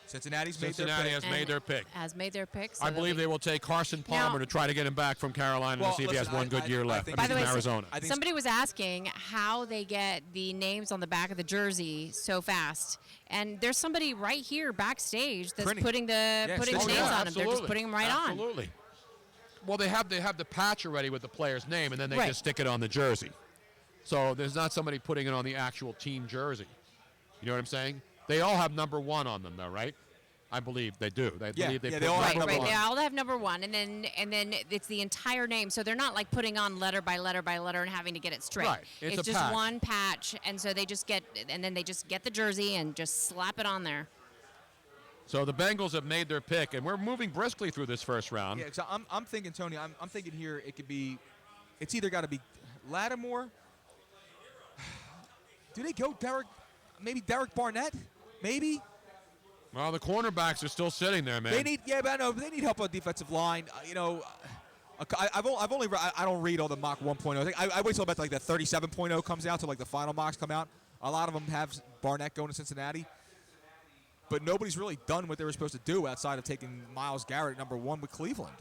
Cincinnati has made their pick. Has made their pick. So I believe they will take Carson Palmer to try to get him back from Carolina to see if he has one good year left. By the way, Arizona. Somebody was asking how they get the names on the back of the jersey so fast, and there's somebody right here backstage that's putting the names on them. They're just putting them right on. Absolutely. Well, they have the patch already with the player's name, and then they Right. just stick it on the jersey. So there's not somebody putting it on the actual team jersey. You know what I'm saying? They all have number 1 on them, though, right? I believe they do. They believe they put They all number right. 1. They all have number 1, and then it's the entire name. So they're not like putting on letter by letter by letter and having to get it straight. Right. It's a just patch. one patch, and so they just get the jersey and just slap it on there. So the Bengals have made their pick, and we're moving briskly through this first round. Yeah, because I'm thinking, Tony, I'm thinking here it could be, it's either got to be Lattimore. Do they go maybe Derek Barnett? Maybe? Well, the cornerbacks are still sitting there, man. They need, but I know, but they need help on the defensive line. I don't read all the mock 1.0. I wait till about like the 37.0 comes out, till like the final mocks come out. A lot of them have Barnett going to Cincinnati. But nobody's really done what they were supposed to do outside of taking Myles Garrett at number 1 with Cleveland.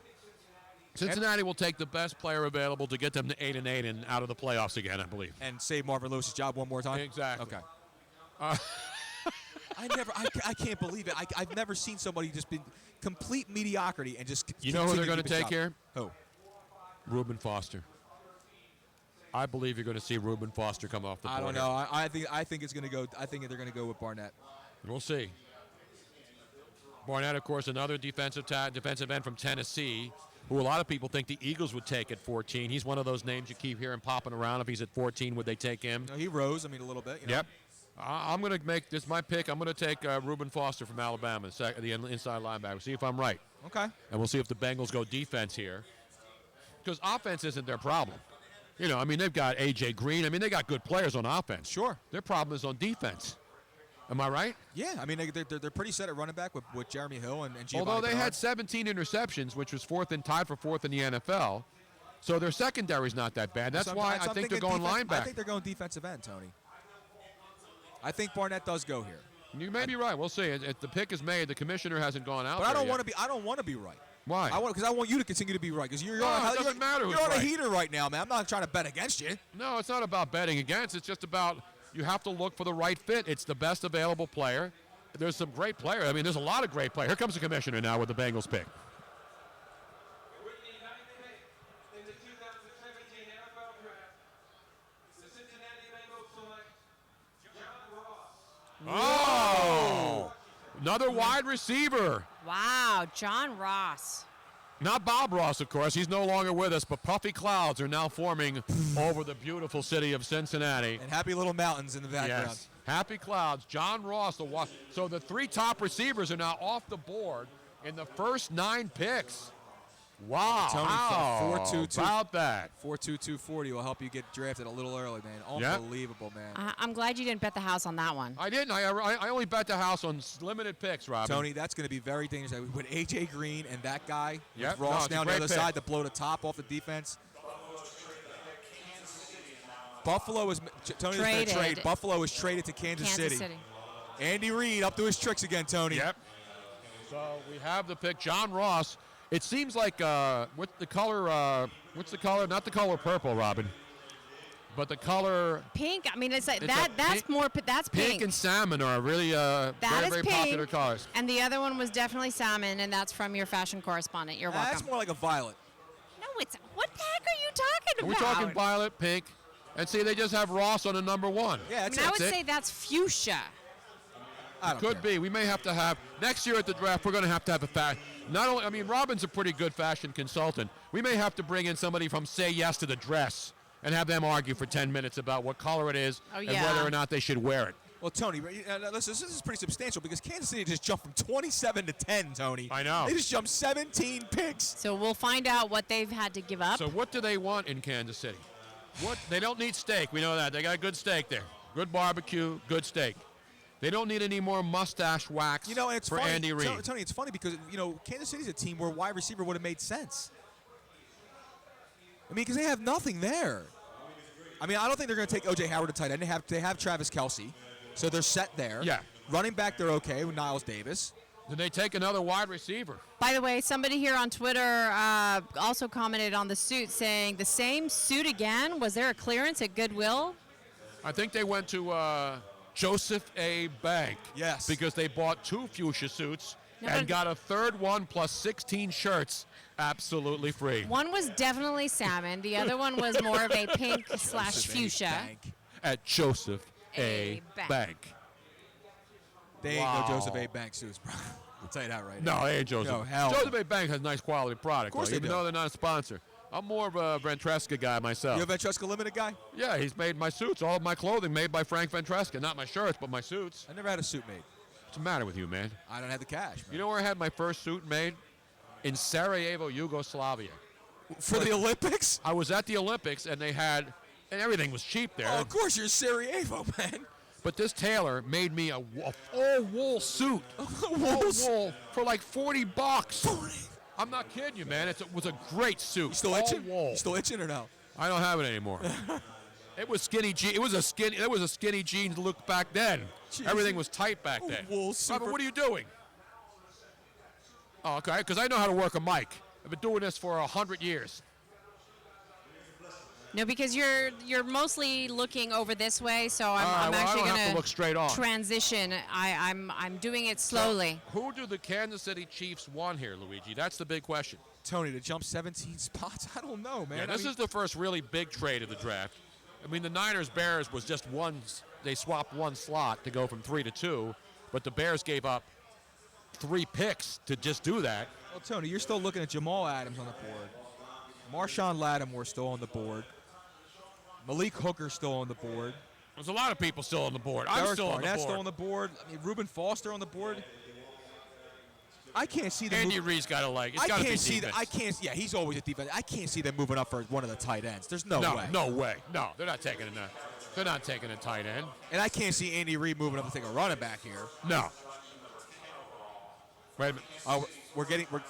Cincinnati will take the best player available to get them to 8-8 and out of the playoffs again, I believe. And save Marvin Lewis's job one more time? Exactly. Okay. I can't believe it. I've never seen somebody just been complete mediocrity and just. You know who they're going to take job. here? Who? Reuben Foster. I believe you're going to see Reuben Foster come off the board. I don't know. I think it's going to go. I think they're going to go with Barnett. We'll see. Barnett, of course, another defensive end from Tennessee, who a lot of people think the Eagles would take at 14. He's one of those names you keep hearing popping around. If he's at 14, would they take him? No, he rose. A little bit. Yep. I'm going to make this my pick. I'm going to take Reuben Foster from Alabama, the inside linebacker. See if I'm right. Okay. And we'll see if the Bengals go defense here. Because offense isn't their problem. They've got A.J. Green. They got good players on offense. Sure. Their problem is on defense. Am I right? Yeah, they're pretty set at running back with Jeremy Hill and Giovanni Although they Bernard. had 17 interceptions, which was tied for fourth in the NFL, so their secondary's not that bad. That's why I think they're going linebacker. I think they're going defensive end, Tony. I think Barnett does go here. You may be right. We'll see. If the pick is made, the commissioner hasn't gone out. But I don't want to be right. Why? Because I want you to continue to be right. Because you're No, on, it doesn't matter who's you're on a right. heater right now, man. I'm not trying to bet against you. No, it's not about betting against. It's just about you have to look for the right fit. It's the best available player. There's some great players. There's a lot of great players. Here comes the commissioner now with the Bengals pick. With the 9th pick in the 2017 NFL Draft, the Cincinnati Bengals select John Ross. Oh! Another wide receiver. Wow, John Ross. Not Bob Ross, of course. He's no longer with us, but puffy clouds are now forming over the beautiful city of Cincinnati. And happy little mountains in the background. Yes. Happy clouds. John Ross. So the 3 top receivers are now off the board in the first 9 picks. Wow. Tony, How 4.22 about that? 4.2240 will help you get drafted a little early, man. Unbelievable, man. I'm glad you didn't bet the house on that one. I didn't. I only bet the house on limited picks, Robin. Tony, that's going to be very dangerous. With A.J. Green and that guy, Yep. with Ross it's a now on the great other pick. side to blow the top off the defense. Buffalo is Tony's going to trade. Buffalo is traded to Kansas City. Andy Reid up to his tricks again, Tony. Yep. So we have the pick. John Ross. It seems like what's the color? What's the color? Not the color purple, Robin, but the color Pink. It's like It's that. a That's pink- more. That's pink. pink and salmon are really very, is very pink, popular colors. And the other one was definitely salmon, and that's from your fashion correspondent. You're welcome. That's more like a violet. No, it's what the heck are you talking We're about? talking violet, pink, and see they just have Ross on the number 1. Yeah, I would say that's fuchsia. Could be. We may have to have next year at the draft. We're going to have a fashion. Not only, Robin's a pretty good fashion consultant. We may have to bring in somebody from Say Yes to the Dress and have them argue for 10 minutes about what color it is and whether or not they should wear it. Well, Tony, listen, this is pretty substantial because Kansas City just jumped from 27 to 10, Tony. I know. They just jumped 17 picks. So we'll find out what they've had to give up. So what do they want in Kansas City? They don't need steak. We know that. They got good steak there. Good barbecue, good steak. They don't need any more mustache wax it's for funny, Andy Reid. Tony, it's funny because, Kansas City's a team where wide receiver would have made sense. Because they have nothing there. I don't think they're going to take O.J. Howard to tight end. They have Travis Kelce, so they're set there. Yeah. Running back, they're okay with Niles Davis. Did they take another wide receiver? By the way, somebody here on Twitter also commented on the suit saying, the same suit again? Was there a clearance at Goodwill? I think they went to Joseph A. Bank. Yes. Because they bought 2 fuchsia suits No, and but- got a third one plus 16 shirts absolutely free. One was definitely salmon. The other one was more of a pink slash fuchsia. At Joseph A. Bank. They ain't no Joseph A. Bank suits, bro. I'll tell you that right now. No, they ain't Joseph. No, hell. Joseph A. Bank has nice quality product, Of course though, they even do. though they're not a sponsor. I'm more of a Ventresca guy myself. You a Ventresca Limited guy? Yeah, he's made my suits. All of my clothing made by Frank Ventresca. Not my shirts, but my suits. I never had a suit made. What's the matter with you, man? I don't have the cash, man. You know where I had my first suit made? In Sarajevo, Yugoslavia. For the Olympics? I was at the Olympics, and they had, and everything was cheap there. Oh, of course, you're in Sarajevo, man. But this tailor made me a all-wool suit. All-wool for like $40. I'm not kidding you, man. It was a great suit. You still itching? All-wool. You still itching or no? I don't have it anymore. It was skinny jeans. It was a skinny jeans look back then. Jeez. Everything was tight back then. Wool Robert, what are you doing? Oh, okay, because I know how to work a mic. I've been doing this for 100 years. No, because you're mostly looking over this way, so I'm well, I actually don't have going to look straight on. transition. I'm doing it slowly. So, who do the Kansas City Chiefs want here, Luigi? That's the big question. Tony, to jump 17 spots? I don't know, man. Yeah, this is the first really big trade of the draft. I mean, the Niners-Bears was just one. They swapped one slot to go from 3 to 2, but the Bears gave up 3 picks to just do that. Well, Tony, you're still looking at Jamal Adams on the board. Marshawn Lattimore still on the board. Malik Hooker still on the board. There's a lot of people still on the board. I'm Derek still on the Barnett's board. still on the board. I mean, Reuben Foster on the board. I can't see them. Andy Reid's got to like. It's I got to be can't see defense. that. I can't. Yeah, he's always a defense. I can't see them moving up for one of the tight ends. There's no way. No way. No, they're not taking a. They're not taking a tight end. And I can't see Andy Reid moving up to take a running back here. No. Wait a minute. We're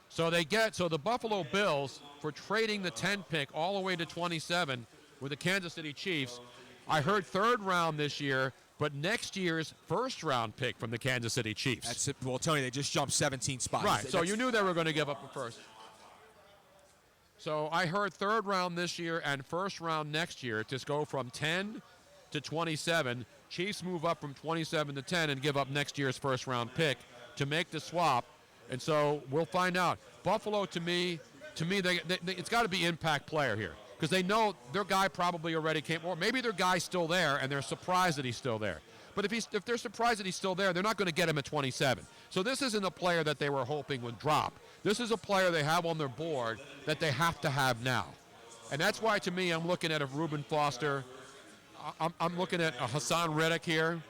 So the Buffalo Bills, for trading the 10 pick all the way to 27 with the Kansas City Chiefs, I heard third round this year, but next year's first round pick from the Kansas City Chiefs. That's it. Well, Tony, they just jumped 17 spots. Right, so you knew they were going to give up the first. So I heard third round this year and first round next year to go from 10 to 27. Chiefs move up from 27 to 10 and give up next year's first round pick to make the swap. And so we'll find out. Buffalo, to me, it's got to be impact player here because they know their guy probably already came, or maybe their guy's still there and they're surprised that he's still there. But if they're surprised that he's still there, they're not going to get him at 27. So this isn't a player that they were hoping would drop. This is a player they have on their board that they have to have now. And that's why, to me, I'm looking at a Reuben Foster. I'm looking at a Hassan Reddick here.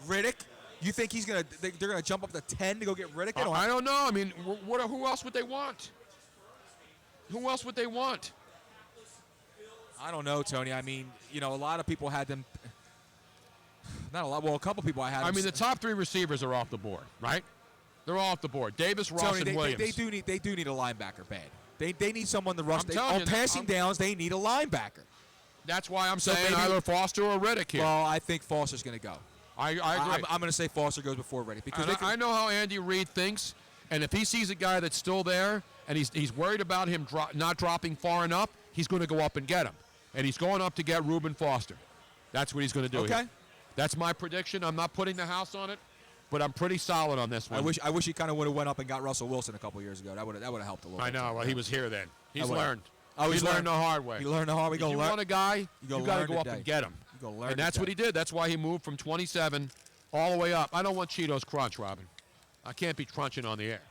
Reddick? You think they're gonna jump up to 10 to go get Reddick? I don't know. I mean, who else would they want? Who else would they want? I don't know, Tony. I mean, a lot of people had them. Not a lot. Well, a couple people I had. I mean, the top 3 receivers are off the board, right? They're all off the board. Davis, Ross, Tony, and Williams. They do need a linebacker bad. They need someone to rush. I'm telling On you, passing downs, they need a linebacker. That's why I'm So saying maybe- either Foster or Reddick here. Well, I think Foster's going to go. I agree. I'm going to say Foster goes before Reddick because And I know how Andy Reid thinks, and if he sees a guy that's still there and he's worried about him not dropping far enough, he's going to go up and get him. And he's going up to get Reuben Foster. That's what he's going to do. Okay. Here. That's my prediction. I'm not putting the house on it, but I'm pretty solid on this one. I wish he kind of would have went up and got Russell Wilson a couple years ago. That would have helped a little. I bit. know. Well, he was here then. He's would've. learned. Oh, he he's learned learned. the hard way. He learned the hard way. If you want a guy, you got to go up today. and get him. You go learn And that's today. what he did. That's why he moved from 27 all the way up. I don't want Cheetos Crunch, Robin. I can't be crunching on the air.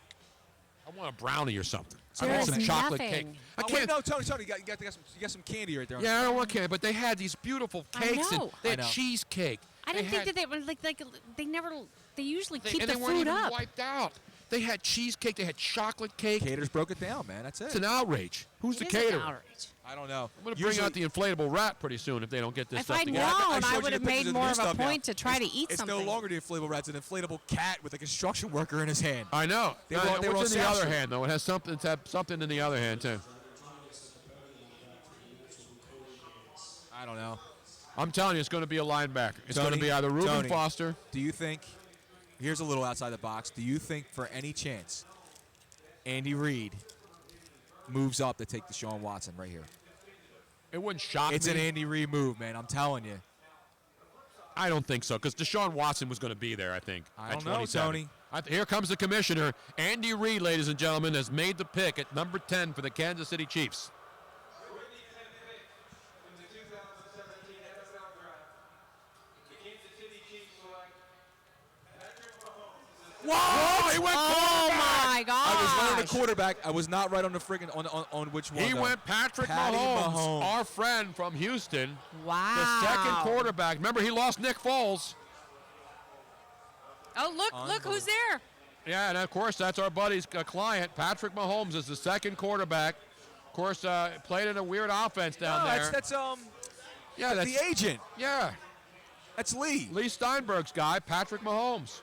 I want a brownie or something. I want some chocolate cake. I can't. No, Tony, you got some candy right there. Yeah, I don't want candy, but they had these beautiful cakes and know. they had I know. cheesecake. I didn't think that they were like they never. They usually keep and the they weren't food even up. wiped out. They had cheesecake. They had chocolate cake. Caterers broke it down, man. That's it. It's an outrage. Who's It the is an caterer? outrage. I don't know. I'm going to bring out the inflatable rat pretty soon if they don't get this If stuff I'd together. known, showed I you would the have made pictures of the more new of a stuff now. point to try to eat something. It's no longer the inflatable rat. It's an inflatable cat with a construction worker in his hand. I know. They were all What's in the other saturated. hand, though? It has something. It's had something in the other hand, too. I don't know. I'm telling you, it's going to be a linebacker. It's going to Tony, be either Reuben Tony, Foster. Do you think, here's a little outside the box, do you think for any chance Andy Reid moves up to take Deshaun Watson right here. It wouldn't shock It's me. an Andy Reid move, man. I'm telling you. I don't think so, because Deshaun Watson was going to be there, I think, I at don't know, 27. Tony. Here comes the commissioner. Andy Reid, ladies and gentlemen, has made the pick at number 10 for the Kansas City Chiefs. Whoa! He went my God! I was right on the quarterback. I was not right on the friggin' on which one. He though. went Patrick Patty Mahomes, our friend from Houston. Wow. The second quarterback. Remember, he lost Nick Foles. Oh, look who's there. Yeah, and of course, that's our buddy's client. Patrick Mahomes is the second quarterback. Of course, played in a weird offense down there. That's yeah, that's the agent. Yeah. That's Lee. Lee Steinberg's guy, Patrick Mahomes.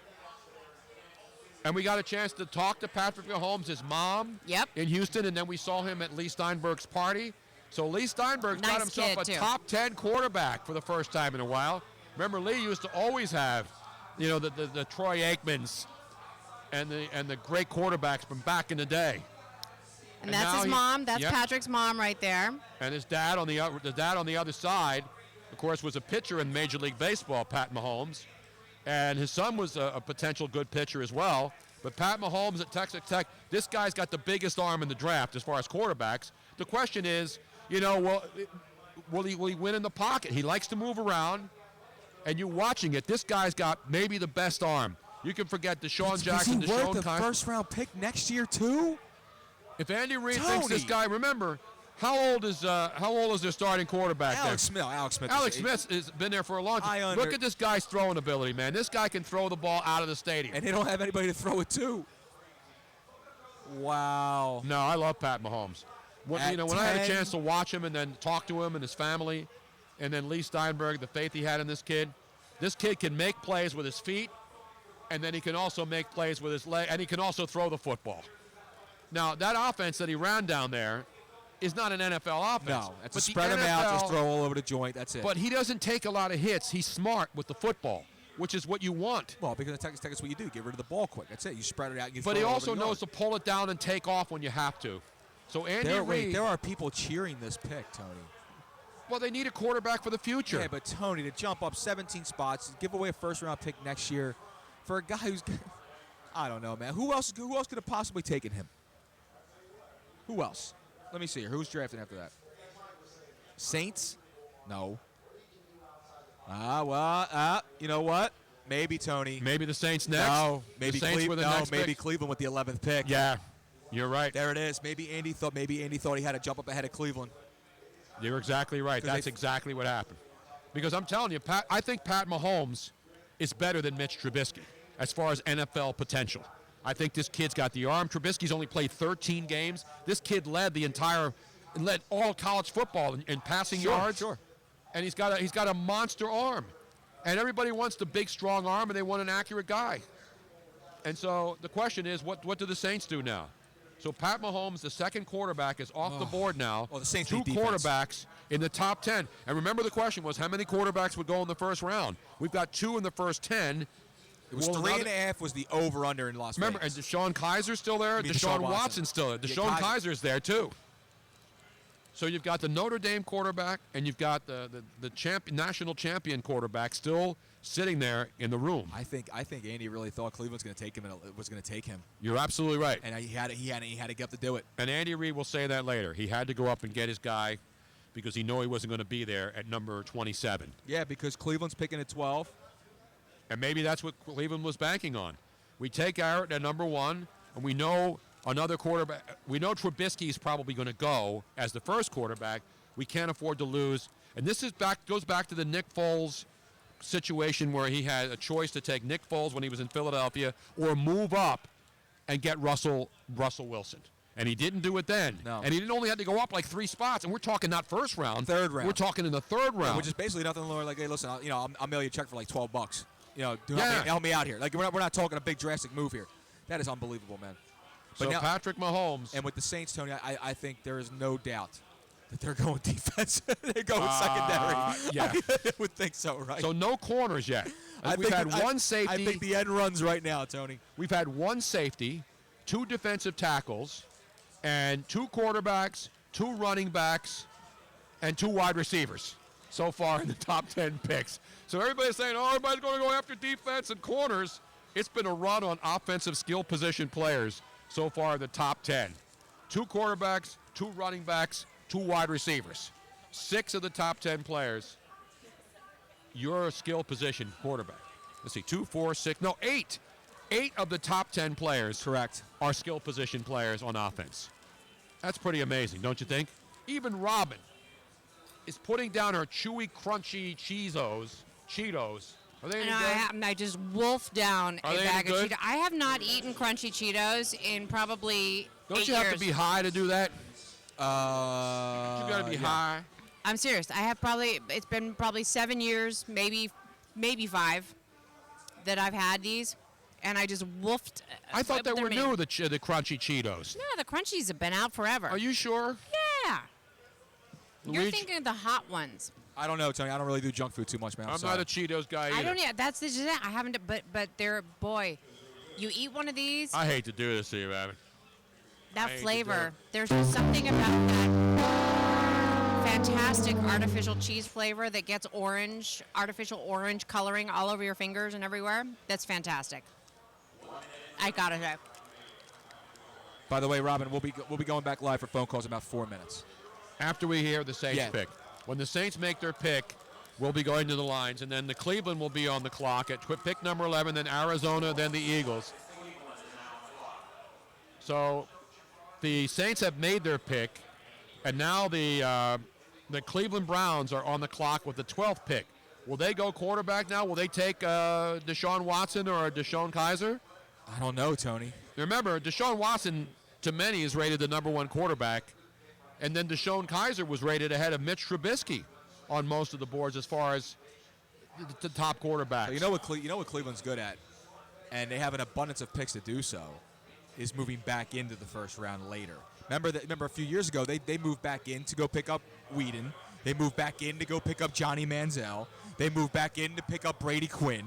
And we got a chance to talk to Patrick Mahomes, his mom, in Houston, and then we saw him at Lee Steinberg's party. So Lee Steinberg's got himself kid, a too. top 10 quarterback for the first time in a while. Remember, Lee used to always have, the Troy Aikmans and the great quarterbacks from back in the day. And that's his mom. That's Patrick's mom right there. And his dad on the other side, of course, was a pitcher in Major League Baseball, Pat Mahomes. And his son was a potential good pitcher as well. But Pat Mahomes at Texas Tech, this guy's got the biggest arm in the draft as far as quarterbacks. The question is, will he win in the pocket? He likes to move around. And you're watching it. This guy's got maybe the best arm. You can forget Deshaun Jackson, Is he worth Deshaun a Kaiser. first-round pick next year too? If Andy Reid thinks this guy, remember, how old is their starting quarterback Alex there? Smith. Alex Smith has been there for a long time. Look at this guy's throwing ability, man. This guy can throw the ball out of the stadium. And they don't have anybody to throw it to. Wow. No, I love Pat Mahomes. When I had a chance to watch him and then talk to him and his family, and then Lee Steinberg, the faith he had in this kid can make plays with his feet, and then he can also make plays with his leg, and he can also throw the football. Now, that offense that he ran down there is not an NFL offense. No, it's a spread him out, just throw all over the joint. That's it. But he doesn't take a lot of hits. He's smart with the football, which is what you want. Well, because in Texas Tech, that's what you do. Get rid of the ball quick. That's it. You spread it out. And you But throw he it also over the knows to pull it down and take off when you have to. So Andy Reid. There are people cheering this pick, Tony. Well, they need a quarterback for the future. Yeah, but Tony, to jump up 17 spots, give away a first-round pick next year for a guy who's, I don't know, man. Who else could have possibly taken him? Who else? Let me see here. Who's drafting after that? Saints? No. You know what? Maybe Tony. Maybe the Saints next. No, maybe the Saints were the next maybe pick. Cleveland with the 11th pick. Yeah, you're right. There it is. Maybe Andy thought he had to jump up ahead of Cleveland. You're exactly right. That's exactly what happened. Because I'm telling you, I think Pat Mahomes is better than Mitch Trubisky as far as NFL potential. I think this kid's got the arm. Trubisky's only played 13 games. This kid led all college football in passing yards. Sure. And he's got a monster arm. And everybody wants the big, strong arm, and they want an accurate guy. And so the question is, what do the Saints do now? So Pat Mahomes, the second quarterback, is off the board now. Well, the Saints Two need defense. quarterbacks in the top 10. And remember, the question was, how many quarterbacks would go in the first round? We've got 2 in the first 10. It was 3.5 was the over-under in Las Remember, Vegas. and Deshaun Kaiser's still there. mean Deshaun Deshaun Watson's still there. Deshaun Kaiser's there, too. So you've got the Notre Dame quarterback, and you've got the national champion quarterback still sitting there in the room. I think Andy really thought Cleveland was going to take him. You're absolutely right. And he had to get up to do it. And Andy Reid will say that later. He had to go up and get his guy because he knew he wasn't going to be there at number 27. Yeah, because Cleveland's picking at 12. And maybe that's what Cleveland was banking on. We take Garrett at number 1, and we know another quarterback. We know Trubisky's probably going to go as the first quarterback. We can't afford to lose. And this goes back to the Nick Foles situation where he had a choice to take Nick Foles when he was in Philadelphia or move up and get Russell Wilson. And he didn't do it then. No. And he didn't only have to go up like 3 spots. And we're talking not first round. Third round. We're talking in the third round. Yeah, which is basically nothing more like, hey, listen, I'll mail you a check for like $12. Yeah. Help me out here. Like we're not talking a big drastic move here. That is unbelievable, man. But So now, Patrick Mahomes. And with the Saints, Tony, I think there is no doubt that they're going defense. They're going secondary. Yeah. I would think so, right? So no corners yet. We've had one safety. I think the end runs right now, Tony. We've had one safety, 2 defensive tackles, and 2 quarterbacks, 2 running backs, and 2 wide receivers so far in the top 10 picks. So everybody's saying, oh, everybody's going to go after defense and corners. It's been a run on offensive skill position players so far in the top 10. 2 quarterbacks, 2 running backs, 2 wide receivers. 6 of the top 10 players, your skill position quarterback. Let's see, 2, 4, 6, no, 8. 8 of the top 10 players, correct, are skill position players on offense. That's pretty amazing, don't you think? Even Robin is putting down her chewy, crunchy Cheetos. Are they any good? I just wolfed down Are a they bag any of good? Cheetos. I have not eaten crunchy Cheetos in probably Don't 8 you have years. to be high to do that? You got to be high. I'm serious. It's been probably 7 years, maybe 5, that I've had these, and I just wolfed. I thought they were new. new, the crunchy Cheetos. No, the crunchies have been out forever. Are you sure? Yeah. You're Luigi? thinking of the hot ones. I don't know, Tony. I don't really do junk food too much, man. I'm not a Cheetos guy either. I don't. Yeah, that's just it. I haven't. But they're boy. You eat one of these. I hate to do this to you, man. That I hate to do flavor. it. There's just something about that fantastic artificial cheese flavor that gets artificial orange coloring all over your fingers and everywhere. That's fantastic. I gotta say. By the way, Robin, we'll be going back live for phone calls in about 4 minutes. After we hear the Saints pick. When the Saints make their pick, we'll be going to the lines, and then the Cleveland will be on the clock at pick number 11, then Arizona, then the Eagles. So the Saints have made their pick, and now the Cleveland Browns are on the clock with the 12th pick. Will they go quarterback now? Will they take Deshaun Watson or Deshaun Kaiser? I don't know, Tony. Remember, Deshaun Watson, to many, is rated the number 1 quarterback. And then Deshaun Kaiser was rated ahead of Mitch Trubisky on most of the boards as far as the top quarterbacks. So you know what Cleveland's good at, and they have an abundance of picks to do so, is moving back into the first round later. Remember a few years ago, they moved back in to go pick up Whedon. They moved back in to go pick up Johnny Manziel. They moved back in to pick up Brady Quinn.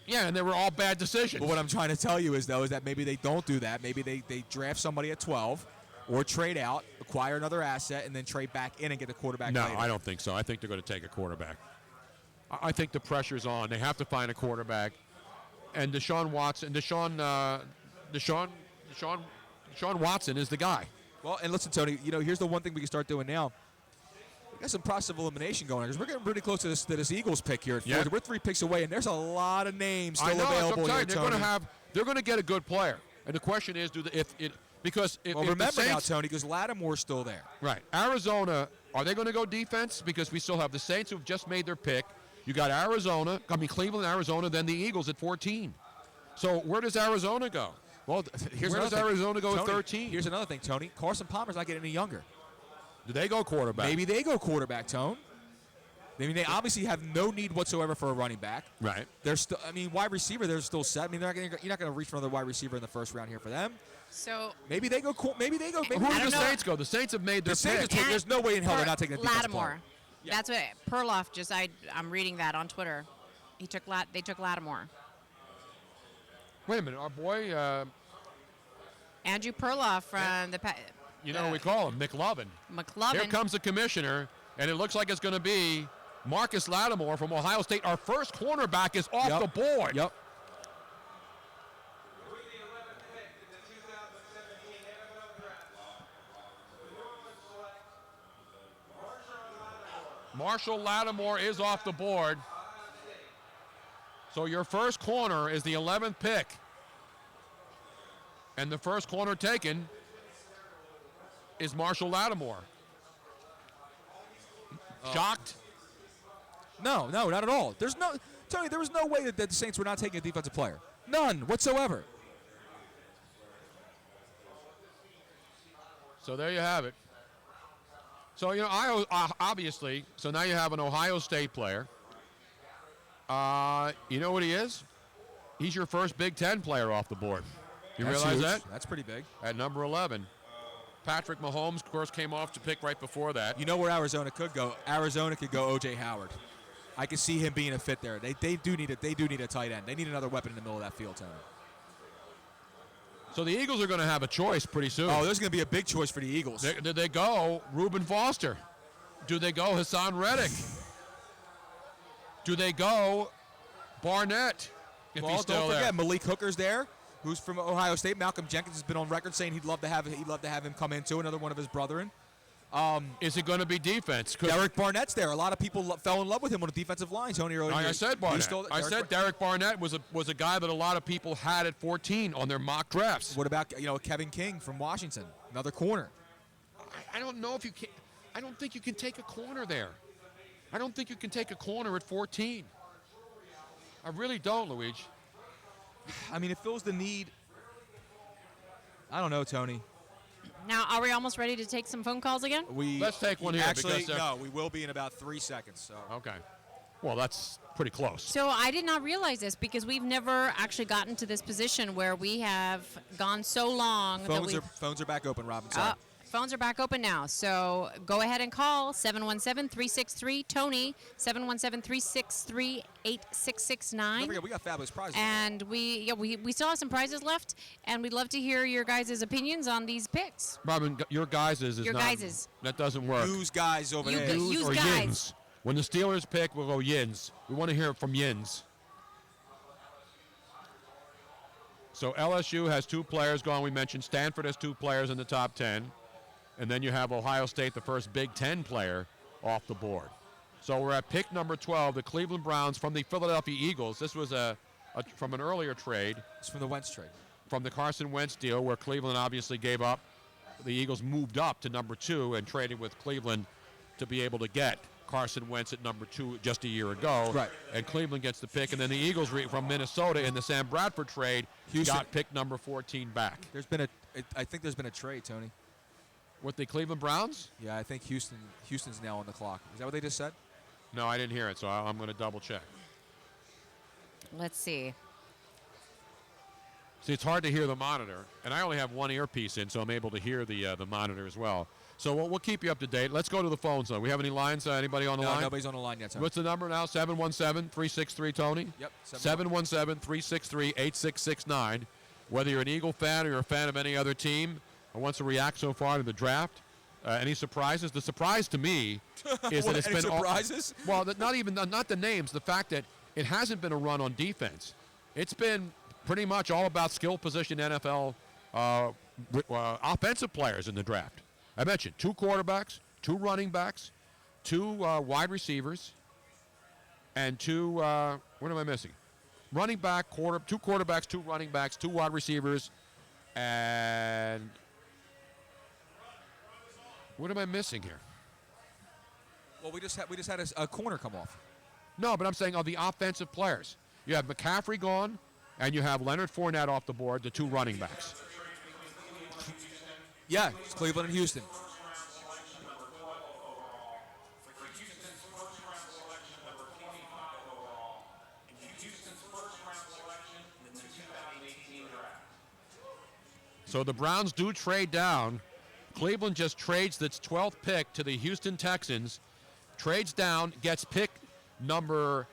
Yeah, and they were all bad decisions. But what I'm trying to tell you is that maybe they don't do that. Maybe they draft somebody at 12 or trade out, acquire another asset, and then trade back in and get the quarterback No, later. I don't think so. I think they're going to take a quarterback. I think the pressure's on. They have to find a quarterback. And Deshaun Watson is the guy. Well, and listen, Tony, here's the one thing we can start doing now. We got some process of elimination going on because we're getting pretty close to this Eagles pick here. Yeah. We're 3 picks away, and there's a lot of names still I know, available here, they're Tony. going to get a good player. And the question is, because if Well, the remember now, Saints, Tony, because Lattimore's still there. right, Arizona, are they going to go defense? Because we still have the Saints who've just made their pick. You got Cleveland, Arizona, then the Eagles at 14. So where does Arizona go? Well, Where does Arizona go at 13? Here's another thing, Tony. Carson Palmer's not getting any younger. Do they go quarterback? Maybe they go quarterback, Tone. I mean, they obviously have no need whatsoever for a running back. Right. They're still. I mean, wide receiver, they're still set. I mean, you're not going to reach for another wide receiver in the first round here for them. So maybe they go. Maybe they go. Who do the Saints go? The Saints have made their pick. There's no way in hell they're not taking a defensive Lattimore. player. That's what Perloff just. I'm reading that on Twitter. They took Lattimore. Wait a minute, our boy. Andrew Perloff from You know what we call him, McLovin. McLovin. Here comes the commissioner, and it looks like it's going to be Marcus Lattimore from Ohio State. Our first cornerback is off the board. Yep. Marshall Lattimore is off the board. So your first corner is the 11th pick. And the first corner taken is Marshall Lattimore. Shocked? No, not at all. Tony, there was no way that the Saints were not taking a defensive player. None whatsoever. So there you have it. So, obviously, so now you have an Ohio State player. You know what he is? He's your first Big Ten player off the board. You That's realize huge. that? That's pretty big. At number 11. Patrick Mahomes, of course, came off to pick right before that. You know where Arizona could go? Arizona could go O.J. Howard. I could see him being a fit there. They do need a tight end. They need another weapon in the middle of that field, Tony. So the Eagles are going to have a choice pretty soon. Oh, there's going to be a big choice for the Eagles. Do they go Reuben Foster? Do they go Hassan Reddick? Do they go Barnett? If he's still don't forget there. Malik Hooker's there, who's from Ohio State. Malcolm Jenkins has been on record saying he'd love to have him come in too. Another one of his brethren. Is it going to be defense? Derek Barnett's there. A lot of people fell in love with him on the defensive line. Tony earlier. Like I said, Barnett. Derek Barnett was a guy that a lot of people had at 14 on their mock drafts. What about Kevin King from Washington, another corner? I don't know if you can. I don't think you can take a corner there. I don't think you can take a corner at 14. I really don't, Luigi. I mean, it fills the need. I don't know, Tony. Now, are we almost ready to take some phone calls again? Let's take one here. Actually, no, we will be in about 3 seconds. So. Okay. Well, that's pretty close. So I did not realize this because we've never actually gotten to this position where we have gone so long Phones are back open, Robin. Sorry. Phones are back open now. So go ahead and call 717-363-TONY, 717-363-8669. Don't forget, we got fabulous prizes. And we still have some prizes left, and we'd love to hear your guys' opinions on these picks. Robin, your guys' is Your not. guys'. That doesn't work. Use guys over there. Use or guys. Yins. When the Steelers pick, we'll go Yins. We want to hear it from Yins. So LSU has 2 players gone. We mentioned Stanford has 2 players in the top 10. And then you have Ohio State, the first Big Ten player, off the board. So we're at pick number 12, the Cleveland Browns from the Philadelphia Eagles. This was from an earlier trade. It's from the Wentz trade. From the Carson Wentz deal, where Cleveland obviously gave up. The Eagles moved up to number 2 and traded with Cleveland to be able to get Carson Wentz at number 2 just a year ago. Right. And Cleveland gets the pick. And then the Eagles from Minnesota in the Sam Bradford trade got pick number 14 back. I think there's been a trade, Tony. With the Cleveland Browns? Yeah, I think Houston's now on the clock. Is that what they just said? No, I didn't hear it, so I'm going to double check. Let's see. See, it's hard to hear the monitor, and I only have one earpiece in, so I'm able to hear the monitor as well. So we'll keep you up to date. Let's go to the phones, though. We have any lines? Anybody on the line? No, nobody's on the line yet, Tony. What's the number now? 717-363-TONY? Yep. 717-363-8669. Whether you're an Eagle fan or you're a fan of any other team, who wants to react so far to the draft. Any surprises? The surprise to me is that it's any been surprises? Not the names. The fact that it hasn't been a run on defense. It's been pretty much all about skill position NFL offensive players in the draft. I mentioned 2 quarterbacks, 2 running backs, 2 wide receivers, and 2. What am I missing? Running back, 2 quarterbacks, 2 running backs, 2 wide receivers, and. What am I missing here? Well, we just had a corner come off. No, but I'm saying of the offensive players. You have McCaffrey gone, and you have Leonard Fournette off the board, the 2 running backs. Yeah, it's Cleveland and Houston. So the Browns do trade down. Cleveland just trades its 12th pick to the Houston Texans, trades down, gets pick number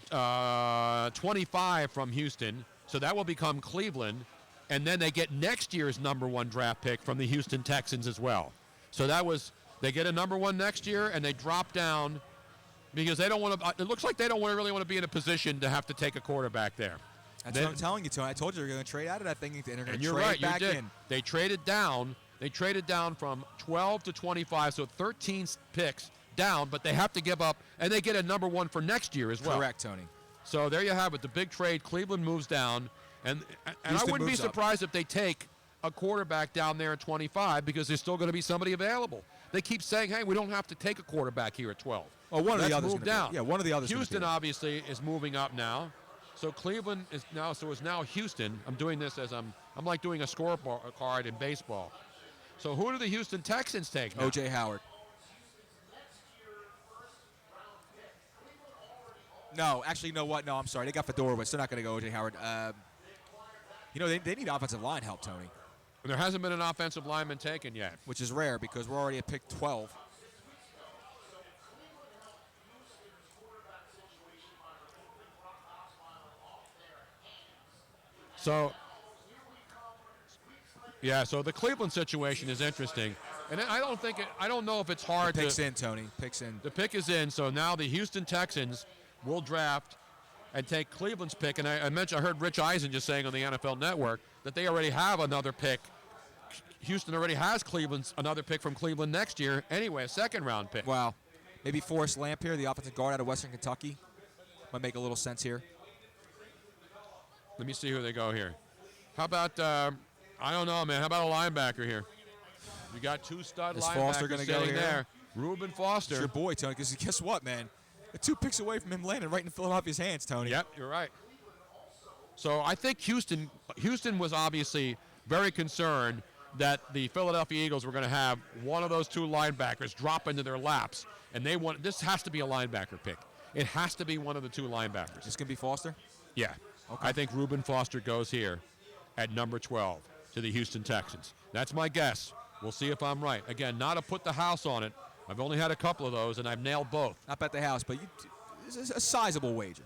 25 from Houston, so that will become Cleveland, and then they get next year's number 1 draft pick from the Houston Texans as well. So they get a number 1 next year, and they drop down because they don't want to. It looks like they don't really want to be in a position to have to take a quarterback there. That's what I'm telling you, Tony. I told you they're going to trade out of that thing, and they're going to you're trade right, back you did. in. They traded down. They traded down from 12 to 25, so 13 picks down, but they have to give up, and they get a number 1 for next year as well. Correct, Tony. So there you have it, the big trade. Cleveland moves down, and I wouldn't be surprised if they take a quarterback down there at 25 because there's still going to be somebody available. They keep saying, hey, we don't have to take a quarterback here at 12. Oh, one of the Let's others move down. Yeah, one of the others. Houston obviously is moving up now. So Cleveland is now, Houston. I'm doing this as I'm like doing a scorecard in baseball. So who do the Houston Texans take now? O.J. Howard. No, actually, you know what? No, I'm sorry. They got Fedora, but still not going to go O.J. Howard. They need offensive line help, Tony. There hasn't been an offensive lineman taken yet. Which is rare because we're already at pick 12. So Yeah, so the Cleveland situation is interesting. And I don't know if it's hard The pick's in, Tony. Pick's in. The pick is in, so now the Houston Texans will draft and take Cleveland's pick. And I heard Rich Eisen just saying on the NFL Network that they already have another pick. Houston already has another pick from Cleveland next year anyway, a second-round pick. Wow. Maybe Forrest Lamp here, the offensive guard out of Western Kentucky. Might make a little sense here. Let me see who they go here. How about, I don't know, man. How about a linebacker here? You got two stud Is linebackers Foster gonna go sitting here? there. Reuben Foster. It's your boy, Tony, because guess what, man? They're 2 picks away from him landing right in Philadelphia's hands, Tony. Yep, you're right. So I think Houston was obviously very concerned that the Philadelphia Eagles were going to have one of those two linebackers drop into their laps, and this has to be a linebacker pick. It has to be one of the two linebackers. It's going to be Foster? Yeah. Okay. I think Reuben Foster goes here at number 12 to the Houston Texans. That's my guess. We'll see if I'm right. Again, not to put the house on it. I've only had a couple of those, and I've nailed both. Not bet the house, but it's a sizable wager.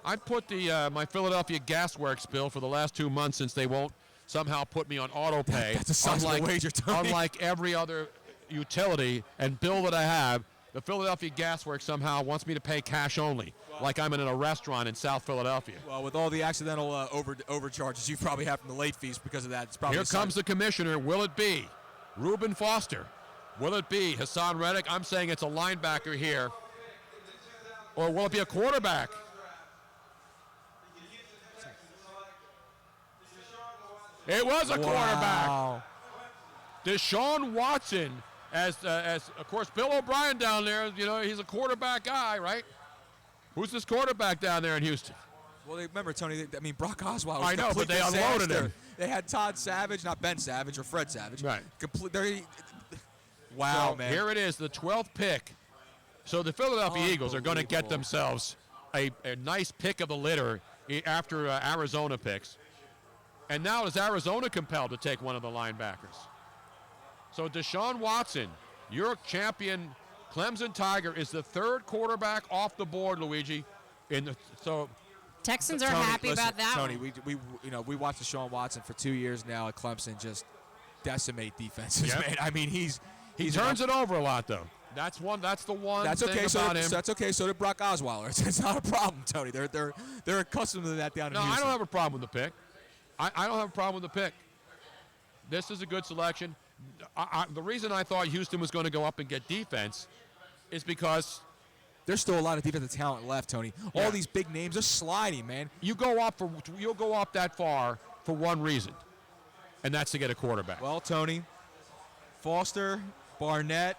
I'd put my Philadelphia Gasworks bill for the last 2 months since they won't somehow put me on auto pay. That's a sizable wager, Tony. Unlike every other utility and bill that I have, the Philadelphia Gasworks somehow wants me to pay cash only, like I'm in a restaurant in South Philadelphia. Well, with all the accidental overcharges you probably have from the late fees because of that, it's probably Here comes the commissioner. Will it be Reuben Foster? Will it be Hassan Reddick? I'm saying it's a linebacker here. Or will it be a quarterback? It was a quarterback. Deshaun Watson, as of course Bill O'Brien down there, he's a quarterback guy, right? Who's this quarterback down there in Houston? Well, remember, Tony, Brock Osweiler was I know, but they complete unloaded disaster. him. They had Todd Savage, not Ben Savage or Fred Savage. Right. Wow, So man. here it is, the 12th pick. So the Philadelphia Eagles are going to get themselves a nice pick of the litter after Arizona picks. And now is Arizona compelled to take one of the linebackers? So Deshaun Watson, your champion Clemson Tiger, is the third quarterback off the board, Luigi. Texans are Tony, happy listen, about that Tony, one. we watched Deshaun Watson for 2 years now at Clemson just decimate defenses, Yep. man. I mean, he turns it over a lot, though. That's the one That's thing okay. about him. That's okay. So did Brock Osweiler. It's not a problem, Tony. They're accustomed to that down in No, Houston. I don't have a problem with the pick. I don't have a problem with the pick. This is a good selection. The reason I thought Houston was going to go up and get defense is because there's still a lot of defensive talent left, Tony. Yeah. All these big names are sliding, man. you'll go up that far for one reason, and that's to get a quarterback. Well, Tony, Foster, Barnett,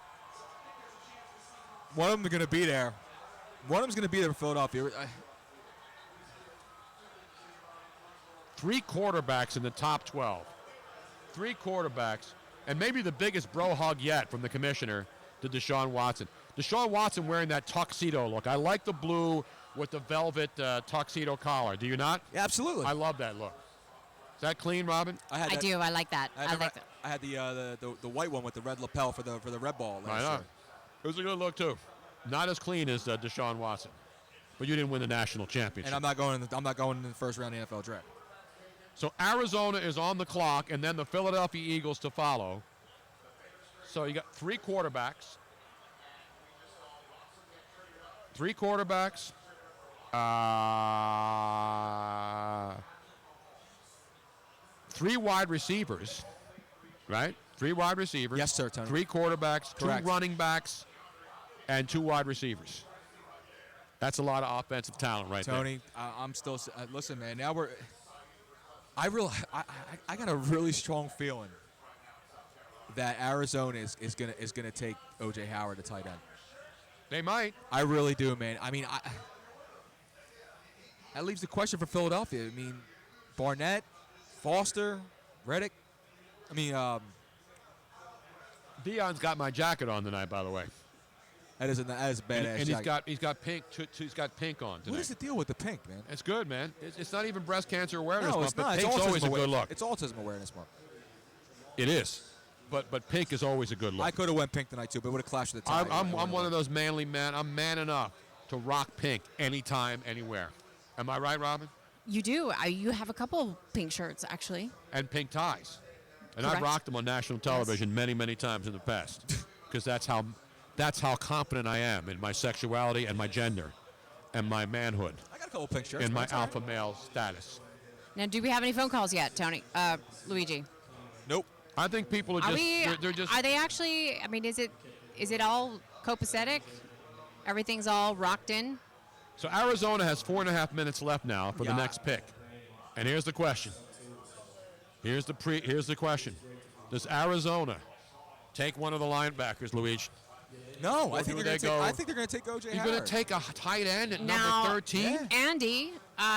one of them are going to be there. One of them's going to be there for Philadelphia. 3 quarterbacks in the top 12. 3 quarterbacks, and maybe the biggest bro hug yet from the commissioner to Deshaun Watson. Deshaun Watson wearing that tuxedo look. I like the blue with the velvet tuxedo collar. Do you not? Yeah, absolutely. I love that look. Is that clean, Robin? I do. I like that. I like that. I had the white one with the red lapel for the red ball. I know. It was a good look too. Not as clean as Deshaun Watson, but you didn't win the national championship. And I'm not going in the first round of the NFL draft. So Arizona is on the clock, and then the Philadelphia Eagles to follow. So you got 3 quarterbacks. 3 quarterbacks. 3 wide receivers, right? 3 wide receivers. Yes, sir, Tony. 3 quarterbacks, Correct. 2 running backs, and 2 wide receivers. That's a lot of offensive talent right Tony, I'm still listen, man. Now I got a really strong feeling that Arizona is gonna take O.J. Howard, the tight end. They might. I really do, man. I mean, that leaves the question for Philadelphia. I mean, Barnett, Foster, Reddick. I mean, Dion's got my jacket on tonight, by the way. That is a badass. And jacket. he's got pink. He's got pink on tonight. What is the deal with the pink, man? It's good, man. It's not even breast cancer awareness No, month, it's but not. It's pink's always a autism good look. It's autism awareness month. It is, but pink is always a good look. I could have went pink tonight too, but it would have clashed with the tie. I'm one of those manly men. I'm man enough to rock pink anytime, anywhere. Am I right, Robin? You do. You have a couple pink shirts, actually. And pink ties. And I've rocked him on national television many, many times in the past because that's how confident I am in my sexuality and my gender and my manhood. I got a couple pictures. In my alpha male status. Now, do we have any phone calls yet, Tony? Luigi? Nope. I think people are just. They're just. Are they actually? I mean, is it all copacetic? Everything's all rocked in? So Arizona has 4.5 minutes left now for the next pick. And here's the question. Here's the question. Does Arizona take one of the linebackers, Luigi? No, I think they're going to take O.J. You're Howard. going to take a tight end at Now, number 13? Andy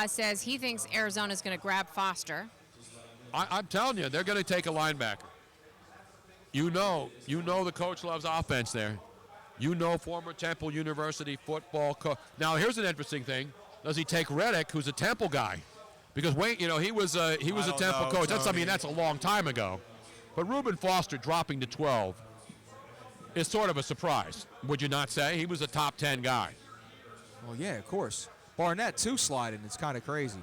says he thinks Arizona's going to grab Foster. I'm telling you, they're going to take a linebacker. You know the coach loves offense there. You know former Temple University football coach. Now, here's an interesting thing. Does he take Reddick, who's a Temple guy? Because Wayne, he was a Temple coach. That's a long time ago. But Reuben Foster dropping to 12 is sort of a surprise, would you not say? He was a top 10 guy. Well, yeah, of course. Barnett, too, sliding. It's kind of crazy.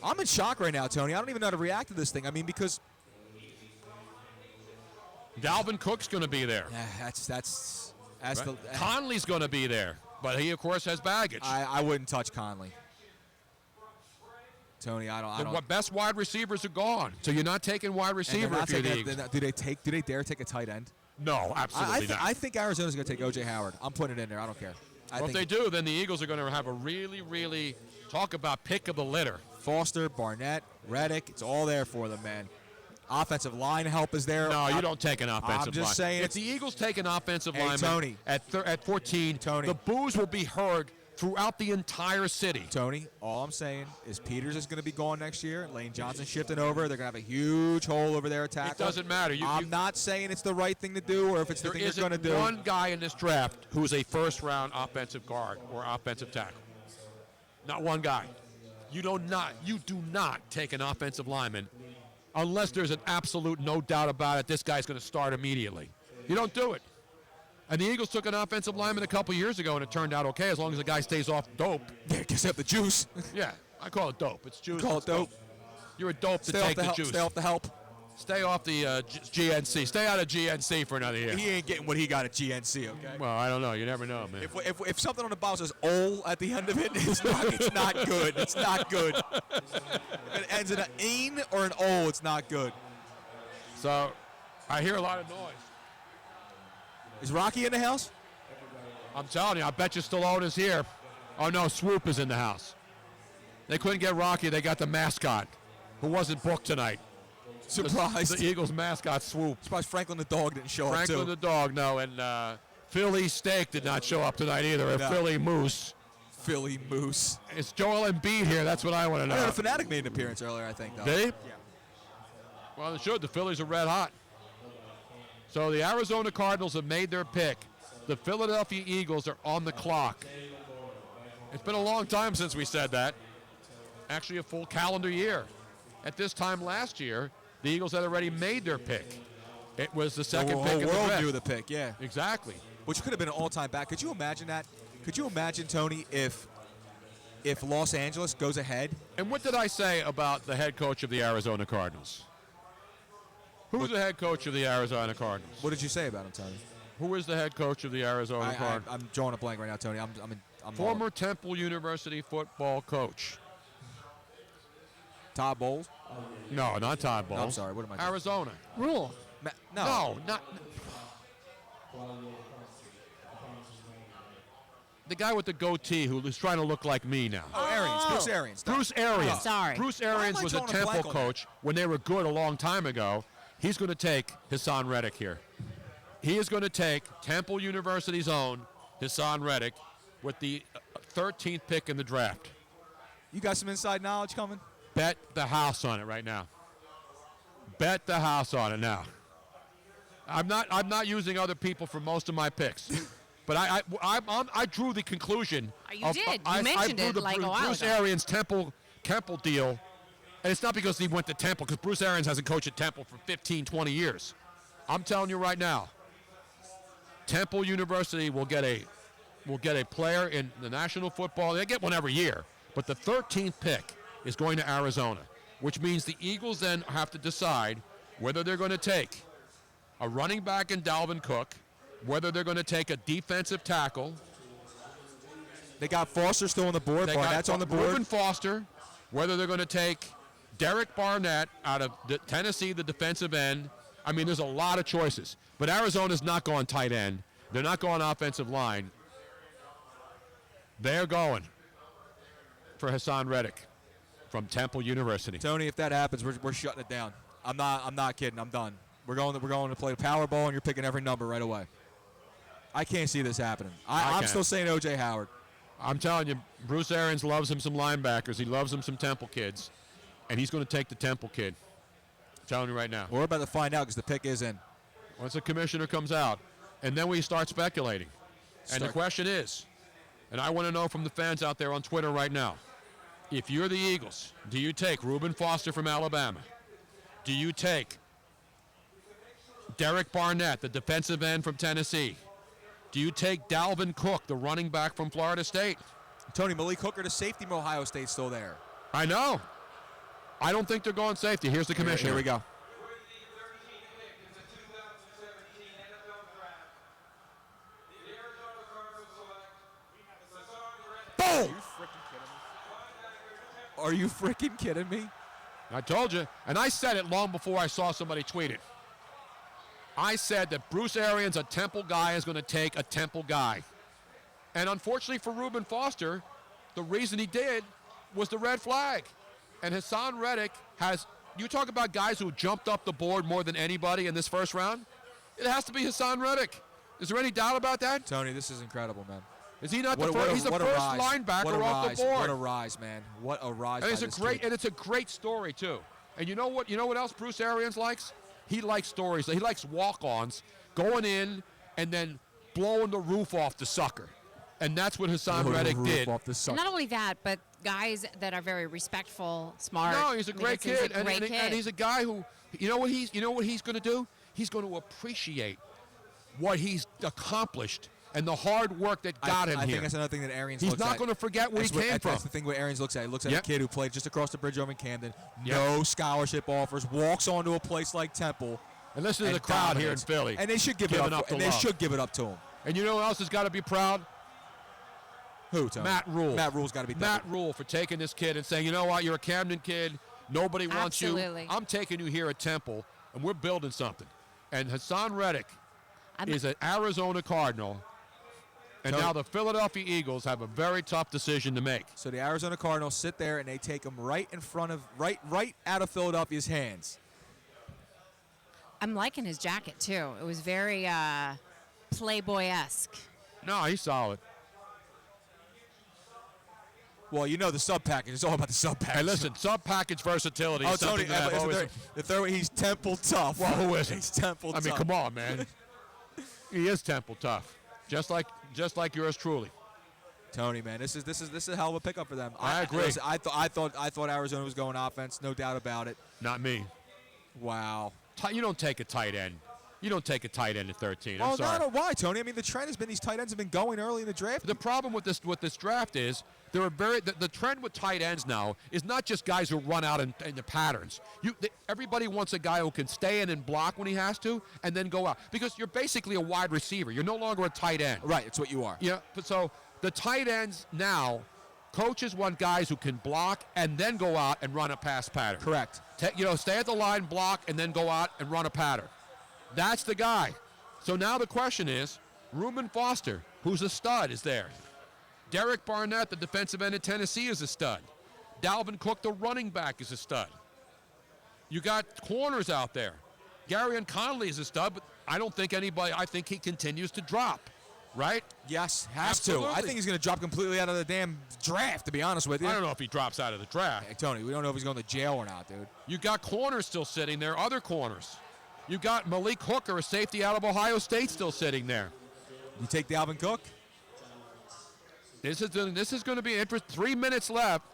I'm in shock right now, Tony. I don't even know how to react to this thing. I mean, because Dalvin Cook's going to be there. Yeah, that's right? Conley's going to be there, but he, of course, has baggage. I wouldn't touch Conley. Tony, I don't. The best wide receivers are gone, so you're not taking wide receiver if you're the Eagles. Do they dare take a tight end? No, absolutely not. I think Arizona's going to take O.J. Howard. I'm putting it in there. I don't care. If they do, then the Eagles are going to have a really, really talk about pick of the litter. Foster, Barnett, Reddick, it's all there for them, man. Offensive line help is there. No, you don't take an offensive line. I'm just saying. If the Eagles take an offensive lineman Tony, at 14, the boos will be heard throughout the entire city. Tony, all I'm saying is Peters is going to be gone next year. Lane Johnson shifting over. They're going to have a huge hole over there at tackle. It doesn't matter. I'm not saying it's the right thing to do or if it's the thing they're going to do. There isn't one guy in this draft who is a first-round offensive guard or offensive tackle. Not one guy. You do not take an offensive lineman unless there's an absolute no doubt about it. This guy's going to start immediately. You don't do it. And the Eagles took an offensive lineman a couple years ago, and it turned out okay as long as the guy stays off dope. Yeah, because they have the juice. Yeah, I call it dope. It's juice. Call it dope. You're a dope to take the juice. Stay off the help. Stay off the GNC. Stay out of GNC for another year. He ain't getting what he got at GNC, okay? Well, I don't know. You never know, man. If something on the bottle says "ol" at the end of it, it's not good. It's not good. If it ends in an "ein" or an "ol," it's not good. So, I hear a lot of noise. Is Rocky in the house? I'm telling you, I bet you Stallone is here. Oh, no, Swoop is in the house. They couldn't get Rocky. They got the mascot, who wasn't booked tonight. Surprised. The Eagles mascot, Swoop. Surprised Franklin the dog didn't show up, too. Franklin the dog, no. And Philly Steak did not show up tonight either, or Philly Moose. Philly Moose. It's Joel Embiid here. That's what I want to know. I heard a Fanatic made an appearance earlier, I think, though. Did he? Yeah. Well, they should. The Phillies are red hot. So the Arizona Cardinals have made their pick. The Philadelphia Eagles are on the clock. It's been a long time since we said that. Actually, a full calendar year. At this time last year, the Eagles had already made their pick. It was the second pick of the draft. Knew the pick, yeah. Exactly. Which could have been an all-time back. Could you imagine that? Could you imagine, Tony, if Los Angeles goes ahead? And what did I say about the head coach of the Arizona Cardinals? Who's the head coach of the Arizona Cardinals? What did you say about him, Tony? Who is the head coach of the Arizona Cardinals? I'm drawing a blank right now, Tony. I'm former Temple University football coach. Todd Bowles? No, not Todd Bowles. No, I'm sorry. What am I doing? Arizona. Rule. No, not. The guy with the goatee who's trying to look like me now. Oh, Arians. Bruce Arians. Bruce Arians. Sorry. Bruce Arians was a Temple coach when they were good a long time ago. He's going to take Hassan Reddick here. He is going to take Temple University's own Hassan Reddick with the 13th pick in the draft. You got some inside knowledge coming? Bet the house on it right now. Bet the house on it now. I'm not using other people for most of my picks. But I drew the conclusion. You did. You mentioned it like a while ago. Bruce Arians Temple deal. And it's not because he went to Temple, because Bruce Arians hasn't coached at Temple for 15, 20 years. I'm telling you right now, Temple University will get a player in the National Football. They get one every year. But the 13th pick is going to Arizona, which means the Eagles then have to decide, whether they're going to take a running back in Dalvin Cook, whether they're going to take a defensive tackle. They got Foster still on the board. Barnett's on the board. Reuben Foster, whether they're going to take Derek Barnett out of Tennessee, the defensive end. I mean, there's a lot of choices. But Arizona's not going tight end. They're not going offensive line. They're going for Hassan Reddick from Temple University. Tony, if that happens, we're shutting it down. I'm not kidding. I'm done. We're going to play Powerball, and you're picking every number right away. I can't see this happening. I'm still saying O.J. Howard. I'm telling you, Bruce Arians loves him some linebackers. He loves him some Temple kids, and he's going to take the Temple kid. I'm telling you right now. We're about to find out because the pick is in. Once the commissioner comes out, and then we start speculating. And the question is, and I want to know from the fans out there on Twitter right now, if you're the Eagles, do you take Reuben Foster from Alabama? Do you take Derek Barnett, the defensive end from Tennessee? Do you take Dalvin Cook, the running back from Florida State? Tony, Malik Hooker, the safety from Ohio State, still there. I know. I don't think they're going safety. Here's the commissioner. Here we go. Boom! Are you freaking kidding me? I told you, and I said it long before I saw somebody tweet it. I said that Bruce Arians, a Temple guy, is going to take a Temple guy. And unfortunately for Reuben Foster, the reason he did was the red flag. And Hassan Reddick has, you talk about guys who jumped up the board more than anybody in this first round, it has to be Hassan Reddick. Is there any doubt about that? Tony, this is incredible, man. Is he not the first? He's the first linebacker off the board. What a rise, man. What a rise. And it's a great story too. And you know what else Bruce Arians likes? He likes stories. He likes walk-ons, going in and then blowing the roof off the sucker. And that's what Hassan Reddick did. Not only that, but guys that are very respectful, smart. No, he's a great kid. And he's a guy who, you know what he's going to do? He's going to appreciate what he's accomplished and the hard work that got him here. I think that's another thing that Arians He's looks at. not going to forget where he came from. That's the thing what Arians looks at. He looks at a kid who played just across the bridge over in Camden, Yep. no scholarship offers, walks onto a place like Temple. And listen to the crowd here in Philly. And they should give it up. And they should give it up to him. And you know who else has got to be proud? Who, Tony? Matt Rule. Matt Rule's got to be Matt Rule for taking this kid and saying, you know what, you're a Camden kid. Nobody wants you. I'm taking you here at Temple, and we're building something. And Hassan Reddick is an Arizona Cardinal. And now the Philadelphia Eagles have a very tough decision to make. So the Arizona Cardinals sit there and they take him right in front of, right out of Philadelphia's hands. I'm liking his jacket too. It was very Playboy-esque. No, he's solid. Well, you know the sub package. It's all about the sub package. Hey, listen, sub package versatility. Oh, is something Tony, that I've always. the third, he's Temple tough. Well, who is he? He's Temple tough. I mean, come on, man. He is Temple tough, just like yours truly. Tony, man, this is a hell of a pickup for them. I agree. Listen, I thought Arizona was going offense, no doubt about it. Not me. Wow. You don't take a tight end. You don't take a tight end at 13. I'm sorry. No, why, Tony? I mean, the trend has been these tight ends have been going early in the draft. The problem with this draft is the trend with tight ends now is not just guys who run out in the patterns. Everybody wants a guy who can stay in and block when he has to and then go out, because you're basically a wide receiver. You're no longer a tight end. Right, it's what you are. Yeah, so the tight ends now, coaches want guys who can block and then go out and run a pass pattern. Correct. Stay at the line, block, and then go out and run a pattern. That's the guy. So now the question is, Reuben Foster, who's a stud, is there. Derek Barnett, the defensive end of Tennessee, is a stud. Dalvin Cook, the running back, is a stud. You got corners out there. Gary and Conley is a stud, but I think he continues to drop, right? Yes, has Absolutely. to. I think he's going to drop completely out of the damn draft, to be honest with you. I don't know if he drops out of the draft. Hey, Tony, we don't know if he's going to jail or not, dude. You got corners still sitting there, other corners. You got Malik Hooker, a safety out of Ohio State, still sitting there. You take Dalvin Cook? This is going to be interesting. 3 minutes left.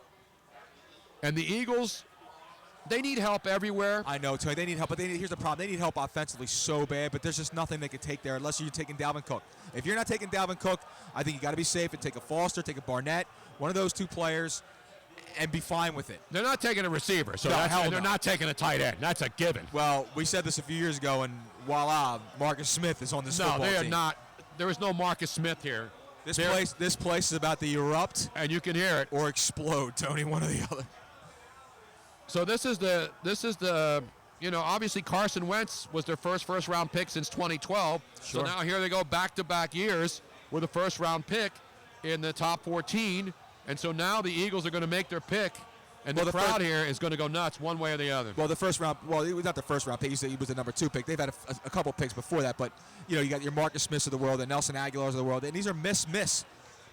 And the Eagles, they need help everywhere. I know, Tony, they need help. But here's the problem. They need help offensively so bad, but there's just nothing they can take there unless you're taking Dalvin Cook. If you're not taking Dalvin Cook, I think you got to be safe and take a Foster, take a Barnett, one of those two players, and be fine with it. They're not taking a receiver, so No, that's, hell and they're no. not taking a tight end. That's a given. Well, we said this a few years ago, and voila, Marcus Smith is on this No, football they are team. not. There is no Marcus Smith here. This place is about to erupt, and you can hear it, or explode. Tony, one or the other. So this is the obviously Carson Wentz was their first round pick since 2012. Sure. So now here they go back-to-back years with a first round pick in the top 14, and so now the Eagles are going to make their pick, and the crowd here is going to go nuts one way or the other. Well, it was not the first round pick. He was the number 2 pick. They've had a couple picks before that, but you got your Marcus Smiths of the world, and Nelson Aguilars of the world, and these are miss.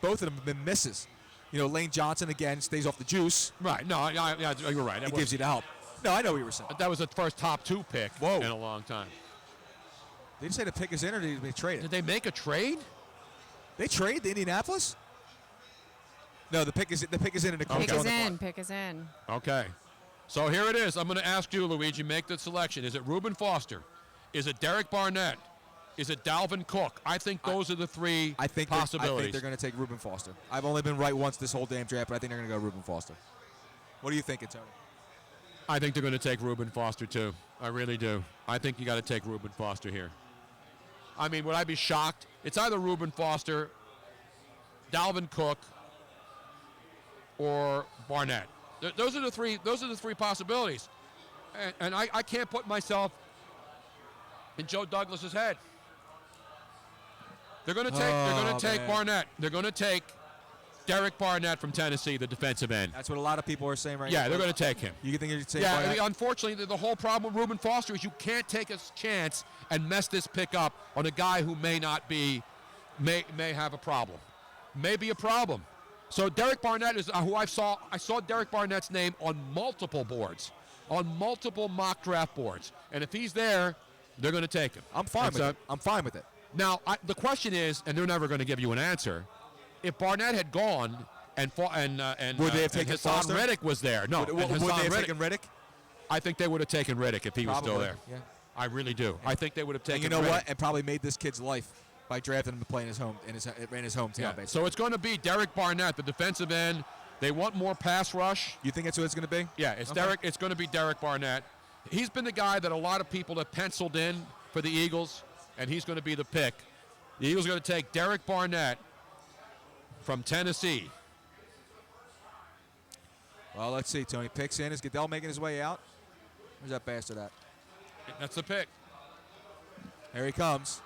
Both of them have been misses. Lane Johnson again stays off the juice. Right. No, yeah, you're right. He gives you the help. No, I know what you were saying. That was the first top 2 pick in a long time. They didn't say the pick is in, or did they trade it? Did they make a trade? They trade the Indianapolis? No, the pick is in, and the coach Pick on is the in. clock. Pick is in. Okay. So here it is. I'm going to ask you, Luigi, make the selection. Is it Reuben Foster? Is it Derek Barnett? Is it Dalvin Cook? I think those are the 3 possibilities. I think they're going to take Reuben Foster. I've only been right once this whole damn draft, but I think they're going to go Reuben Foster. What do you think, Tony? I think they're going to take Reuben Foster, too. I really do. I think you got to take Reuben Foster here. I mean, would I be shocked? It's either Reuben Foster, Dalvin Cook, or Barnett. Those are the three possibilities. And I can't put myself in Joe Douglas's head. They're going to take Barnett. They're going to take Derek Barnett from Tennessee, the defensive end. That's what a lot of people are saying right now. Yeah, they're going to take him. You think you're saying Barnett? Unfortunately, the whole problem with Reuben Foster is you can't take a chance and mess this pick up on a guy who may may have a problem. May be a problem. So Derek Barnett is who I saw Derek Barnett's name on multiple boards, on multiple mock draft boards. And if he's there, they're going to take him. I'm fine with it. I'm fine with it. Now, the question is, and they're never going to give you an answer, if Barnett had gone and would they have taken Hassan Foster? Reddick was there. No. Would they have taken Reddick? I think they would have taken Reddick if he was still Probably, there. yeah. I really do. I think they would have taken And you know Reddick. what? It probably made this kid's life by drafting him to play in his hometown. Yeah. Basically. So it's going to be Derek Barnett, the defensive end. They want more pass rush. You think that's what it's going to be? Yeah, it's Okay. Derek. It's going to be Derek Barnett. He's been the guy that a lot of people have penciled in for the Eagles, and he's going to be the pick. The Eagles are going to take Derek Barnett from Tennessee. Well, let's see, Tony. Picks in. Is Goodell making his way out? Where's that bastard at? That's the pick. Here he comes.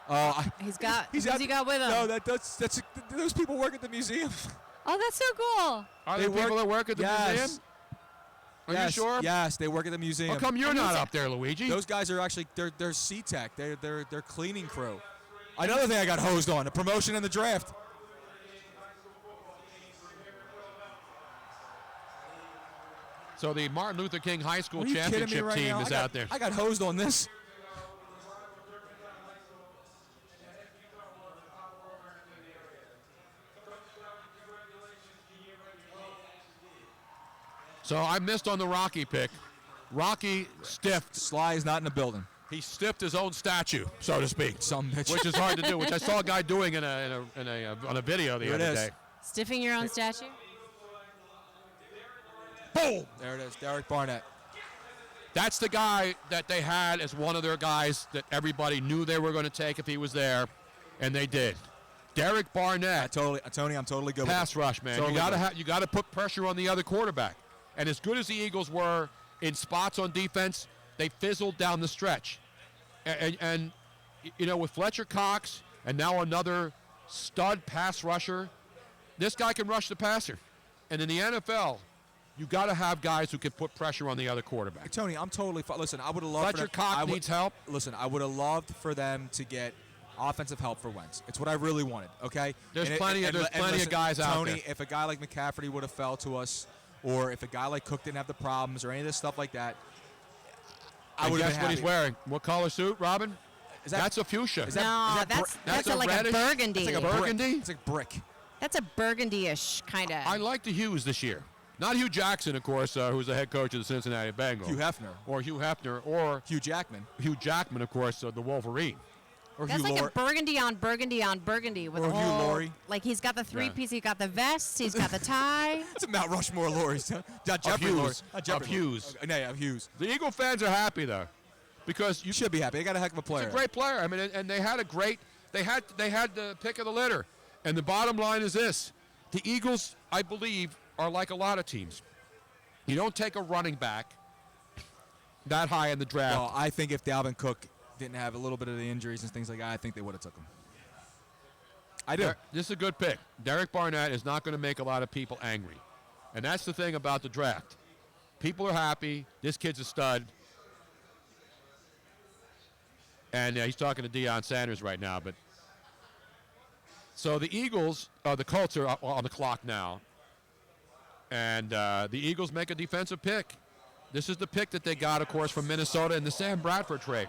Who's he got with him? No, that's those people work at the museum. Oh, that's so cool. Are there people that work at the museum? Are you sure? Yes, they work at the museum. How come you're not up there, Luigi? Those guys are actually they're C-Tech. They're cleaning crew. Another thing I got hosed on, a promotion in the draft. So the Martin Luther King High School Are you kidding me championship right team now? is out there. I got hosed on this. So I missed on the Rocky pick. Rocky stiffed. Sly is not in the building. He stiffed his own statue, so to speak, bitch. which is hard to do. Which I saw a guy doing on a video the Here it other is. day. Stiffing your own statue? Boom! There it is, Derek Barnett. That's the guy that they had as one of their guys that everybody knew they were going to take if he was there, and they did. Derek Barnett. Tony, I'm totally good with Pass it. rush, man. Totally You got to put pressure on the other quarterback. And as good as the Eagles were in spots on defense, they fizzled down the stretch. And you know, with Fletcher Cox and now another stud pass rusher, this guy can rush the passer. And in the NFL, you got to have guys who can put pressure on the other quarterback. Tony, I'm totally listen. I would have loved Fletcher Cox needs help. Listen, I would have loved for them to get offensive help for Wentz. It's what I really wanted. Okay, There's plenty of guys out Tony, there. if a guy like McCaffrey would have fell to us, or if a guy like Cook didn't have the problems, or any of this stuff like that, I would have guess been what he's happy. wearing? What color suit, Robin? That's a fuchsia. That's a like reddish? a burgundy. That's like a burgundy? It's like brick. That's a burgundy-ish kind of. I like the Hughes this year. Not Hugh Jackson, of course, who's the head coach of the Cincinnati Bengals. Hugh Hefner. Or Hugh Hefner. Or Hugh Jackman. Hugh Jackman, of course, the Wolverine. Or That's Hugh like Laurie. a burgundy on burgundy on burgundy with Or a Hugh whole, Laurie. like he's got the three-piece, he's got the vest, he's got the tie. It's a Mount Rushmore Lorries. Not Jeffrey Hughes. Laurie. Not Jeffrey Of Hughes. Laurie. Yeah, Hughes. The Eagle fans are happy though, because You should be happy. They got a heck of a player. He's a great player. I mean, and they had a great. They had the pick of the litter, and the bottom line is this: the Eagles, I believe, are like a lot of teams. You don't take a running back that high in the draft. Well, I think if Dalvin Cook didn't have a little bit of the injuries and things like that, I think they would have took him. I do. This is a good pick. Derek Barnett is not going to make a lot of people angry, and that's the thing about the draft. People are happy. This kid's a stud. And he's talking to Deion Sanders right now. But so the Eagles, the Colts are on the clock now. And the Eagles make a defensive pick. This is the pick that they got, of course, from Minnesota in the Sam Bradford trade.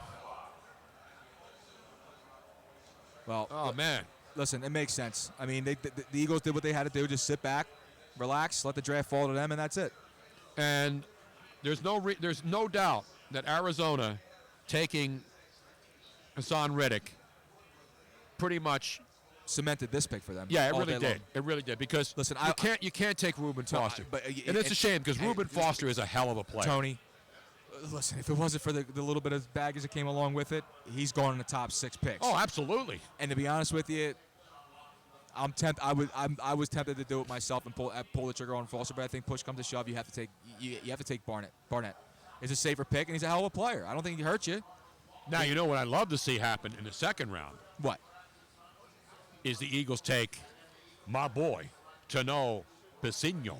Well, oh, man. Listen, it makes sense. I mean, the Eagles did what they had to do. Just sit back, relax, let the draft fall to them, and that's it. And there's no doubt that Arizona taking Hassan Reddick pretty much cemented this pick for them. Yeah, it all really day did. long. It really did because Listen, you can't take Reuben Foster, but, and it's a shame because Reuben Foster is a hell of a player. Tony, listen, if it wasn't for the little bit of baggage that came along with it, he's going in the top 6 picks. Oh, absolutely. And to be honest with you, I was tempted to do it myself and pull the trigger on Foster, but I think push comes to shove, you have to take Barnett. Barnett is a safer pick, and he's a hell of a player. I don't think he hurts you. Now, you know what I'd love to see happen in the second round? What? Is the Eagles take my boy, Tano Passigno.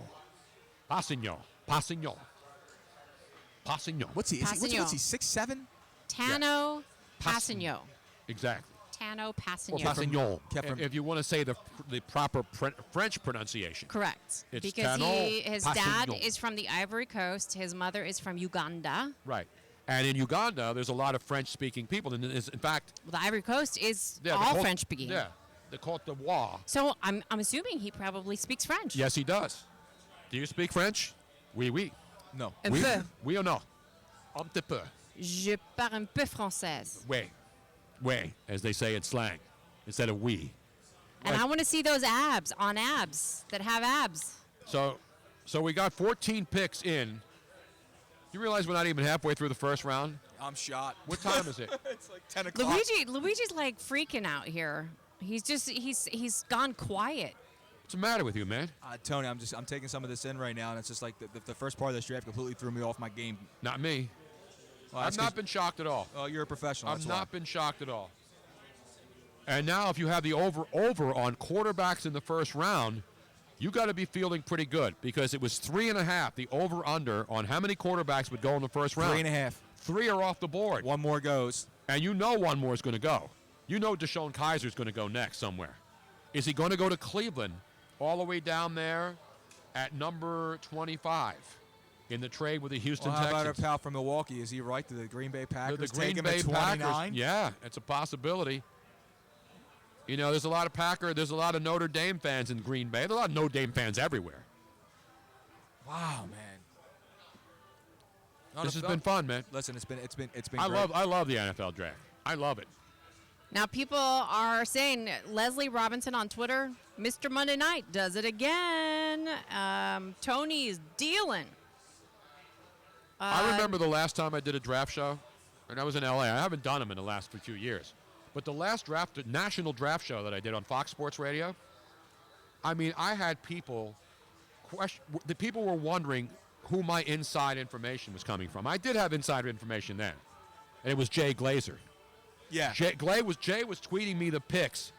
What's he? What's he? 6'7"? Tano Passigno. Exactly. Tano Or Passigno. Passignon. If you want to say the proper French pronunciation. Correct. It's because Tano his dad Passignon. is from the Ivory Coast. His mother is from Uganda. Right. And in Uganda, there's a lot of French-speaking people. And in fact, Well, the Ivory Coast is the all Côte- French-speaking. Yeah, the Côte d'Ivoire. So I'm assuming he probably speaks French. Yes, he does. Do you speak French? Oui, oui. No. Un Oui, peu. oui ou non? Un petit peu. Je parle un peu française. Oui. Oui, as they say in slang, instead of we. And I want to see those abs that have abs. So we got 14 picks in. You realize we're not even halfway through the first round? I'm shot. What time is it? It's like 10 o'clock. Luigi's like freaking out here. He's gone quiet. What's the matter with you, man? Tony, I'm taking some of this in right now, and it's just like the first part of this draft completely threw me off my game. Not me. Well, I've that's not 'cause- been shocked at all. Oh, you're a professional. I've that's not why. been shocked at all. And now if you have the over on quarterbacks in the first round, you got to be feeling pretty good because it was 3.5, the over-under on how many quarterbacks would go in the first round. 3.5. 3 are off the board. One more goes. And you know one more is going to go. You know Deshaun Kaiser is going to go next somewhere. Is he going to go to Cleveland all the way down there at number 25 in the trade with the Houston Well, how about our Texans? pal from Milwaukee? Is he right to the Green Bay Packers? The take Green him Bay at 29? Packers. Yeah, it's a possibility. You know, there's a lot of there's a lot of Notre Dame fans in Green Bay. There's a lot of Notre Dame fans everywhere. Wow, man. This has been fun, man. Listen, it's been I great. love the NFL draft. I love it. Now people are saying Leslie Robinson on Twitter, Mr. Monday Night does it again. Tony's dealing. I remember the last time I did a draft show, and I was in L.A. I haven't done them in the last few years. But the last national draft show that I did on Fox Sports Radio, I mean, I had people the people were wondering who my inside information was coming from. I did have insider information then, and it was Jay Glazer. Yeah. Jay was tweeting me the picks,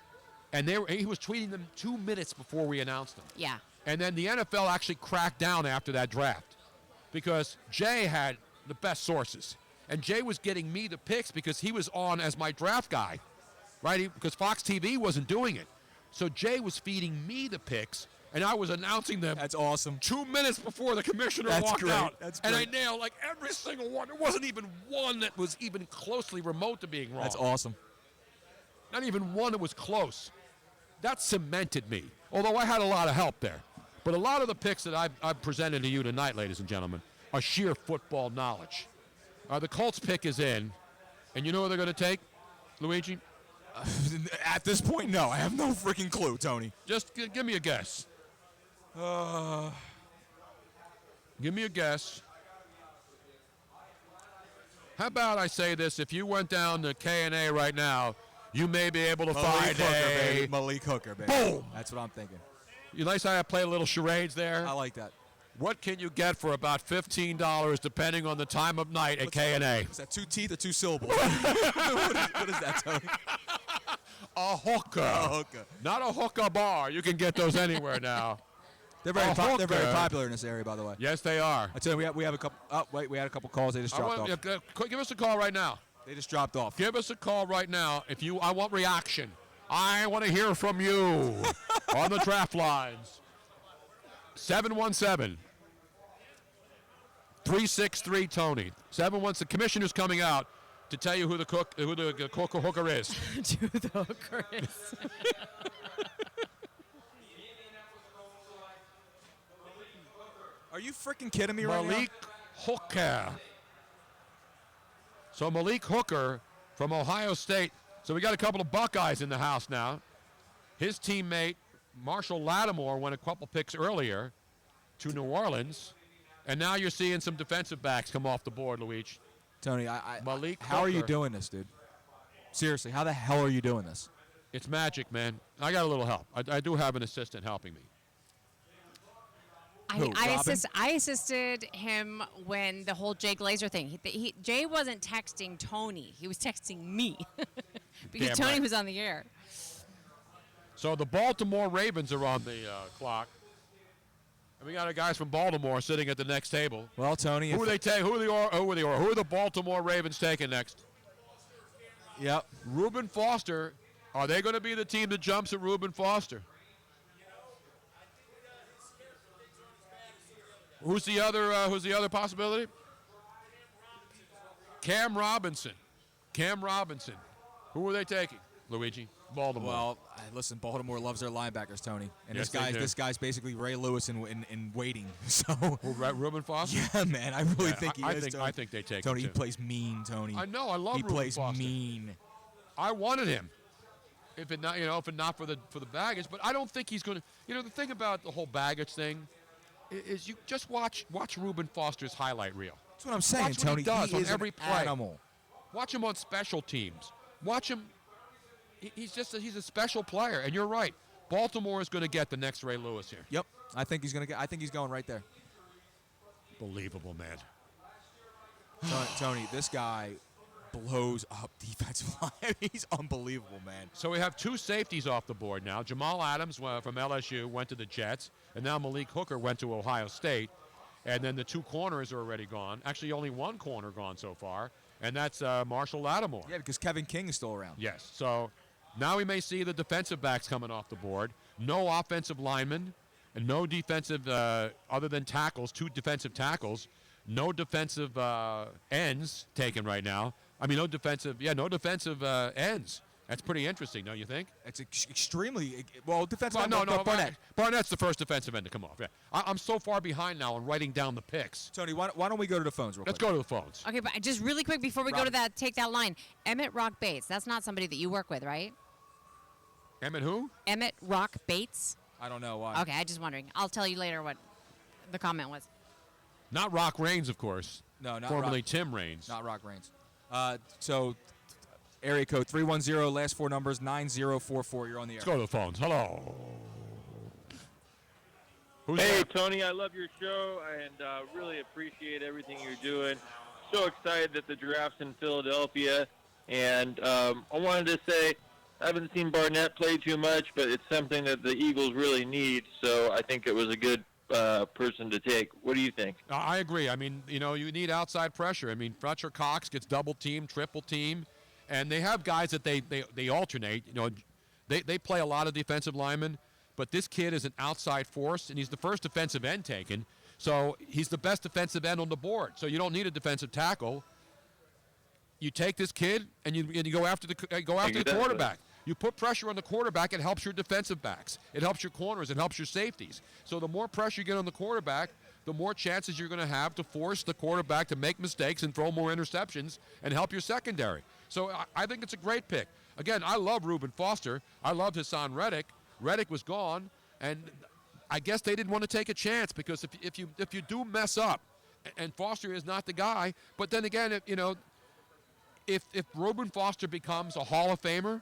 and he was tweeting them 2 minutes before we announced them. Yeah. And then the NFL actually cracked down after that draft because Jay had the best sources. And Jay was getting me the picks because he was on as my draft guy, right? Because Fox TV wasn't doing it. So Jay was feeding me the picks, and I was announcing them. That's awesome. 2 minutes before the commissioner That's walked great. out. That's and great. I nailed like every single one. There wasn't even one that was even closely remote to being wrong. That's awesome. Not even one that was close. That cemented me, although I had a lot of help there. But a lot of the picks that I've presented to you tonight, ladies and gentlemen, are sheer football knowledge. The Colts pick is in, and you know who they're going to take, Luigi? At this point, no. I have no freaking clue, Tony. Just give me a guess. Give me a guess. How about I say this? If you went down to K&A right now, you may be able to find a Malik Hooker, baby. Boom. That's what I'm thinking. You nice how I play a little charades there? I like that. What can you get for about $15 depending on the time of night at K&A? Is that 2 teeth or 2 syllables? what is that, Tony? A hooker. A hooker. Not a hookah bar. You can get those anywhere now. They're very popular in this area, by the way. Yes, they are. I tell you, we have a couple. Oh, wait, we had a couple calls. They just dropped off. Give us a call right now. They just dropped off. Give us a call right now. I want reaction. I want to hear from you on the draft lines. 717-363-TONY. 717. The commissioner's coming out to tell you who the hooker is. Who the hooker is. Are you freaking kidding me right now? Malik Hooker. So Malik Hooker from Ohio State. So we got a couple of Buckeyes in the house now. His teammate, Marshall Lattimore, went a couple picks earlier to New Orleans. And now you're seeing some defensive backs come off the board, Luigi. Tony, Malik how are you Hooker. doing this, dude? Seriously, how the hell are you doing this? It's magic, man. I got a little help. I do have an assistant helping me. I assisted him when the whole Jay Glazer thing. Jay wasn't texting Tony. He was texting me because Damn Tony right. was on the air. So the Baltimore Ravens are on the clock. And we got guys from Baltimore sitting at the next table. Well, Tony, who are they taking? Who are the Baltimore Ravens taking next? Yep. Reuben Foster. Are they going to be the team that jumps at Reuben Foster? Who's the other possibility? Cam Robinson. Cam Robinson. Who are they taking, Luigi? Baltimore. Well, listen, Baltimore loves their linebackers, Tony. And Yes, they do. this guy's basically Ray Lewis in waiting. So Reuben Foster? Yeah, man. I really think he is. I think they take Tony, him he too. plays mean, Tony. I know. I love He Reuben plays Foster. mean. I wanted him. If it not for the baggage, but I don't think he's going to. The thing about the whole baggage thing is you just watch Reuben Foster's highlight reel. That's what I'm saying, Watch what Tony. he does on is every an play. animal. Watch him on special teams. Watch him. He's a special player, and you're right. Baltimore is going to get the next Ray Lewis here. Yep. I think he's going right there. Believable, man. Tony, this guy blows up defensive line. He's unbelievable, man. So we have two safeties off the board now. Jamal Adams from LSU went to the Jets, and now Malik Hooker went to Ohio State. And then the two corners are already gone. Actually, only one corner gone so far, and that's Marshall Lattimore. Yeah, because Kevin King is still around. Yes. So now we may see the defensive backs coming off the board. No offensive linemen, and no defensive, other than tackles, 2 defensive tackles. No defensive ends taken right now. I mean, no defensive ends. That's pretty interesting, don't you think? It's extremely defensive. Well, no, Barnett. Barnett's the first defensive end to come off. Yeah, I'm so far behind now on writing down the picks. Tony, why don't we go to the phones real quick? Let's go to the phones. Okay, but just really quick before we go to that, take that line. Emmett Rock Bates. That's not somebody that you work with, right? Emmett who? Emmett Rock Bates. I don't know why. Okay, I'm just wondering. I'll tell you later what the comment was. Not Rock Reigns, of course. No, not formerly Rock. Tim Reigns. Not Rock Reigns. So, area code 310, last 4 numbers 9044. You're on the air. Let's go to the phones. Hello. Who's Hey, there? Tony, I love your show and really appreciate everything you're doing. So excited that the draft's in Philadelphia. And I wanted to say, I haven't seen Barnett play too much, but it's something that the Eagles really need. So I think it was a good person to take. What do you think? I agree. I mean, you need outside pressure. I mean, Fletcher Cox gets double team, triple team, and they have guys that they alternate. They play a lot of defensive linemen, but this kid is an outside force, and he's the first defensive end taken. So he's the best defensive end on the board. So you don't need a defensive tackle. You take this kid and you go after the quarterback. You put pressure on the quarterback, it helps your defensive backs. It helps your corners. It helps your safeties. So the more pressure you get on the quarterback, the more chances you're going to have to force the quarterback to make mistakes and throw more interceptions and help your secondary. So I think it's a great pick. Again, I love Reuben Foster. I loved Hassan Reddick. Reddick was gone, and I guess they didn't want to take a chance because if you do mess up, and Foster is not the guy, but then again, if Reuben Foster becomes a Hall of Famer,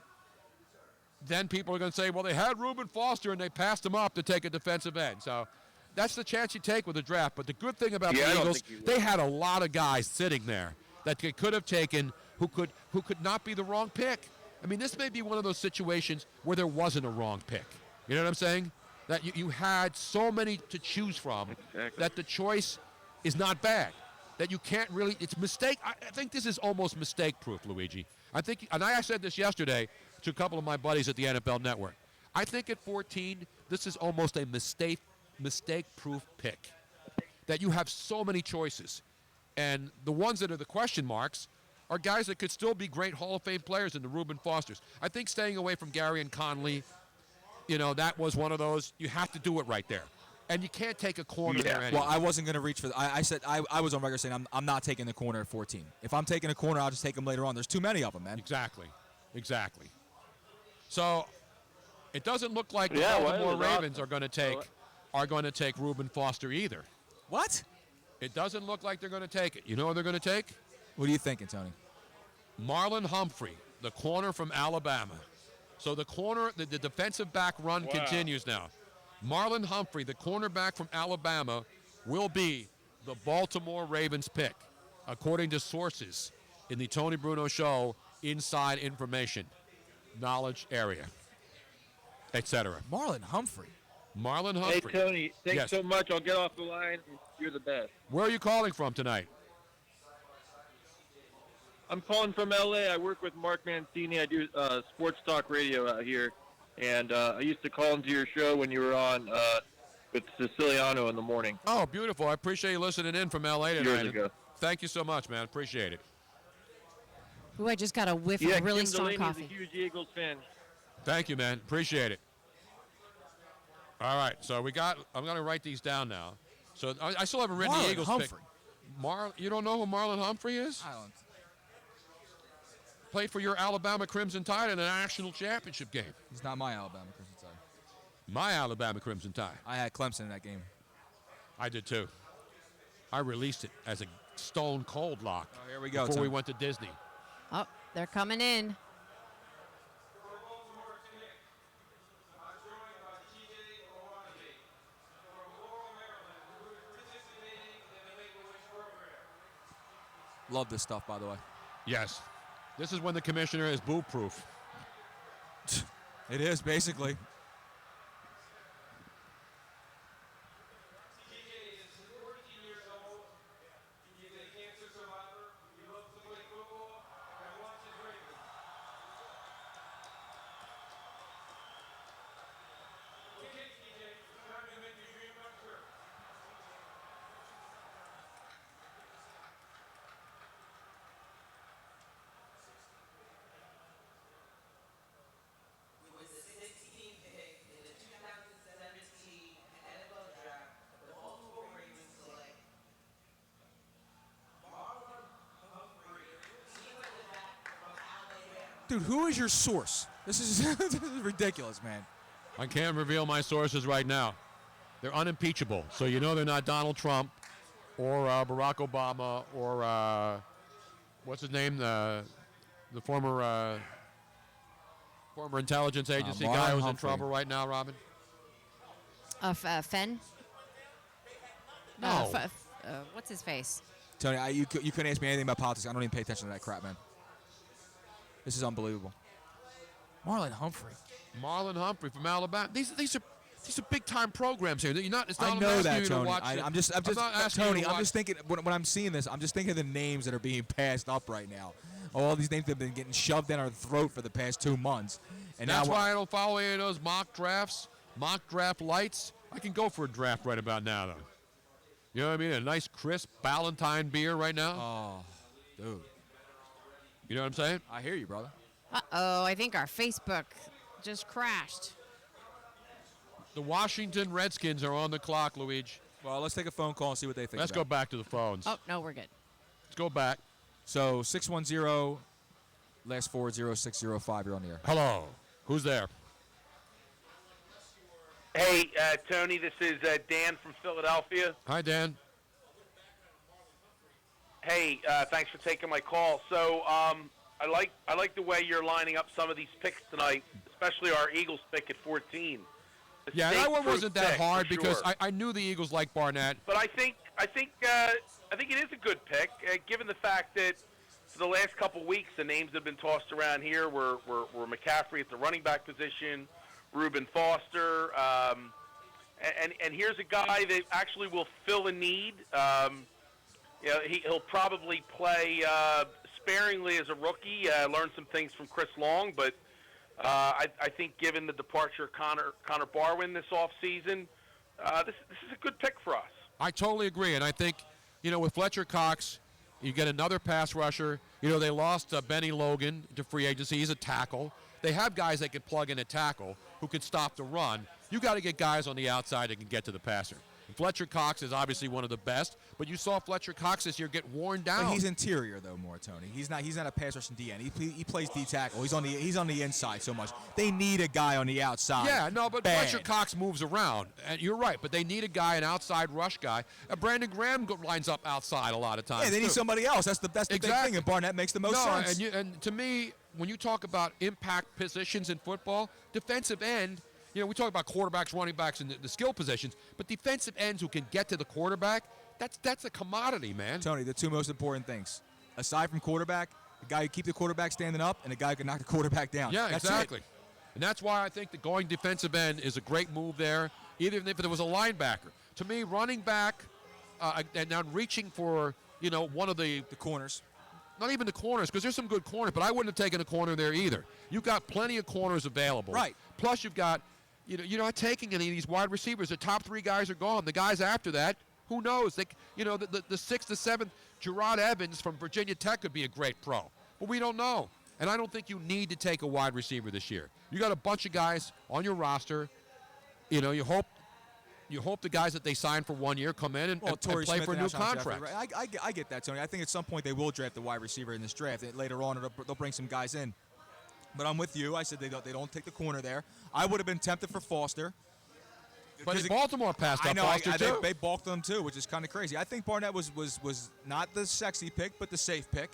then people are going to say, well, they had Reuben Foster and they passed him up to take a defensive end. So that's the chance you take with the draft. But the good thing about the Eagles, they had a lot of guys sitting there that they could have taken who could not be the wrong pick. I mean, this may be one of those situations where there wasn't a wrong pick. You know what I'm saying? That you had so many to choose from that the choice is not bad. That you can't really, it's mistake. I think this is almost mistake-proof, Luigi. I think, and I said this yesterday to a couple of my buddies at the NFL Network. I think at 14, this is almost a mistake-proof pick. That you have so many choices. And the ones that are the question marks are guys that could still be great Hall of Fame players in the Reuben Fosters. I think staying away from Gary and Conley, that was one of those, you have to do it right there. And you can't take a corner there anyway. Well, I wasn't going to reach for I said I was on record saying I'm not taking the corner at 14. If I'm taking a corner, I'll just take them later on. There's too many of them, man. Exactly. So it doesn't look like the Baltimore Ravens are going to take Reuben Foster either. What? It doesn't look like they're going to take it. You know what they're going to take? What are you thinking, Tony? Marlon Humphrey, the corner from Alabama. So the corner, the defensive back run continues now. Marlon Humphrey, the cornerback from Alabama, will be the Baltimore Ravens pick, according to sources in the Tony Bruno Show inside information, knowledge area, etc. Marlon Humphrey. Hey, Tony, thanks Yes. so much. I'll get off the line. You're the best. Where are you calling from tonight? I'm calling from L.A. I work with Mark Mancini. I do sports talk radio out here. And I used to call into your show when you were on with Siciliano in the morning. Oh, beautiful. I appreciate you listening in from L.A. tonight. Years ago. Thank you so much, man. Appreciate it. Ooh, I just got a whiff of really Kim strong Delaney's coffee. a huge Eagles fan. Thank you, man. Appreciate it. All right, so I'm going to write these down now. So I still haven't written the Eagles Humphrey. pick. You don't know who Marlon Humphrey is? I don't. Played for your Alabama Crimson Tide in a national championship game. He's not my Alabama Crimson Tide. My Alabama Crimson Tide. I had Clemson in that game. I did too. I released it as a stone cold lock. Oh, here we go, Before we Tom. went to Disney. Oh, they're coming in. Love this stuff, by the way. Yes. This is when the commissioner is boo-proof. It is, basically. Dude, who is your source? This is, this is ridiculous, man. I can't reveal my sources right now. They're unimpeachable. So you know they're not Donald Trump or Barack Obama or what's his name? The former intelligence agency guy who's in trouble right now, Robin? Fenn? No. What's his face? Tony, you couldn't ask me anything about politics. I don't even pay attention to that crap, man. This is unbelievable. Marlon Humphrey. Marlon Humphrey from Alabama. These are big time programs here. You're not. It's not I know that, you Tony. To watch I'm just Tony. I'm just thinking when I'm seeing this. I'm just thinking of the names that are being passed up right now. All these names that have been getting shoved down our throat for the past 2 months. And that's now why I don't follow any of those mock drafts, mock draft lights. I can go for a draft right about now, though. You know what I mean? A nice, crisp Ballantine beer right now. Oh, dude. You know what I'm saying? I hear you, brother. Uh-oh, I think our Facebook just crashed. The Washington Redskins are on the clock, Luigi. Well, let's take a phone call and see what they think. Let's go back to the phones. Oh, no, we're good. Let's go back. So 610. Last 40605. You're on the air. Hello. Who's there? Hey, Tony, this is Dan from Philadelphia. Hi, Dan. Hey, thanks for taking my call. So I like the way you're lining up some of these picks tonight, especially our Eagles pick at 14. Yeah, that one wasn't that hard because I knew the Eagles liked Barnett. But I think it is a good pick, given the fact that for the last couple weeks the names that have been tossed around here were McCaffrey at the running back position, Reuben Foster, and here's a guy that actually will fill a need. He'll probably play sparingly as a rookie, learn some things from Chris Long, but I think given the departure of Connor Barwin this offseason, this is a good pick for us. I totally agree, and I think, with Fletcher Cox, you get another pass rusher. They lost Benny Logan to free agency. He's a tackle. They have guys that can plug in a tackle who can stop the run. You got to get guys on the outside that can get to the passer. Fletcher Cox is obviously one of the best, but you saw Fletcher Cox this year get worn down. But he's interior though, more Tony. He's not a pass rushing DN. He plays D tackle. He's on the inside so much. They need a guy on the outside. Yeah, no, but Fletcher Cox moves around, and you're right. But they need a guy, an outside rush guy. Brandon Graham lines up outside a lot of times. Yeah, they need somebody else. That's the big thing, and Barnett makes the most sense. And to me, when you talk about impact positions in football, defensive end. We talk about quarterbacks, running backs, and the skill positions, but defensive ends who can get to the quarterback, that's a commodity, man. Tony, the two most important things, aside from quarterback, the guy who keep the quarterback standing up and the guy who can knock the quarterback down. Yeah, that's exactly. It. And that's why I think that going defensive end is a great move there, even if there was a linebacker. To me, running back and now reaching for, one of the corners. Not even the corners, because there's some good corners, but I wouldn't have taken a corner there either. You've got plenty of corners available. Right. Plus, you've got... You're not taking any of these wide receivers. The top three guys are gone. The guys after that, who knows? The 6th to 7th, Gerard Evans from Virginia Tech could be a great pro. But we don't know. And I don't think you need to take a wide receiver this year. You got a bunch of guys on your roster. You hope the guys that they sign for 1 year come in and play Smith for a new contract. Right? I get that, Tony. I think at some point they will draft the wide receiver in this draft. Later on, they'll bring some guys in. But I'm with you. I said they don't take the corner there. I would have been tempted for Foster. But Baltimore passed up Foster too. They balked them too, which is kind of crazy. I think Barnett was not the sexy pick, but the safe pick.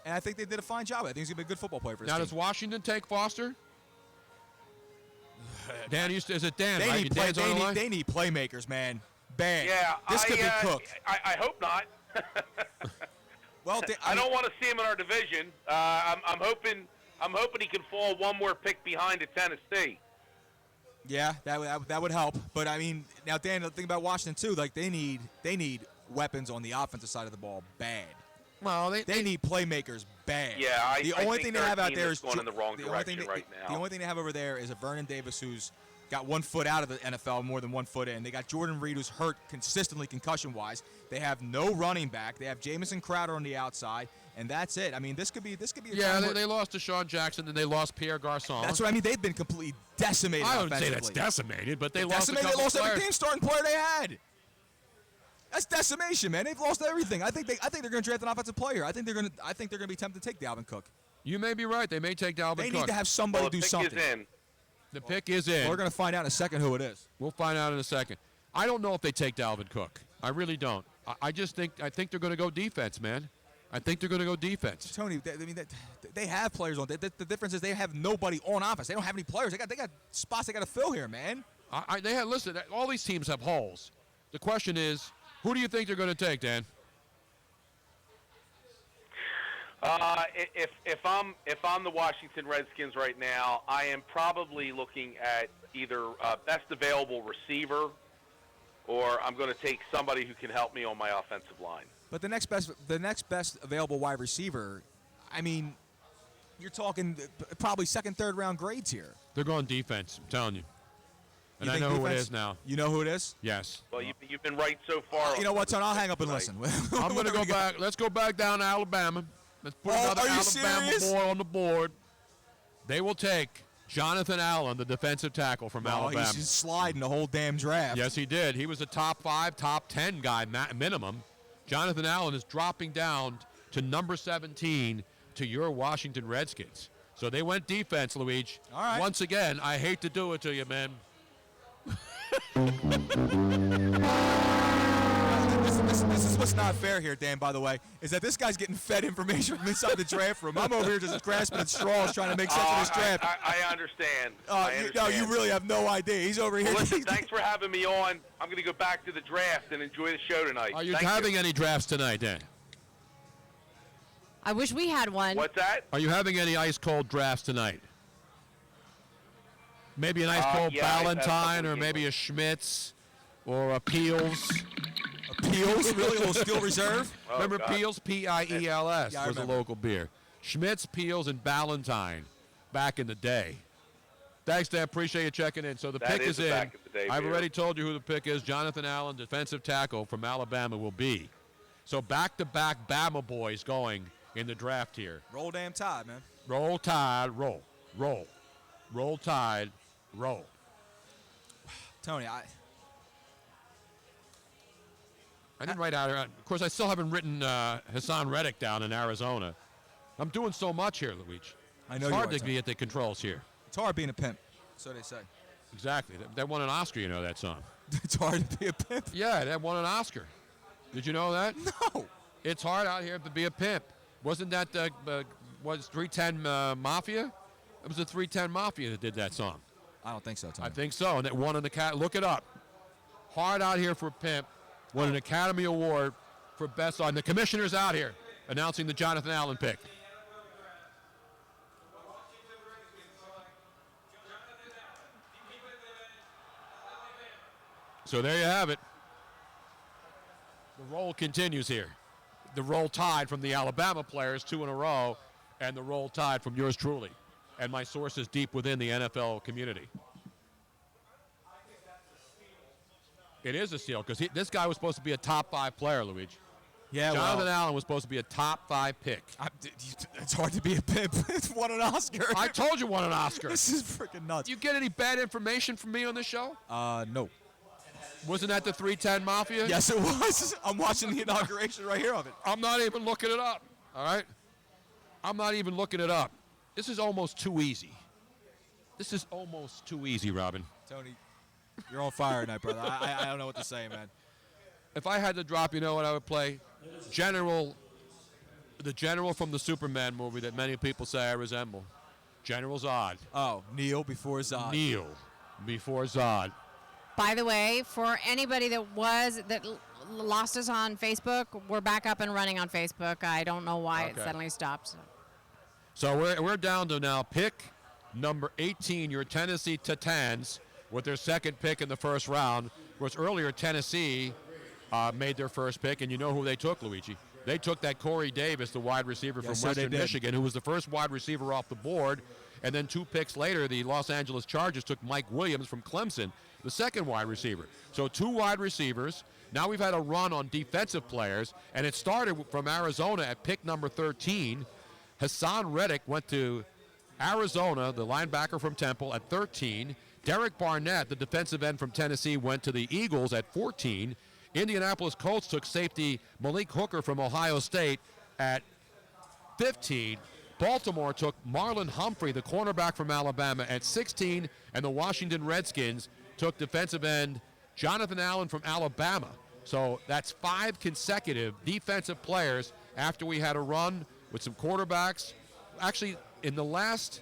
And I think they did a fine job. I think he's going to be a good football player for this team. team. Does Washington take Foster? Dan is it Dan? They need playmakers, man. Bad. Yeah, this could be cooked. I hope not. Well, I don't want to see him in our division. I'm hoping he can fall one more pick behind at Tennessee. Yeah, that would help. But I mean, now Dan, the thing about Washington too, like they need weapons on the offensive side of the ball bad. Well, they need playmakers bad. Yeah, the only thing they have out there is going in the wrong direction right now. The only thing they have over there is a Vernon Davis who's got 1 foot out of the NFL, more than 1 foot in. They got Jordan Reed, who's hurt consistently concussion-wise. They have no running back. They have Jamison Crowder on the outside, and that's it. I mean, this could be. Yeah, they lost to Deshaun Jackson, and they lost Pierre Garçon. That's what I mean. They've been completely decimated. I wouldn't say that's decimated, but they lost. They lost every team starting player they had. That's decimation, man. They've lost everything. I think they're going to draft an offensive player. I think they're going to be tempted to take Dalvin Cook. You may be right. They may take Dalvin Cook. They need to have somebody do something. The pick is in. We're going to find out in a second who it is. We'll find out in a second. I don't know if they take Dalvin Cook. I really don't. I think they're going to go defense, man. I think they're going to go defense. Tony, they have players on. The difference is they have nobody on offense. They don't have any players. They got spots they got to fill here, man. Listen, all these teams have holes. The question is, who do you think they're going to take, Dan? If I'm the Washington Redskins right now, I am probably looking at either best available receiver, or I'm going to take somebody who can help me on my offensive line. But the next best available wide receiver, I mean, you're talking probably second, third round grades here. They're going defense. I'm telling you. And I know who it is now. You know who it is? Yes. Well, you've been right so far. You know what, Tony? I'll hang up and listen. I'm going to go back. Let's go back down to Alabama. Let's put another Alabama boy on the board. They will take Jonathan Allen, the defensive tackle from Alabama. He's just sliding the whole damn draft. Yes, he did. He was a top 5, top 10 guy minimum. Jonathan Allen is dropping down to number 17 to your Washington Redskins. So they went defense, Luigi. All right. Once again, I hate to do it to you, man. This is what's not fair here, Dan, by the way, is that this guy's getting fed information from inside the draft room. I'm over here just grasping at straws trying to make sense of this draft. I understand. No, you really have no idea. He's over here. Well, listen, thanks for having me on. I'm going to go back to the draft and enjoy the show tonight. Are you Thank having any drafts tonight, Dan? I wish we had one. What's that? Are you having any ice-cold drafts tonight? Maybe an ice-cold yeah, I've had a Valentine couple or of maybe a Schmitz or a Peels. Peels? Really? A little Steel Reserve? Remember God. Peels? P-I-E-L-S Yeah, I was a remember. local beer. Schmitz, Peels, and Valentine back in the day. Thanks, Dan. Appreciate you checking in. So the That pick is is a in. back in the day I've beer. already told you who the pick is. Jonathan Allen, defensive tackle from Alabama, will be. So back-to-back Bama boys going in the draft here. Roll damn Tide, man. Roll Tide, roll. Roll. Roll Tide, roll. Tony, I didn't write out. Of course, I still haven't written Hassan Reddick down in Arizona. I'm doing so much here, Luigi. I know it's you hard are, to be at the controls here. It's hard being a pimp, so they say. Exactly. That won an Oscar, you know, that song. It's hard to be a pimp? Yeah, that won an Oscar. Did you know that? No. It's hard out here to be a pimp. Wasn't that, was 310 Mafia? It was the 310 Mafia that did that song. I don't think so, Tony. I think so, and it won an Academy. Look it up. Hard out here for a pimp. Won an Academy Award for best song. The commissioner's out here announcing the Jonathan Allen pick. So there you have it. The roll continues here. The roll tide from the Alabama players, 2 in a row, and the roll tide from yours truly, and my sources deep within the NFL community. It is a steal because this guy was supposed to be a top 5 player, Luigi. Yeah, Jonathan Allen was supposed to be a top 5 pick. It's hard to be a pimp. It's won an Oscar. I told you won an Oscar. This is freaking nuts. You get any bad information from me on this show? No. Wasn't that the 310 Mafia? Yes, it was. I'm watching the inauguration right here of it. I'm not even looking it up, all right? I'm not even looking it up. This is almost too easy. This is almost too easy, Robin. Tony, you're on fire tonight, brother. I don't know what to say, man. If I had to drop, you know what I would play? The general from the Superman movie that many people say I resemble. General Zod. Oh, Neil before Zod. Neil before Zod. By the way, for anybody that lost us on Facebook, we're back up and running on Facebook. I don't know why it suddenly stopped. So we're down to now pick number 18, your Tennessee Titans, with their second pick in the first round. Of course, earlier Tennessee made their first pick, and you know who they took, Luigi? They took that Corey Davis, the wide receiver from Western Michigan, who was the first wide receiver off the board. And then 2 picks later, the Los Angeles Chargers took Mike Williams from Clemson, the second wide receiver. So 2 wide receivers. Now we've had a run on defensive players, and it started from Arizona at pick number 13. Hassan Reddick went to Arizona, the linebacker from Temple, at 13. Derek Barnett, the defensive end from Tennessee, went to the Eagles at 14. Indianapolis Colts took safety Malik Hooker from Ohio State at 15. Baltimore took Marlon Humphrey, the cornerback from Alabama, at 16. And the Washington Redskins took defensive end Jonathan Allen from Alabama. So that's 5 consecutive defensive players after we had a run with some quarterbacks. Actually, in the last,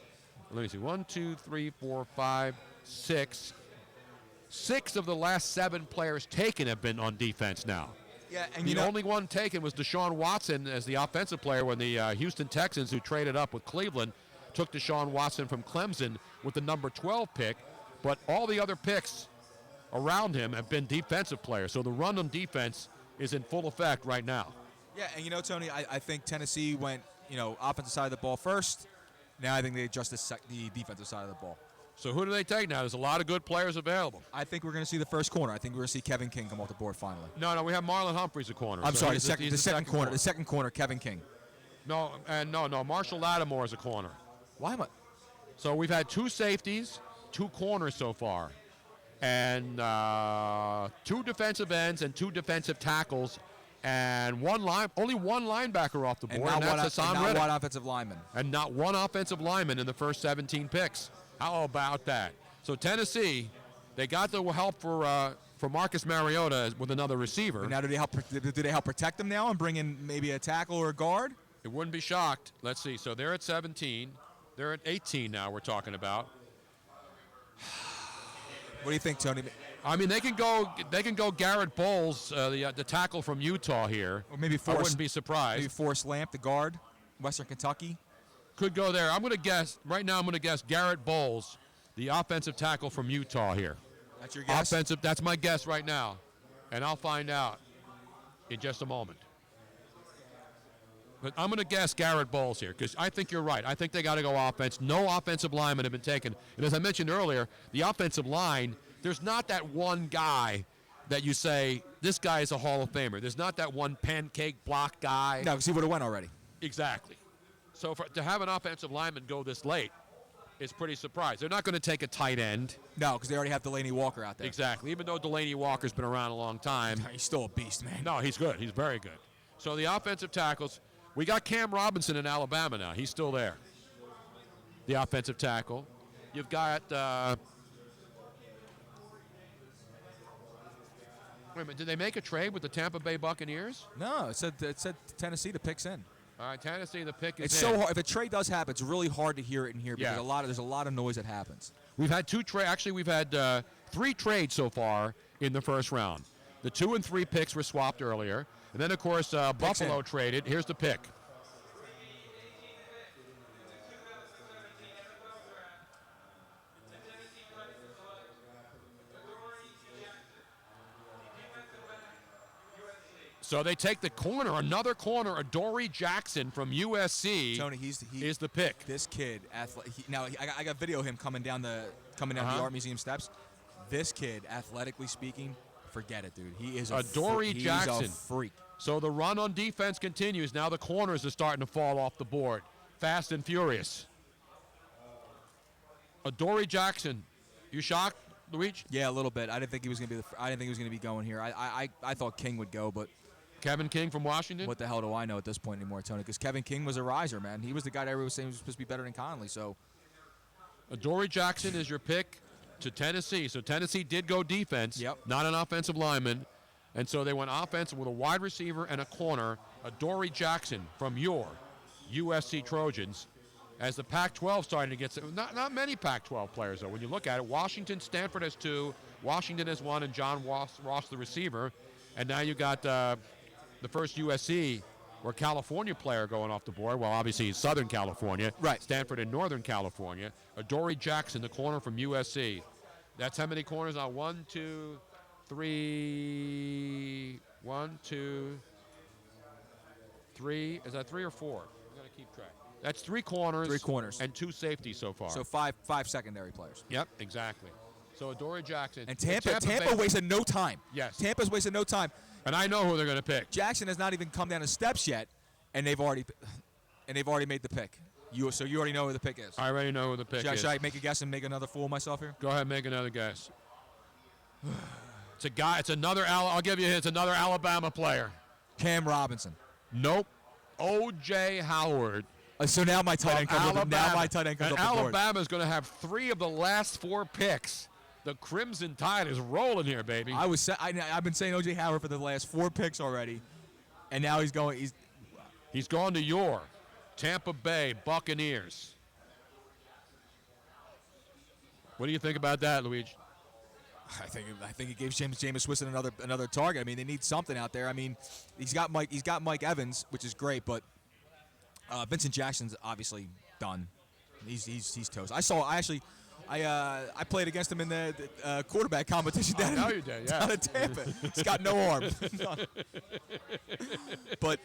let me see, 1, 2, 3, 4, 5, 6. 6 of the last 7 players taken have been on defense now. Yeah, and the only one taken was Deshaun Watson as the offensive player when the Houston Texans, who traded up with Cleveland, took Deshaun Watson from Clemson with the number 12 pick. But all the other picks around him have been defensive players. So the run on defense is in full effect right now. Yeah, and you know, Tony, I think Tennessee went, offensive side of the ball first. Now I think they adjust the defensive side of the ball. So who do they take now? There's a lot of good players available. I think we're going to see the first corner. I think we're going to see Kevin King come off the board finally. No, we have Marlon Humphreys a corner. I'm so sorry, he's the second corner. The second corner, Kevin King. No, Marshall Lattimore is a corner. Why am I? So we've had 2 safeties, 2 corners so far, and 2 defensive ends and 2 defensive tackles And only one linebacker off the board, And and that's Hassan Reddick. one offensive lineman. And not one offensive lineman in the first 17 picks. How about that? So Tennessee, they got the help for Marcus Mariota with another receiver. Now, do they help protect them now and bring in maybe a tackle or a guard? It wouldn't be shocked. Let's see. So they're at 17. They're at 18 now. We're talking about. What do you think, Tony? I mean, they can go Garrett Bowles, the tackle from Utah here. Or maybe I wouldn't be surprised. Maybe Forrest Lamp, the guard, Western Kentucky. Could go there. I'm going to guess right now. I'm going to guess Garrett Bowles, the offensive tackle from Utah here. That's your guess? Offensive. That's my guess right now, and I'll find out in just a moment. But I'm going to guess Garrett Bowles here because I think you're right. I think they got to go offense. No offensive linemen have been taken. And as I mentioned earlier, the offensive line, there's not that one guy that you say, this guy is a Hall of Famer. There's not that one pancake block guy. No, because he would have went already. Exactly. So to have an offensive lineman go this late is pretty surprised. They're not going to take a tight end. No, because they already have Delaney Walker out there. Exactly. Even though Delaney Walker's been around a long time. He's still a beast, man. No, he's good. He's very good. So the offensive tackles, we got Cam Robinson in Alabama now. He's still there. The offensive tackle. You've got, wait a minute, did they make a trade with the Tampa Bay Buccaneers? No, it said Tennessee the pick's in. All right, Tennessee, the pick is It's in. so hard. If a trade does happen, it's really hard to hear it in here because Yeah. there's a lot of noise that happens. We've had we've had 3 trades so far in the first round. The 2 and 3 picks were swapped earlier. And then, of course, Buffalo traded. Here's the pick. So they take the corner, another corner, Adoree Jackson from USC. Tony, is the pick. This kid, I got video of him coming down the Art Museum steps. This kid, athletically speaking, forget it, dude. He is Adoree Jackson. He's a freak. So the run on defense continues. Now the corners are starting to fall off the board. Fast and furious. Adoree Jackson. You shocked, Luigi? Yeah, a little bit. I didn't think he was going to be. I didn't think he was going to be going here. I thought King would go, but Kevin King from Washington. What the hell do I know at this point anymore, Tony? Because Kevin King was a riser, man. He was the guy that everyone was saying was supposed to be better than Conley. So Adoree Jackson is your pick to Tennessee. So Tennessee did go defense, not an offensive lineman. And so they went offensive with a wide receiver and a corner, Adoree Jackson from your USC Trojans. As the Pac-12 starting to get not many Pac-12 players, though. When you look at it, Washington, Stanford has 2, Washington has 1, and John Ross the receiver. And now you got the first USC or California player going off the board. Well, obviously Southern California. Right. Stanford and Northern California. Adoree Jackson, the corner from USC. That's how many corners now? 1, 2, 3. 1, 2, 3. Is that 3 or 4? I'm going to keep track. That's 3 corners. 3 corners. And 2 safeties so far. So five secondary players. Yep, exactly. So Adoree Jackson. And Tampa wasted no time. Yes. Tampa's wasted no time. And I know who they're going to pick. Jackson has not even come down the steps yet, and they've already made the pick. So you already know who the pick is. I already know who the pick is. Should I make a guess and make another fool of myself here? Go ahead and make another guess. It's a guy. It's another. I'll give you a hint. It's another Alabama player. Cam Robinson. Nope. O.J. Howard. So now my tight end comes up. Now my tight end comes up. Alabama is going to have 3 of the last 4 picks. The Crimson Tide is rolling here, baby. I've been saying O.J. Howard for the last 4 picks already, and now he's going. He's gone to your Tampa Bay Buccaneers. What do you think about that, Luigi? I think it gave Jameis Winston another target. I mean, they need something out there. I mean, he's got Mike Evans, which is great, but Vincent Jackson's obviously done. He's toast. I played against him in the quarterback competition down in Tampa. He's got no arm. But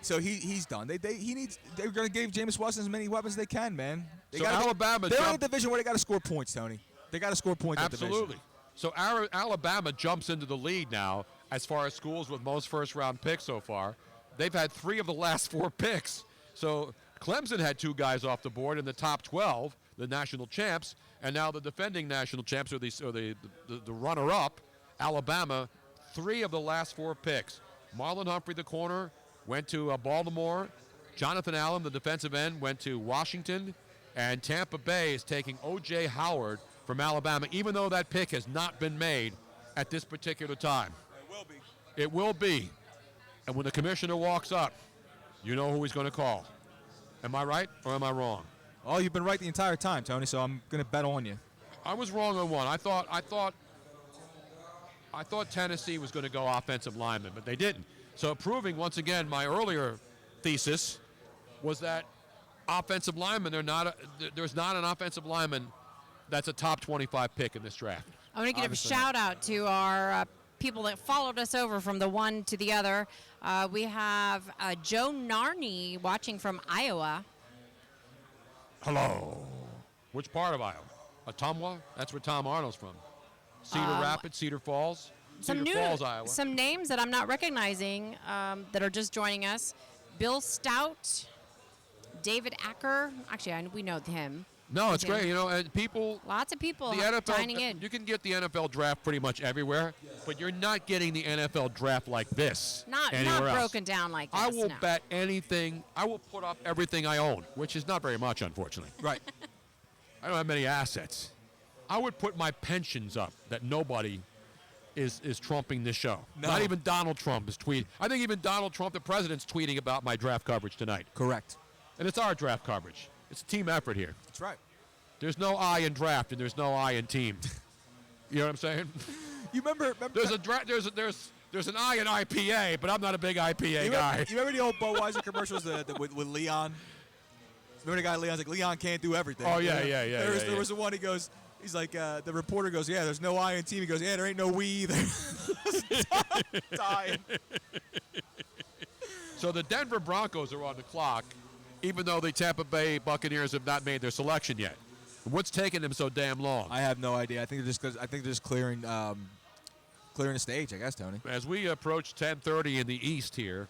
so he's done. They're going to give Jameis Winston as many weapons as they can, man. Alabama. They're in a division where they got to score points, Tony. They got to score points. Absolutely. So Alabama jumps into the lead now as far as schools with most first-round picks so far. They've had 3 of the last 4 picks. So Clemson had 2 guys off the board in the top 12, the national champs, and now the defending national champs or the runner-up, Alabama, 3 of the last 4 picks. Marlon Humphrey, the corner, went to Baltimore. Jonathan Allen, the defensive end, went to Washington. And Tampa Bay is taking O.J. Howard from Alabama, even though that pick has not been made at this particular time. It will be. It will be. And when the commissioner walks up, you know who he's going to call. Am I right or am I wrong? Oh, you've been right the entire time, Tony, so I'm going to bet on you. I was wrong on one. I thought Tennessee was going to go offensive lineman, but they didn't. So proving once again my earlier thesis was that offensive linemen, there's not an offensive lineman that's a top 25 pick in this draft. I want to give a shout out to our people that followed us over from the one to the other. We have Joe Narney watching from Iowa. Hello. Which part of Iowa? Ottumwa? That's where Tom Arnold's from. Cedar Rapids, Cedar Falls. Cedar Falls, Iowa. Some names that I'm not recognizing that are just joining us. Bill Stout, David Acker. Actually, we know him. No, it's great. You know, and people. Lots of people the NFL, dining in. You can get the NFL draft pretty much everywhere, but you're not getting the NFL draft like this. Not anywhere else. broken down like this. I will no. bet anything. I will put up everything I own, which is not very much, unfortunately. Right. I don't have many assets. I would put my pensions up that nobody is trumping this show. No. Not even Donald Trump is tweeting. I think even Donald Trump, the president's tweeting about my draft coverage tonight. Correct. And it's our draft coverage. It's a team effort here. That's right. There's no I in draft and there's no I in team. You know what I'm saying? You remember there's an I in IPA, but I'm not a big IPA guy. You remember the old Budweiser commercials with Leon? Remember the guy Leon's like, Leon can't do everything. Oh, yeah. There was the one he's like, the reporter goes, yeah, there's no I in team. He goes, yeah, there ain't no we either. Dying. So the Denver Broncos are on the clock, even though the Tampa Bay Buccaneers have not made their selection yet. What's taking them so damn long? I have no idea. I think they're just clearing the stage, I guess, Tony. As we approach 10:30 in the East here,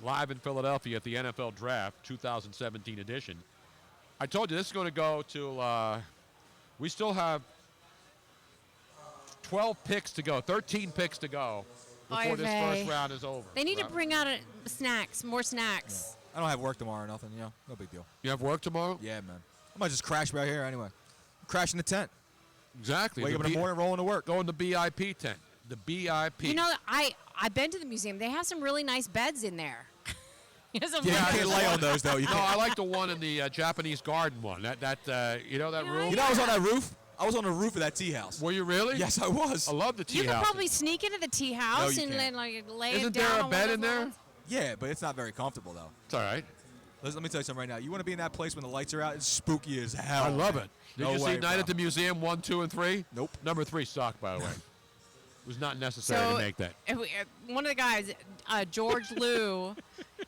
live in Philadelphia at the NFL Draft 2017 edition, I told you this is going to go to. We still have 12 picks to go, 13 picks to go before this first round is over. They need to bring out more snacks. Yeah. I don't have work tomorrow or nothing, no big deal. You have work tomorrow? Yeah, man. I might just crash right here anyway. Crash in the tent. Exactly. Wake up in the morning, rolling to work. Go in the BIP tent. The BIP. You know, I've been to the museum. They have some really nice beds in there. You can't lay on those, though. No, I like the one in the Japanese garden one. That room? You know I was on that roof? I was on the roof of that tea house. Were you really? Yes, I was. I love the tea house. You could probably sneak into the tea house and then lay it down. Isn't there a bed in there? Yeah, but it's not very comfortable, though. It's all right. Let me tell you something right now. You want to be in that place when the lights are out? It's spooky as hell. I love it. Did you see Night bro. at the Museum 1, 2, and 3? Nope. Number 3 sucked, by the way. It was not necessary to make that. One of the guys, George Liu,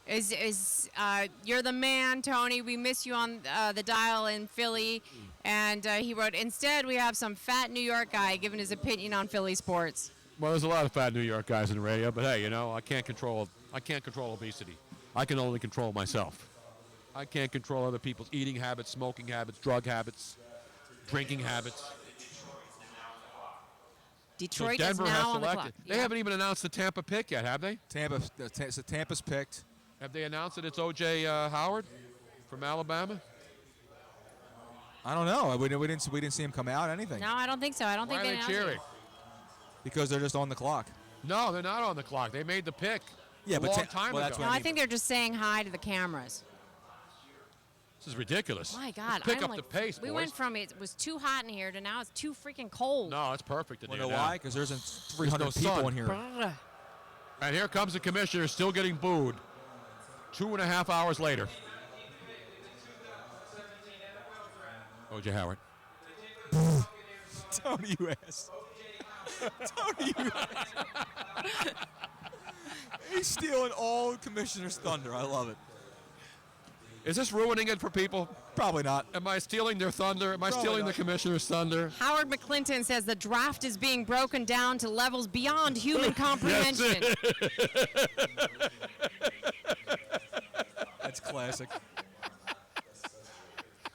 is you're the man, Tony. We miss you on the dial in Philly. And he wrote, instead, we have some fat New York guy giving his opinion on Philly sports. Well, there's a lot of fat New York guys in the radio, but hey, I can't control obesity. I can only control myself. I can't control other people's eating habits, smoking habits, drug habits, drinking habits. Detroit so Denver is now has on the selected. clock. They haven't even announced the Tampa pick yet, have they? Tampa's picked. Have they announced that it's O.J. Howard from Alabama? I don't know. We didn't see him come out. Anything? No, I don't think so. I don't Why think are they cheering? Because they're just on the clock. No, they're not on the clock. They made the pick. Yeah, a but long time ago. No, I think they're just saying hi to the cameras. This is ridiculous. My God, Let's pick I'm up the pace, We boys. went from it was too hot in here to now it's too freaking cold. No, it's perfect in You here know now. why? Because there's 300 no people sun. in here. And here comes the commissioner, still getting booed. 2.5 hours later. O.J. Howard. Tony, you ass. Tony, you ass. He's stealing all Commissioner's thunder. I love it. Is this ruining it for people? Probably not. Am I stealing their thunder? Am I Probably stealing not. the commissioner's thunder? Howard McClinton says the draft is being broken down to levels beyond human comprehension. That's classic.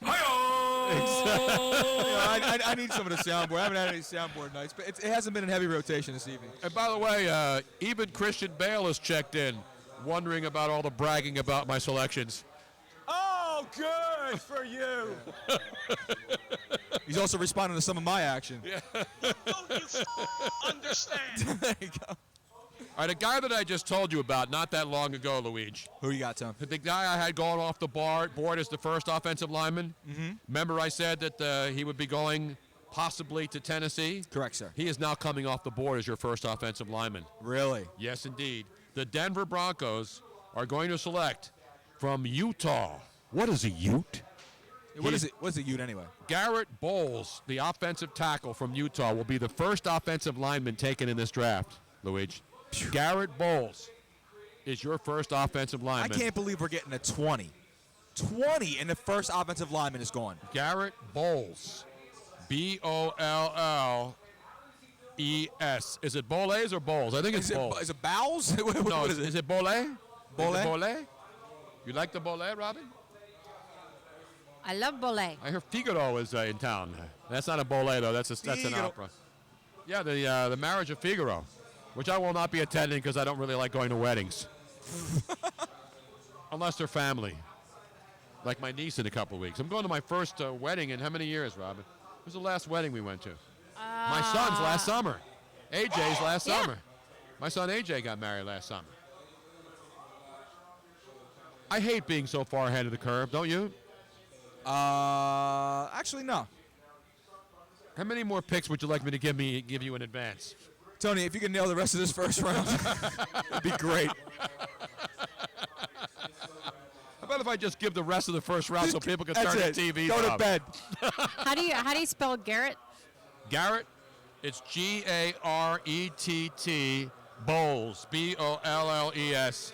Exactly. I need some of the soundboard. I haven't had any soundboard nights, but it hasn't been in heavy rotation this evening. And by the way, even Christian Bale has checked in, wondering about all the bragging about my selections. Oh, good for you. He's also responding to some of my action. Yeah. Understand. There you go. All right, a guy that I just told you about not that long ago, Luigi. Who you got, Tom? The guy I had going off the board as the first offensive lineman. Mm-hmm. Remember I said that he would be going possibly to Tennessee? Correct, sir. He is now coming off the board as your first offensive lineman. Really? Yes, indeed. The Denver Broncos are going to select from Utah. What is a Ute? What is it? What's a Ute anyway? Garrett Bowles, the offensive tackle from Utah, will be the first offensive lineman taken in this draft, Luigi. Garrett Bowles is your first offensive lineman. I can't believe we're getting a 20. 20 and the first offensive lineman is gone. Garrett Bowles. B-O-L-L-E-S. Is it Boles or Bowles? I think it's Bowles. Is it Bowles? No, is it? Is it Bole? Bole? Is it Bole? You like the Bole, Robin? I love Bole. I hear Figaro is in town. That's not a Bole, though. That's an opera. Yeah, the marriage of Figaro, which I will not be attending because I don't really like going to weddings. Unless they're family. Like my niece in a couple of weeks. I'm going to my first wedding in how many years, Robin? It was the last wedding we went to. My son's last summer. AJ's last summer. My son AJ got married last summer. I hate being so far ahead of the curve, don't you? Actually, no. How many more picks would you like me to give you in advance? Tony, if you can nail the rest of this first round, it'd be great. How about if I just give the rest of the first round so people can turn the TV Go to off? bed. How do you spell Garrett? Garrett, it's G-A-R-E-T-T, Bowles, B-O-L-L-E-S.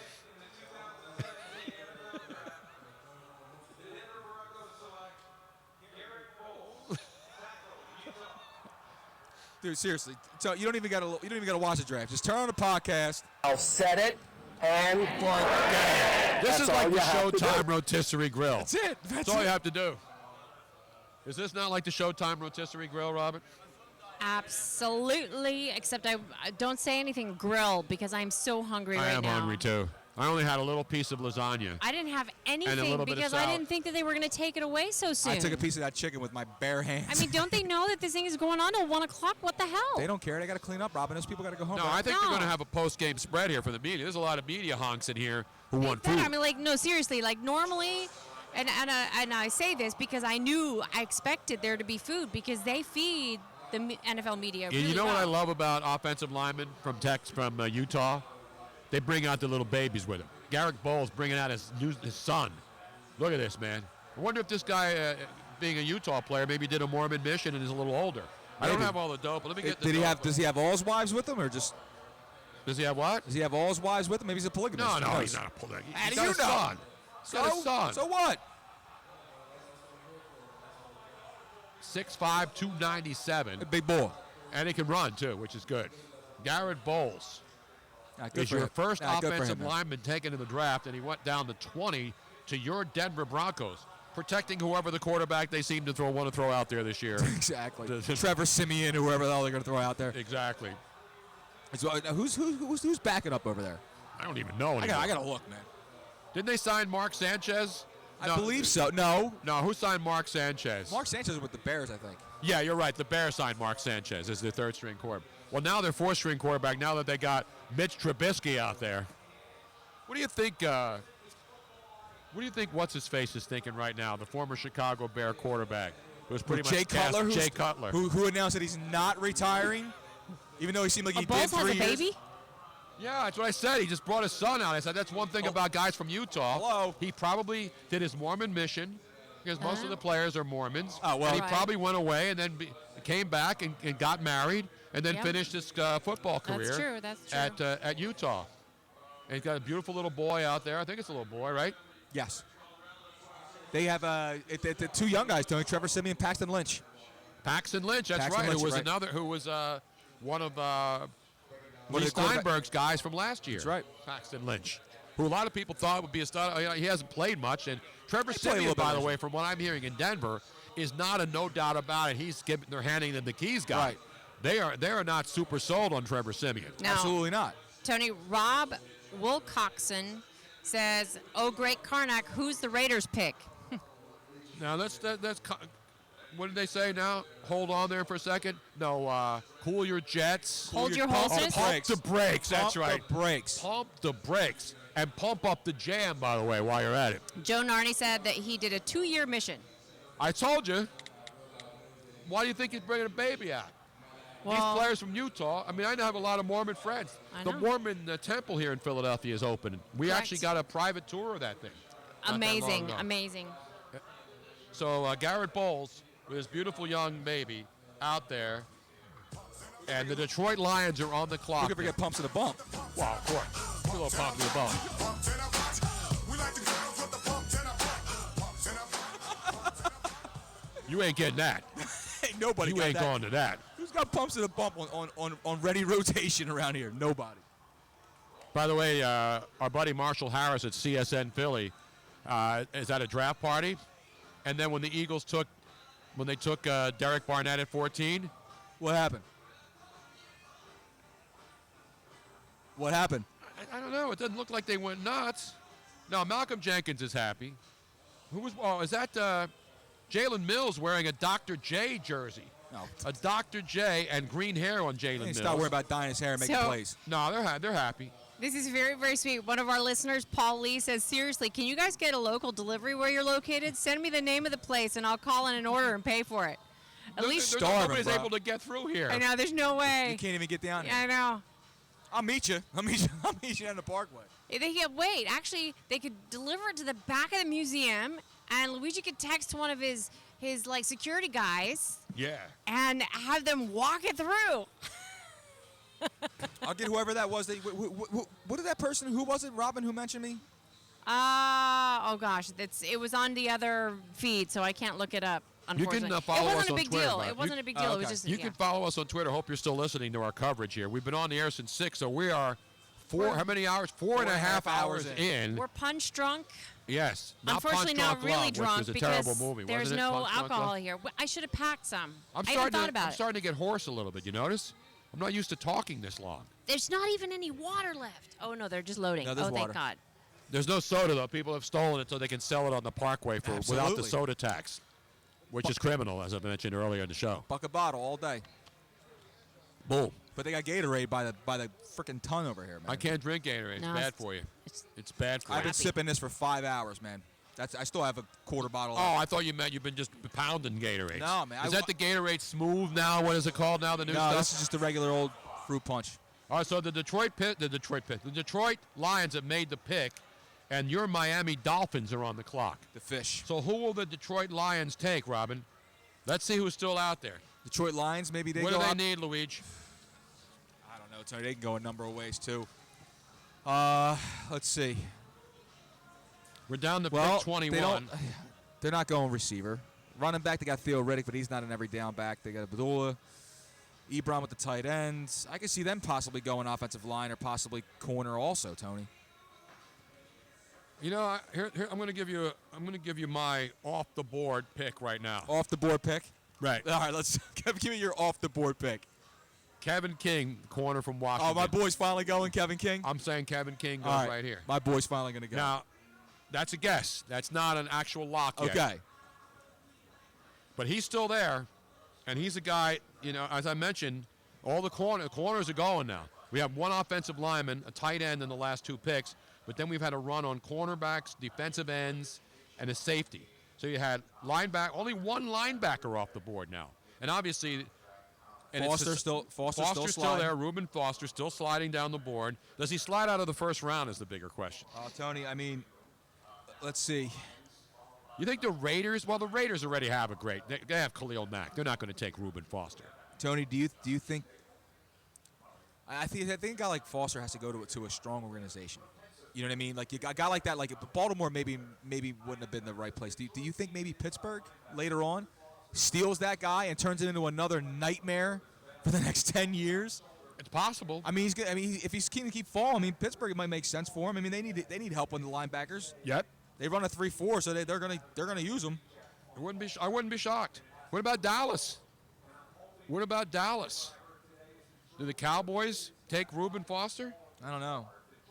Dude, seriously. So you don't even gotta watch the draft. Just turn on the podcast. I'll set it and forget. This is like the Showtime Rotisserie Grill. That's it. That's all you have to do. Is this not like the Showtime Rotisserie Grill, Robert? Absolutely, except I don't say anything grill because I'm so hungry right now. I am hungry too. I only had a little piece of lasagna. I didn't have And a anything little bit of because I salad. didn't think that they were going to take it away so soon. I took a piece of that chicken with my bare hands. I mean, don't they know that this thing is going on till 1 o'clock? What the hell? They don't care. They got to clean up, Robin. Those people got to go home. No, I think they're going to have a post-game spread here for the media. There's a lot of media honks in here who want food. I mean, like, no, seriously, like normally, and I say this because I expected there to be food because they feed the NFL media. Yeah, really you know what well. I love about offensive linemen from Utah? They bring out the little babies with them. Garrett Bowles bringing out his son. Look at this, man. I wonder if this guy, being a Utah player, maybe did a Mormon mission and is a little older. I don't Maybe. have all the dope, but let me get the Does he have all his wives with him, or just? Does he have what? Does he have all his wives with him? Maybe he's a polygamist. No, Who he's knows? not a polygamist. How He's do got you a know? son. He's got a son. So what? 6'5", 297. A big boy. And he can run, too, which is good. Garrett Bowles Good is for your him. first Good for him, offensive man. lineman taken in the draft, and he went down to 20 to your Denver Broncos, protecting whoever the quarterback they seem to want to throw out there this year. Exactly. Trevor Siemian, whoever the hell they're going to throw out there. Exactly. So, who's backing up over there? I don't even know anymore. I got to look, man. Didn't they sign Mark Sanchez? I believe so. No. No, who signed Mark Sanchez? Mark Sanchez is with the Bears, I think. Yeah, you're right. The Bears signed Mark Sanchez as their third-string quarterback. Well, now they're fourth-string quarterback now that they got Mitch Trubisky out there. What do you think what's-his-face is thinking right now, the former Chicago Bear quarterback? Who was pretty much Jay Cutler, Jay Cutler. Who announced that he's not retiring, even though he seemed like he did 3 years. Bowles has a baby? Yeah, that's what I said. He just brought his son out. I said that's one thing about guys from Utah. Hello. He probably did his Mormon mission because most of the players are Mormons. Oh, well. And he Right. probably went away and then came back and got married and then Yep. finished his football career That's true. at Utah. And he's got a beautiful little boy out there. I think it's a little boy, right? Yes. They have the 2 young guys, Tony, Trevor Siemian, Paxton Lynch. Paxton Lynch, that's Paxton right. Lynch, Who was right. another? Who was one of One Lee of the quarterback- Steinberg's guys from last year. That's right. Paxton Lynch, who a lot of people thought would be a star. He hasn't played much. And Trevor He played a little Siemian, bit by the last way, from what I'm hearing in Denver, is not a no doubt about it. They're handing them the keys guy. Right. They are not super sold on Trevor Siemian. No. Absolutely not. Tony, Rob Wilcoxon says, "Oh, great Karnak, who's the Raiders pick?" Now that's what did they say now? Hold on there for a second. No, cool your jets. Hold your horses. Pump the brakes. That's Pump right. the brakes. Pump the brakes. And pump up the jam, by the way, while you're at it. Joe Narney said that he did a 2-year mission. I told you. Why do you think he's bringing a baby out? These players from Utah. I mean, I have a lot of Mormon friends. The Mormon temple here in Philadelphia is open. We actually got a private tour of that thing. Amazing, amazing. So Garrett Bowles with his beautiful young baby out there, and the Detroit Lions are on the clock. Who could forget pumps to the bump? Wow, of course. A little pump to the bump. You ain't getting that. Ain't nobody You got ain't that. going to that. Who's got pumps to the bump on ready rotation around here? Nobody. By the way, our buddy Marshall Harris at CSN Philly is at a draft party, and then when the Eagles took Derek Barnett at 14, what happened? What happened? I don't know. It doesn't look like they went nuts. No, Malcolm Jenkins is happy. Is that Jalen Mills wearing a Dr. J jersey? No. A Dr. J and green hair on Jalen Mills. Stop worrying about dyeing his hair and making plays. No, they're happy. This is very, very sweet. One of our listeners, Paul Lee, says, seriously, can you guys get a local delivery where you're located? Send me the name of the place, and I'll call in an order and pay for it. At least nobody's able to get through here. I know, there's no way. You can't even get down here. Yeah, I know. I'll meet you. I'll meet you on the Parkway. Actually, they could deliver it to the back of the museum, and Luigi could text one of his like security guys. Yeah. And have them walk it through. I'll get whoever that was. What did that person? Who was it? Robin, who mentioned me? Oh gosh, it was on the other feed, so I can't look it up. You can follow us on Twitter. It wasn't a big deal. It was just you can follow us on Twitter. Hope you're still listening to our coverage here. We've been on the air since 6, so we are how many hours? 4.5 hours in. We're punch drunk. Yes. Unfortunately, not really drunk which was a because terrible movie. there's Wasn't it? no Punch Drunk alcohol Love? here. I should have packed some. I'm I even thought about I'm starting to get hoarse a little bit. You notice? I'm not used to talking this long. There's not even any water left. Oh no, they're just loading. No, there's thank water. God. There's no soda though. People have stolen it so they can sell it on the Parkway without the soda tax, which is criminal, as I mentioned earlier in the show. Buck a bottle all day. Boom. But they got Gatorade by the freaking ton over here, man. I can't drink Gatorade. No, it's bad for you. It's bad for you. I've been sipping this for 5 hours, man. I still have a quarter bottle. Oh, I thought you meant you've been just pounding Gatorade. No, man. Is that the Gatorade Smooth now? What is it called now? The new stuff? No, this is just a regular old fruit punch. All right, so the Detroit Lions have made the pick, and your Miami Dolphins are on the clock. The fish. So who will the Detroit Lions take, Robin? Let's see who's still out there. Detroit Lions, maybe they what go do they out. need, Luigi? I don't know, Tony. They can go a number of ways, too. Let's see. We're down to pick 21. They're not going receiver. Running back, they got Theo Riddick, but he's not an every down back. They got Abdullah. Ebron with the tight ends. I could see them possibly going offensive line or possibly corner also, Tony. You know, here I'm going to give you my off the board pick right now. Off the board pick? Right. All right, let's give me your off the board pick. Kevin King, corner from Washington. Oh, my boy's finally going, Kevin King? I'm saying Kevin King goes right here. My boy's finally going to go. Now, that's a guess. That's not an actual lock yet. Okay. But he's still there, and he's a guy, you know, as I mentioned, all the corners are going now. We have one offensive lineman, a tight end in the last 2 picks, but then we've had a run on cornerbacks, defensive ends, and a safety. So you had only one linebacker off the board now. And obviously, Foster's still there. Reuben Foster still sliding down the board. Does he slide out of the first round is the bigger question. Tony, I mean, let's see. You think the Raiders? Well, the Raiders already have a great. They have Khalil Mack. They're not going to take Reuben Foster. Tony, do you think? I think a guy like Foster has to go to a strong organization. You know what I mean? Like a guy like that, like Baltimore, maybe wouldn't have been the right place. Do you think maybe Pittsburgh later on steals that guy and turns it into another nightmare for the next 10 years? It's possible. I mean, he's good. I mean, if he's keen to keep falling, I mean, Pittsburgh it might make sense for him. I mean, they need help on the linebackers. Yep. They run a 3-4, so they're gonna use them. I wouldn't be shocked. What about Dallas? What about Dallas? Do the Cowboys take Reuben Foster? I don't know.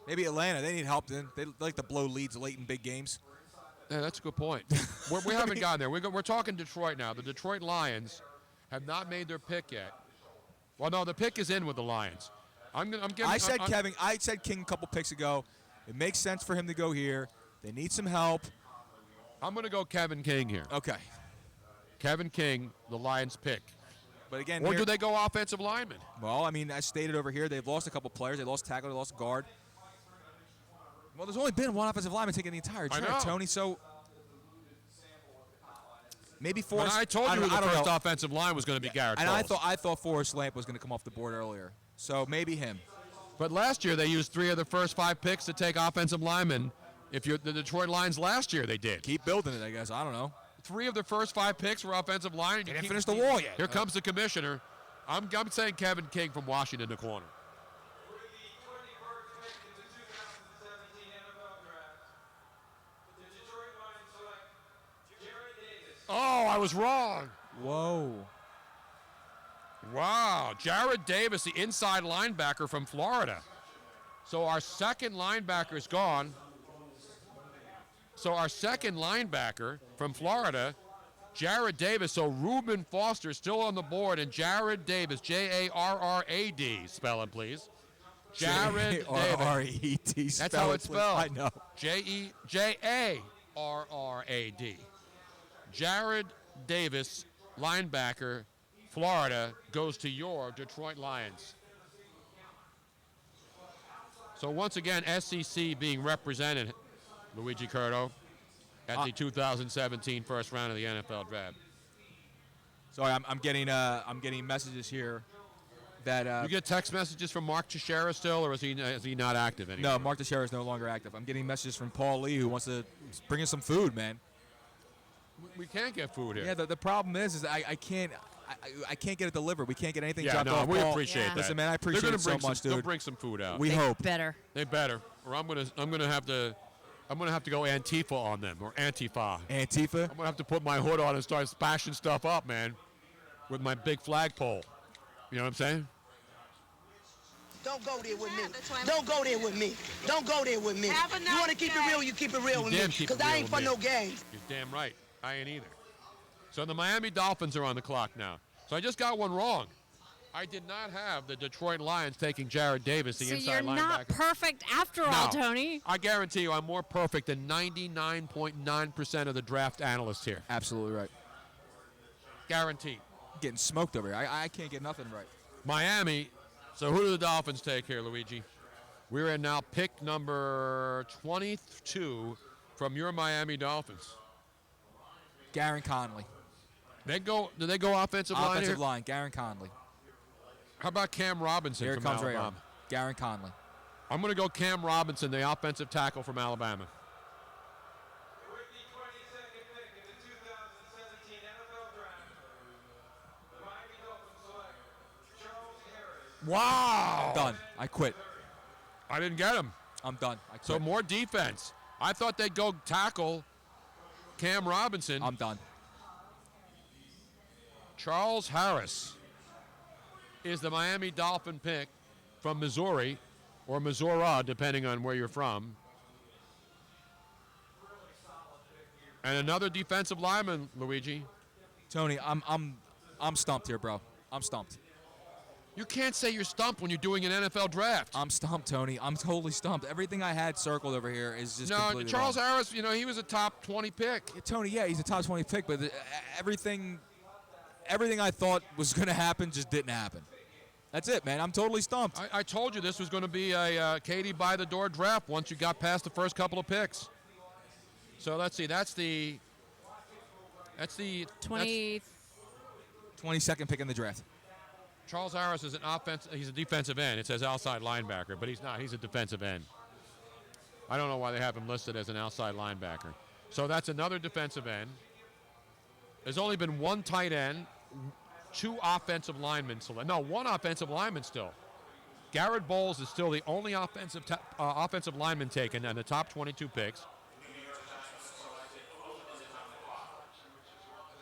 Maybe Atlanta. They need help then. They like to blow leads late in big games. Yeah, that's a good point. We haven't gotten there. We're talking Detroit now. The Detroit Lions have not made their pick yet. Well, no, the pick is in with the Lions. I said King a couple picks ago. It makes sense for him to go here. They need some help. I'm going to go Kevin King here. Okay. Kevin King, the Lions pick. But again, or do they go offensive lineman? Well, I mean, as stated over here, they've lost a couple players. They lost tackle, they lost guard. Well, there's only been one offensive lineman taking the entire draft, Tony. So maybe Forrest. But I told you the first offensive line was going to be Garrett And Bowles. I thought Forrest Lamp was going to come off the board earlier. So maybe him. But last year they used 3 of the first 5 picks to take offensive linemen. If you're the Detroit Lions last year, they did. Keep building it, I guess. I don't know. 3 of the first 5 picks were offensive line. They didn't finish the wall yet. Here comes the commissioner. I'm saying Kevin King from Washington, the corner. Oh, I was wrong. Whoa. Wow. Jared Davis, the inside linebacker from Florida. So our second linebacker is gone. So our second linebacker from Florida, Jared Davis. So Reuben Foster is still on the board, and Jared Davis, J-A-R-R-A-D, spell it, please. Jared J-A-R-R-E-D. That's how it's spelled. I know. J-E-J-A-R-R-A-D. Jared Davis, linebacker, Florida, goes to your Detroit Lions. So once again, SEC being represented, Luigi Curto, at the 2017 first round of the NFL Draft. Sorry, I'm getting messages here that you get text messages from Mark Teixeira still, or is he not active anymore? No, Mark Teixeira is no longer active. I'm getting messages from Paul Lee who wants to bring us some food, man. We can't get food here. Yeah, the problem is I can't get it delivered. We can't get anything dropped off. We appreciate that. Listen, man, I appreciate it so much, dude. They'll bring some food out. We hope. They better. Or I'm gonna have to go Antifa on them, or Antifa. Antifa? I'm gonna have to put my hood on and start smashing stuff up, man, with my big flagpole. You know what I'm saying? Don't go there with me. Don't go there with me. Don't go there with me. You want to keep it real, you keep it real with me. Because I ain't for no games. You're damn right. I ain't either. So the Miami Dolphins are on the clock now. So I just got one wrong. I did not have the Detroit Lions taking Jared Davis, the inside linebacker. So you're not perfect after all, Tony. I guarantee you I'm more perfect than 99.9% of the draft analysts here. Absolutely right. Guaranteed. Getting smoked over here. I can't get nothing right. Miami. So who do the Dolphins take here, Luigi? We're in now pick number 22 from your Miami Dolphins. Garen Conley. Do they go offensive line here? Offensive line, Garen Conley. How about Cam Robinson Here from comes Alabama? Garen Conley. I'm going to go Cam Robinson, the offensive tackle from Alabama. Wow. Done. I quit. I didn't get him. I'm done. I quit. So more defense. I thought they'd go tackle Cam Robinson. I'm done. Charles Harris is the Miami Dolphin pick from Missouri, or Missouri, depending on where you're from. And another defensive lineman, Luigi. Tony, I'm stumped here, bro. I'm stumped. You can't say you're stumped when you're doing an NFL draft. I'm stumped, Tony. I'm totally stumped. Everything I had circled over here is just completely Charles wrong. Harris, he was a top 20 pick. Yeah, Tony, yeah, he's a top 20 pick, but everything I thought was going to happen just didn't happen. That's it, man. I'm totally stumped. I told you this was going to be a Katie by-the-door draft once you got past the first couple of picks. So let's see. That's the 22nd pick in the draft. Charles Harris is he's a defensive end. It says outside linebacker, but he's not. He's a defensive end. I don't know why they have him listed as an outside linebacker. So that's another defensive end. There's only been one tight end, two offensive linemen. One offensive lineman still. Garrett Bowles is still the only offensive lineman taken in the top 22 picks.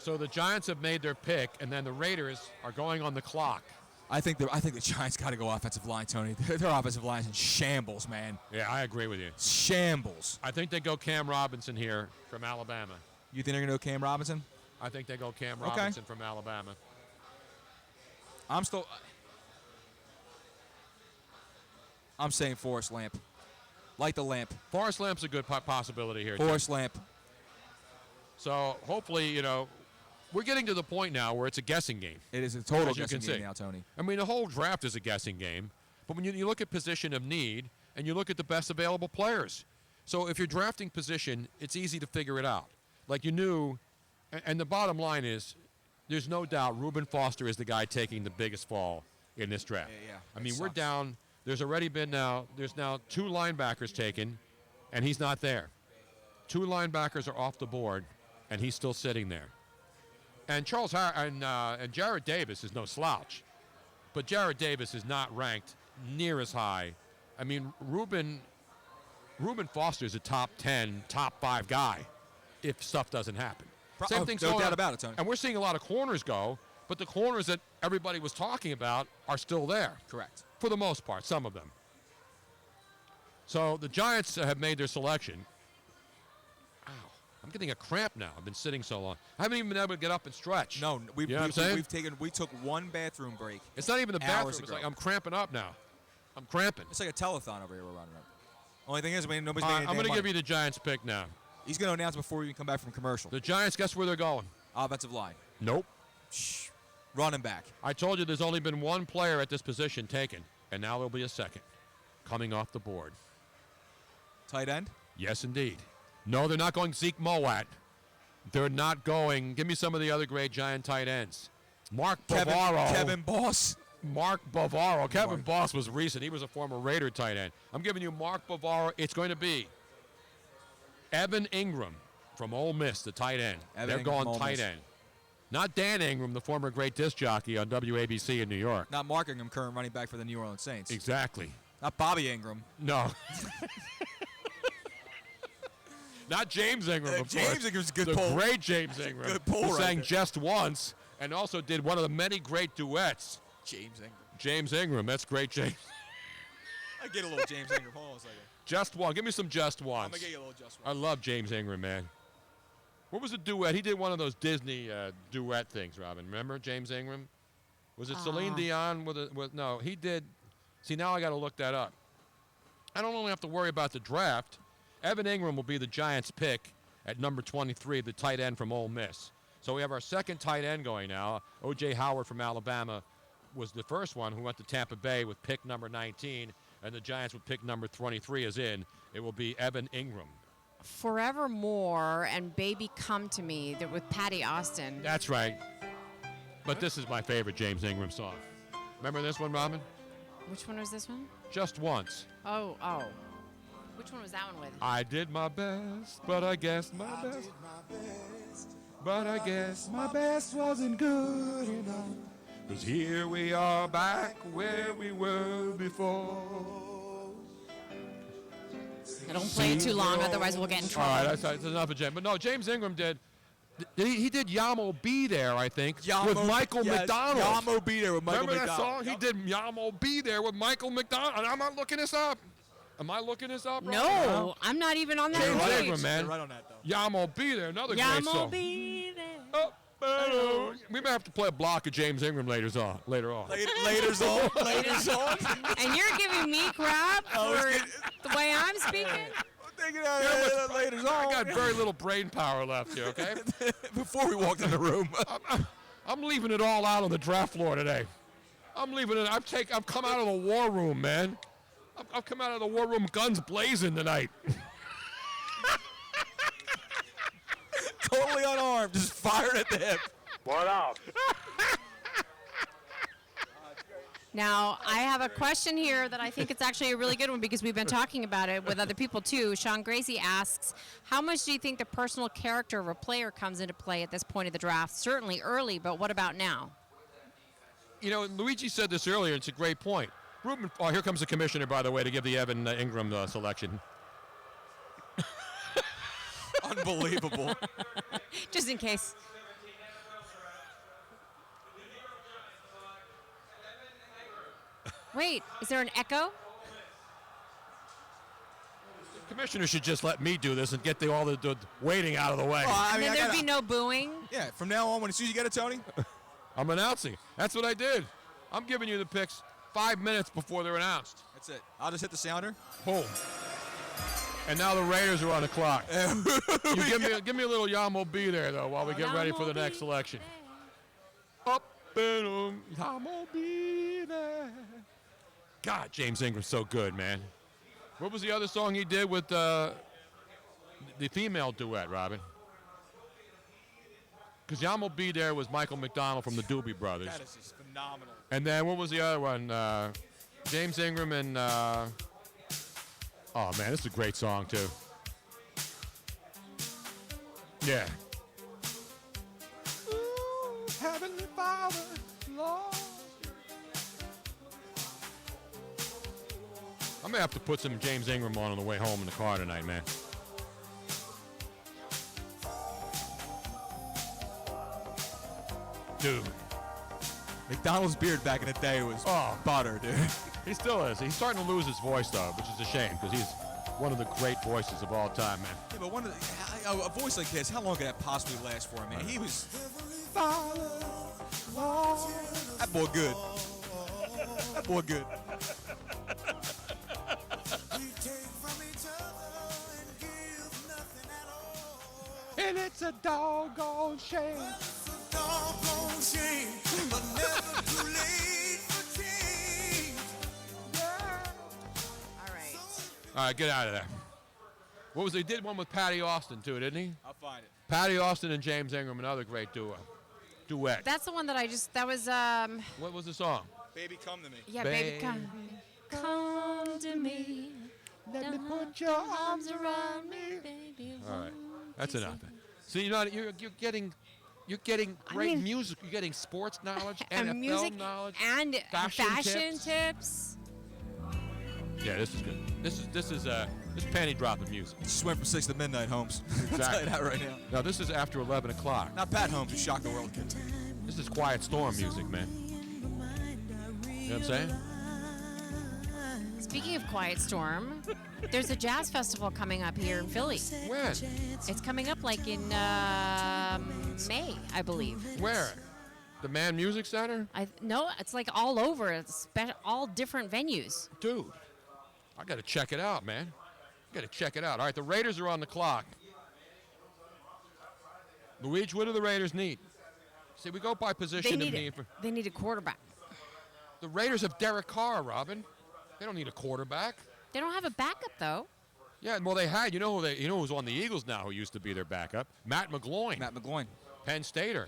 So the Giants have made their pick, and then the Raiders are going on the clock. I think the Giants got to go offensive line, Tony. Their offensive line's in shambles, man. Yeah, I agree with you. Shambles. I think they go Cam Robinson here from Alabama. You think they're going to go Cam Robinson? I think they go Cam Robinson from Alabama. I'm saying Forrest Lamp. Light the lamp. Forrest Lamp's a good possibility here. Forrest Lamp. So hopefully, we're getting to the point now where it's a guessing game. It is a total guessing game now, Tony. I mean, the whole draft is a guessing game. But when you look at position of need and you look at the best available players. So if you're drafting position, it's easy to figure it out. Like you knew, and the bottom line is, there's no doubt Reuben Foster is the guy taking the biggest fall in this draft. Yeah. I mean, we're down. There's now 2 linebackers taken, and he's not there. 2 linebackers are off the board, and he's still sitting there. And and Jarrett Davis is no slouch, but Jarrett Davis is not ranked near as high. I mean, Reuben Foster is a top 10, top 5 guy if stuff doesn't happen. Same thing's no doubt about it, Tony. And we're seeing a lot of corners go, but the corners that everybody was talking about are still there. Correct. For the most part, some of them. So the Giants have made their selection. Ow, I'm getting a cramp now. I've been sitting so long. I haven't even been able to get up and stretch. No, we took one bathroom break. It's not even the bathroom. Hours It's ago. like I'm cramping up now. I'm cramping. It's like a telethon over here we're running up. Only thing is, nobody's making I'm going to give you the Giants pick now. He's going to announce before we even come back from commercial. The Giants, guess where they're going? Offensive line. Nope. Shh. Running back. I told you there's only been one player at this position taken, and now there'll be a second coming off the board. Tight end? Yes, indeed. No, they're not going Zeke Mowat. They're not going. Give me some of the other great Giant tight ends. Mark Bavaro. Kevin Boss. Mark Bavaro. Kevin Boss was recent. He was a former Raider tight end. I'm giving you Mark Bavaro. It's going to be Evan Ingram from Ole Miss, the tight end. They're going tight end. Not Dan Ingram, the former great disc jockey on WABC in New York. Not Mark Ingram, current running back for the New Orleans Saints. Exactly. Not Bobby Ingram. No. Not James Ingram, of James course. Ingram's a good the pull. Great James Ingram. Good pull who right sang there. Just Once and also did one of the many great duets. James Ingram. James Ingram. That's great, James. I get a little James Ingram. Hold on a second. Just One. Give me some Just Once. I'm going to get you a little Just I Once. love James Ingram, man. What was the duet? He did one of those Disney duet things, Robin. Remember James Ingram? Was it Celine Dion with no, he did. See, now I got to look that up. I don't only have to worry about the draft. Evan Ingram will be the Giants' pick at number 23, the tight end from Ole Miss. So we have our second tight end going now. O.J. Howard from Alabama was the first one who went to Tampa Bay with pick number 19, and the Giants with pick number 23 is in. It will be Evan Ingram. Forevermore and Baby Come to Me with Patty Austin. That's right. But this is my favorite James Ingram song. Remember this one, Robin? Which one was this one? Just Once. Oh. Which one was that one with? I did my best, but I guess my best. But I guess my best wasn't good enough. 'Cause here we are back where we were before. I don't play it too long, otherwise we'll get in trouble. All right, that's enough of James. But no, James Ingram did. He did Yamo Be There, I think, with Michael McDonald. Yamo Be There with Michael Remember McDonald. that song? He did Yamo Be There with Michael McDonald. And I'm not looking this up. Am I looking this up? No, I'm not even on that James page. Ingram, man. You're right on that, though. Yamo Be There, another great Yamo song. be there. We may have to play a block of James Ingram later on. Later on. And you're giving me crap for the way I'm speaking? I got very little brain power left here, okay? Before we walked in the room. I'm leaving it all out on the draft floor today. I'm leaving it. I've come out of the war room, man. I've come out of the war room guns blazing tonight. Totally unarmed, just fired at the hip. What up? Now, I have a question here that I think it's actually a really good one because we've been talking about it with other people too. Sean Gracie asks, how much do you think the personal character of a player comes into play at this point of the draft? Certainly early, but what about now? You know, Luigi said this earlier. It's a great point. Here comes the commissioner, by the way, to give the Evan Ingram selection. Unbelievable. Just in case. Wait, is there an echo? The commissioner should just let me do this and get all the waiting out of the way. Well, I And mean, then I there'd gotta- be no booing. Yeah, from now on, as soon as you get it, Tony. I'm announcing. That's what I did. I'm giving you the picks 5 minutes before they're announced. That's it. I'll just hit the sounder. Boom. And now the Raiders are on the clock. You give me a little Yamo B there, though, while we get ready for the next selection. Up and Yamo B there. God, James Ingram's so good, man. What was the other song he did with the female duet, Robin? Because Yamo B there was Michael McDonald from the Doobie Brothers. That is just phenomenal. And then what was the other one? James Ingram and oh man, this is a great song too. Yeah. Ooh, Heavenly Father, Lord. I'm gonna have to put some James Ingram on the way home in the car tonight, man. Dude. McDonald's beard back in the day was butter, dude. He still is. He's starting to lose his voice, though, which is a shame because he's one of the great voices of all time, man. Yeah, but a voice like his, how long could that possibly last for him, man? He was... That boy good. That boy good. And it's a doggone shame. Doggone shame, but never too late for change. All right, get out of there. What was he did one with Patty Austin too, didn't he? I'll find it. Patty Austin and James Ingram, another great duet. That's the one that that was, What was the song? Baby, come to me. yeah, baby, come to me. Let me put your arms around me, baby. All right, that's enough. See, you're getting great music. You're getting sports knowledge, And NFL music knowledge, and fashion tips. tips. Yeah, this is good. This is panty dropping music. Just went from 6 to midnight, Holmes. I'll tell you that right now. No, this is after 11 o'clock. Not Pat Holmes, who shocked the world. This is Quiet Storm music, man. You know what I'm saying? Speaking of Quiet Storm, there's a jazz festival coming up here in Philly. When? It's coming up like in May, I believe. Where? The Man Music Center? No, it's like all over. It's all different venues. Dude, I got to check it out, man. Got to check it out. All right, the Raiders are on the clock. Luigi, what do the Raiders need? See, we go by position of need. They need a quarterback. The Raiders have Derek Carr, Robin. They don't need a quarterback. They don't have a backup though. Yeah, well, they had. You know who's on the Eagles now? Who used to be their backup? Matt McGloin. Penn Stater.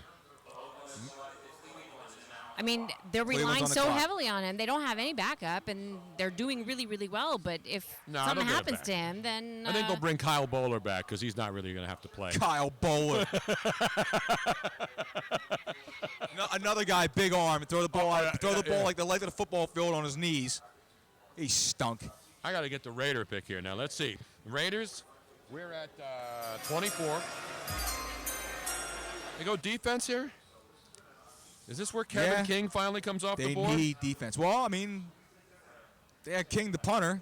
I mean, they're Cleveland's relying on the so clock. heavily on him. They don't have any backup, and they're doing really, really well. But if No, something they'll get it happens back. to him, then I think they'll bring Kyle Bowler back because he's not really going to have to play. Kyle Bowler. Another guy, big arm, and throw the ball like the length of the football field on his knees. He stunk. I got to get the Raider pick here now. Let's see. Raiders, we're at 24. They go defense here? Is this where Kevin King finally comes off the board? They need defense. Well, I mean, they had King the punter.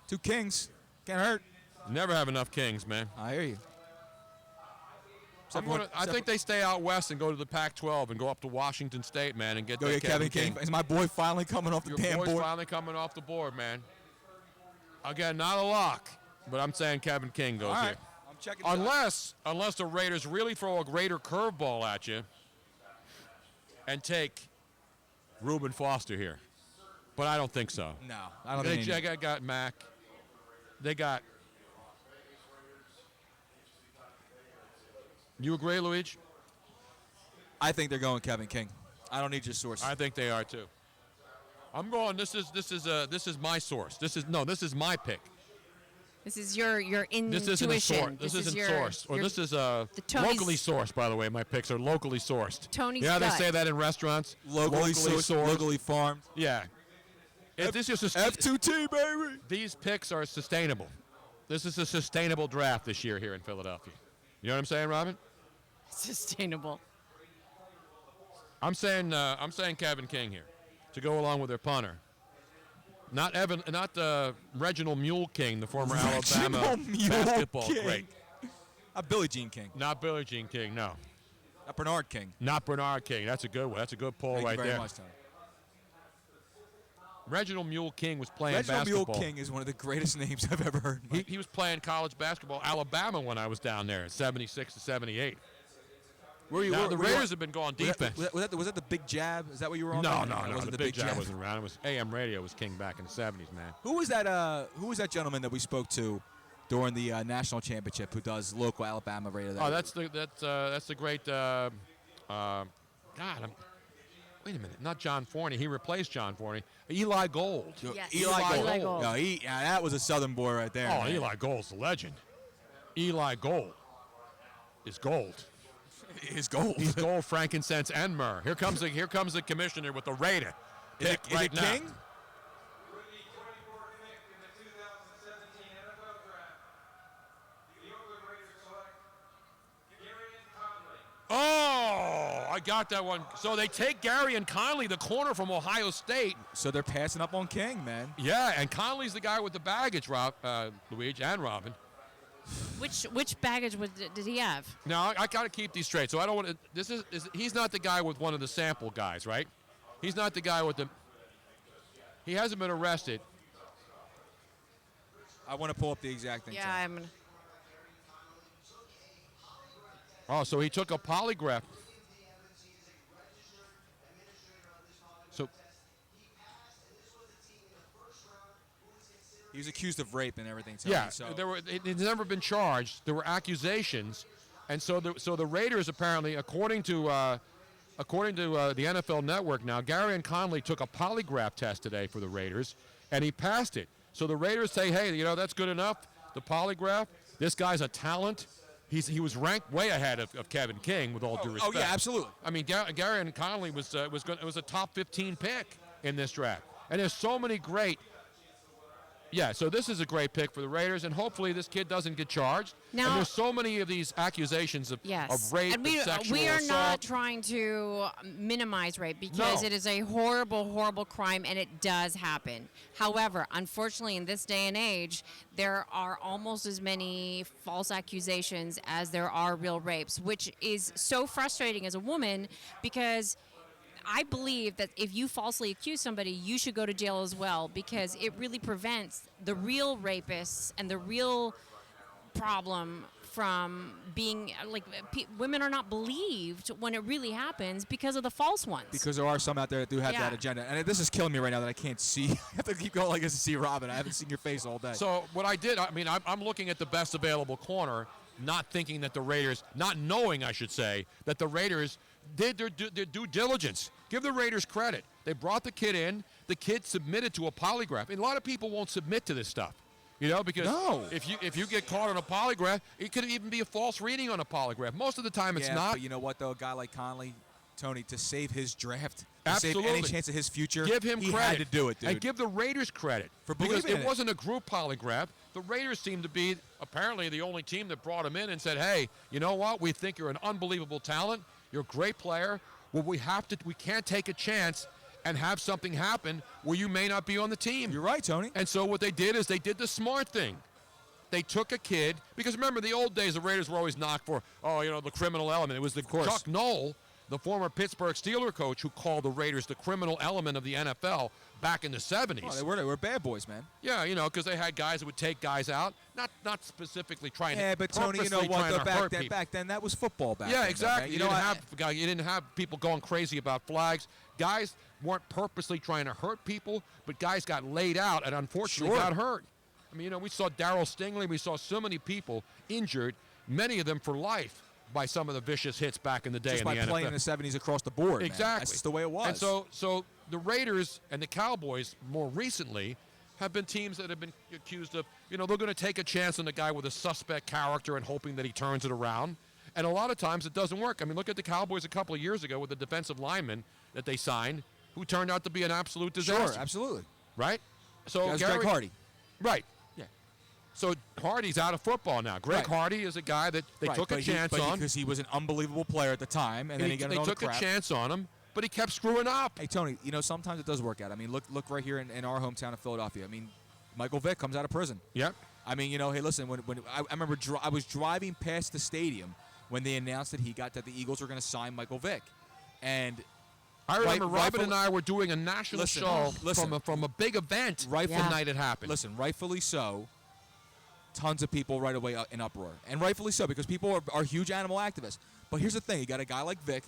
2 Kings. Can't hurt. Never have enough Kings, man. I hear you. I think they stay out west and go to the Pac-12 and go up to Washington State, man, and get Go that get Kevin King. Is my boy finally coming off the Your damn boy's board? finally coming off the board, man. Again, not a lock, but I'm saying Kevin King goes All right. here. I'm checking it out. Unless the Raiders really throw a greater curveball at you and take Reuben Foster here. But I don't think so. No, I don't think They got Mac. They got... You agree, Luigi? I think they're going Kevin King. I don't need your source. I think they are too. I'm going. This is my source. This is my pick. this is your intuition. This isn't a source. This isn't sourced. Or this is Tony's- locally sourced. By the way, my picks are locally sourced. Tony's Yeah, they gut. say that in restaurants. Locally sourced, locally farmed. Yeah. This is F2T, baby. These picks are sustainable. This is a sustainable draft this year here in Philadelphia. You know what I'm saying, Robin? Sustainable. I'm saying Kevin King here to go along with their punter. Not Reginald Mule King, the former Alabama basketball great. Not Billie Jean King. Not Billie Jean King, no. Not Bernard King. Not Bernard King. That's a good one. That's a good pull Thank right you very there. much, Tony. Reginald Mule King was playing Reginald basketball. Mule King is one of the greatest names I've ever heard. He was playing college basketball, Alabama, when I was down there, 76 to 78. The Raiders have been going defense. Was that the Big Jab? Is that what you were on? No. The Big Jab wasn't around. It was AM radio was king back in the 70s, man. Who was that? Who was that gentleman that we spoke to during the national championship? Who does local Alabama radio? Oh, that's the great. Wait a minute, not John Forney. He replaced John Forney. Eli Gold. Yes. Eli Gold. No, that was a Southern boy right there. Oh, man. Eli Gold's the legend. Eli Gold is gold. Is gold. He's gold, frankincense, and myrrh. Here comes the commissioner with the Raider. Is it now. King? Oh, I got that one. So they take Gary and Conley, the corner from Ohio State. So they're passing up on King, man. Yeah, and Conley's the guy with the baggage, Luigi and Robin. Which baggage did he have? Now I got to keep these straight. So I don't want to. He's not the guy with one of the sample guys, right? He's not the guy with the. He hasn't been arrested. I want to pull up the exact thing. Yeah, I'm. Oh, so he took a polygraph. So he was accused of rape and everything. Yeah, so. He's never been charged. There were accusations, and so the Raiders apparently, according to the NFL Network now, Gary and Conley took a polygraph test today for the Raiders, and he passed it. So the Raiders say, hey, that's good enough. The polygraph. This guy's a talent. He was ranked way ahead of Kevin King, with all due respect. Oh yeah, absolutely. I mean, Gary and Conley was a top 15 pick in this draft, and there's so many great. Yeah, so this is a great pick for the Raiders, and hopefully this kid doesn't get charged. Now, and there's so many of these accusations of rape and sexual we are assault. not trying to minimize rape because it is a horrible, horrible crime, and it does happen. However, unfortunately, in this day and age, there are almost as many false accusations as there are real rapes, which is so frustrating as a woman because I believe that if you falsely accuse somebody, you should go to jail as well because it really prevents the real rapists and the real problem from being women are not believed when it really happens because of the false ones. Because there are some out there that do have that agenda. And this is killing me right now that I can't see. I have to keep going like this to see Robin. I haven't seen your face all day. So what I did, I'm looking at the best available corner, not thinking that the Raiders, not knowing, I should say, that the Raiders did their due diligence. Give the Raiders credit. They brought the kid in. The kid submitted to a polygraph. And a lot of people won't submit to this stuff, because if you get caught on a polygraph, it could even be a false reading on a polygraph. Most of the time, it's not. But you know what, though? A guy like Conley, Tony, to save his draft, absolutely, to save any chance of his future, give him credit. He had to do it, dude. And give the Raiders credit for because believing it wasn't a group polygraph. The Raiders seemed to be apparently the only team that brought him in and said, "Hey, you know what? We think you're an unbelievable talent. You're a great player. Well, we can't take a chance and have something happen where you may not be on the team." You're right, Tony. And so what they did is they did the smart thing. They took a kid, because remember the old days, the Raiders were always knocked for, the criminal element. It was Chuck Noll, the former Pittsburgh Steelers coach, who called the Raiders the criminal element of the NFL back in the 70s. Oh, they were bad boys, man. Yeah, because they had guys that would take guys out, not specifically trying to. Yeah, but Tony, you know what? Back then, that was football. Back then, exactly. Okay? You didn't have people going crazy about flags. Guys weren't purposely trying to hurt people, but guys got laid out and unfortunately got hurt. I mean, we saw Darryl Stingley. We saw so many people injured, many of them for life, by some of the vicious hits back in the day Just in the NFL. by playing in the 70s across the board. Exactly. Man. That's just the way it was. And so the Raiders and the Cowboys more recently have been teams that have been accused of, they're going to take a chance on the guy with a suspect character and hoping that he turns it around. And a lot of times it doesn't work. I mean, look at the Cowboys a couple of years ago with the defensive lineman that they signed, who turned out to be an absolute disaster. Sure, absolutely. Right? So Greg Hardy. Right. Yeah. So Hardy's out of football now. Greg Hardy is a guy that they took a chance on because he was an unbelievable player at the time, and then he got they took a chance on him. but he kept screwing up. Hey, Tony, sometimes it does work out. I mean, look right here in our hometown of Philadelphia. I mean, Michael Vick comes out of prison. Yep. I mean, hey, listen, when I remember I was driving past the stadium when they announced that the Eagles were going to sign Michael Vick. And I remember Robin and I were doing a national show from a big event the night it happened. Listen, rightfully so, tons of people right away in uproar. And rightfully so, because people are huge animal activists. But here's the thing. You got a guy like Vic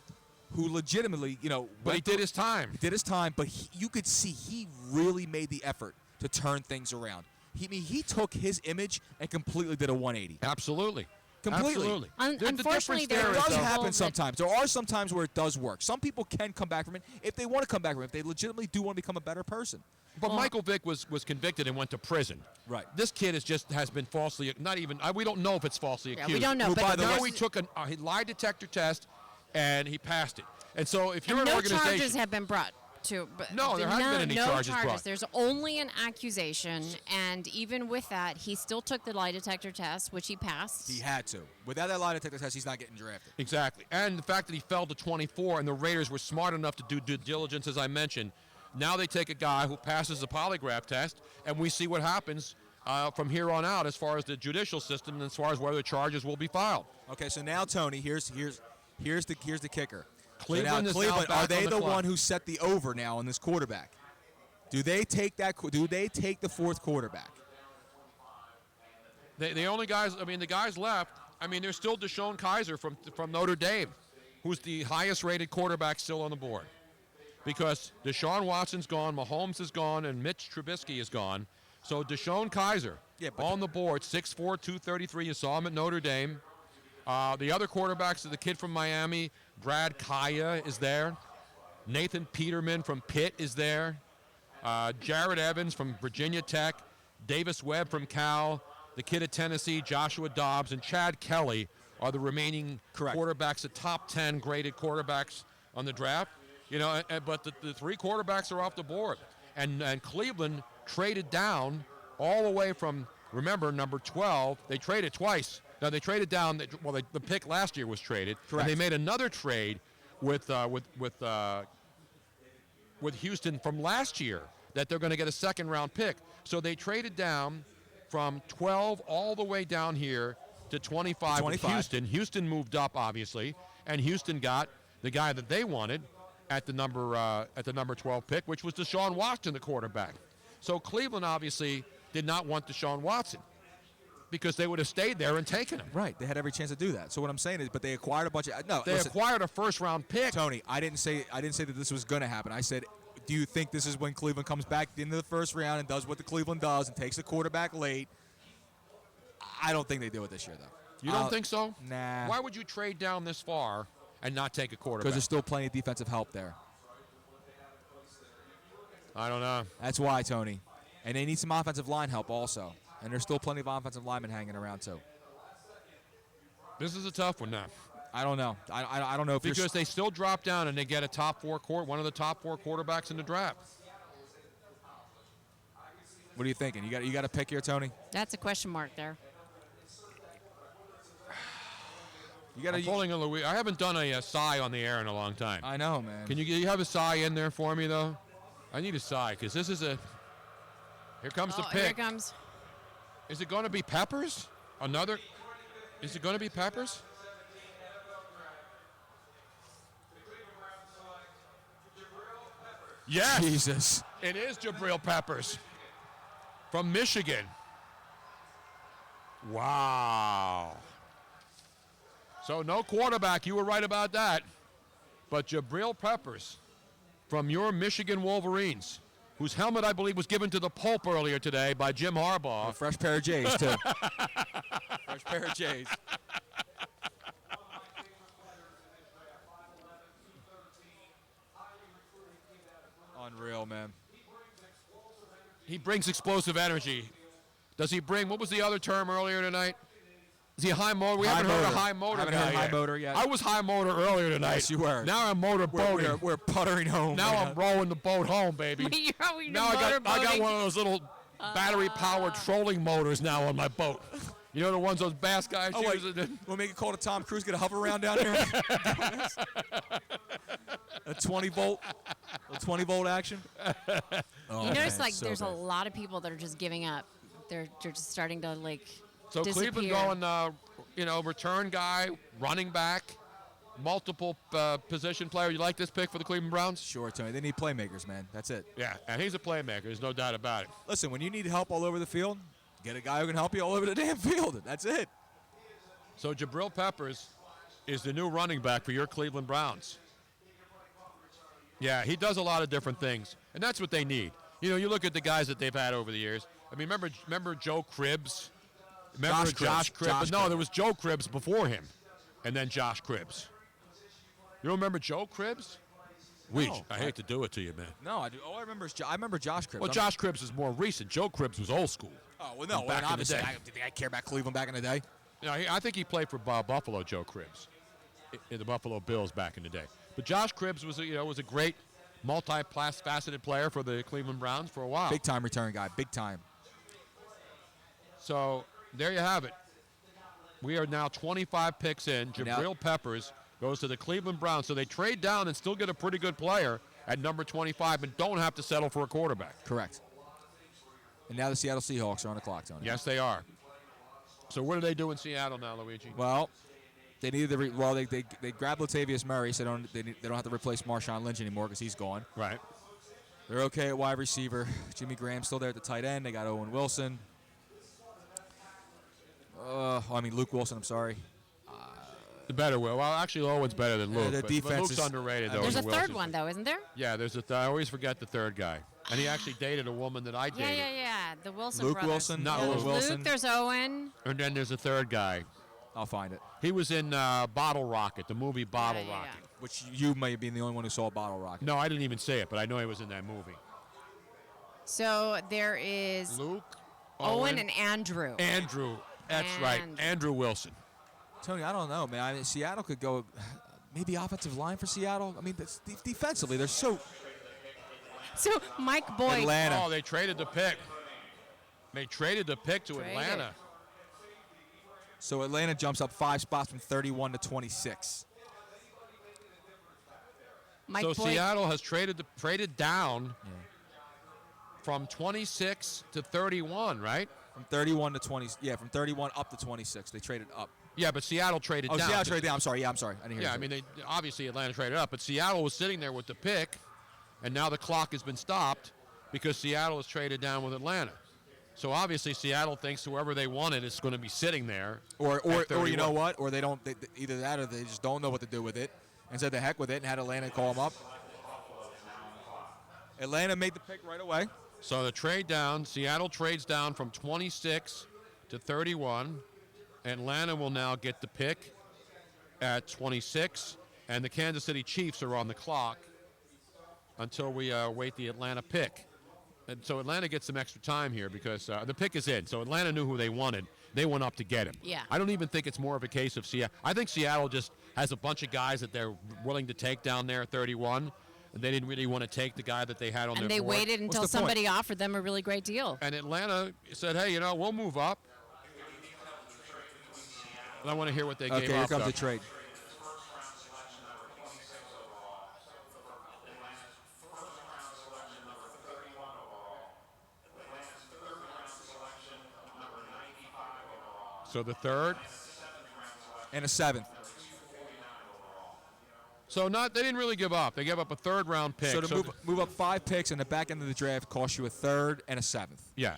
who legitimately, But he did his time. He did his time, but you could see he really made the effort to turn things around. He took his image and completely did a 180. Absolutely. Completely. Absolutely. Unfortunately, It does happen sometimes. There are some times where it does work. Some people can come back from it if they want to come back from it, if they legitimately do want to become a better person. But Michael Vick was convicted and went to prison. Right. This kid has been falsely, not even, we don't know if it's falsely accused. we don't know. But now he took a lie detector test, and he passed it. And so if you're an no organization. charges have been brought to. No, there hasn't been any charges brought. There's only an accusation, and even with that, he still took the lie detector test, which he passed. He had to. Without that lie detector test, he's not getting drafted. Exactly. And the fact that he fell to 24 and the Raiders were smart enough to do due diligence, as I mentioned. Now they take a guy who passes the polygraph test, and we see what happens from here on out as far as the judicial system and as far as whether charges will be filed. Okay, so now, Tony, here's the kicker. Cleveland, are they the one who set the over now on this quarterback? Do they take the fourth quarterback? The only guys, the guys left, there's still Deshaun Kaiser from Notre Dame, who's the highest rated quarterback still on the board. Because Deshaun Watson's gone, Mahomes is gone, and Mitch Trubisky is gone. So Deshaun Kaiser on the board, 6'4", 233. You saw him at Notre Dame. The other quarterbacks are the kid from Miami, Brad Kaya is there. Nathan Peterman from Pitt is there. Jared Evans from Virginia Tech. Davis Webb from Cal. The kid at Tennessee, Joshua Dobbs, and Chad Kelly are the remaining quarterbacks, the top 10 graded quarterbacks on the draft. But the three quarterbacks are off the board. And Cleveland traded down all the way from, remember, number 12. They traded twice. Now, they traded down. The pick last year was traded. Correct. And they made another trade with Houston from last year that they're going to get a second-round pick. So they traded down from 12 all the way down here to 25 with Houston. Houston moved up, obviously, and Houston got the guy that they wanted at the number 12 pick, which was Deshaun Watson, the quarterback. So Cleveland obviously did not want Deshaun Watson because they would have stayed there and taken him. Right, they had every chance to do that. So what I'm saying is, but they acquired a bunch of acquired a first-round pick. Tony, I didn't say that this was going to happen. I said, do you think this is when Cleveland comes back into the first round and does what the Cleveland does and takes the quarterback late? I don't think they do it this year, though. You don't think so? Nah. Why would you trade down this far and not take a quarterback? Because there's still plenty of defensive help there. I don't know. That's why, Tony. And they need some offensive line help also. And there's still plenty of offensive linemen hanging around, too. This is a tough one now. I don't know. I don't know if because they still drop down and they get one of the top four quarterbacks in the draft. What are you thinking? You got a pick here, Tony? That's a question mark there. I'm pulling a Louis. I haven't done a sigh on the air in a long time. I know, man. Can you have a sigh in there for me, though? I need a sigh because this is a. Here comes the pick. Here it comes. Is it going to be Peppers? Is it going to be Peppers? Yes. Jesus. It is Jabril Peppers from Michigan. Wow. So no quarterback. You were right about that. But Jabril Peppers from your Michigan Wolverines, whose helmet I believe was given to the Pope earlier today by Jim Harbaugh. A fresh pair of J's, too. Fresh pair of J's. Unreal, man. He brings explosive energy. Does he bring, what was the other term earlier tonight? Is he a high motor? We haven't heard a high motor haven't guy heard high yet. motor yet. I was high motor earlier tonight. Yes, you were. Now I'm motor boating. We're puttering home. Now I'm rowing the boat home, baby. Now I got one of those little battery-powered trolling motors now on my boat. You know the ones those bass guys use? We'll make a call to Tom Cruise, get a hover around down here. A 20-volt action. Oh, You notice, man, like, so there's a good. lot of people that are just giving up. They're just starting to, like, So disappear. Cleveland going, return guy, running back, multiple position player. You like this pick for the Cleveland Browns? Sure, Tony. They need playmakers, man. That's it. Yeah, and he's a playmaker. There's no doubt about it. Listen, when you need help all over the field, get a guy who can help you all over the damn field. That's it. So Jabril Peppers is the new running back for your Cleveland Browns. Yeah, he does a lot of different things, and that's what they need. You look at the guys that they've had over the years. I mean, remember Joe Cribbs? Remember Josh Cribbs? No, there was Joe Cribbs before him, and then Josh Cribbs. You don't remember Joe Cribbs? No. I hate to do it to you, man. No, I do. All I remember is I remember Josh Cribbs. Well, Josh Cribbs is more recent. Joe Cribbs was old school. Oh, well, no. Back in the Obviously, day. did I care about Cleveland back in the day? I think he played for Buffalo, Joe Cribbs, in the Buffalo Bills back in the day. But Josh Cribbs was a great multi-faceted player for the Cleveland Browns for a while. Big time return guy. Big time. So there you have it. We are now 25 picks in. Jabril Peppers goes to the Cleveland Browns. So they trade down and still get a pretty good player at number 25 and don't have to settle for a quarterback. Correct. And now the Seattle Seahawks are on the clock, Tony. Yes, they are. So what do they do in Seattle now, Luigi? Well, they needed they grabbed Latavius Murray, so they don't have to replace Marshawn Lynch anymore because he's gone. Right. They're okay at wide receiver. Jimmy Graham's still there at the tight end. They got Owen Wilson. Luke Wilson. I'm sorry. The better Will. Well, actually, Owen's better than Luke. The but defense Luke's is underrated, though. There's a Wilson's third one, though, isn't there? Yeah, I always forget the third guy. And he actually dated a woman that I dated. Yeah. The Wilson Luke brothers. Wilson? Not Yeah, Luke there's Wilson. Luke, there's Owen. And then there's a third guy. I'll find it. He was in Bottle Rocket, the movie Bottle Rocket. Which you may have been the only one who saw Bottle Rocket. No, I didn't even say it, but I know he was in that movie. So there is Luke, Owen and Andrew. Andrew. That's right. Andrew Wilson. Tony, I don't know, man. I mean, Seattle could go maybe offensive line for Seattle. I mean, defensively, they're so. So Mike Boyd. Atlanta. Oh, they traded the pick. They traded the pick to Atlanta. So Atlanta jumps up 5 spots from 31 to 26. So Seattle has traded down from 26 to 31, right? From 31 to 20. Yeah, from 31 up to 26. They traded up. Yeah, but Seattle traded down. Oh, Seattle traded down. I'm sorry. Yeah, I'm sorry. I didn't hear you. I mean, obviously Atlanta traded up, but Seattle was sitting there with the pick, and now the clock has been stopped because Seattle has traded down with Atlanta. So obviously Seattle thinks whoever they wanted is going to be sitting there. Or you know what? Or they don't. Either that, or they just don't know what to do with it, and said the heck with it, and had Atlanta call them up. Atlanta made the pick right away. So the trade down, Seattle trades down from 26 to 31. Atlanta will now get the pick at 26, and the Kansas City Chiefs are on the clock until we wait the Atlanta pick. And so Atlanta gets some extra time here because the pick is in. So Atlanta knew who they wanted. They went up to get him. Yeah. I don't even think it's more of a case of Seattle. I think Seattle just has a bunch of guys that they're willing to take down there at 31. And they didn't really want to take the guy that they had on their And they board. waited until somebody offered them a really great deal. And Atlanta said, hey, we'll move up. And I want to hear what they gave up. Okay, here comes the trade. So the third. And a 7th. So they didn't really give up. They gave up a third-round pick. So to move up 5 picks in the back end of the draft costs you a 3rd and a 7th. Yeah.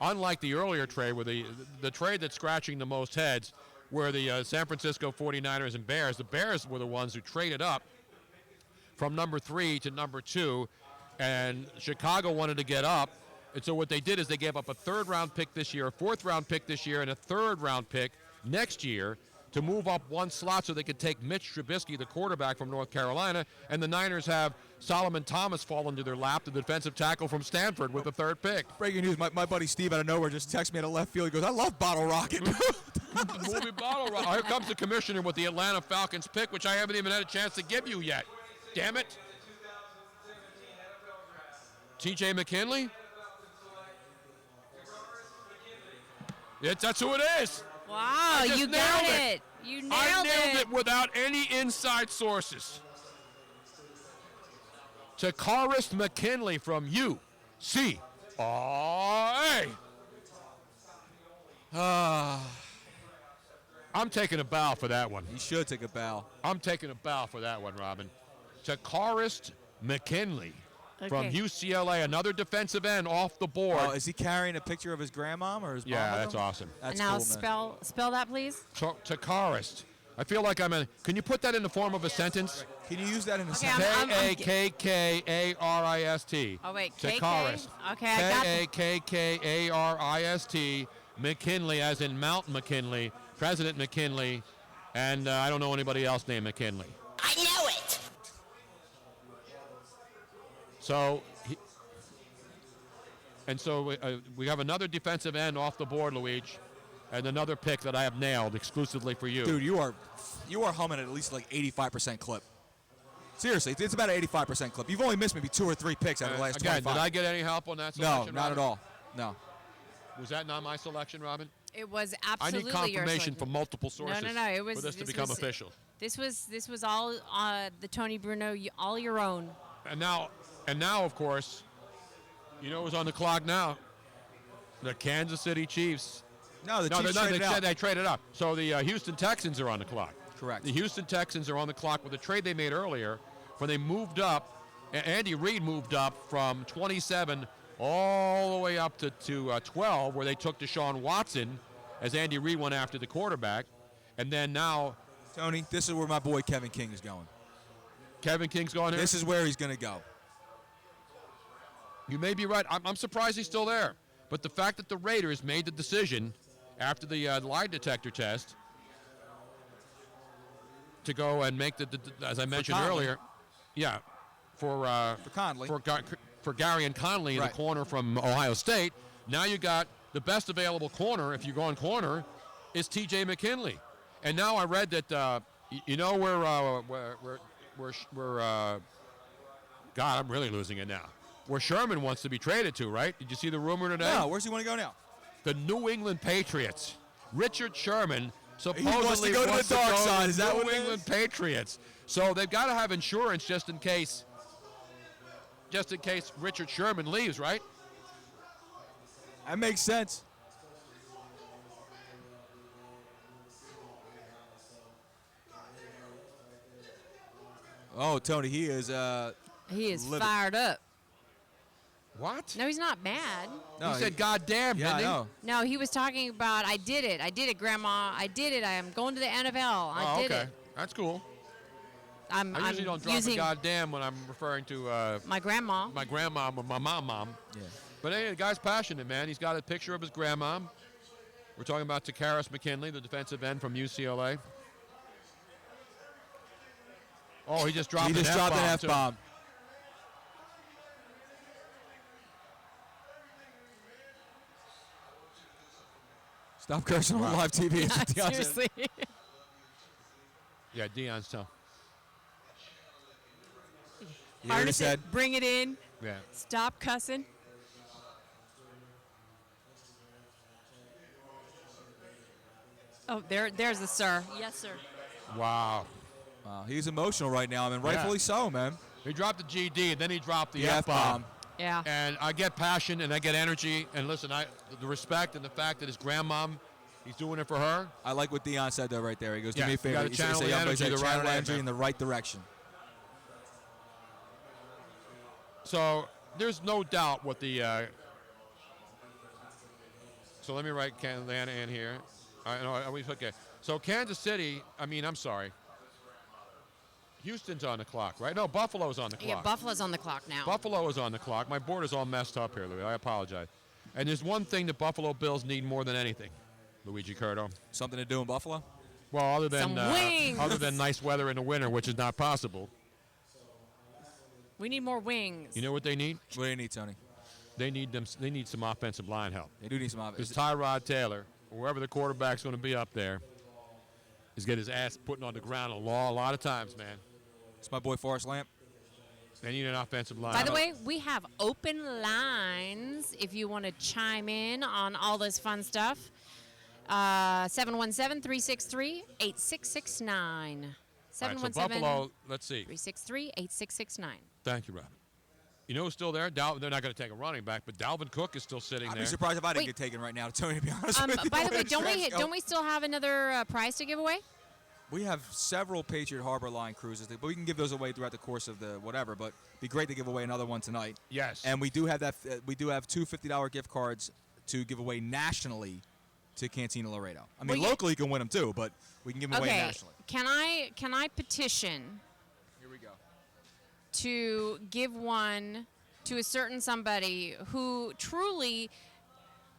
Unlike the earlier trade, where the trade that's scratching the most heads, where the San Francisco 49ers and Bears, the Bears were the ones who traded up from number 3 to number 2, and Chicago wanted to get up. And so what they did is they gave up a 3rd-round pick this year, a 4th-round pick this year, and a 3rd-round pick next year to move up 1 slot so they could take Mitch Trubisky, the quarterback from North Carolina, and the Niners have Solomon Thomas fall into their lap, the defensive tackle from Stanford, with the 3rd pick. Breaking news, my buddy Steve out of nowhere just texted me out of left field. He goes, I love Bottle Rocket. Movie Bottle Rocket. Here comes the commissioner with the Atlanta Falcons pick, which I haven't even had a chance to give you yet. Damn it. T.J. McKinley? That's who it is. Wow, you got it. You nailed it without any inside sources. Takaris McKinley from UCLA. I'm taking a bow for that one. You should take a bow. I'm taking a bow for that one, Robin. Takaris McKinley from Okay. UCLA, another defensive end off the board. Oh, is he carrying a picture of his grandmom or his mom? Yeah, with that's him? awesome. That's now cool, man. spell that, please. Takaris. I feel like I'm in. Can you put that in the form of a sentence? Can you use that in a Okay, sentence? K-A-K-K-A-R-I-S-T. Oh, wait, Takaris. Okay, I got the- K-A-K-K-A-R-I-S-T. McKinley, as in Mount McKinley, President McKinley, and I don't know anybody else named McKinley. I know it. So, we have another defensive end off the board, Luigi, and another pick that I have nailed exclusively for you. Dude, you are humming at least like 85% clip. Seriously, it's about an 85% clip. You've only missed maybe 2 or 3 picks out of the last Again, 25. did I get any help on that No, selection, not Robin? at all. No. Was that not my selection, Robin? It was I absolutely need your confirmation selection. from multiple sources No. It was for this to this become was- official. This was all the Tony Bruno, all your own. And now, of course, you know who's on the clock now? The Kansas City Chiefs. No, the Chiefs traded out. They traded up. So the Houston Texans are on the clock. Correct. The Houston Texans are on the clock with a trade they made earlier when they moved up. Andy Reid moved up from 27 all the way up to 12, where they took Deshaun Watson as Andy Reid went after the quarterback. And then now, Tony, this is where my boy Kevin King is going. Kevin King's going here? This is where he's going to go. You may be right. I'm surprised he's still there. But the fact that the Raiders made the decision after the lie detector test to go and make as I mentioned Conley. earlier, for Conley, for Gary and Conley, Right. the corner from Ohio State. Now you got the best available corner, if you go on corner, is T.J. McKinley. And now I read that you know where God, I'm really losing it now. Where Sherman wants to be traded to, right? Did you see the rumor today? No, where's he want to go now? The New England Patriots. Richard Sherman supposedly wants to go to the dark side. Is that what New it is? England Patriots. So they've got to have insurance just in case Richard Sherman leaves, right? That makes sense. Oh, Tony, he is livid. Fired up. What? No, he's not mad. No, he said, "God damn!" Yeah, I didn't he? know. No, he was talking about, I did it, Grandma. I did it. I am going to the NFL. I did okay. it. That's cool. I usually don't drop a goddamn when I'm referring to my grandma. My grandma or my mom. Yeah. But anyway, the guy's passionate, man. He's got a picture of his grandma. We're talking about Takaris McKinley, the defensive end from UCLA. Oh, he just dropped He just an dropped an F-bomb, too. F-bomb. Stop cursing on live TV. It's what Deion said. Seriously. Yeah, Deion's tough. You heard what he Harness said? it, bring it in, Yeah. stop cussing. Oh, there's the sir. Yes, sir. Wow. Wow, he's emotional right now, and rightfully so, man. He dropped the GD, and then he dropped the The F-bomb. F-bomb. Yeah. And I get passion, and I get energy. And listen, the respect and the fact that his grandmom, he's doing it for her. I like what Deion said, though, right there. He goes, do Yeah, me a you favor. gotta He said, channel the young boy energy said, the right channel way, energy man. in the right direction. So there's no doubt what the. So let me write Atlanta in here. Okay. So Kansas City. I'm sorry. Houston's on the clock, right? No, Buffalo's on the clock. Yeah, Buffalo's on the clock now. Buffalo is on the clock. My board is all messed up here, Louis. I apologize. And there's one thing the Buffalo Bills need more than anything, Luigi Curto. Something to do in Buffalo? Well, other than Some wings. other than nice weather in the winter, which is not possible. We need more wings. You know what they need? What do you need, Tony? They need some offensive line help. They do need some offensive. Because Tyrod Taylor, wherever the quarterback's going to be up there, is getting his ass put on the ground a lot of times, man. It's my boy Forrest Lamp. They need an offensive line. By the way, we have open lines if you want to chime in on all this fun stuff. 717-363-8669. All right, so Buffalo, let's see. 363-8669. Thank you, Robin. You know who's still there? They're not going to take a running back, but Dalvin Cook is still sitting I'd there. be surprised if I didn't Wait. get taken right now, Tony, to be honest with you. By the way, don't we still have another prize to give away? We have several Patriot Harbor Line cruises, but we can give those away throughout the course of the whatever. But it'd be great to give away another one tonight. Yes. And we do have that. We do have two $50 gift cards to give away nationally to Cantina Laredo. I mean, locally you can win them too, but we can give them away nationally. Can I petition? Here we go. To give one to a certain somebody who truly,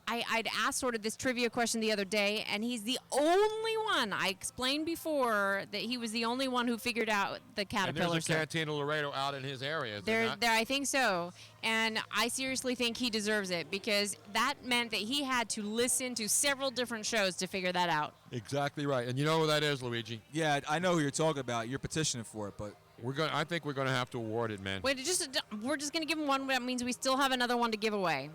I'd asked sort of this trivia question the other day, and he's the only one. I explained before that he was the only one who figured out the caterpillar. And there's a Cantina Laredo out in his area. Is There, not? I think so. And I seriously think he deserves it because that meant that he had to listen to several different shows to figure that out. Exactly right. And you know who that is, Luigi? Yeah, I know who you're talking about. You're petitioning for it, but I think we're going to have to award it, man. Wait, we're just going to give him one. That means we still have another one to give away.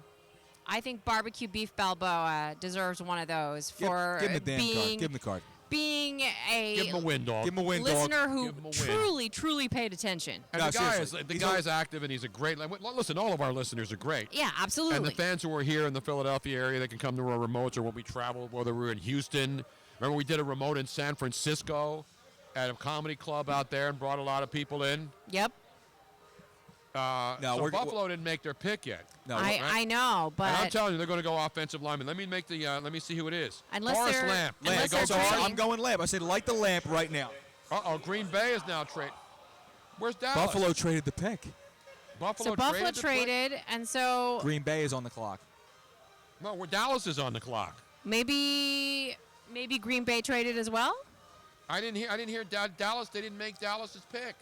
I think Barbecue Beef Balboa deserves one of those for give him the damn card. being Give him the card. being Give him a win, dog. Give him a win, listener dog. who Give him a win. truly paid attention. And No, the guy is seriously. the guy's active, and he's a great. Listen, all of our listeners are great. Yeah, absolutely. And the fans who are here in the Philadelphia area, they can come to our remotes or when we travel, whether we're in Houston. Remember, we did a remote in San Francisco at a comedy club out there and brought a lot of people in. Yep. So Buffalo didn't make their pick yet. No, I know, but And I'm telling you, they're going to go offensive lineman. Let me see who it is. Unless Forrest they're- Lamp. unless They go they're guard. trading. I'm going lamp. I said light the lamp right now. Green Bay is now trade. Where's Dallas? Buffalo traded the pick. so Buffalo traded, and so Green Bay is on the clock. Well, Dallas is on the clock. maybe Green Bay traded as well. I didn't hear Dallas. They didn't make Dallas's pick.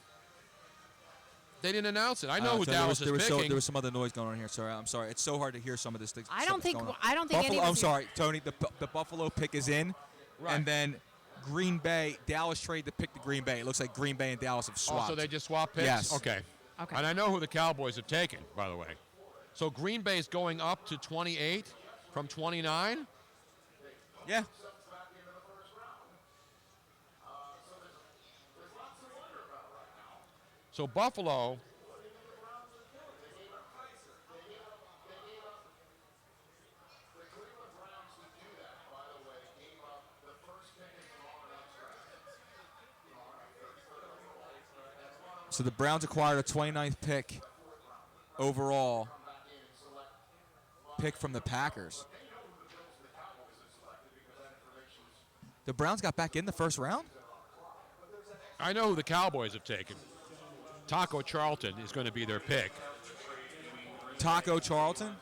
They didn't announce it. I know who Dallas is picking. There was some other noise going on here. Sorry, I'm sorry. It's so hard to hear some of this thing. I don't think going on. any Buffalo, of us I'm sorry, Tony. The Buffalo pick is in, Right. and then Green Bay. Dallas traded the pick to Green Bay. It looks like Green Bay and Dallas have swapped. So they just swapped picks? Yes. Okay. And I know who the Cowboys have taken, by the way. So Green Bay's going up to 28 from 29? Yeah. So Buffalo. So the Browns acquired a 29th pick overall. Pick from the Packers. The Browns got back in the first round? I know who the Cowboys have taken. Taco Charlton is going to be their pick. Taco Charlton?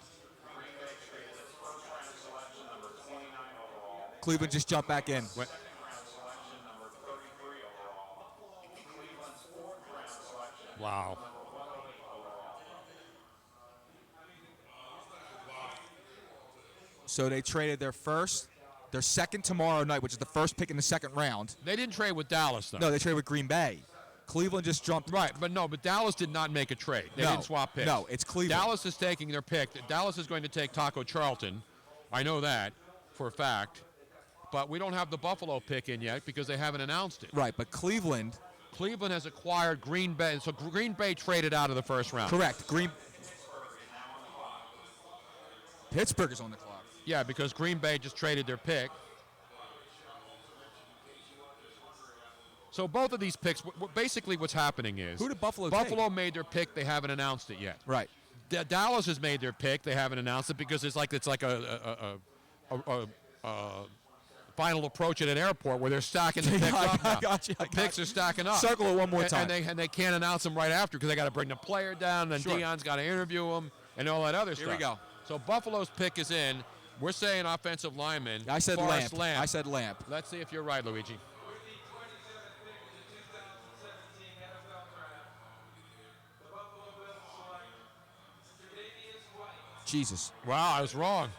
Cleveland just jumped back in. Wow. So they traded their second tomorrow night, which is the first pick in the second round. They didn't trade with Dallas, though. No, they traded with Green Bay. Cleveland just jumped. Right, but Dallas did not make a trade. They No, didn't swap picks. no, it's Cleveland. Dallas is taking their pick. Dallas is going to take Taco Charlton. I know that for a fact. But we don't have the Buffalo pick in yet because they haven't announced it. Right, but Cleveland has acquired Green Bay. So Green Bay traded out of the first round. Correct. Pittsburgh is on the clock. Yeah, because Green Bay just traded their pick. So both of these picks, basically what's happening is Who did Buffalo take? Made their pick. They haven't announced it yet. Right. Dallas has made their pick. They haven't announced it because it's like a final approach at an airport where they're stacking the picks up now. I got you. The picks are stacking up. Circle it one more time. And they can't announce them right after because they got to bring the player down, and then Sure. Dion's got to interview him and all that other Here stuff. we go. So Buffalo's pick is in. We're saying offensive lineman. I said Forrest Lamp. I said Lamp. Let's see if you're right, Luigi. Jesus. Wow, I was wrong.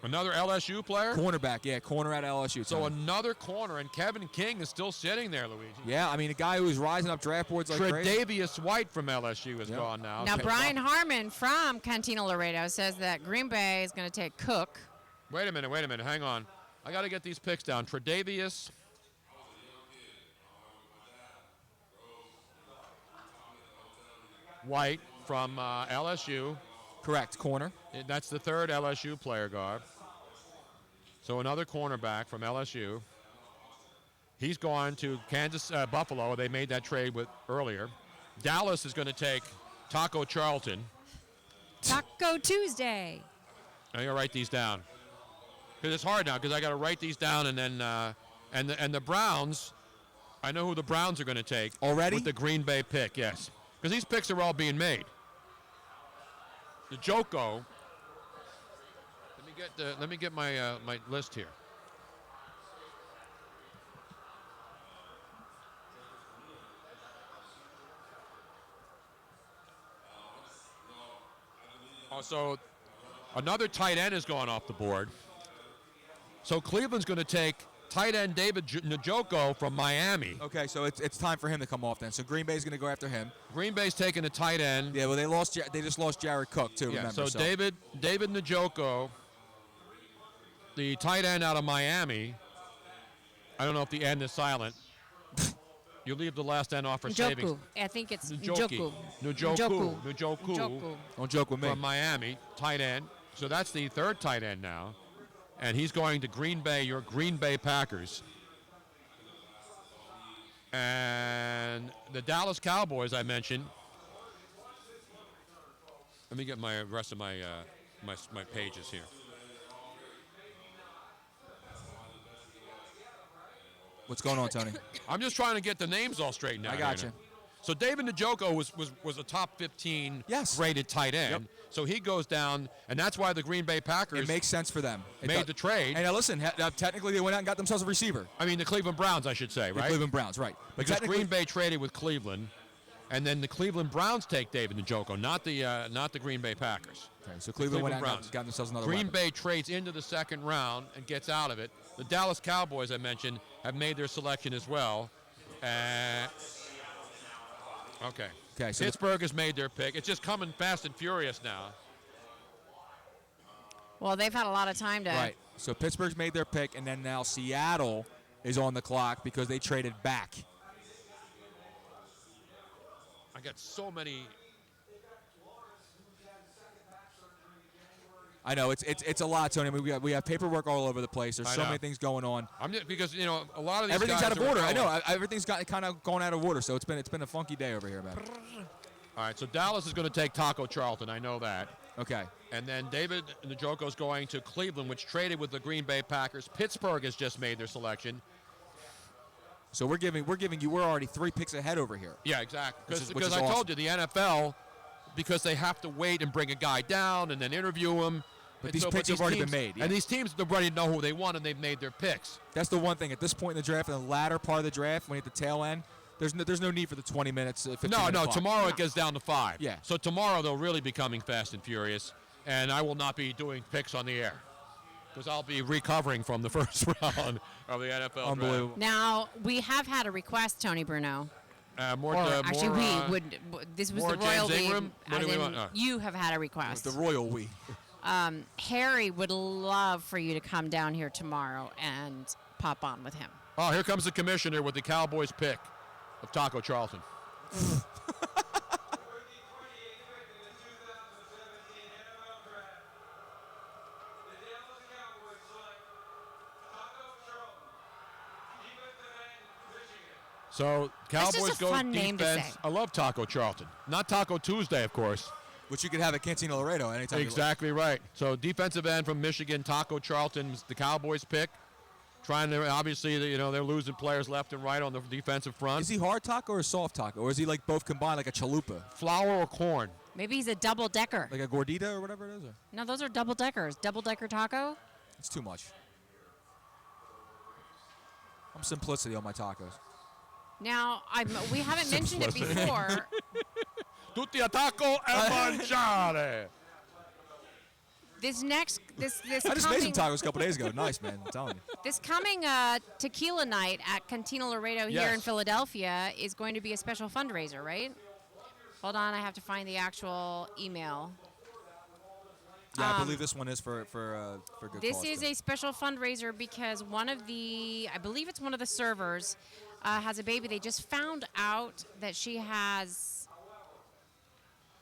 Another LSU player? Cornerback, yeah, corner at LSU. So another corner, and Kevin King is still sitting there, Luigi. Yeah, I mean, a guy who's rising up draft boards like crazy. Tre'Davious White from LSU is gone now. Now, Brian Harmon from Cantina Laredo says that Green Bay is going to take Cook. Wait a minute, hang on. I got to get these picks down. Tre'Davious. White from LSU. Correct, corner. That's the third LSU player guard. So another cornerback from LSU. He's gone to Buffalo. They made that trade with earlier. Dallas is going to take Taco Charlton. Taco Tuesday. I'm going to write these down. Because it's hard now because I got to write these down and then and the Browns, I know who the Browns are going to take. Already? With the Green Bay pick, yes. Because these picks are all being made. The Joko. Let me get my my list here. So another tight end has gone off the board. So Cleveland's going to take tight end David Njoku from Miami. Okay, so it's time for him to come off then. So Green Bay's going to go after him. Green Bay's taking a tight end. Yeah, well they just lost Jared Cook too. Yeah, remember? so David Njoku, the tight end out of Miami. I don't know if the N is silent. You leave the last N off for savings. I think it's Njoku. Njoku. Don't joke with me. From Miami, tight end. So that's the third tight end now. And he's going to Green Bay, your Green Bay Packers. And the Dallas Cowboys, I mentioned. Let me get my rest of my my pages here. What's going on, Tony? I'm just trying to get the names all straightened out. I got you. So David Njoku was a top 15 rated tight end. Yep. So he goes down, and that's why the Green Bay Packers It makes sense for them. made the trade. And now listen, technically they went out and got themselves a receiver. I mean, the Cleveland Browns, I should say, The right? Cleveland Browns, right. But Because technically, Green Bay traded with Cleveland, and then the Cleveland Browns take David Njoku, not the Green Bay Packers. okay, so Cleveland went out Browns. and got themselves another Green weapon. Bay trades into the second round and gets out of it. The Dallas Cowboys, I mentioned, have made their selection as well. Okay. Okay, so Pittsburgh has made their pick. It's just coming fast and furious now. Well, they've had a lot of time to. Right. So Pittsburgh's made their pick, and then now Seattle is on the clock because they traded back. I got so many. I know it's a lot, Tony. I mean, we have paperwork all over the place. There's I so know. many things going on. I'm just, because a lot of these Everything's guys out of are order. I relevant. know. Everything's got kind of going out of order. So it's been a funky day over here, man. All right, so Dallas is going to take Taco Charlton. I know that. Okay. And then David Njoku is going to Cleveland, which traded with the Green Bay Packers. Pittsburgh has just made their selection. So we're already 3 picks ahead over here. Yeah, exactly. Which Because is I awesome. told you, the NFL, because they have to wait and bring a guy down and then interview him. But these picks have already been made. Yeah. And these teams already know who they want, and they've made their picks. That's the one thing. At this point in the draft, in the latter part of the draft, when you're at the tail end, there's no need for the 20 minutes. 15 No, minute clock. tomorrow it gets down to 5. Yeah. So tomorrow they'll really be coming fast and furious, and I will not be doing picks on the air because I'll be recovering from the first round of the NFL draft. Unbelievable. Now, we have had a request, Tony Bruno. This was more the royal James we. Ingram? What as do we in want? You have had a request. The royal we. Harry would love for you to come down here tomorrow and pop on with him. Oh, here comes the commissioner with the Cowboys pick of Taco Charlton. So That's Cowboys just a go fun name to defense. say. I love Taco Charlton. Not Taco Tuesday, of course. Which you could have at Cantina Laredo anytime. Exactly right. So defensive end from Michigan, Taco Charlton's the Cowboys pick. Trying to, obviously, they're losing players left and right on the defensive front. Is he hard taco or soft taco? Or is he like both combined like a chalupa? Flour or corn? Maybe he's a double decker. Like a gordita or whatever it is? Or? No, those are double deckers. Double decker taco. It's too much. I'm simplicity on my tacos. Now, we haven't mentioned it before. Tutti a taco e mangiare. This I just made some coming tacos a couple days ago. Nice, man. I'm telling you. this coming tequila night at Cantina Laredo here Yes. in Philadelphia is going to be a special fundraiser, right? Hold on, I have to find the actual email. Yeah, I believe this one is for good This cause, is too. a special fundraiser because I believe it's one of the servers, has a baby. They just found out that she has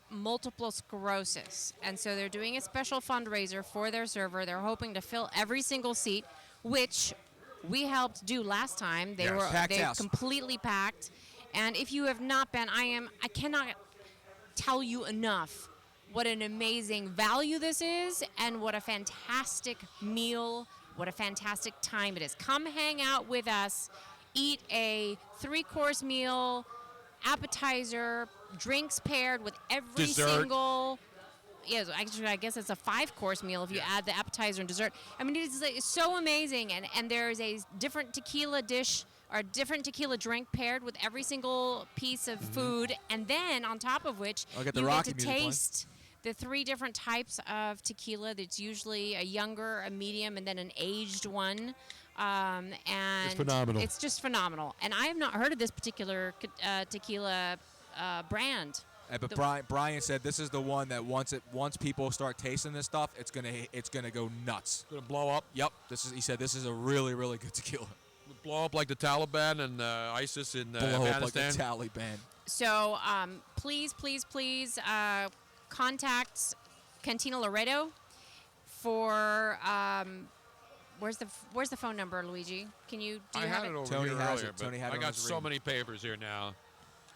multiple sclerosis. And so they're doing a special fundraiser for their server. They're hoping to fill every single seat, which we helped do last time. They Yes. were Packed they house. completely packed. And if you have not been, I cannot tell you enough what an amazing value this is and what a fantastic meal, what a fantastic time it is. Come hang out with us, eat a 3-course meal, appetizer, drinks paired with every Dessert. single. Yes, actually, I guess it's a 5-course meal if you add the appetizer and dessert. I mean, it's so amazing, and there's a different tequila dish or a different tequila drink paired with every single piece of food, and then on top of which I'll get the you Rocky get to music playing. taste the 3 different types of tequila. That's usually a younger, a medium, and then an aged one. And It's phenomenal. It's just phenomenal. And I have not heard of this particular tequila brand. But Brian said this is the one that once people start tasting this stuff, it's gonna go nuts. Gonna blow up. Yep. He said this is a really, really good tequila. Blow up like the Taliban and ISIS in Blow up like the Afghanistan. Taliban. So please contact Cantina Laredo for where's the phone number, Luigi? Do you I have had it over Tony here has earlier, it. but Tony had it I on got his so ring. many papers here now,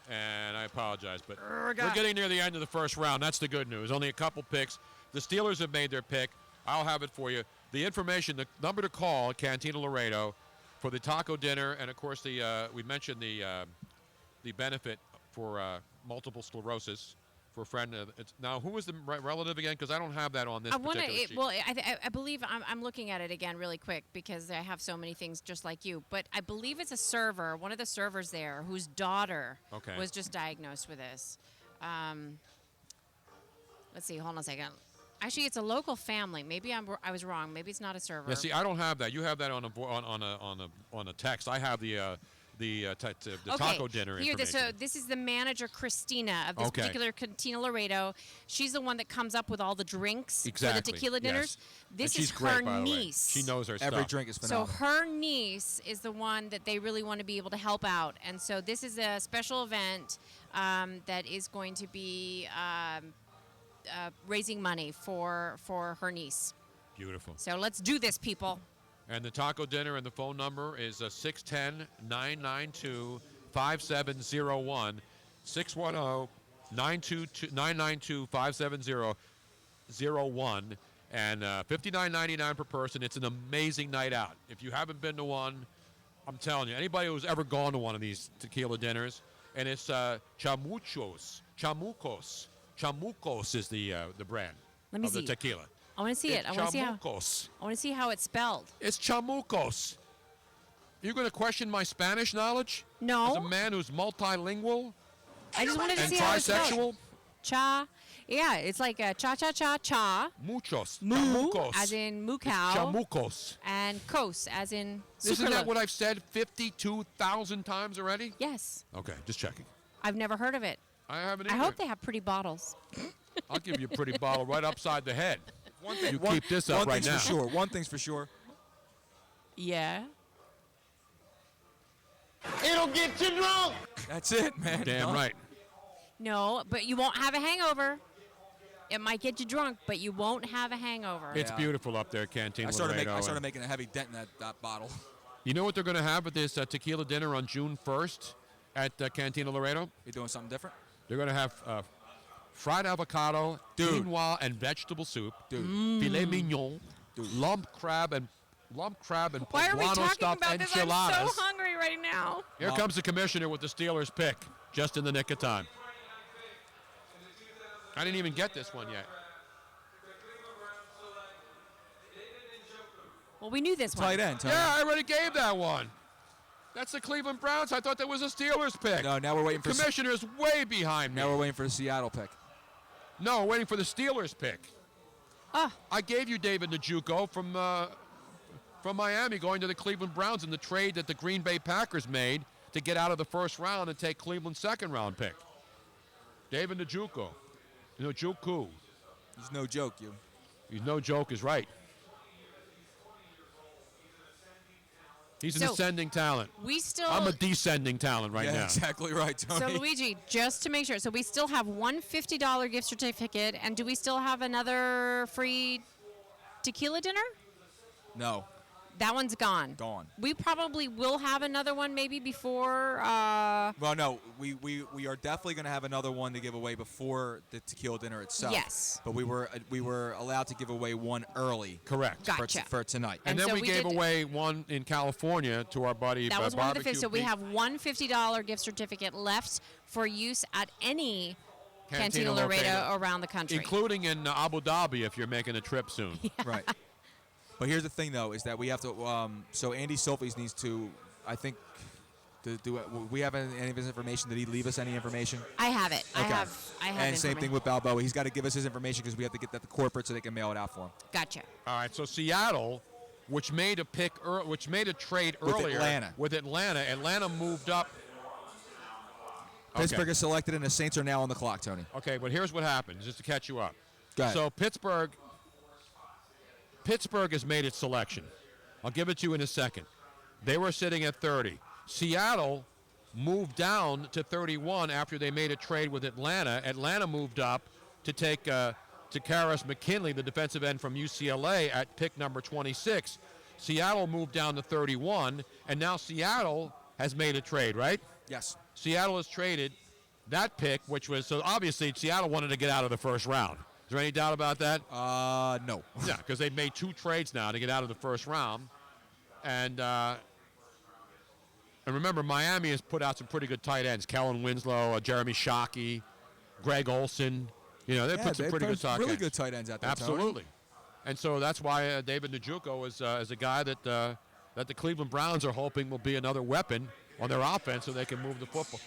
and I apologize. But God. we're getting near the end of the first round. That's the good news. Only a couple picks. The Steelers have made their pick. I'll have it for you. The information, the number to call, Cantina Laredo, for the taco dinner, and of course we mentioned the benefit for multiple sclerosis for a friend. Now, who was the relative again? Because I don't have that on this particular sheet. Well, I believe I'm looking at it again really quick because I have so many things just like you. But I believe it's a server, one of the servers there, whose daughter was just diagnosed with this. Let's see. Hold on a second. Actually, it's a local family. Maybe I was wrong. Maybe it's not a server. Yeah, see, I don't have that. You have that on a text. I have the taco dinner Here, information. so this is the manager, Christina, of this particular Cantina Laredo. She's the one that comes up with all the drinks for the tequila dinners. Yes. This And is she's great, her by the way. niece. She knows her Every stuff. drink is So phenomenal. her niece is the one that they really want to be able to help out. And so this is a special event that is going to be raising money for her niece. Beautiful. So let's do this, people. And the taco dinner and the phone number is 610-992-5701. 610-992-5701. And $59.99 per person. It's an amazing night out. If you haven't been to one, I'm telling you, anybody who's ever gone to one of these tequila dinners, and it's Chamucos. Chamucos is the brand Let me of the see. tequila. I want to see it. I want to see how it's spelled. It's Chamucos. You're going to question my Spanish knowledge? No. As a man who's multilingual I just wanted to and see how it's trisexual? spelled. Cha. Yeah, it's like a cha. Muchos. Mu, Chamucos. as in moo cow. Chamucos. And kos, as in Isn't that superla- what I've said 52,000 times already? Yes. Okay, just checking. I've never heard of it. I haven't I either. hope they have pretty bottles. I'll give you a pretty bottle right upside the head. You One- keep this up one right thing's now. for sure. One thing's for sure. Yeah. It'll get you drunk. That's it, man. Damn Done. right. No, but you won't have a hangover. It might get you drunk, but you won't have a hangover. It's beautiful up there, Cantina I started Laredo. making a heavy dent in that bottle. You know what they're going to have at this tequila dinner on June 1st at Cantina Laredo? You doing something different? They're going to have fried avocado, quinoa, and vegetable soup, filet mignon, lump crab and Why are we poblano talking stuffed about this? enchiladas. I'm so hungry right now. Here comes the commissioner with the Steelers pick, just in the nick of time. I didn't even get this one yet. Well, we knew this one. Tight end, Tony. Yeah, I already gave that one. That's the Cleveland Browns. I thought that was a Steelers pick. No, now we're waiting for Commissioner's way behind me. Now we're waiting for the Seattle pick. No, waiting for the Steelers pick. Ah. I gave you David Njoku from Miami going to the Cleveland Browns in the trade that the Green Bay Packers made to get out of the first round and take Cleveland's second-round pick. David Njoku. Njoku. He's no joke, you. He's no joke is right. He's an So, ascending talent. We still. I'm a descending talent right now. Exactly right, Tony. So Luigi, just to make sure, so we still have one $50 gift certificate, and do we still have another free tequila dinner? No. That one's gone. Gone. We probably will have another one maybe before. Well, no, we are definitely going to have another one to give away before the tequila dinner itself. Yes. But we were allowed to give away one early. Correct. Gotcha. For tonight. And then so we we gave did- away one in California to our buddy. That was one of the Barbecue So we Pete. have one $50 gift certificate left for use at any Cantina Cantina Laredo Laredo. around the country. Including in Abu Dhabi if you're making a trip soon. Right. But here's the thing, though, is that we have to. So Andy Silfies needs to, I think, to do. We have any of his information? Did he leave us any information? I have it. Okay. I have And same thing information. with Balboa. He's got to give us his information because we have to get that to corporate so they can mail it out for him. Gotcha. All right, so Seattle, which made a trade With earlier Atlanta. with Atlanta. Atlanta moved up. Pittsburgh is selected, and the Saints are now on the clock, Tony. Okay, but here's what happened, just to catch you up. Go ahead. So Pittsburgh has made its selection. I'll give it to you in a second. They were sitting at 30. Seattle moved down to 31 after they made a trade with Atlanta. Atlanta moved up to take Takaris McKinley, the defensive end from UCLA, at pick number 26. Seattle moved down to 31, and now Seattle has made a trade, right? Yes. Seattle has traded that pick, which was, so obviously Seattle wanted to get out of the first round. Is there any doubt about that? No. Yeah, because they've made 2 trades now to get out of the first round. And remember, Miami has put out some pretty good tight ends. Kellen Winslow, Jeremy Shockey, Greg Olson. You know, they put some pretty good tight ends. Really good tight ends out there, Absolutely. And so that's why David Njoku is a guy that the Cleveland Browns are hoping will be another weapon on their offense so they can move the football.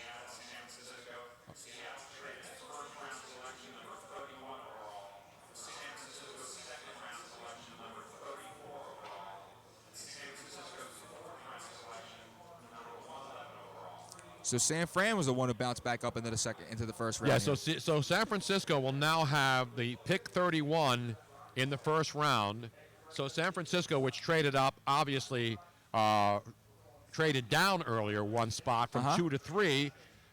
So San Fran was the one who bounced back up into the first round. Yeah, here. so San Francisco will now have the pick 31 in the first round. So San Francisco, which traded up, obviously traded down earlier one spot from 2 to 3,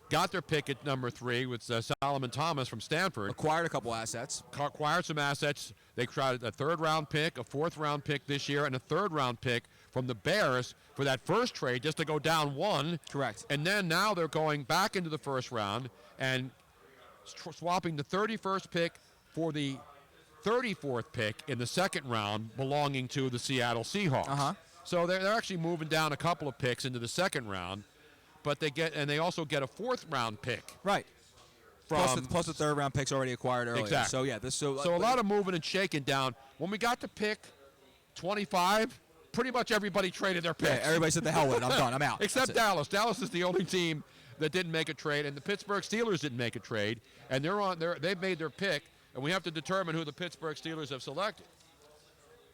got their pick at number 3 with Solomon Thomas from Stanford. Acquired a couple assets. Acquired some assets. They tried a 3rd-round pick, a 4th-round pick this year, and a 3rd-round pick from the Bears for that first trade just to go down 1. Correct. And then now they're going back into the first round and swapping the 31st pick for the 34th pick in the 2nd round belonging to the Seattle Seahawks. So they're actually moving down a couple of picks into the 2nd round, but they also get a 4th-round pick. Right. Plus the 3rd-round pick's already acquired earlier. Exactly. So, yeah. So a lot of moving and shaking down. When we got to pick 25, pretty much everybody traded their picks. Yeah, everybody said the hell with it. I'm done. I'm out. Except That's it. Dallas. Dallas is the only team that didn't make a trade, and the Pittsburgh Steelers didn't make a trade, and they've made their pick, and we have to determine who the Pittsburgh Steelers have selected.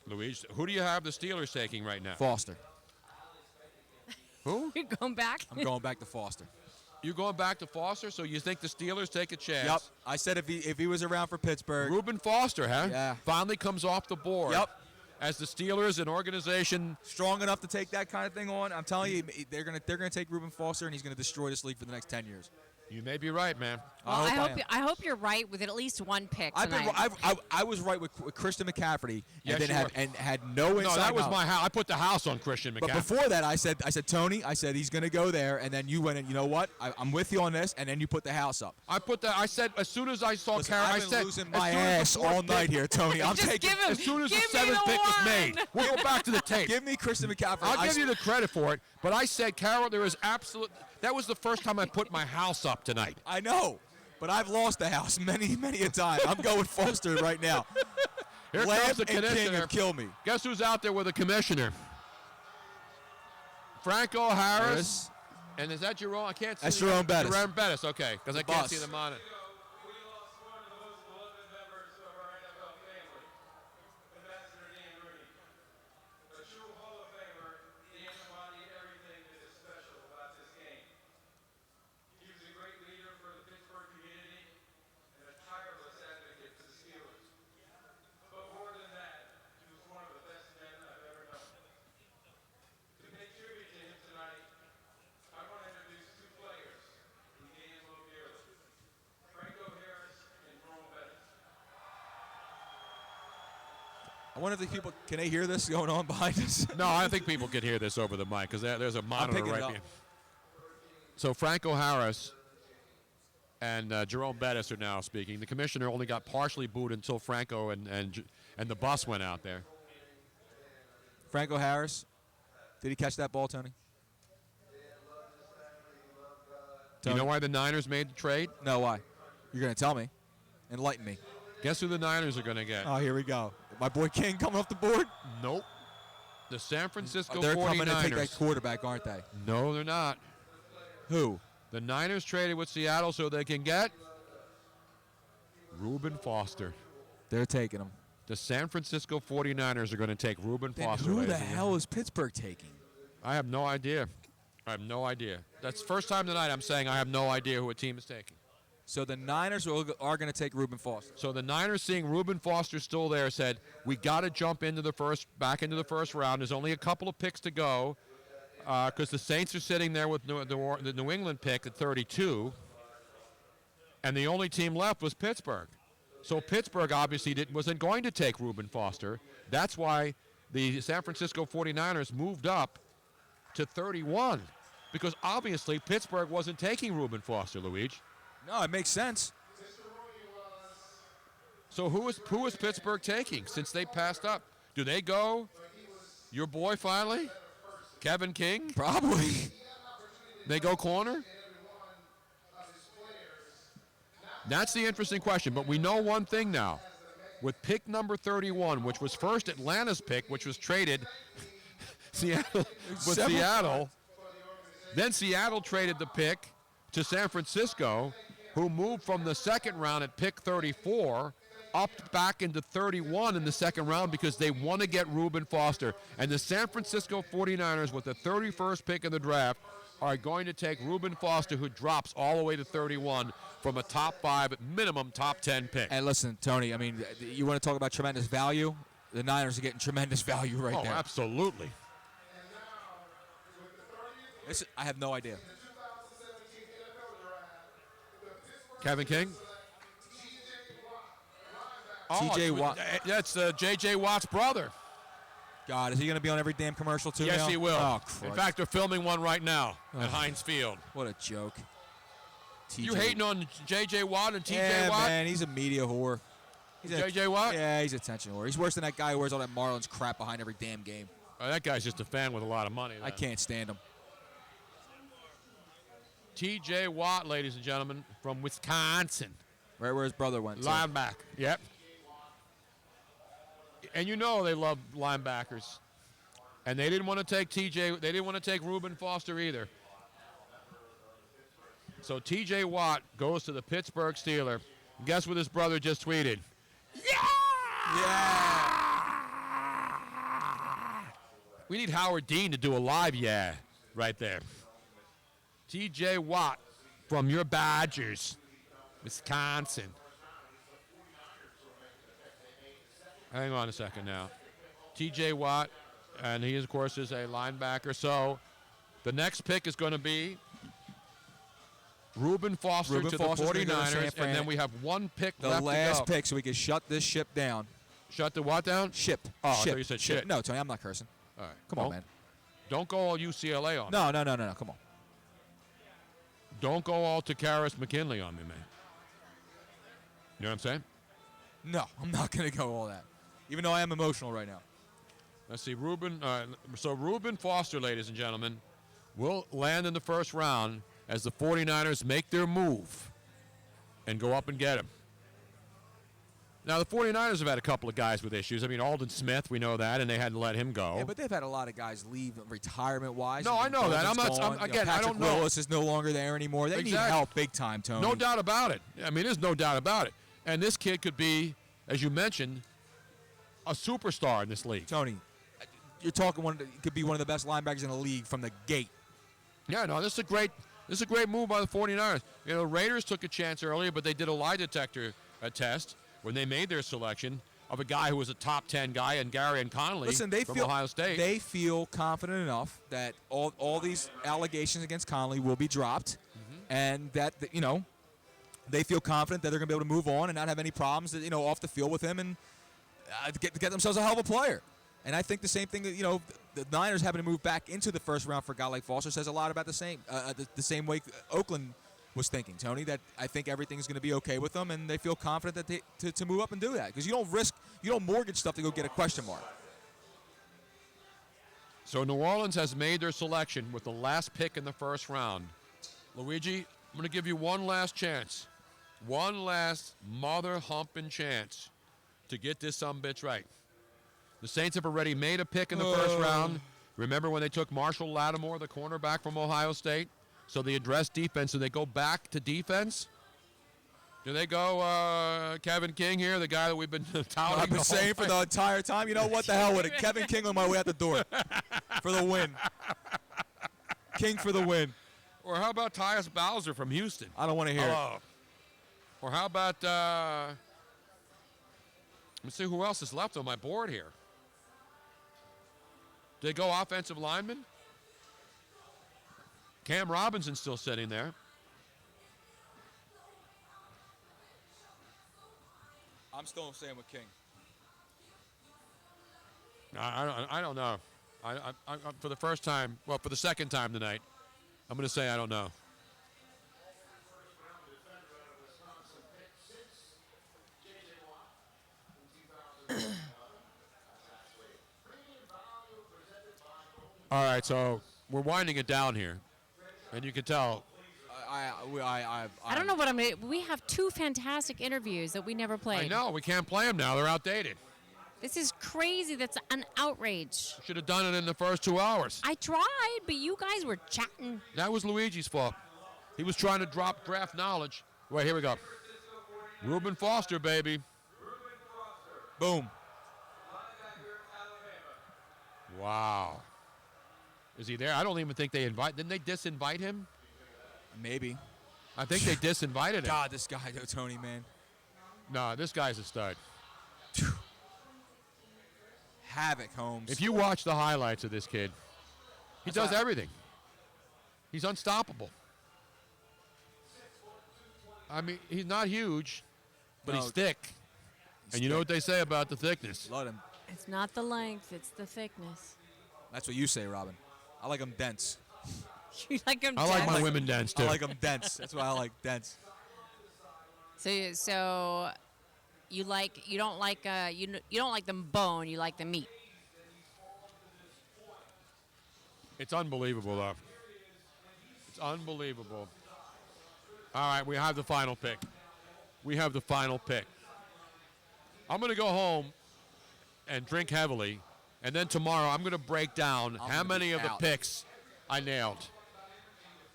Luigi, who do you have the Steelers taking right now? Foster. Who? You're going back? I'm going back to Foster. You going back to Foster? So you think the Steelers take a chance? Yep. I said if he was around for Pittsburgh. Reuben Foster, huh? Yeah. Finally comes off the board. Yep. As the Steelers, an organization strong enough to take that kind of thing on. I'm telling you, they're gonna take Reuben Foster, and he's gonna destroy this league for the next 10 years. You may be right, man. Well, I hope you're right with at least one pick tonight. I was right with Christian McCaffrey, Yes, and you then were. had no inside. No, that was knowledge. my house. I put the house on Christian McCaffrey. But before that, I said Tony, he's gonna go there, and then you went and you know what? I'm with you on this, and then you put the house up. I said as soon as I saw Karen, I've I been said losing as my soon as ass the 4th all night here, Tony. I'm Just taking give him- as soon as the give me 7th the pick was one. made. We'll go back to the tape. Give me Christian McCaffrey. I'll give you the credit for it, but I said, Carol, there is that was the first time I put my house up tonight. I know, but I've lost the house many a time. I'm going Foster right now. Here Lamb comes the and King commissioner. have killed me. Guess who's out there with the commissioner? Franco Harris. And is that Jerome? I can't see. That's Jerome Bettis. Jerome Bettis, okay, because I can't boss. see the monitor. I wonder if the people can they hear this going on behind us? No, I think people can hear this over the mic because there's a monitor picking it right up. behind. So Franco Harris and Jerome Bettis are now speaking. The commissioner only got partially booed until Franco and the bus went out there. Franco Harris, did he catch that ball, Tony? Do you know why the Niners made the trade? No, why? You're going to tell me. Enlighten me. Guess who the Niners are going to get? Oh, here we go. My boy King coming off the board? Nope. The San Francisco 49ers. They're coming to take that quarterback, aren't they? No, they're not. Who? The Niners traded with Seattle so they can get Reuben Foster. They're taking him. The San Francisco 49ers are going to take Reuben Then Foster. who ladies the and hell gentlemen. is Pittsburgh taking? I have no idea. I have no idea. That's the first time tonight I'm saying I have no idea who a team is taking. So the Niners are going to take Reuben Foster. So the Niners, seeing Reuben Foster still there, said, we got to jump back into the first round. There's only a couple of picks to go because the Saints are sitting there with the New England pick at 32, and the only team left was Pittsburgh. So Pittsburgh obviously wasn't going to take Reuben Foster. That's why the San Francisco 49ers moved up to 31 because obviously Pittsburgh wasn't taking Reuben Foster, Luigi. No, it makes sense. So who is Pittsburgh taking since they passed up? Do they go your boy finally? Kevin King? Probably. They go corner? That's the interesting question. But we know one thing now. With pick number 31, which was first Atlanta's pick, which was traded Seattle. Then Seattle traded the pick to San Francisco, who moved from the second round at pick 34 up back into 31 in the second round because they want to get Reuben Foster. And the San Francisco 49ers, with the 31st pick in the draft, are going to take Reuben Foster, who drops all the way to 31 from a top 5, at minimum top 10 pick. And listen, Tony, I mean, you want to talk about tremendous value? The Niners are getting tremendous value right there. Oh, absolutely. I have no idea. Kevin King? T.J. Watt. That's J.J. Watt's brother. God, is he going to be on every damn commercial too Yes, now? he will. Oh, Christ. In fact, they're filming one right now at Heinz Field. What a joke. You hating on J.J. Watt and T.J. Yeah, Watt? man, he's a media whore. J.J. Watt? Yeah, he's a attention whore. He's worse than that guy who wears all that Marlins crap behind every damn game. Oh, that guy's just a fan with a lot of money. I can't stand him. T.J. Watt, ladies and gentlemen, from Wisconsin. Right where his brother went. Linebacker. Yep. And you know they love linebackers. And they didn't want to take T.J. They didn't want to take Reuben Foster either. So T.J. Watt goes to the Pittsburgh Steelers. Guess what his brother just tweeted? Yeah! We need Howard Dean to do a live yeah right there. T.J. Watt from your Badgers, Wisconsin. Hang on a second now. T.J. Watt, and he, of course, is a linebacker. So the next pick is going to be Reuben Foster to the 49ers, and then we have one pick left to go. The last pick, so we can shut this ship down. Shut the what down? Ship. Oh, I ship. thought you said shit. No, Tony, I'm not cursing. All right. Come on, man. Don't go all UCLA on me. No. Come on. Don't go all Takaris McKinley on me, man. You know what I'm saying? No, I'm not going to go all that. Even though I am emotional right now. Let's see, Reuben. So Reuben Foster, ladies and gentlemen, will land in the first round as the 49ers make their move and go up and get him. Now, the 49ers have had a couple of guys with issues. I mean, Aldon Smith, we know that, and they had to let him go. Yeah, but they've had a lot of guys leave retirement-wise. No, I know that. I'm not. Again, I don't know. Patrick Willis is no longer there anymore. They need help big time, Tony. No doubt about it. I mean, there's no doubt about it. And this kid could be, as you mentioned, a superstar in this league. Tony, you're talking could be one of the best linebackers in the league from the gate. Yeah, no, this is a great move by the 49ers. You know, the Raiders took a chance earlier, but they did a lie detector test when they made their selection of a guy who was a top 10 guy, and Gary and Connolly from Ohio State. They feel confident enough that all these allegations against Connolly will be dropped, and that they feel confident that they're going to be able to move on and not have any problems off the field with him. And get themselves a hell of a player. And I think the same thing that, the Niners having to move back into the first round for a guy like Foster says a lot about the same way Oakland was thinking, Tony, that I think everything's going to be okay with them, and they feel confident that to move up and do that. Because you don't mortgage stuff to go get a question mark. So New Orleans has made their selection with the last pick in the first round. Luigi, I'm going to give you one last chance. One last mother-humping chance to get this sumbitch right. The Saints have already made a pick in the first round. Remember when they took Marshall Lattimore, the cornerback from Ohio State? So they address defense, so they go back to defense? Do they go Kevin King here, the guy that we've been touting? I've been saying for the entire time, you know what, the hell with it. Kevin King on my way out the door for the win. King for the win. Or how about Tyus Bowser from Houston? I don't want to hear it. Or how about, let's see who else is left on my board here. Do they go offensive lineman? Cam Robinson's still sitting there. I'm still staying with King. I don't know. I for the first time, well, for the second time tonight, I'm going to say I don't know. All right, so we're winding it down here, and you can tell. I don't know what I'm going to. We have two fantastic interviews that we never played. I know, we can't play them now. They're outdated. This is crazy. That's an outrage. Should have done it in the first 2 hours. I tried, but you guys were chatting. That was Luigi's fault. He was trying to drop draft knowledge. Wait, here we go. Reuben Foster, baby. Boom. Wow. Is he there? I don't even think they didn't they disinvite him? Maybe. I think they disinvited him. God, this guy, though, Tony, man. No, this guy's a stud. Havoc, Holmes. If you watch the highlights of this kid, he does everything. He's unstoppable. I mean, he's not huge, but he's thick. And you know what they say about the thickness. Love him. It's not the length, it's the thickness. That's what you say, Robin. I like him dense. You like him I dense? like my women dense, too. I like them dense. That's why I like dense. So you don't like them bone, you like the meat. It's unbelievable, though. It's unbelievable. All right, we have the final pick. We have the final pick. I'm going to go home and drink heavily, and then tomorrow I'm going to break down how many of the picks I nailed.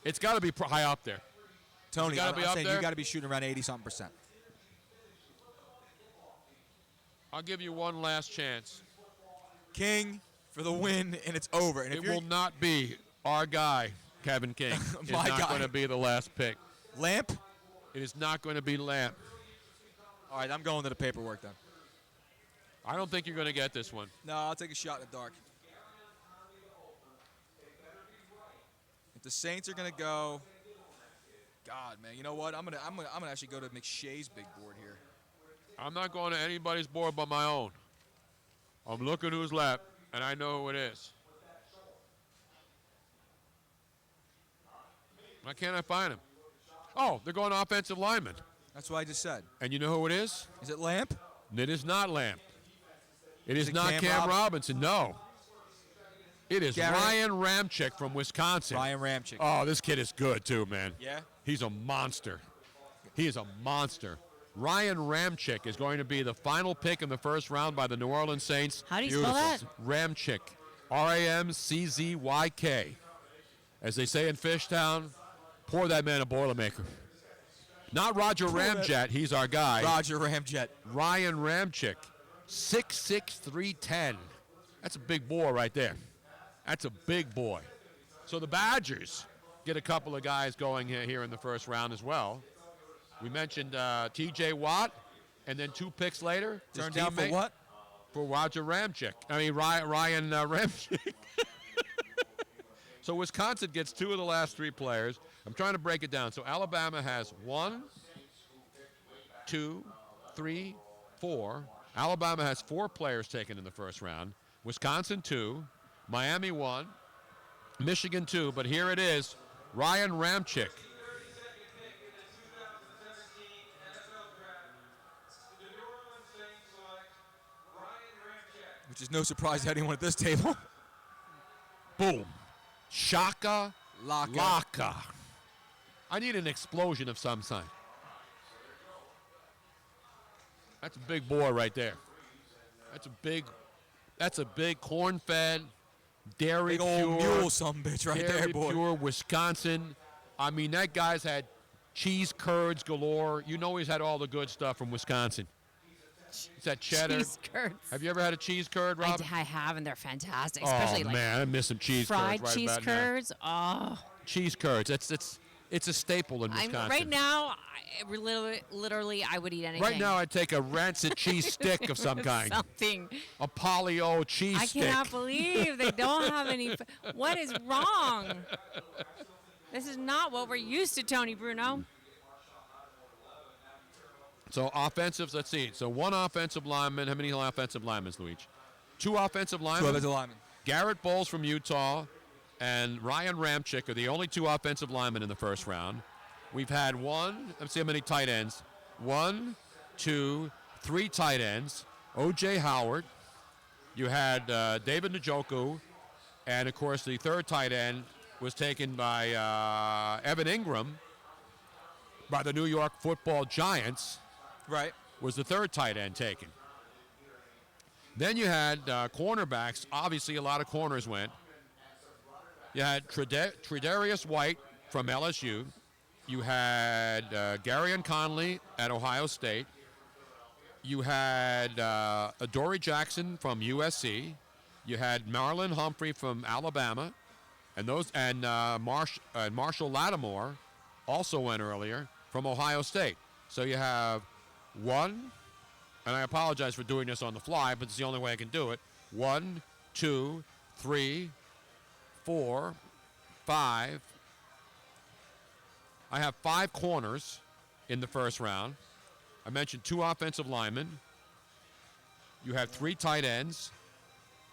It's got to be high up there. Tony, I'm saying you got to be shooting around 80-something%. I'll give you one last chance. King for the win, and it's over. And it will not be our guy, Kevin King. It's not going to be the last pick. Lamp? It is not going to be Lamp. All right, I'm going to the paperwork then. I don't think you're going to get this one. No, I'll take a shot in the dark. If the Saints are going to go, God, man, you know what? I'm gonna actually go to McShay's big board here. I'm not going to anybody's board but my own. I'm looking who's left, and I know who it is. Why can't I find him? Oh, they're going offensive lineman. That's what I just said. And you know who it is? Is it Lamp? It is not Lamp. It is it not Cam Robinson. No. It is Garrett? Ryan Ramczyk from Wisconsin. Ryan Ramczyk. Oh, this kid is good too, man. Yeah? He's a monster. He is a monster. Ryan Ramczyk is going to be the final pick in the first round by the New Orleans Saints. How do you spell that? Ramczyk. R-A-M-C-Z-Y-K. As they say in Fishtown, pour that man a Boilermaker. Not Roger Ramjet. He's our guy. Roger Ramjet. Ryan Ramczyk. 6'6", 310. That's a big boy right there. That's a big boy. So the Badgers get a couple of guys going here in the first round as well. We mentioned T.J. Watt, and then 2 picks later. Turned down for what? For Roger Ramczyk. I mean, Ryan Ramczyk. So Wisconsin gets 2 of the last 3 players. I'm trying to break it down. So Alabama has 1, 2, 3, 4, Alabama has 4 players taken in the first round. Wisconsin 2, Miami 1, Michigan 2, but here it is, Ryan Ramczyk. Which is no surprise to anyone at this table. Boom. Shaka Laka. Laka. I need an explosion of some kind. That's a big boy right there. That's a big corn-fed, dairy big old pure, mule bitch right there, dairy boy. pure Wisconsin. I mean, that guy's had cheese curds galore. You know he's had all the good stuff from Wisconsin. He's had cheddar. Cheese curds. Have you ever had a cheese curd, Rob? I have, and they're fantastic. Especially oh, man, I miss some cheese fried curds right cheese about curds. Oh. Cheese curds. It's a staple in Wisconsin. Right now, literally, I would eat anything. Right now, I'd take a rancid cheese stick of some kind. Something. A polio cheese stick. I cannot believe they don't have any. What is wrong? This is not what we're used to, Tony Bruno. So offensives, let's see. So 1 offensive lineman. How many offensive linemen, Luigi? 2 offensive linemen. 2 offensive linemen. Garrett Bowles from Utah and Ryan Ramczyk are the only 2 offensive linemen in the first round. We've had let's see how many tight ends. 1, 2, 3 tight ends. O.J. Howard. You had David Njoku. And, of course, the 3rd tight end was taken by Evan Ingram by the New York Football Giants. Right. Was the 3rd tight end taken. Then you had cornerbacks. Obviously, a lot of corners went. You had Tre'Davious White from LSU. You had Garyon Conley at Ohio State. You had Adoree Jackson from USC. You had Marlon Humphrey from Alabama, and Marshall Lattimore also went earlier from Ohio State. So you have 1, and I apologize for doing this on the fly, but it's the only way I can do it. 1, 2, 3, 4, 5. I have 5 corners in the first round. I mentioned 2 offensive linemen. You have 3 tight ends,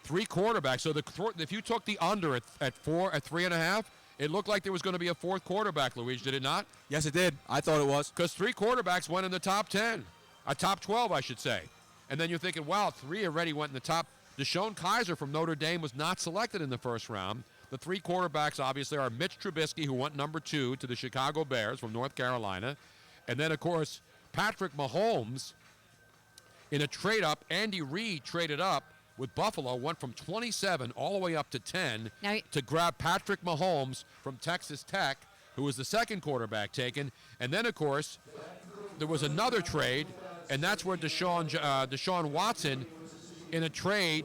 3 quarterbacks. So if you took the under at 3.5, it looked like there was going to be a 4th quarterback, Luigi, did it not? Yes, it did. I thought it was. Because 3 quarterbacks went in the top 10. Top 12, I should say. And then you're thinking, wow, 3 already went in the top. Deshaun Kaiser from Notre Dame was not selected in the first round. The 3 quarterbacks, obviously, are Mitch Trubisky, who went number 2 to the Chicago Bears from North Carolina. And then, of course, Patrick Mahomes in a trade-up. Andy Reid traded up with Buffalo, went from 27 all the way up to 10 to grab Patrick Mahomes from Texas Tech, who was the 2nd quarterback taken. And then, of course, there was another trade, and that's where Deshaun Watson, in a trade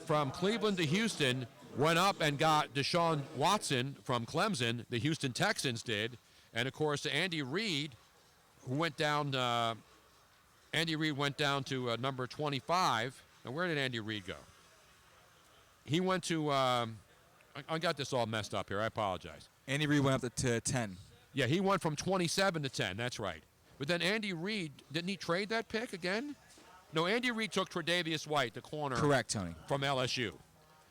from Cleveland to Houston, went up and got Deshaun Watson from Clemson. The Houston Texans did. And, of course, Andy Reid, who went down to number 25. Now, where did Andy Reid go? He went to I got this all messed up here. I apologize. Andy Reid went up to 10. Yeah, he went from 27 to 10. That's right. But then Andy Reid, didn't he trade that pick again? No, Andy Reid took Tre'Davious White, the corner. Correct, Tony. From LSU.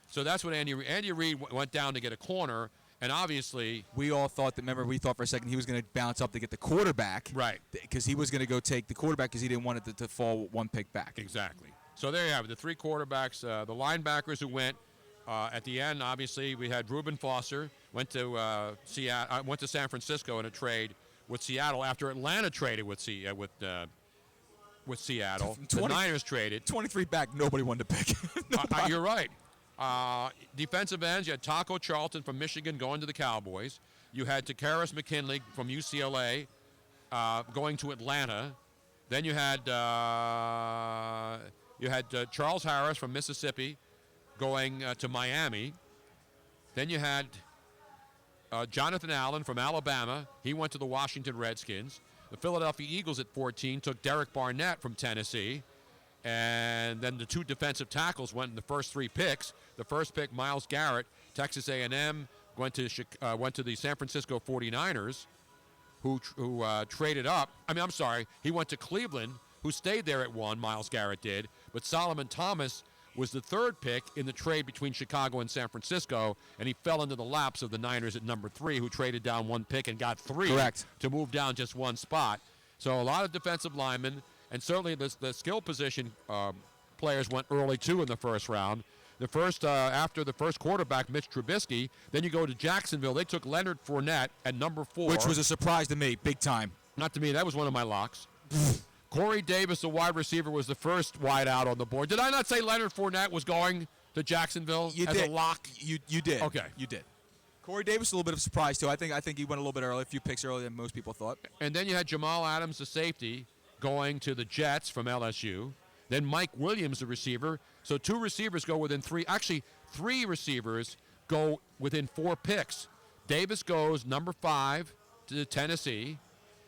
So that's what Andy Reid went down to get a corner, and obviously we all thought we thought for a second he was going to bounce up to get the quarterback. Right. Because he was going to go take the quarterback because he didn't want it to fall 1 pick back. Exactly. So there you have it, the 3 quarterbacks, the linebackers who went. At the end, obviously, we had Reuben Foster, went to San Francisco in a trade with Seattle after Atlanta traded with Seattle. The Niners traded. 23 back, nobody wanted to pick. You're right. Defensive ends, you had Taco Charlton from Michigan going to the Cowboys. You had Takaris McKinley from UCLA going to Atlanta. Then you had Charles Harris from Mississippi going to Miami. Then you had Jonathan Allen from Alabama. He went to the Washington Redskins. The Philadelphia Eagles at 14 took Derek Barnett from Tennessee. And then the 2 defensive tackles went in the first 3 picks. The first pick, Myles Garrett, Texas A&M, went to the San Francisco 49ers, who traded up. He went to Cleveland who stayed there at 1, Myles Garrett did, but Solomon Thomas was the 3rd pick in the trade between Chicago and San Francisco, and he fell into the laps of the Niners at number 3, who traded down 1 pick and got 3 Correct. to move down just 1 spot. So a lot of defensive linemen, and certainly the skill position players went early, too, in the first round. After the first quarterback, Mitch Trubisky, then you go to Jacksonville. They took Leonard Fournette at number 4. Which was a surprise to me, big time. Not to me. That was one of my locks. Corey Davis, the wide receiver, was the first wide out on the board. Did I not say Leonard Fournette was going to Jacksonville as a lock? You did. Okay. You did. Corey Davis, a little bit of a surprise, too. I think he went a little bit early, a few picks earlier than most people thought. And then you had Jamal Adams, the safety, going to the Jets from LSU. Then Mike Williams, the receiver. So 2 receivers go within 3. Actually, 3 receivers go within 4 picks. Davis goes number 5 to Tennessee.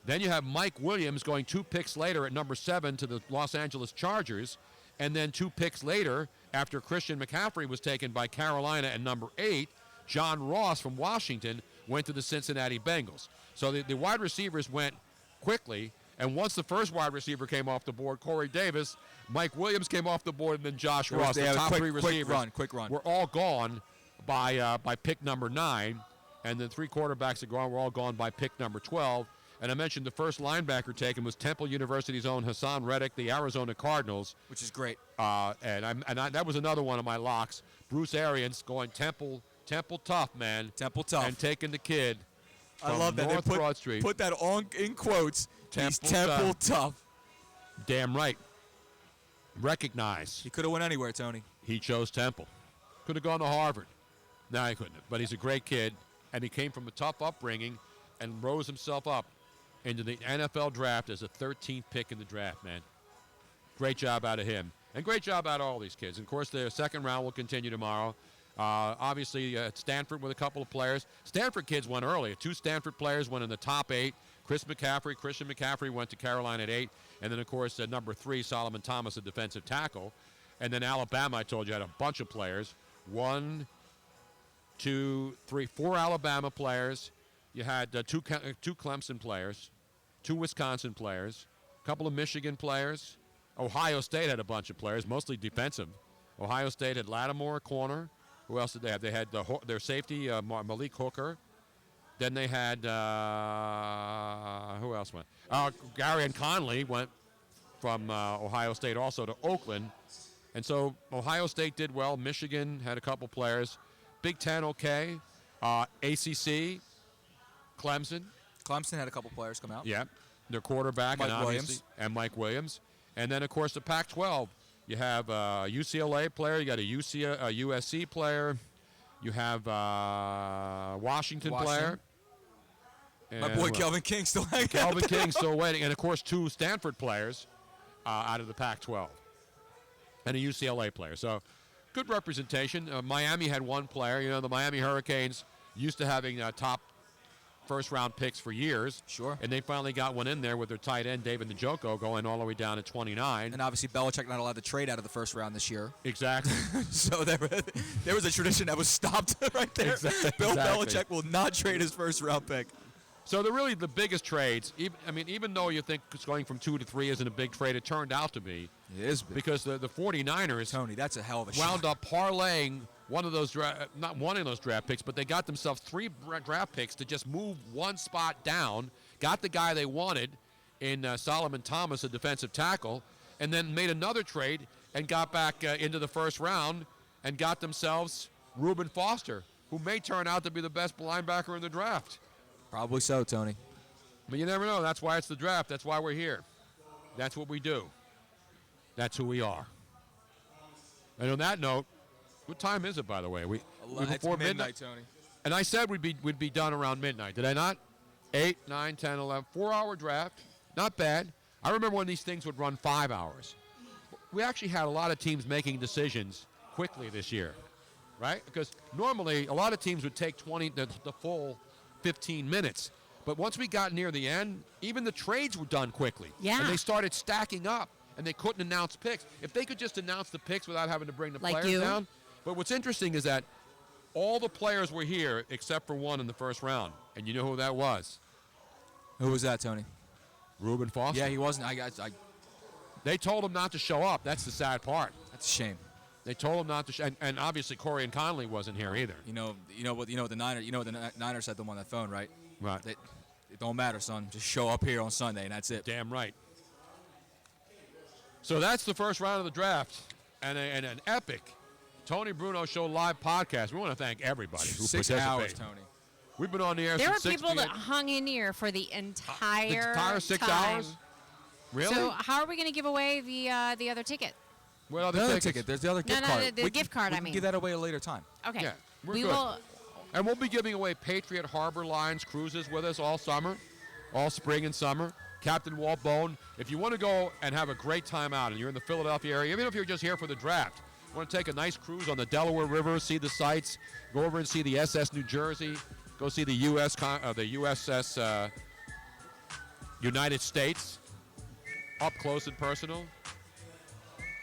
Then you have Mike Williams going 2 picks later at number 7 to the Los Angeles Chargers. And then 2 picks later, after Christian McCaffrey was taken by Carolina at number 8, John Ross from Washington went to the Cincinnati Bengals. So the wide receivers went quickly. And once the first wide receiver came off the board, Corey Davis, Mike Williams came off the board, and then Josh Ross, the top 3 receivers, quick run. were all gone by pick number 9. And the 3 quarterbacks that were all gone by pick number 12. And I mentioned the first linebacker taken was Temple University's own Hassan Reddick, the Arizona Cardinals. Which is great. That was another one of my locks. Bruce Arians going Temple tough, man. Temple tough. And taking the kid from I love that. North They Broad Street. put that on in quotes. He's Temple tough. Damn right. Recognize. He could have went anywhere, Tony. He chose Temple. Could have gone to Harvard. No, he couldn't have. But he's a great kid, and he came from a tough upbringing and rose himself up into the NFL draft as a 13th pick in the draft, man. Great job out of him. And great job out of all these kids. And, of course, the second round will continue tomorrow. Obviously, Stanford with a couple of players. Stanford kids went early. 2 Stanford players went in the top 8. Christian McCaffrey went to Carolina at 8. And then, of course, number 3, Solomon Thomas, a defensive tackle. And then Alabama, I told you, had a bunch of players. 1, 2, 3, 4 Alabama players. You had 2 Clemson players, 2 Wisconsin players, a couple of Michigan players. Ohio State had a bunch of players, mostly defensive. Ohio State had Lattimore, corner. Who else did they have? They had their safety, Malik Hooker. Then they had, who else went? Gary and Conley went from Ohio State also to Oakland. And so Ohio State did well. Michigan had a couple players. Big Ten, okay. ACC, Clemson. Clemson had a couple players come out. Yeah. Their quarterback and Mike Williams. And then, of course, the Pac-12. You have a UCLA player. You got a USC player. You have Washington player. My boy Kelvin King still hanging Kelvin King still waiting. And, of course, 2 Stanford players out of the Pac-12. And a UCLA player. So, good representation. Miami had 1 player. You know, the Miami Hurricanes used to having top first-round picks for years. Sure. And they finally got one in there with their tight end, David Njoku, going all the way down to 29. And obviously Belichick not allowed to trade out of the first round this year. Exactly. So there was a tradition that was stopped right there. Exactly. Bill Belichick will not trade his first-round pick. So they're really the biggest trades. Even though you think it's going from 2 to 3 isn't a big trade, it turned out to be. It is big. Because the 49ers, Tony, that's a hell of a wound up parlaying one of those not one of those draft picks, but they got themselves 3 draft picks to just move 1 spot down, got the guy they wanted in Solomon Thomas, a defensive tackle, and then made another trade and got back into the first round and got themselves Reuben Foster, who may turn out to be the best linebacker in the draft. Probably so, Tony. But you never know. That's why it's the draft. That's why we're here. That's what we do. That's who we are. And on that note, what time is it, by the way? We before midnight, Tony. And I said we'd be done around midnight. Did I not? 8, 9, 10, 11. 4-hour draft. Not bad. I remember when these things would run 5 hours. We actually had a lot of teams making decisions quickly this year, right? Because normally a lot of teams would take the full 15 minutes. But once we got near the end, even the trades were done quickly. Yeah. And they started stacking up, and they couldn't announce picks. If they could just announce the picks without having to bring the players down. But what's interesting is that all the players were here except for one in the first round. And you know who that was? Who was that, Tony? Reuben Foster. Yeah, he wasn't. They told him not to show up. That's the sad part. That's a shame. They told him not to, and obviously Corey and Conley wasn't here either. You know what the Niners said to them on that phone, right? Right. It don't matter, son. Just show up here on Sunday, and that's it. Damn right. So that's the first round of the draft, and an epic Tony Bruno Show live podcast. We want to thank everybody who 6 participated. hours, Tony. We've been on the air There were since 6 people that p.m. hung in here for the entire 6 time. hours? Really? So how are we going to give away the other ticket? What The other ticket. There's the other gift card. the gift card, we I can mean. give that away at a later time. Okay. Yeah, we're we good. will. And we'll be giving away Patriot Harbor Lines cruises with us all summer, all spring and summer. Captain Walt Bone. If you want to go and have a great time out and you're in the Philadelphia area, even if you're just here for the draft, you want to take a nice cruise on the Delaware River, see the sights, go over and see the SS New Jersey, go see the USS United States up close and personal.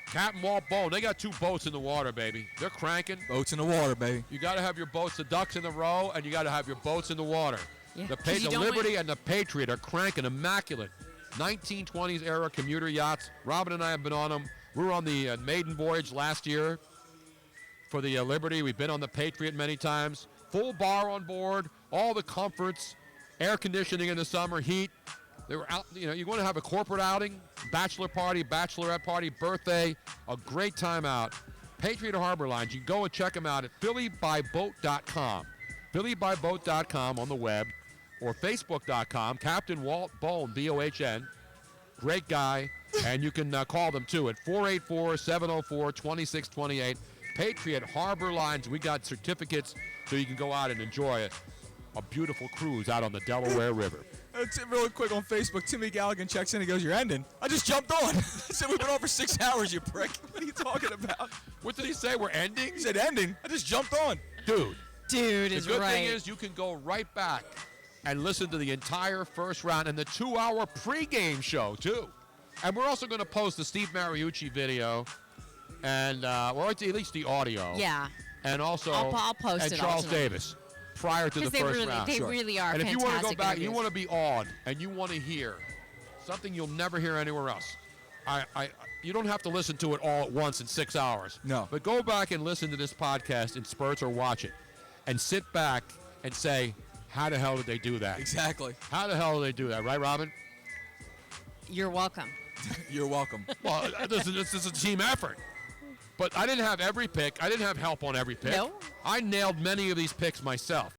Captain Walt Bone, they got 2 boats in the water, baby. They're cranking. Boats in the water, baby. You got to have your boats, the ducks in the row, and you got to have your boats in the water. Yeah, The Liberty and the Patriot are cranking, immaculate. 1920s era commuter yachts. Robin and I have been on them. We were on the maiden voyage last year for the Liberty. We've been on the Patriot many times. Full bar on board, all the comforts, air conditioning in the summer, heat. They were out. You want to have a corporate outing, bachelor party, bachelorette party, birthday, a great time out. Patriot Harbor Lines. You can go and check them out at phillybyboat.com. phillybyboat.com on the web, or facebook.com, Captain Walt Bone, B-O-H-N. Great guy. And you can call them, too, at 484-704-2628. Patriot Harbor Lines. We got certificates so you can go out and enjoy a beautiful cruise out on the Delaware River. Really quick on Facebook, Timmy Galligan checks in and goes, "You're ending." I just jumped on. I said, "We've been on for 6 hours, you prick." What are you talking about? What did he say? We're ending? He said ending. I just jumped on. Dude is the good right. thing is you can go right back and listen to the entire first round and the 2-hour pregame show, too. And we're also going to post the Steve Mariucci video and, or at least the audio. Yeah. And also, I'll post and it Charles ultimately. Davis prior to the Because first round. they really are And if you fantastic want to go back, you interviews. want to be awed, and you want to hear something you'll never hear anywhere else. You don't have to listen to it all at once in 6 hours. No. But go back and listen to this podcast in spurts or watch it, and sit back and say, how the hell did they do that? Exactly. How the hell did they do that? Right, Robin? You're welcome. You're welcome. Well, this is a team effort. But I didn't have every pick. I didn't have help on every pick. No. I nailed many of these picks myself.